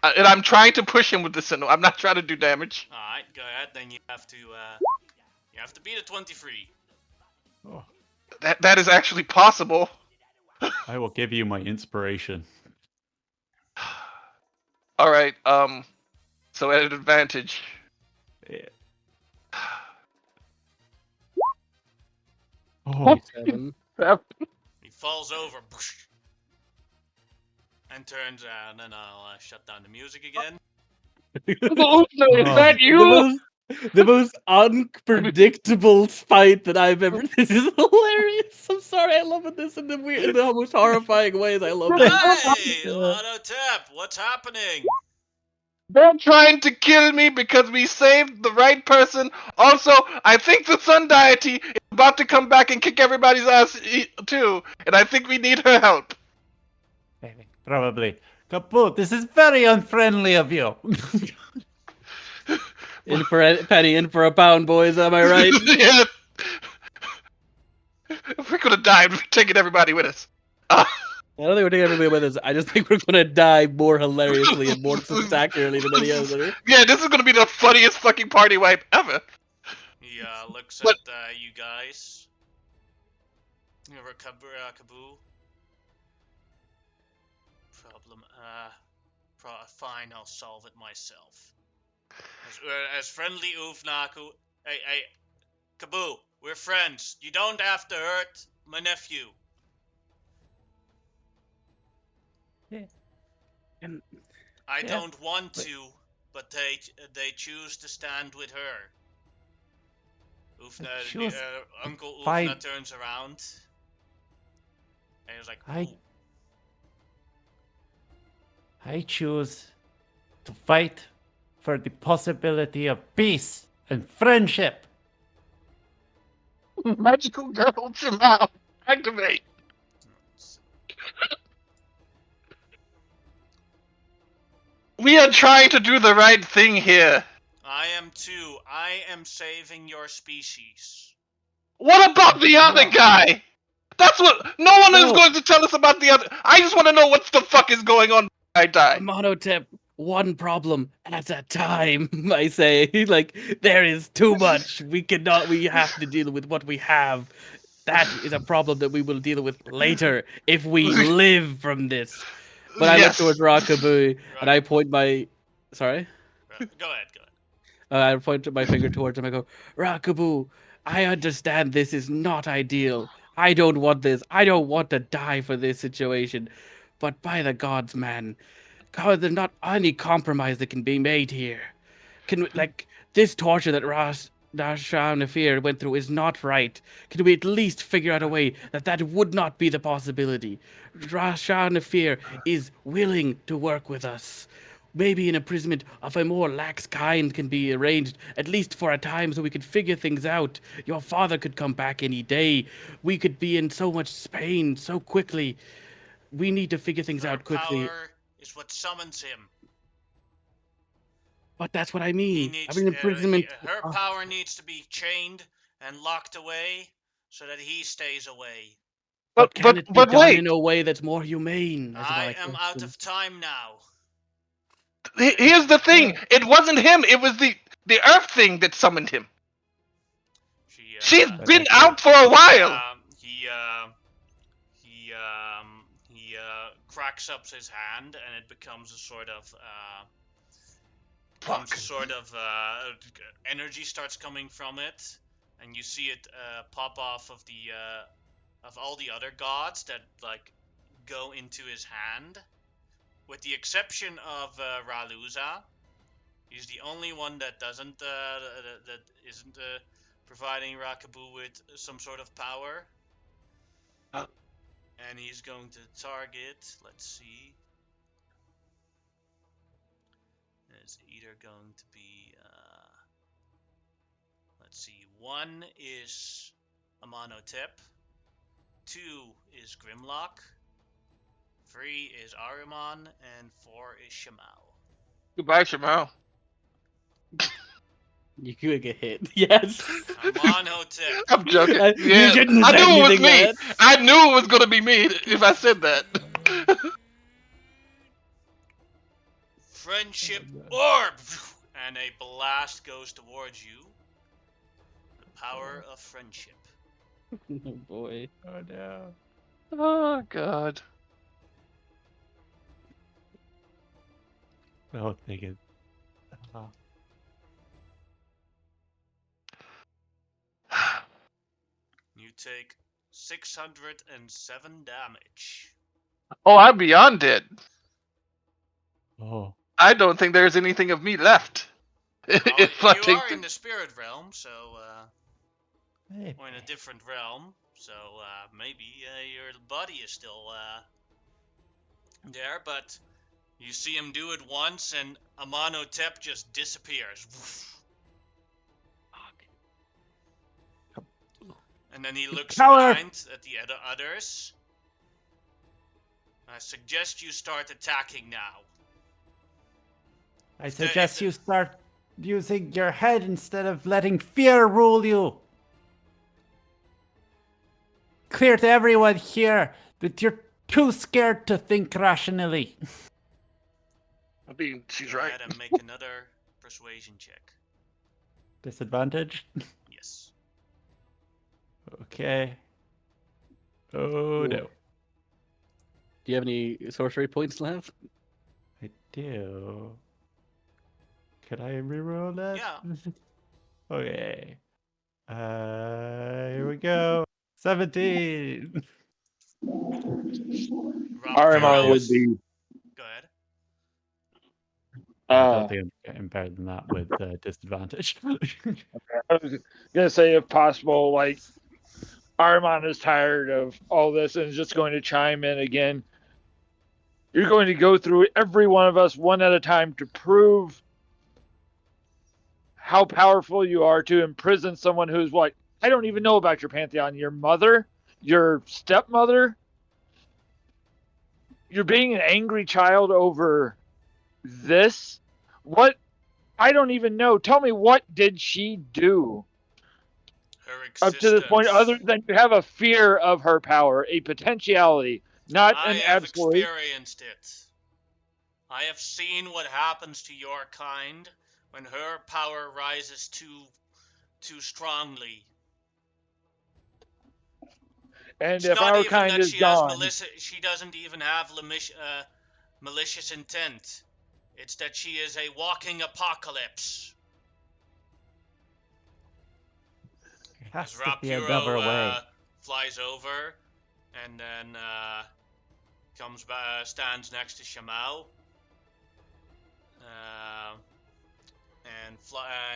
And I'm trying to push him with the Sentinel. I'm not trying to do damage. All right, go ahead. Then you have to beat a 23. That is actually possible. I will give you my inspiration. All right. So at an advantage. Yeah. Oh, Oh, He falls over and turns and then I'll shut down the music again. Oh, no, is that you? The most unpredictable fight that I've ever. This is hilarious. I'm sorry, I love it. This in the most horrifying ways. I love it. Hey, Amano Tip, what's happening? They're trying to kill me because we saved the right person. Also, I think the Sun Deity is about to come back and kick everybody's ass too, and I think we need her help. probably. Kaput, this is very unfriendly of you. In for a penny, in for a pound, boys. Am I right? Yeah. If we're gonna die, we're taking everybody with us. I don't think we're taking everybody with us. I just think we're gonna die more hilariously and more spectacularly than any other. Yeah, this is gonna be the funniest fucking party wipe ever. He looks What? at you guys. Kaboo. Problem. Fine, I'll solve it myself. As friendly Ufnaku. Hey, Kaboo, we're friends. You don't have to hurt my nephew. Yeah. I don't want to, but they choose to stand with her. Uncle Ufna turns around. And he's like, I choose to fight for the possibility of peace and friendship. Magical girl, Jamal, activate. We are trying to do the right thing here. I am too. I am saving your species. What about the other guy? That's what. No one is going to tell us about the other. I just want to know what the fuck is going on. I die. Monotip, one problem at a time. I say, like there is too much. We have to deal with what we have. That is a problem that we will deal with later if we live from this. But I look towards Rockaboo and I point my. Sorry. Go ahead. I point my finger towards him. I go, Rockaboo, I understand this is not ideal. I don't want this. I don't want to die for this situation. But by the gods, man, God, there's not any compromise that can be made here. This torture that Nafir went through is not right. Can we at least figure out a way that would not be the possibility? Nafir is willing to work with us. maybe an imprisonment of a more lax kind can be arranged, at least for a time, so we could figure things out. Your father could come back any day. We could be in so much pain so quickly. We need to figure things Her out quickly. power is what summons him. But that's what I He mean. I needs mean, imprisonment. her power needs to be chained and locked away so that he stays away. But can it be but done wait. in a way that's more humane? Is I my am out question. of time now. Here's the thing. It wasn't him. It was the Earth thing that summoned him. She's But been okay. out for a while. He cracks up his hand and it becomes a sort of Fuck. energy starts coming from it, and you see it pop off of the of all the other gods that like go into his hand, with the exception of Raluza. He's the only one that doesn't that isn't providing Rakabu with some sort of power. And he's going to target, let's see. It's either going to be, let's see, 1 is Amonotep, 2 is Grimlock, 3 is Ahriman, and 4 is Shamao. Goodbye, Shamal. You could get hit. Yes. Amonotep. I'm joking. You Yeah, shouldn't I say knew it was anything, me. lad. I knew it was gonna be me if I said that. Friendship Orb! And a blast goes towards you. The power of friendship. Oh boy. Oh no. Oh God. The whole thing is. You take 607 damage. Oh, I'm beyond dead. Oh. I don't think there's anything of me left. Well, If I you take are the- in the spirit realm, so Hey. or in a different realm, so maybe your body is still there, but you see him do it once, and Amonotep just disappears. And then he looks Coward! behind at the others. I suggest you start attacking now. I suggest you start using your head instead of letting fear rule you. Clear to everyone here that you're too scared to think rationally. I mean, she's Go right. ahead and make another persuasion check. Disadvantage? Yes. Okay. Oh no. Do you have any sorcery points left? I do. Could I reroll that? Yeah. Okay. Here we go. 17. Ahriman Ramkiros. would be. Go ahead. I don't think I'm better than that with disadvantage. I was gonna say, if possible, like Ahriman is tired of all this and is just going to chime in again. You're going to go through every one of us one at a time to prove how powerful you are to imprison someone who's what? I don't even know about your pantheon. Your mother, your stepmother. You're being an angry child over this. What? I don't even know. Tell me, what did she do Her up to this point, existence. other than you have a fear of her power, a potentiality, not I an have absolute? experienced it. I have seen what happens to your kind when her power rises too strongly. And It's if not our even kind that is she has gone, she doesn't even have malicious intent. It's that she is a walking apocalypse. There As has to be another way. Rapuro flies over and then comes by, stands next to Shamao,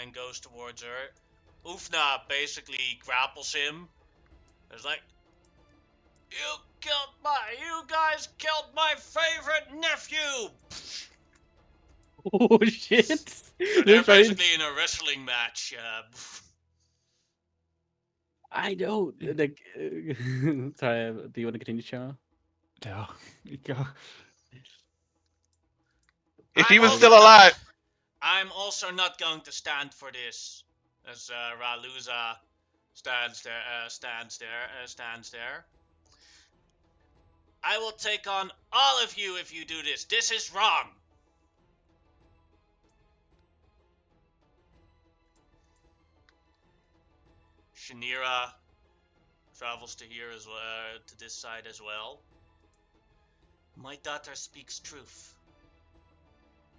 and goes towards her. Ufna basically grapples him. It's like, you guys killed my favorite nephew. Oh shit! They're They're trying. basically in a wrestling match. I know. Like, sorry. Do you want to continue, Cheryl? No, go. If I'm he was also still not. alive, I'm also not going to stand for this. As Raluza stands there. I will take on all of you if you do this. This is wrong. Shanira travels to here as well, to this side as well. My daughter speaks truth.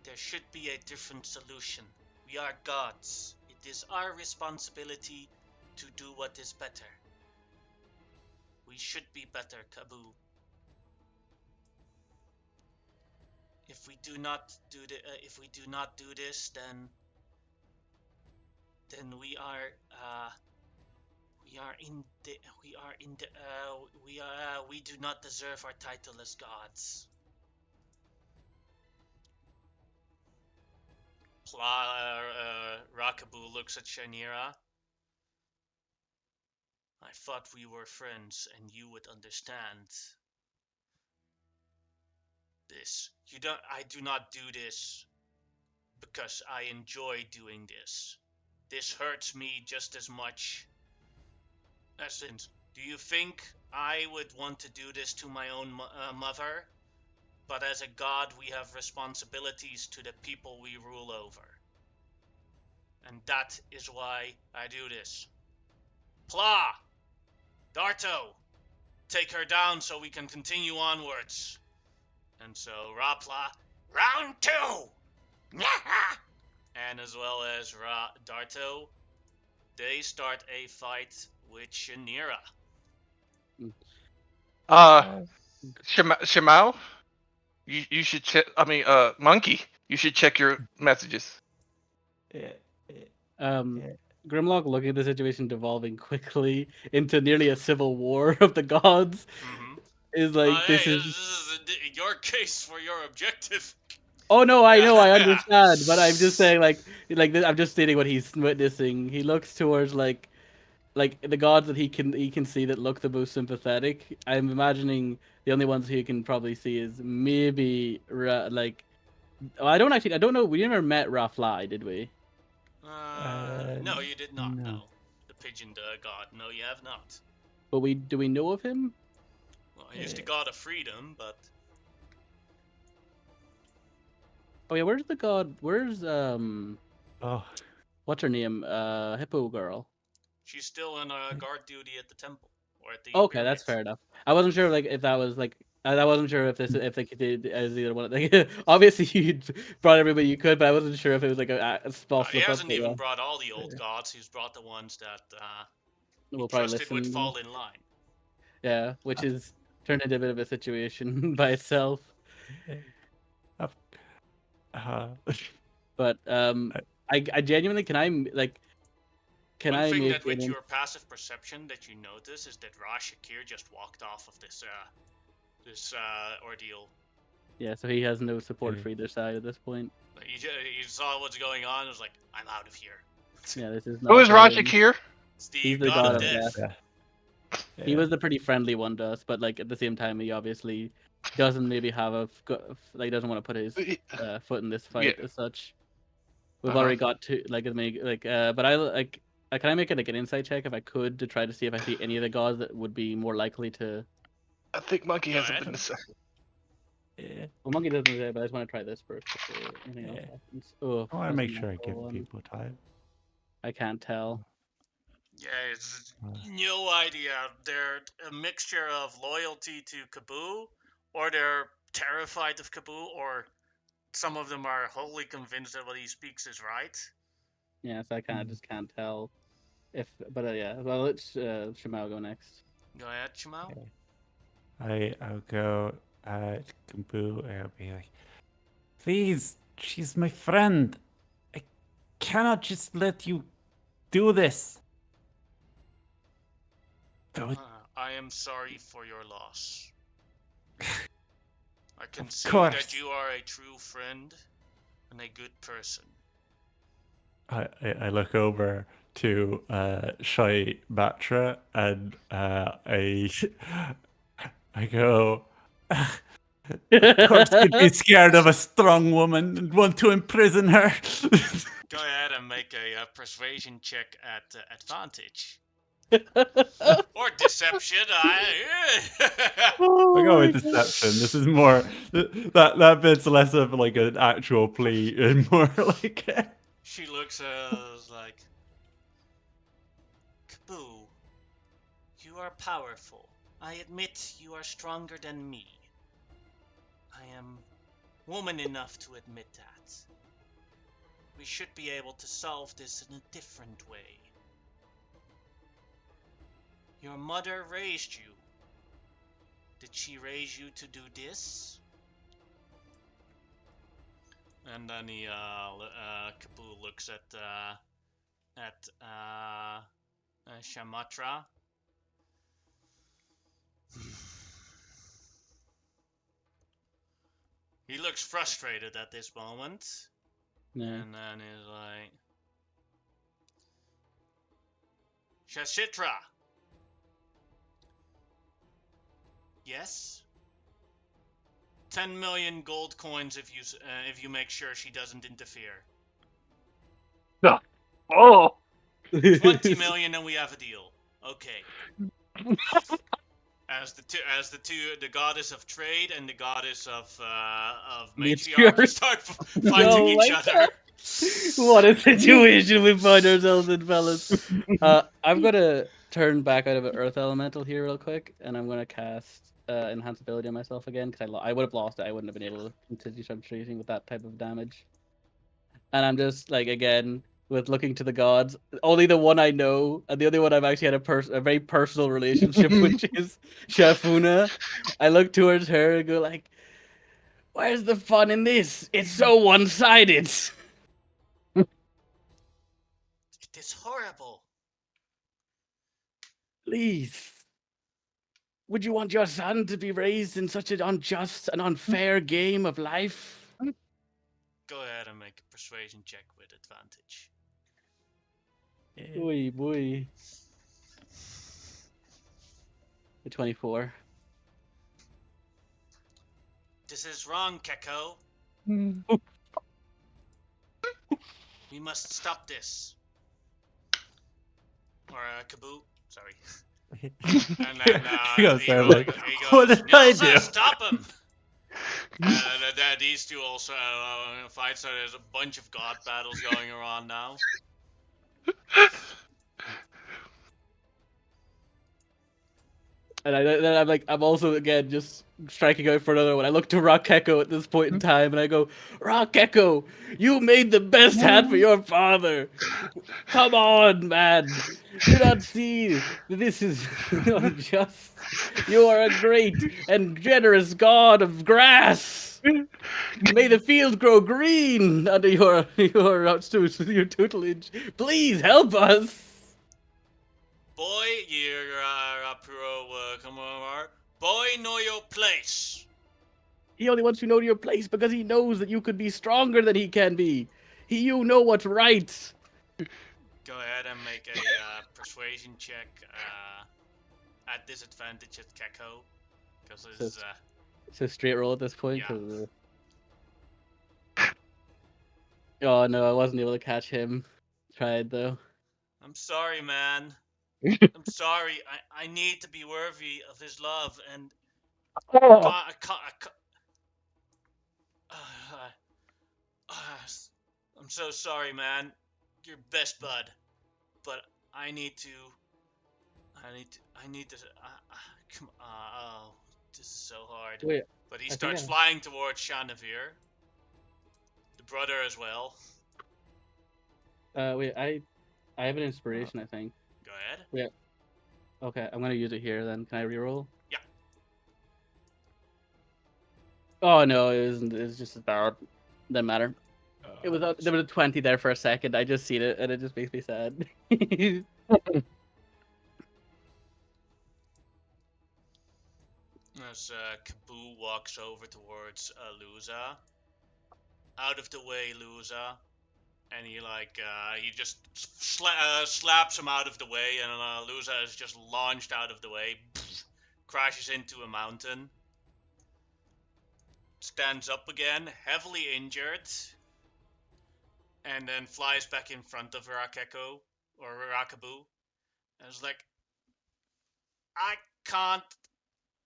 There should be a different solution. We are gods. It is our responsibility to do what is better. We should be better, Kabu. If we do not do this, then we do not deserve our title as gods. Rakabu looks at Shanira. I thought we were friends and you would understand this. I do not do this because I enjoy doing this. This hurts me just as much. Essence, do you think I would want to do this to my own mother? But as a god, we have responsibilities to the people we rule over. And that is why I do this. Pla! Darto! Take her down so we can continue onwards. And so Rapla, round 2! And as well as Darto, they start a fight with Shanira. Shimao, you should check. I mean, Monkey, you should check your messages. Yeah, Yeah. Grimlock looking at the situation devolving quickly into nearly a civil war of the gods is like this is. This is your case for your objective. Oh no, I know, I understand, but I'm just saying I'm just stating what he's witnessing. He looks towards like the gods that he can see that look the most sympathetic. I'm imagining the only ones he can probably see is maybe I don't know. We never met Rafly, did we? No, you did not. no. No, the pigeon god. No, you have not. But do we know of him? Well, he's the god of freedom, but Oh yeah, where's the god? Where's Oh, what's her name? Hippo girl. she's still on guard duty at the temple or at the Okay, that's pyramid. fair enough. I wasn't sure if that was I wasn't sure if they did as either one. Obviously you brought everybody you could, but I wasn't sure if it was like a small He slip up. hasn't even brought all the old gods. He's brought the ones that he We'll probably trusted would listen. fall in line. Yeah, which is turned into a bit of a situation by itself. But I genuinely can One I thing make that with an your passive perception that you notice is that Rashakir just walked off of this ordeal. yeah, so he has no support for either side at this point. Like, he saw what's going on and was like, I'm out of here. Yeah, this is Who not is for him. Rashik here? He's the god of death. Yeah. He was the pretty friendly one to us, but like at the same time, he obviously doesn't maybe have doesn't want to put his foot in this fight as such. We've already got to but can I make it like an insight check if I could to try to see if I see any of the gods that would be more likely to. I think Monkey Go has ahead. something to say. Yeah. Well, Monkey doesn't say, but I just want to try this first before anything else Yeah. happens. Oh, I want to that's make a sure I natural give one. people time. I can't tell. Yeah, it's no idea. They're a mixture of loyalty to Kaboo, or they're terrified of Kaboo, or some of them are wholly convinced that what he speaks is right. Yeah, so I kind of just can't tell. Yeah. Well, let's Shimao go next. Go ahead, Shimao. Okay. I'll go Kumbu. I'll be like, please, she's my friend. I cannot just let you do this. Don't. I am sorry for your loss. I can Of see course. that you are a true friend, and a good person. I look over to Shy Batra and I go, of course you'd be scared of a strong woman and want to imprison her. Go ahead and make a persuasion check at advantage. Or deception. I go with deception. This is more that bit's less of like an actual plea and more like She looks like, Kaboo, you are powerful. I admit you are stronger than me. I am woman enough to admit that. We should be able to solve this in a different way. Your mother raised you. Did she raise you to do this? And then Kaboo looks at Shamatra. He looks frustrated at this moment. Yeah. And then he's like, Shashitra. Yes? 10 million gold coins if you make sure she doesn't interfere. Oh, 20 million and we have a deal. Okay. As the goddess of trade and the goddess of matriarchy start fighting Oh each my other. God. What a situation we find ourselves in, fellas. I'm gonna turn back out of an Earth Elemental here real quick, and I'm gonna cast Enhance Ability on myself again, because I would have lost it. I wouldn't have been able to continue treating with that type of damage. And I'm just like, again, with looking to the gods, only the one I know, and the only one I've actually had a very personal relationship with, which is Shafuna. I look towards her and go like, where's the fun in this? It's so one-sided. It is horrible. Please. Would you want your son to be raised in such an unjust and unfair game of life? Go ahead and make a persuasion check with advantage. Boy, boy. The 24. This is wrong, Keko. We must stop this. Or Kaboo. Sorry. And then He goes he there goes, like, what did I Nilsa, do? stop him! And these two also fight, so there's a bunch of god battles going around now. And then I'm like, I'm also again just striking out for another one. I look to Rock Echo at this point in time, and I go, Rock Echo, you made the best hat for your father. Come on, man. Do you not see this is unjust? You are a great and generous god of grass. May the field grow green under your tutelage. Please help us. Boy, you're come over. Boy, know your place. He only wants you to know your place because he knows that you could be stronger than he can be. You know what's right. Go ahead and make a persuasion check at disadvantage at Keko. Because It's a straight roll at this point. Yeah. 'Cause, oh no, I wasn't able to catch him. Tried though. I'm sorry, man. I'm sorry. I need to be worthy of his love, and God, I can't. I'm so sorry, man. You're best bud, but I need to. Come on. Oh, this is so hard. Wait, But he I think starts flying towards Shanavir, the brother as well. wait, I have an inspiration. I think. Go ahead. Yeah. Okay, I'm gonna use it here. Then can I reroll? Yeah. Oh no, it isn't. It's just as bad. Doesn't matter. It was there was a 20 there for a second. I just seen it and it just makes me sad. As Kaboo walks over towards Luza, out of the way, Luza. And he just slaps him out of the way, and Luza is just launched out of the way, crashes into a mountain, stands up again, heavily injured, and then flies back in front of Rakeko, or Rakabu, and is like, I can't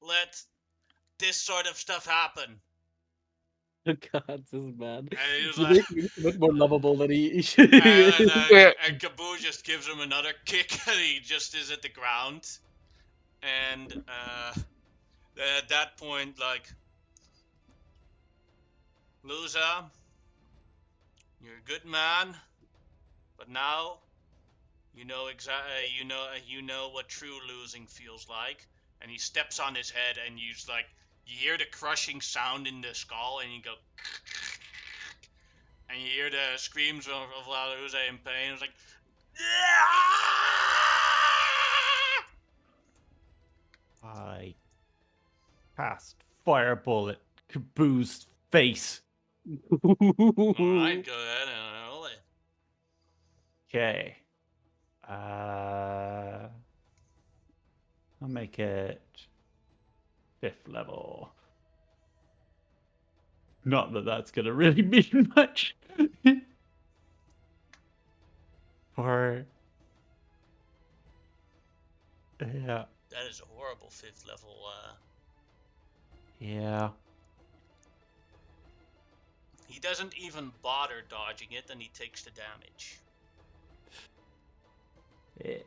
let this sort of stuff happen. Oh God, this is bad. And he was You like, make me so much more lovable than he and Kaboo just gives him another kick, and he just is at the ground. And at that point, like, Luza, you're a good man, but now you know you know what true losing feels like. And he steps on his head, and you hear the crushing sound in the skull, and you go, and you hear the screams of Luza in pain. It's like, I cast fireball at Kaboo's face. alright, go ahead and roll it. Okay. I'll make it 5th level. Not that that's gonna really mean much. For yeah, That is a horrible 5th level. yeah. He doesn't even bother dodging it, and he takes the damage. Eh,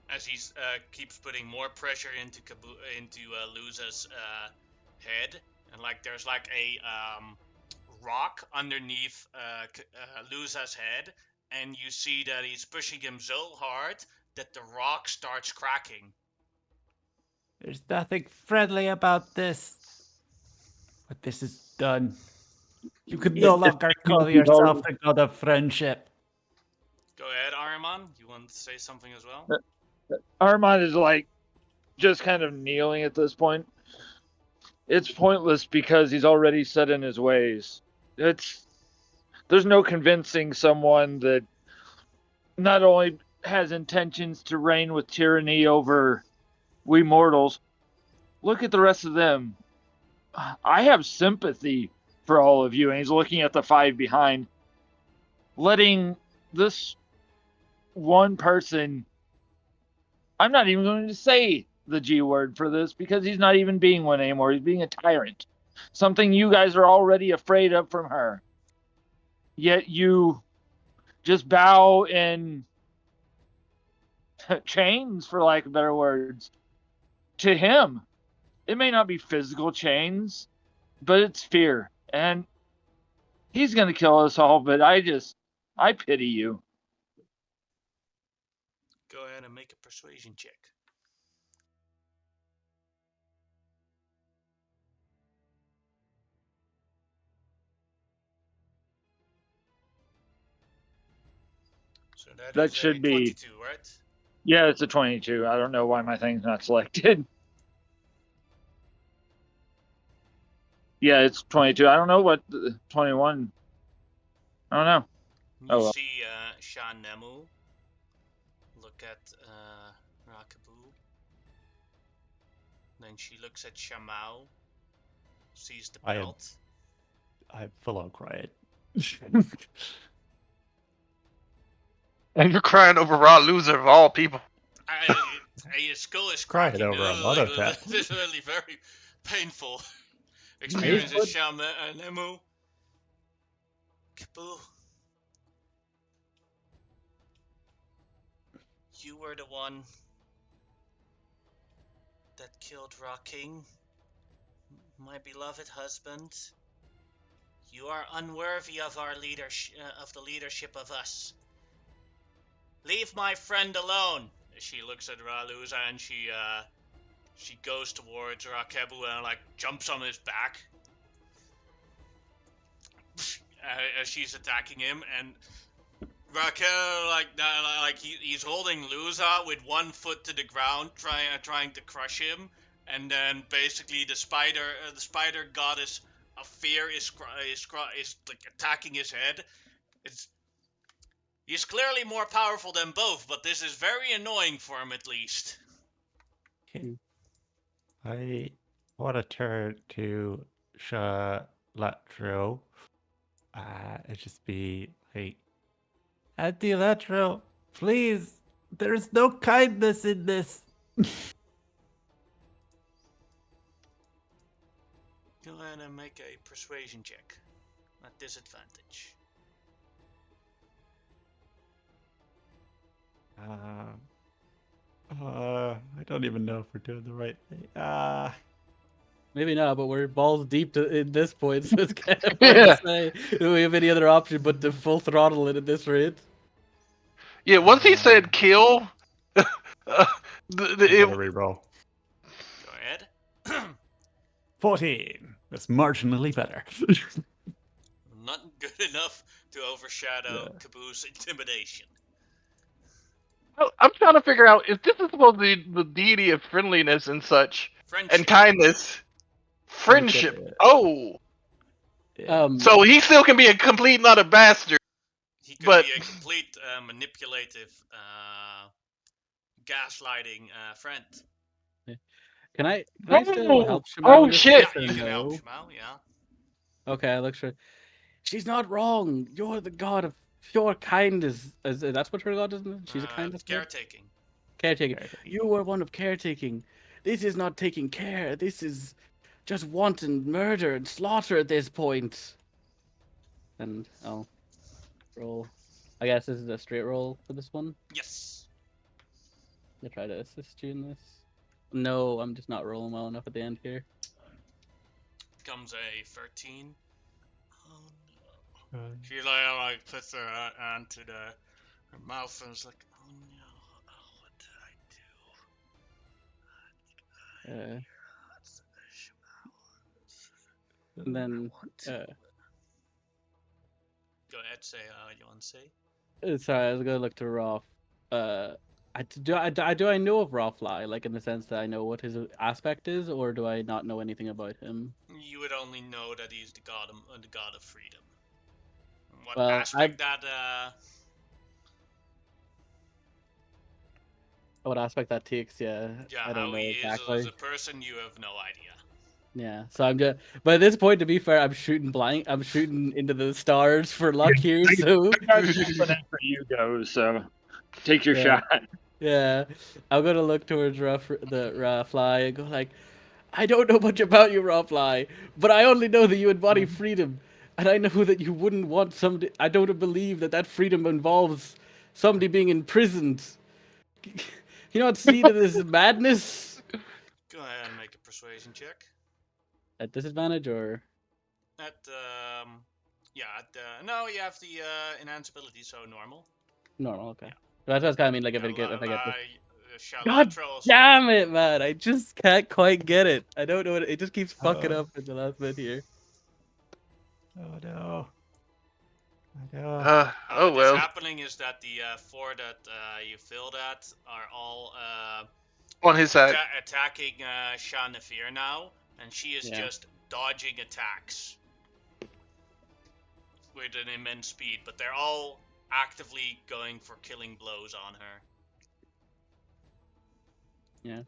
As he keeps putting more pressure into Luza's head, and there's a rock underneath Luza's head, and you see that he's pushing him so hard that the rock starts cracking. There's nothing friendly about this. But this is done. You can no longer call yourself the god of friendship. Go ahead, Ariman. You want to say something as well? Armand is just kind of kneeling at this point. It's pointless because he's already set in his ways. There's no convincing someone that not only has intentions to reign with tyranny over we mortals. Look at the rest of them. I have sympathy for all of you. And he's looking at the 5 behind. Letting this one person, I'm not even going to say the G word for this because he's not even being one anymore. He's being a tyrant. Something you guys are already afraid of from her. Yet you just bow in chains, for lack of better words, to him. It may not be physical chains, but it's fear. And he's going to kill us all, but I pity you. Go ahead and make a persuasion check. So That is should a be 22, right? Yeah, it's a 22. I don't know why my thing's not selected. Yeah, it's 22. I don't know what 21. I don't know. You see Shan Nemu look at Rakabu. Then she looks at Shamao, sees the belt. I full on cried. And you're crying over Raw Loser of all people. His skull is Cried cracking. over a lot of that. This is really very painful experience at Shan Nemu. Kabu, you were the one that killed Ra King, my beloved husband. You are unworthy of our leadership, of the leadership of us. Leave my friend alone. She looks at Raluza and she goes towards Rakebu and jumps on his back as she's attacking him. And Raquel, he's holding Luza with one foot to the ground, trying to crush him. And then basically the spider goddess of fear is like attacking his head. He's clearly more powerful than both, but this is very annoying for him at least. I want to turn to Shalatro. It just be like, Auntie Latro, please, there's no kindness in this. Go ahead and make a persuasion check at disadvantage. I don't even know if we're doing the right thing. Maybe not, but we're balls deep in this point, so it's kind of hard to say. Do we have any other option but to full throttle it at this rate? Yeah, once he said kill, I gotta reroll. Go ahead. 14. That's marginally better. Not good enough to overshadow Caboose intimidation. I'm trying to figure out if this is supposed to be the deity of friendliness and such, Friendship. and kindness, friendship. Oh, so he still can be a complete not a bastard. He could but be a complete manipulative, gaslighting friend. Can I still help Shimao? Oh shit! Yeah, you can help Shimao, yeah. Okay, I look sure. She's not wrong. You're the god of pure kindness. That's what her god is? She's a kindness god? Caretaking. Caretaking. You were one of caretaking. This is not taking care. This is just wanton murder and slaughter at this point. And I'll roll. I guess this is a straight roll for this one. Yes. I'll try to assist you in this. No, I'm just not rolling well enough at the end here. Comes a 13. Oh no. She like puts her hand to her mouth and is like, oh no, what did I do? And then go ahead, say you want to say. Sorry, I was gonna look to Rolf. Do I know of Rolfly, like in the sense that I know what his aspect is, or do I not know anything about him? You would only know that he's the god of freedom. What Well, aspect what aspect that takes? Yeah, I don't how know he exactly. is as a person, you have no idea. Yeah, so I'm just. But at this point, to be fair, I'm shooting blind. I'm shooting into the stars for luck here. So I'm for you go. So take your shot. Yeah, I'm gonna look towards Fly and go like, I don't know much about you, Fly, but I only know that you embody freedom, and I know that you wouldn't want somebody. I don't believe that freedom involves somebody being imprisoned. You not see to this madness? Go ahead and make a persuasion check. At disadvantage or? No, you have the enhanced ability, so normal. Normal, okay. That's what I kind of mean. Like if I get this. God Shalatros. damn it, man! I just can't quite get it. I don't know what it just keeps fucking up in the last bit here. Oh no. Oh well. What's happening is that the four that you filled at are all on his side attacking Shanafir now, and she is just dodging attacks with an immense speed, but they're all actively going for killing blows on her. Yeah.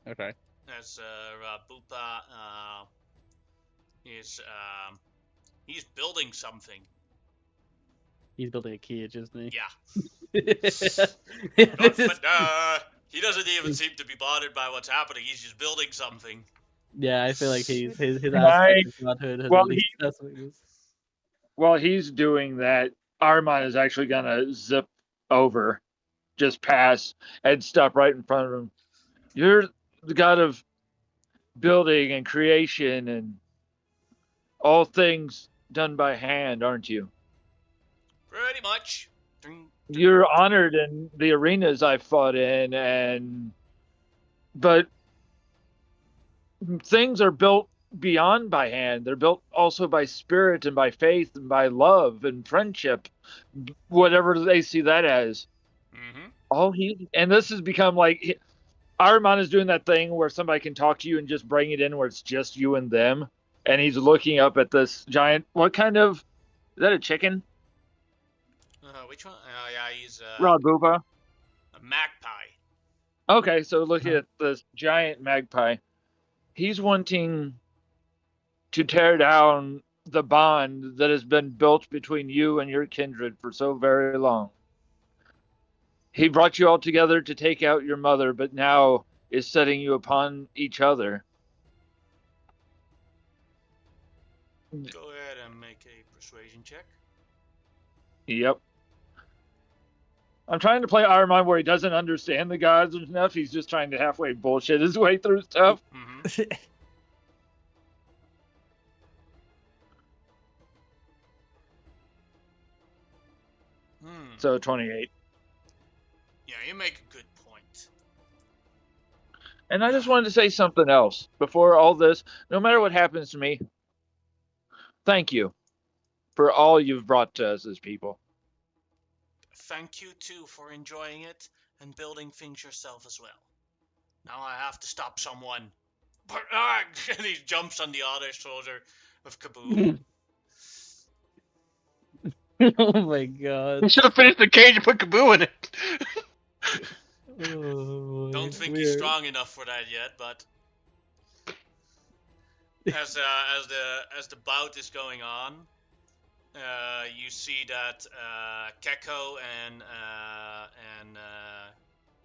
Okay. As Bupa is he's building something. He's building a cage, isn't he? Yeah. He doesn't even seem to be bothered by what's happening. He's just building something. Yeah, I feel like his aspect is not While he's doing that, Armand is actually gonna zip over, just pass, and stop right in front of him. You're the god of building and creation and all things done by hand, aren't you? Pretty much. You're honored in the arenas I fought in, but things are built beyond by hand. They're built also by spirit and by faith and by love and friendship, whatever they see that as. Mm-hmm. And this has become like Ahriman is doing that thing where somebody can talk to you and just bring it in where it's just you and them. And he's looking up at this giant. What kind of? Is that a chicken? Which one? Oh, yeah, he's Rabuba. a magpie. Okay, so look at this giant magpie. He's wanting to tear down the bond that has been built between you and your kindred for so very long. He brought you all together to take out your mother, but now is setting you upon each other. Go ahead and make a persuasion check. Yep. I'm trying to play Ahriman where he doesn't understand the gods enough. He's just trying to halfway bullshit his way through stuff. Mm-hmm. So 28. Yeah, you make a good point. And I just wanted to say something else before all this. No matter what happens to me, thank you for all you've brought to us as people. Thank you too for enjoying it and building things yourself as well. Now I have to stop someone. And he jumps on the other shoulder of Kaboo. Oh my god. You should have finished the cage and put Kaboo in it. Oh, Don't think he's strong enough for that yet, but as the bout is going on, you see that Keko and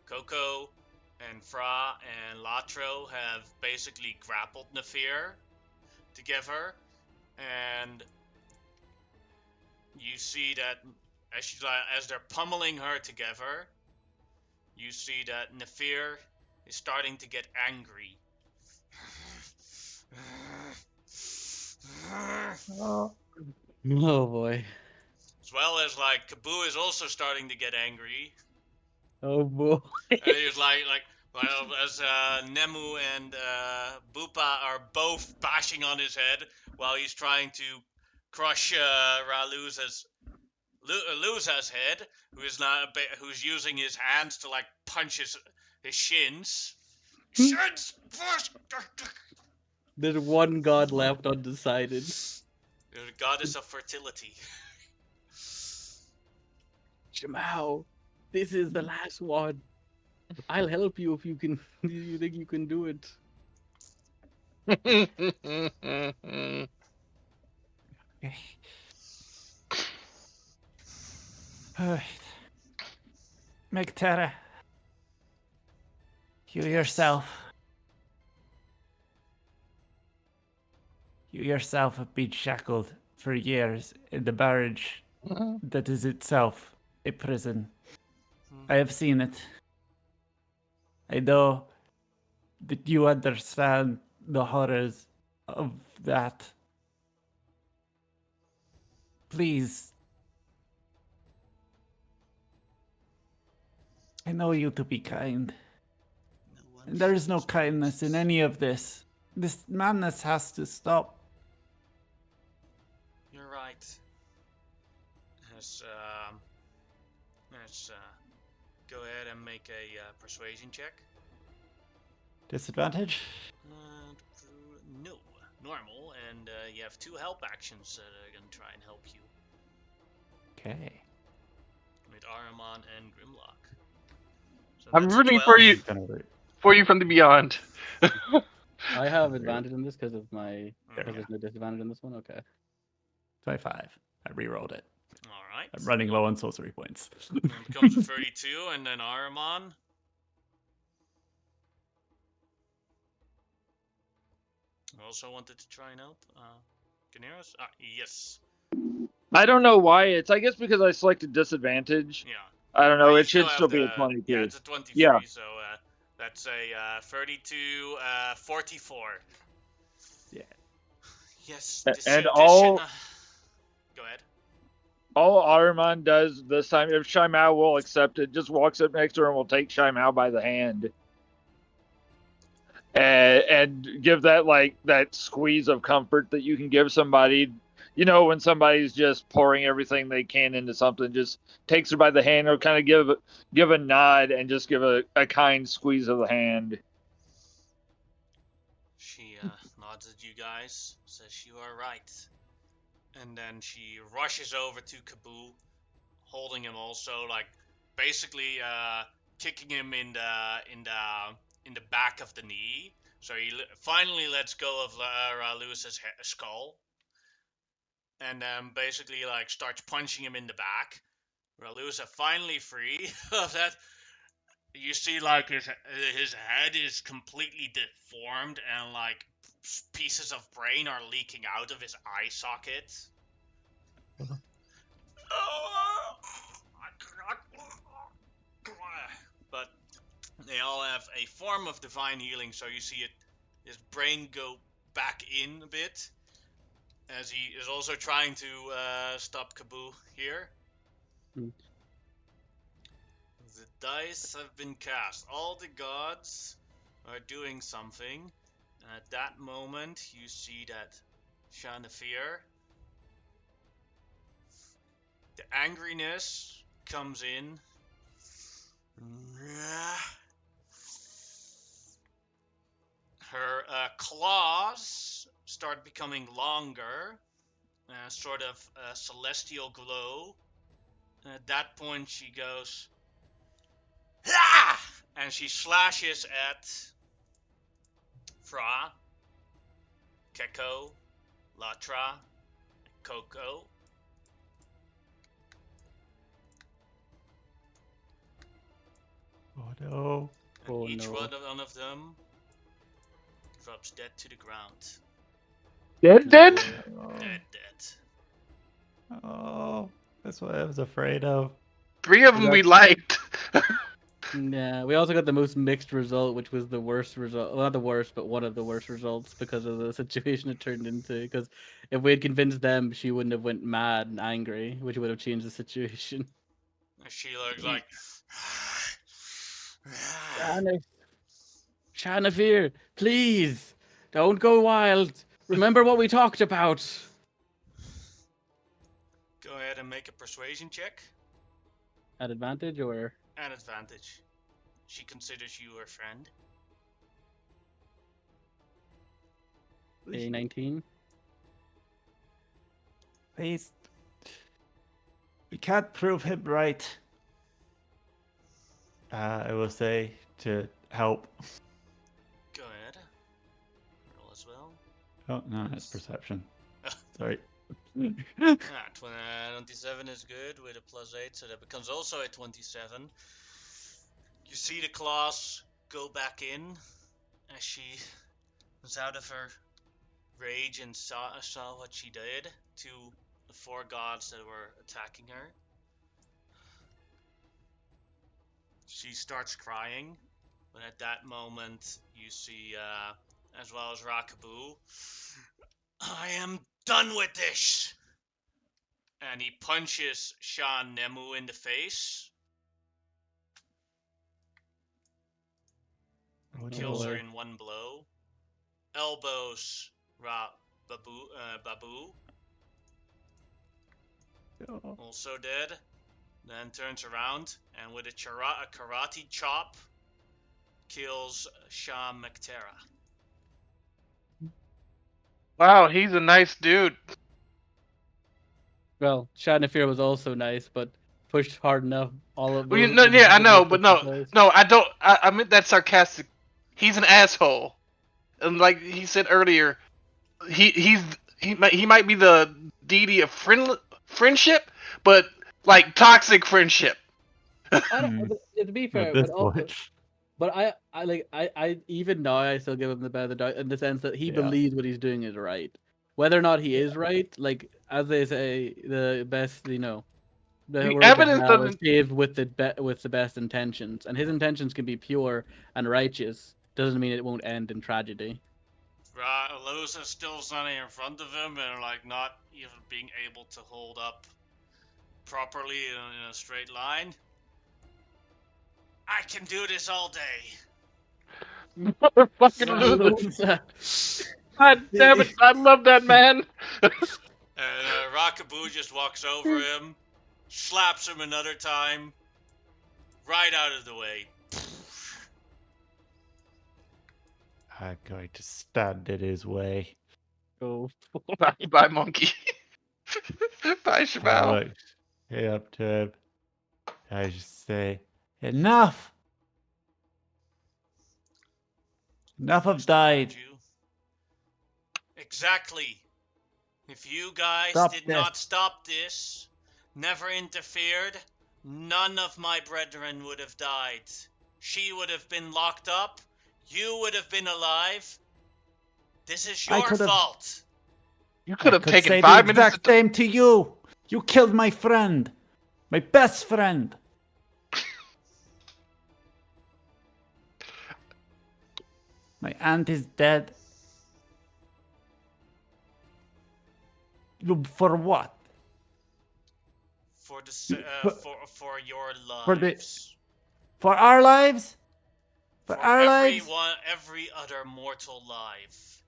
Coco and Fra and Latro have basically grappled Nefir together, and you see that as they're pummeling her together, you see that Nefir is starting to get angry. Oh. Oh boy. As well as like Kaboo is also starting to get angry. Oh boy. And he's like well, as Nemu and Bupa are both bashing on his head while he's trying to crush Luza's head, who's using his hands to like punch his shins. Shins! There's one god left undecided. The goddess of fertility. Shamao, this is the last one. I'll help you if you can. You think you can do it? Okay. Alright. Megterra. You yourself have been shackled for years in the barrage that is itself a prison. I have seen it. I know that you understand the horrors of that. Please. I know you to be kind. And there is no kindness in any of this. This madness has to stop. You're right. Let's go ahead and make a persuasion check. Disadvantage? No, normal, and you have 2 help actions that are gonna try and help you. Okay. With Ahriman and Grimlock. So I'm that's a rooting 12. for you from the beyond. I have advantage in this because of my. There we There's no disadvantage in this one. Okay. 25. I rerolled it. Alright. I'm running low on sorcery points. And it becomes a 32, and then Ahriman. Also wanted to try and help. Ganeros? Yes. I don't know why. I guess because I selected disadvantage. Yeah. I don't know. You It should have still be a the- 22. Yeah, it's a 23, Yeah. so that's a 32, 44. Yeah. Yes, And this should all- not... Go ahead. All Ahriman does this time, if Shaimao will accept it, just walks up next to her and will take Shaimao by the hand. And give that that squeeze of comfort that you can give somebody You know, when somebody's just pouring everything they can into something, just takes her by the hand, or kind of give a nod and just give a kind squeeze of the hand. She nods at you guys, says you are right, and then she rushes over to Kaboo, holding him also, like basically kicking him in the back of the knee. So he finally lets go of Lewis's skull, and then basically like starts punching him in the back. Lewis is finally free of that. You see, like his head is completely deformed, and like pieces of brain are leaking out of his eye socket. But they all have a form of divine healing, so you see his brain go back in a bit, as he is also trying to stop Kaboo here. Hmm. The dice have been cast. All the gods are doing something. And at that moment, you see that Shanafir, the angriness comes in. Her claws start becoming longer, sort of a celestial glow. And at that point, she goes, "Ah!" and she slashes at Fra, Keko, Latra, Coco. Oh no. And Oh, each no. one of them drops dead to the ground. Dead? Oh, Dead. oh, that's what I was afraid of. 3 of them we liked. Yeah, we also got the most mixed result, which was the worst result. Well, not the worst, but one of the worst results because of the situation it turned into. Because if we had convinced them, she wouldn't have went mad and angry, which would have changed the situation. She looks like. Shanafir, please, don't go wild. Remember what we talked about. Go ahead and make a persuasion check. At advantage or? At advantage. She considers you her friend. A 19. Please. We can't prove him right. I will say to help. Go ahead. Roll as well. Oh, no, it's perception. Sorry. 27 is good with a +8, so that becomes also a 27. You see the claws go back in as she was out of her rage and saw what she did to the 4 gods that were attacking her. She starts crying, but at that moment you see, as well as Rakabu, I am done with this! And he punches Shan Nemu in the face. Oh, Kills no. her in one blow. Elbows Babu. Oh. Also dead. Then turns around and with a karate chop kills Sham Mectera. Wow, he's a nice dude. Well, Shanafir was also nice, but pushed hard enough. All of Well, those. yeah, I know, but no, I don't. I meant that sarcastic. He's an asshole, and like he said earlier, he might be the deity of friendship, but like toxic friendship. I don't, to be fair, At this but also, point. but I even now I still give him the benefit of the doubt in the sense that he Yeah. believes what he's doing is right. Whether or not he is right, like as they say, the best, the The road to evidence hell is doesn't. paved with the best intentions, and his intentions can be pure and righteous. Doesn't mean it won't end in tragedy. Lewis is still standing in front of him and like not even being able to hold up properly in a straight line. I can do this all day. Motherfucking Lewis. Losa. God damn it! I love that man. And Rockaboo just walks over him, slaps him another time, right out of the way. I'm going to stand in his way. Go for Bye, it. bye monkey. Bye, I Shabao. look straight up to him. I just say, enough! Enough have Just told died. you. Exactly. If you guys Stop did this. not stop this, never interfered, none of my brethren would have died. She would have been locked up. You would have been alive. This is I your could have- fault. You I could have could taken say the 5 minutes. exact same to you. You killed my friend. My best friend. My aunt is dead. For what? For the for your For the- lives. For our lives? For For our lives? every other mortal life.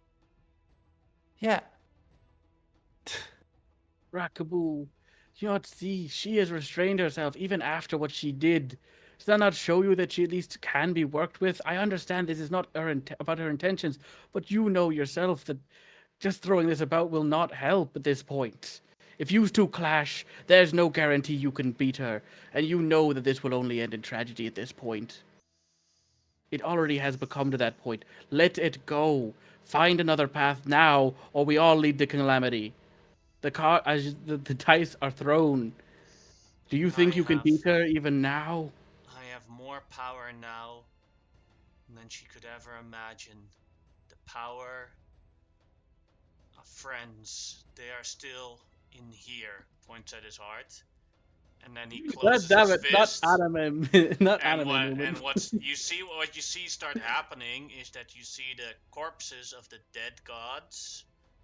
Yeah. Rockaboo, you not see, she has restrained herself even after what she did. Does that not show you that she at least can be worked with? I understand this is not about her intentions, but you know yourself that just throwing this about will not help at this point. If you two clash, there's no guarantee you can beat her, and you know that this will only end in tragedy at this point. It already has become to that point. Let it go. Find another path now, or we all lead to calamity. The dice are thrown. Do you think you can beat her even now? I have more power now than she could ever imagine. The power of friends. They are still in here. Points at his heart. And then he God closes damn his it! Not fist. anime, not And anime what moment. and what's what you see start happening is that you see the corpses of the dead gods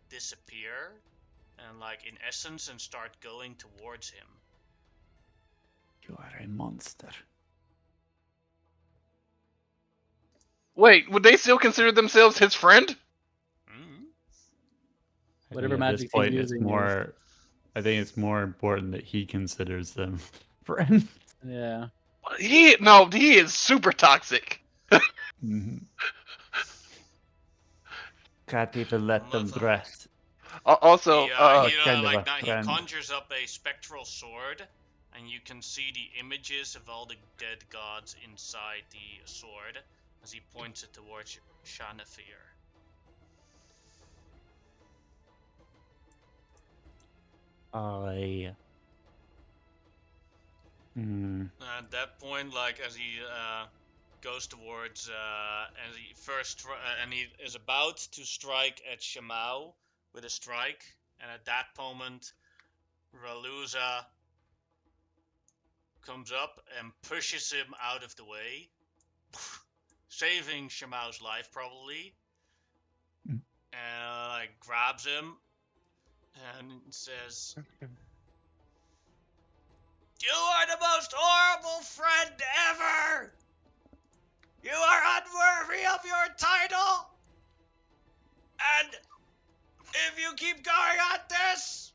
disappear and like in essence and start going towards him. You are a monster. Wait, would they still consider themselves his friend? Mm. I Whatever think at this magic he's point, it's using is- more. I think it's more important that he considers them friends. Yeah. He is super toxic. Mhm. Can't even let them Mother. dress. Also, He kind of like a now he friend. conjures up a spectral sword, and you can see the images of all the dead gods inside the sword as he points it towards Shanafir. I. At that point, like as he goes towards, and he and he is about to strike at Shamau with a strike, and at that moment, Raluza comes up and pushes him out of the way, saving Shamau's life probably, Mm. and like grabs him and says, "You are the most horrible friend ever! You are unworthy of your title! And if you keep going at this,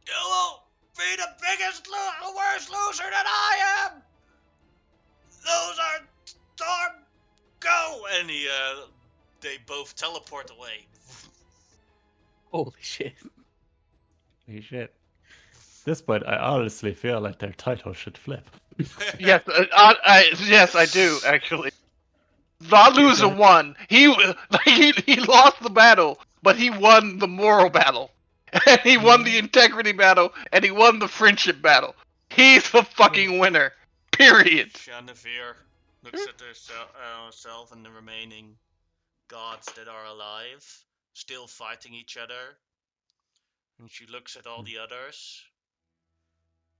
you will be the worst loser that I am! Loser, Storm, go!" And they both teleport away. Holy shit. Holy shit. At this point, I honestly feel like their title should flip. yes, yes, I do actually. Valuza won. He lost the battle, but he won the moral battle, and he won the integrity battle, and he won the friendship battle. He's the fucking winner. Period. Shanavir looks at herself and the remaining gods that are alive, still fighting each other. And she looks at all the others.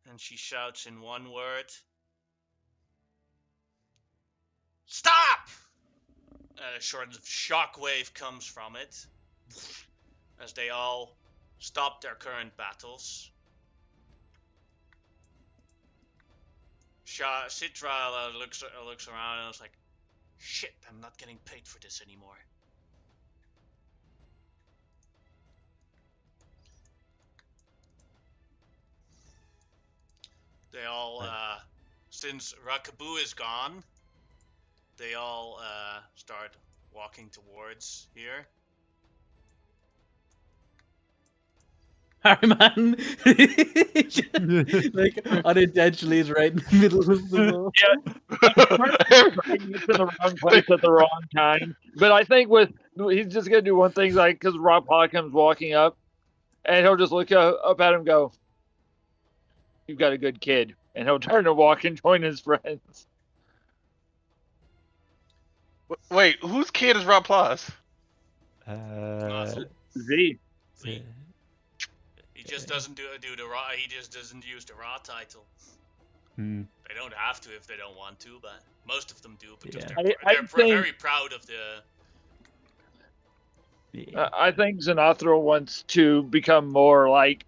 And she shouts in one word, "Stop!" A sort of shockwave comes from it, as they all stop their current battles. Citra looks around and is like, "Shit, I'm not getting paid for this anymore." They all, since Rakabu is gone, they all start walking towards here. Harman, like unintentionally, is right in the middle of the ball. It's in the wrong place at the wrong time. But I think he's just gonna do one thing, like because Rob Hawk comes walking up, and he'll just look up at him, and go, "You've got a good kid," and he'll turn and walk and join his friends. Wait, whose kid is Rob Plus? Nozzle. Z. Z. He just doesn't do the raw. He just doesn't use the raw title. They don't have to if they don't want to, but most of them do because they're very proud of the. Yeah. I think Xanathra wants to become more like,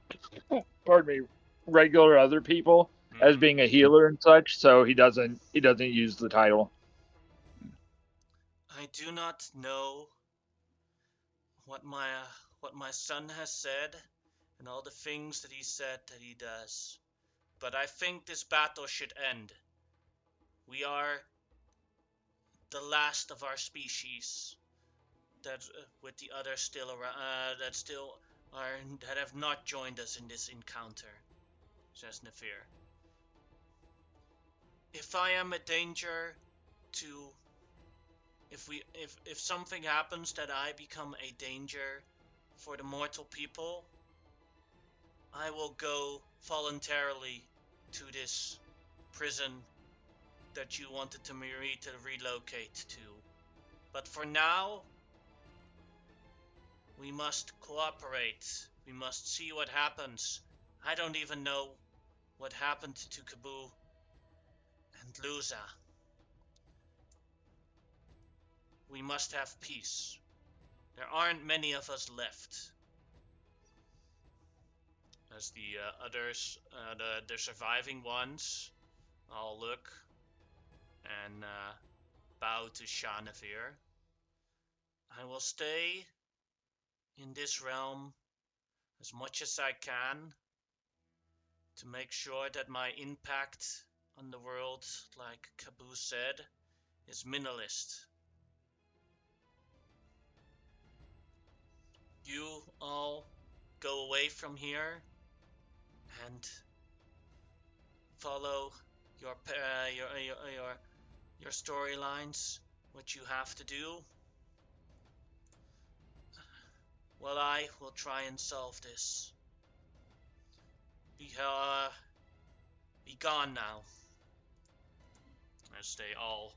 pardon me, regular other people as being a healer and such. So he doesn't use the title. I do not know what my son has said and all the things that he said that he does, but I think this battle should end. We are the last of our species that, with the others still around, that have not joined us in this encounter, says Nefir. If I am a danger to, if something happens that I become a danger for the mortal people, I will go voluntarily to this prison that you wanted to relocate to. But for now, we must cooperate. We must see what happens. I don't even know what happened to Kabu and Luza. We must have peace. There aren't many of us left. As the others, the surviving ones, all look and bow to Shanavir. I will stay in this realm as much as I can to make sure that my impact on the world, like Kabu said, is minimalist. You all go away from here and follow your storylines, what you have to do. Well, I will try and solve this. Be gone now. As they all,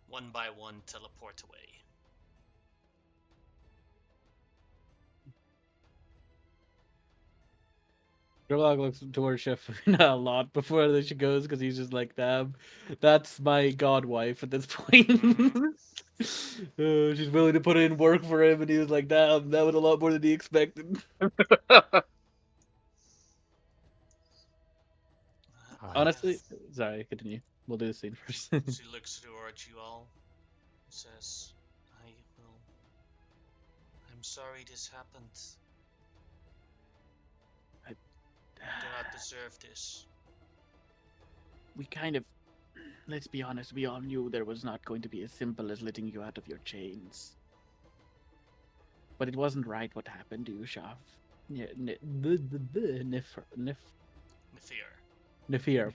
one by one, teleport away. Gerlach looks towards Chef a lot before she goes because he's just like, damn, that's my god wife at this point. She's willing to put in work for him, and he was like, damn, that was a lot more than he expected. Honestly, sorry, continue. We'll do the scene first. She looks towards you all and says, I'm sorry this happened. I do not deserve this. We kind of, let's be honest, we all knew there was not going to be as simple as letting you out of your chains. But it wasn't right what happened to you, Shav. Nefir.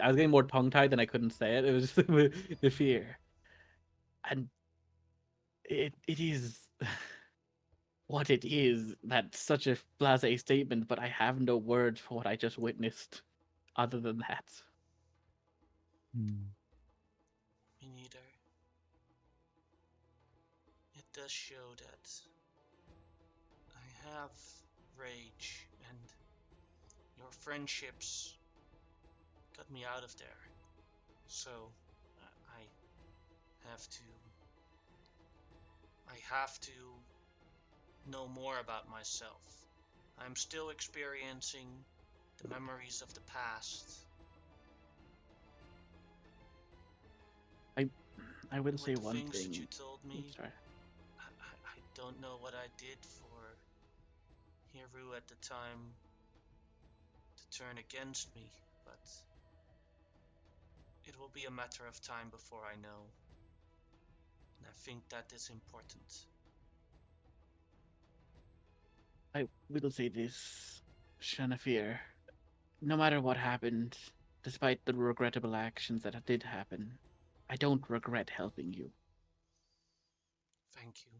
I was getting more tongue-tied than I couldn't say it. It was just Nefir. And it is what it is. That's such a blasé statement, but I have no words for what I just witnessed other than that. Me neither. It does show that I have rage, and your friendships got me out of there. So I have to know more about myself. I'm still experiencing the memories of the past. I will say one things thing. That you told me. Sorry. I don't know what I did for Hiru at the time to turn against me, but it will be a matter of time before I know. And I think that is important. I will say this, Shanafir. No matter what happened, despite the regrettable actions that did happen, I don't regret helping you. Thank you.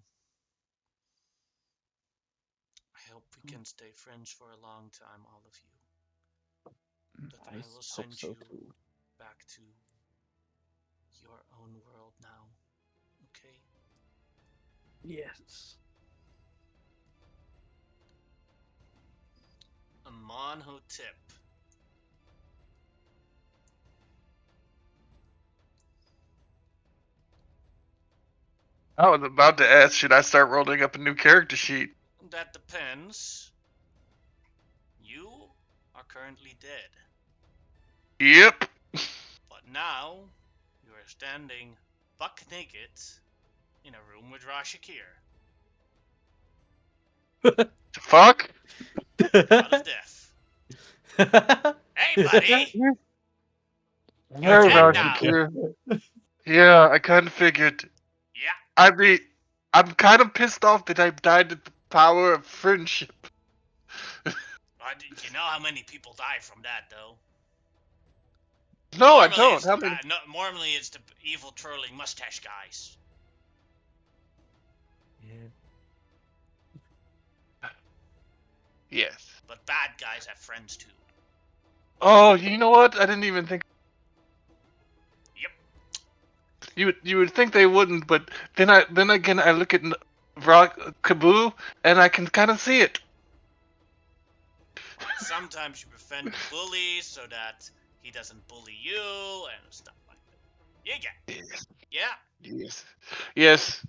I hope we can stay friends for a long time, all of you. But I will hope send so you too. back to your own world now. Okay? Yes. Amonhotep. I was about to ask, should I start rolling up a new character sheet? That depends. You are currently dead. Yep. But now, you are standing buck naked in a room with Rashikir. Fuck? God of death. Hey, buddy! You're Hey, dead now. Rashikir. Yeah, I kind of figured. Yeah. I'm kind of pissed off that I died at the power of friendship. You know how many people die from that, though? No, I Normally don't. it's How the many? normally it's the evil twirling mustache guys. Yeah. Yes. But bad guys have friends too. Oh, you know what? I didn't even think. Yep. You would think they wouldn't, but then again I look at Rock Kaboo and I can kind of see it. Well, sometimes you befriend the bully so that he doesn't bully you and stuff like that. You get. Yes. Yeah. Yes. Yes.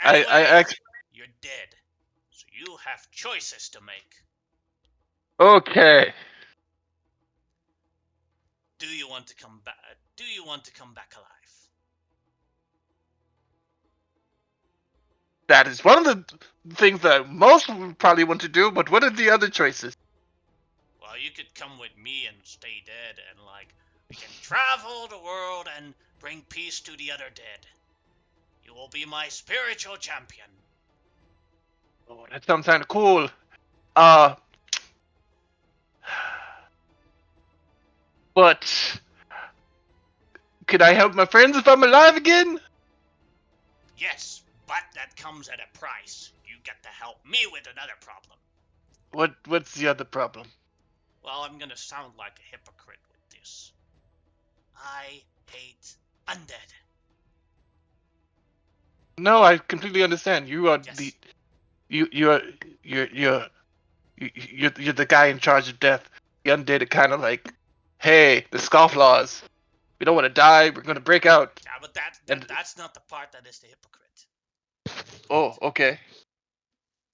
I Anyway, actually. you're dead. So you have choices to make. Okay. Do you want to come back? Do you want to come back alive? That is one of the things that most would probably want to do, but what are the other choices? Well, you could come with me and stay dead, and we can travel the world and bring peace to the other dead. You will be my spiritual champion. Oh, that sounds kind of cool. Uh, but could I help my friends if I'm alive again? Yes, but that comes at a price. You get to help me with another problem. What's the other problem? Well, I'm gonna sound like a hypocrite with this. I hate undead. No, I completely understand. You are Yes. you're you're the guy in charge of death. The undead are kind of like, hey, the scofflaws. We don't want to die. We're gonna break out. Yeah, but And that's not the part that is the hypocrite. oh, okay.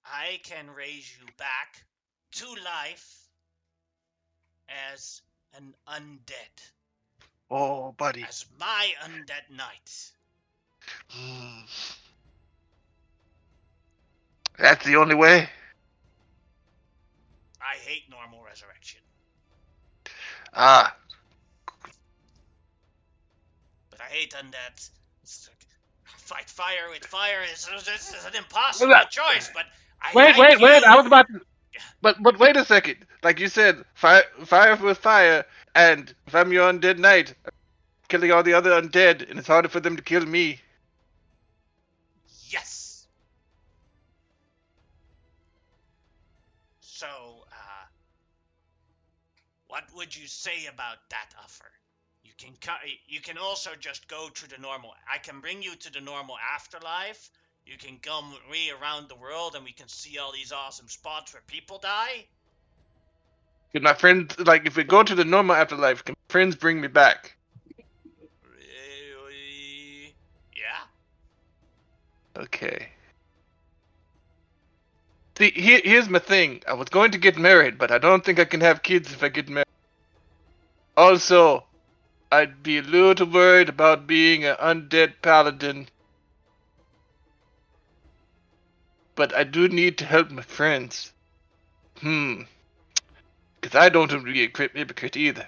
I can raise you back to life as an undead. Oh, buddy. As my undead knight. That's the only way. I hate normal resurrection. Ah, But I hate undead. It's like, fight fire with fire is an impossible choice, but I wait, like wait, you. wait. I was about to. But wait a second. Like you said, fire with fire, and if I'm your undead knight, I'm killing all the other undead, and it's harder for them to kill me. Yes. So, what would you say about that offer? You can also just go to the normal. I can bring you to the normal afterlife. You can come with me around the world, and we can see all these awesome spots where people die. Can my friends, like, if we go to the normal afterlife, can my friends bring me back? Yeah. Okay. See, here's my thing. I was going to get married, but I don't think I can have kids if I get married. Also, I'd be a little worried about being an undead paladin. But I do need to help my friends. Because I don't want to be a hypocrite either.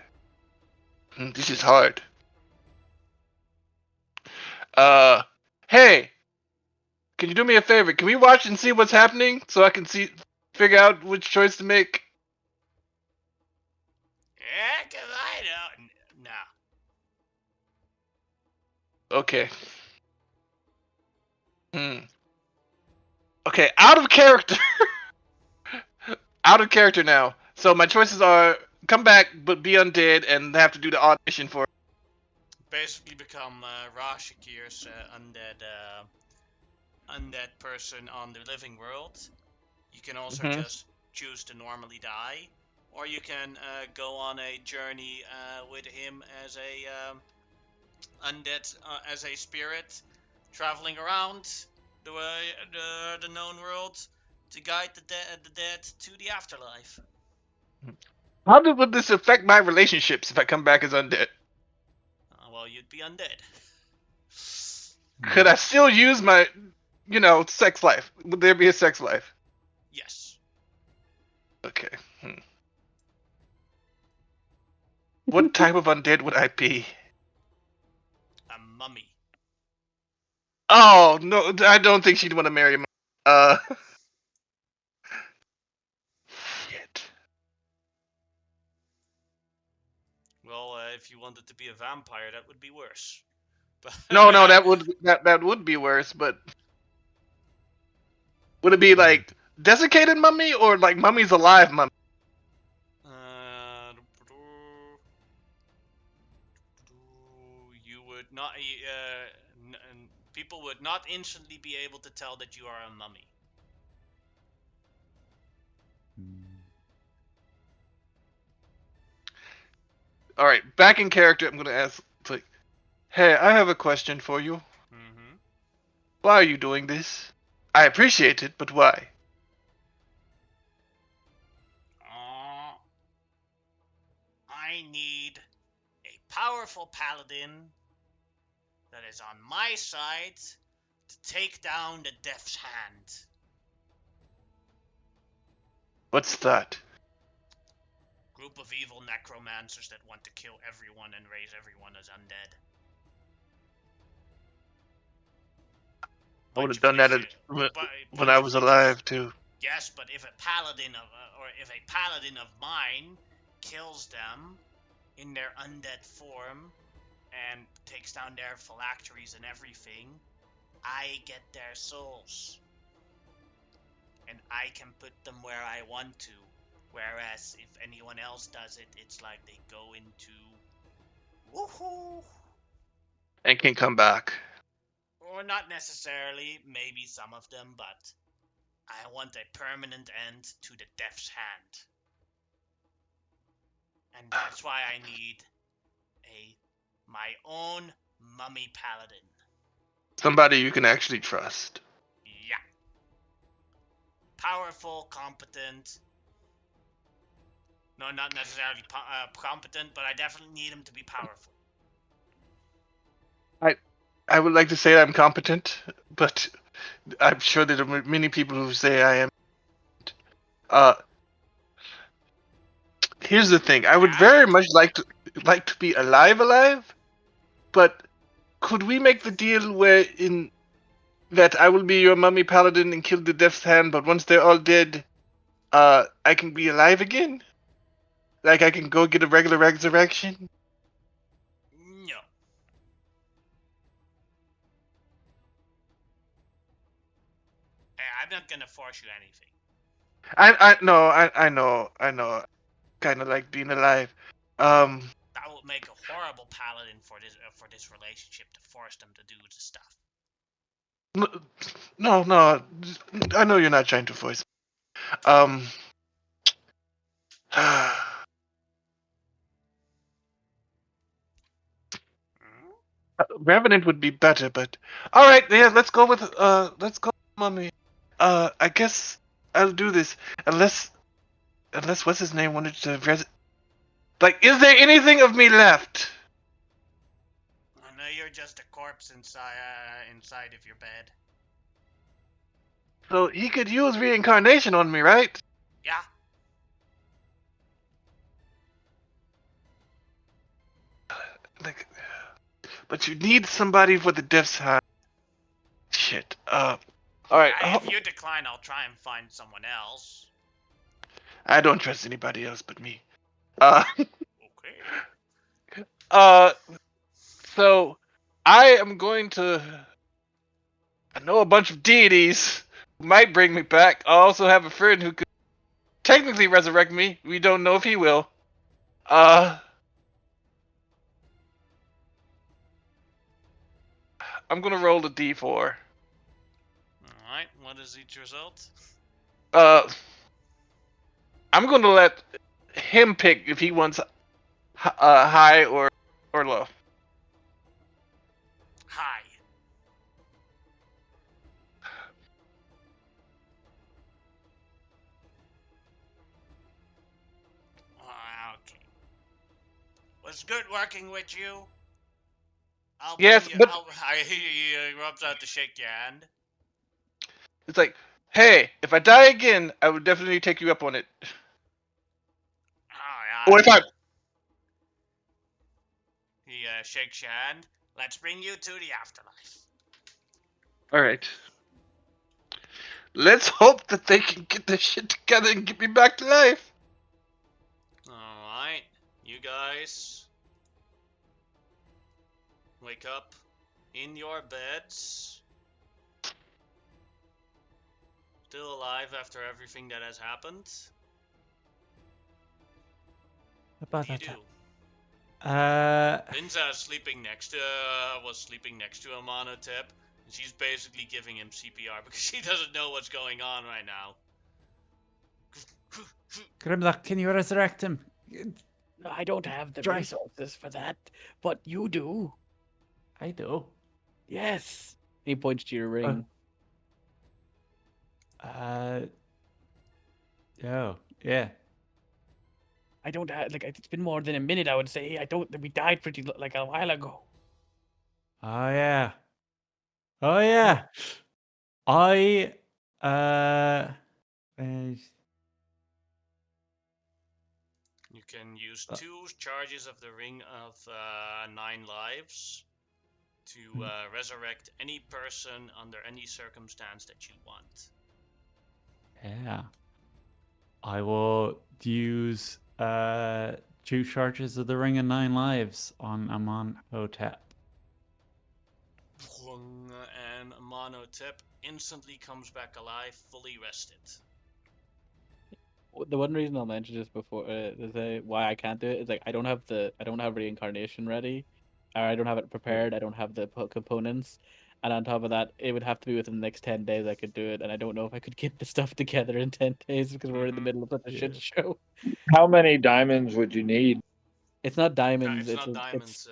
This is hard. Hey, can you do me a favor? Can we watch and see what's happening so I can figure out which choice to make? Yeah, 'cause I don't. No. Okay. Okay, out of character. Out of character now. So my choices are come back but be undead and have to do the audition for. Basically become Rashikir's undead person on the living world. You can also just choose to normally die, or you can go on a journey with him as a undead, as a spirit, traveling around the known world to guide the dead to the afterlife. How would this affect my relationships if I come back as undead? Well, you'd be undead. Could I still use my, sex life? Would there be a sex life? Yes. Okay. What type of undead would I be? A mummy. Oh no, I don't think she'd want to marry me. Shit. Well, if you wanted to be a vampire, that would be worse. But No, that would be worse. But would it be like desiccated mummy or like mummy's alive mummy? You would not. People would not instantly be able to tell that you are a mummy. All right, back in character. I'm gonna ask. Like, hey, I have a question for you. Mm-hmm. Why are you doing this? I appreciate it, but why? I need a powerful paladin that is on my side to take down the Death's Hand. What's that? Group of evil necromancers that want to kill everyone and raise everyone as undead. I would have done that when I was alive too. Yes, but if a paladin of mine kills them in their undead form and takes down their phylacteries and everything, I get their souls. And I can put them where I want to. Whereas if anyone else does it, it's like they go into woohoo. And can come back. Or not necessarily, maybe some of them, but I want a permanent end to the Death's Hand. And that's why I need my own mummy paladin. Somebody you can actually trust. Yeah. Powerful, competent. No, not necessarily competent, but I definitely need him to be powerful. I would like to say I'm competent, but I'm sure there are many people who say I am. Here's the thing. I would very much like to be alive, but could we make the deal where in that I will be your mummy paladin and kill the Death's Hand, but once they're all dead, I can be alive again? Like I can go get a regular resurrection? No. I'm not gonna force you anything. I know. Kind of like being alive. That would make a horrible paladin for this relationship to force them to do the stuff. No. I know you're not trying to force. Revenant would be better, but all right, yeah, let's go with mummy. I guess I'll do this unless what's his name wanted to like, is there anything of me left? I know you're just a corpse inside of your bed. So he could use reincarnation on me, right? Yeah. like, but you need somebody for the deaf side. Shit. All right. If you decline, I'll try and find someone else. I don't trust anybody else but me. Uh, Okay. so I am going to. I know a bunch of deities who might bring me back. I also have a friend who could technically resurrect me. We don't know if he will. I'm gonna roll a d4. Alright, what is each result? I'm gonna let him pick if he wants high or low. Hi. Okay. Was good working with you. Yes, but He rubs out to shake your hand. it's like, hey, if I die again, I would definitely take you up on it. Or if I He shakes your hand. Let's bring you to the afterlife. all right. Let's hope that they can get this shit together and get me back to life. Alright, you guys wake up in your beds. Still alive after everything that has happened. What do you do? Linza was sleeping next to Amonotep, and she's basically giving him CPR because she doesn't know what's going on right now. Grimlock, can you resurrect him? I don't have the Try. resources for that, but you do. I do. Yes. He points to your ring. Oh, yeah. I don't have it's been more than a minute. I would say we died pretty like a while ago. Oh, yeah. Oh, yeah. I, uh, You can use 2 charges of the Ring of 9 Lives to resurrect any person under any circumstance that you want. yeah. I will use 2 charges of the Ring of 9 Lives on Amonhotep. And Amonotep instantly comes back alive, fully rested. The one reason I'll mention this before to say why I can't do it is I don't have reincarnation ready, or I don't have it prepared. I don't have the components, and on top of that, it would have to be within the next 10 days I could do it, and I don't know if I could get the stuff together in 10 days because we're in the middle of such a shit show. How many diamonds would you need? It's not diamonds. It's not diamonds.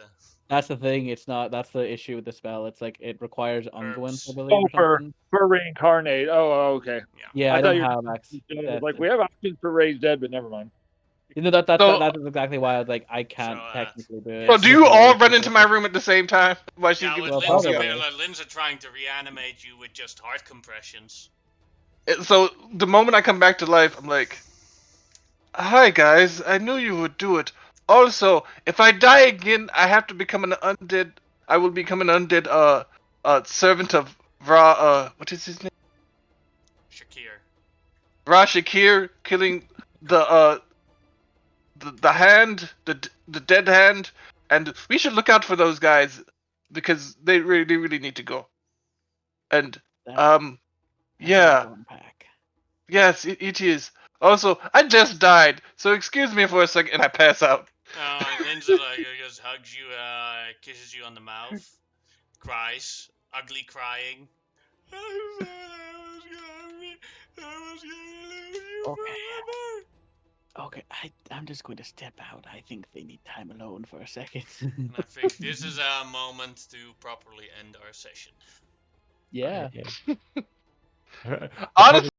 That's the thing. It's not. That's the issue with the spell. It's it requires unguents, I Herbs. believe, or for something. reincarnate. Oh, okay. Yeah, I I thought don't you have were access. like we have options for raise dead, but never mind. You know that So- that is exactly why I was I can't technically do it. So do you all run into my room at the same time while she's Yeah, giving with Well, Linza, probably. Linza trying to reanimate you with just heart compressions. So the moment I come back to life, I'm like, hi guys, I knew you would do it. Also, if I die again, I have to become an undead. I will become an undead servant of Ra. What is his name? Shakir. Ra Shakir, killing the hand, the dead hand, and we should look out for those guys because they really need to go. And That's a lot yeah, to unpack. yes, it is. Also, I just died, so excuse me for a second, and I pass out. Linza just hugs you, kisses you on the mouth, cries, ugly crying. Okay, I'm just going to step out. I think they need time alone for a second. I think this is a moment to properly end our session. Yeah. We'll Honestly,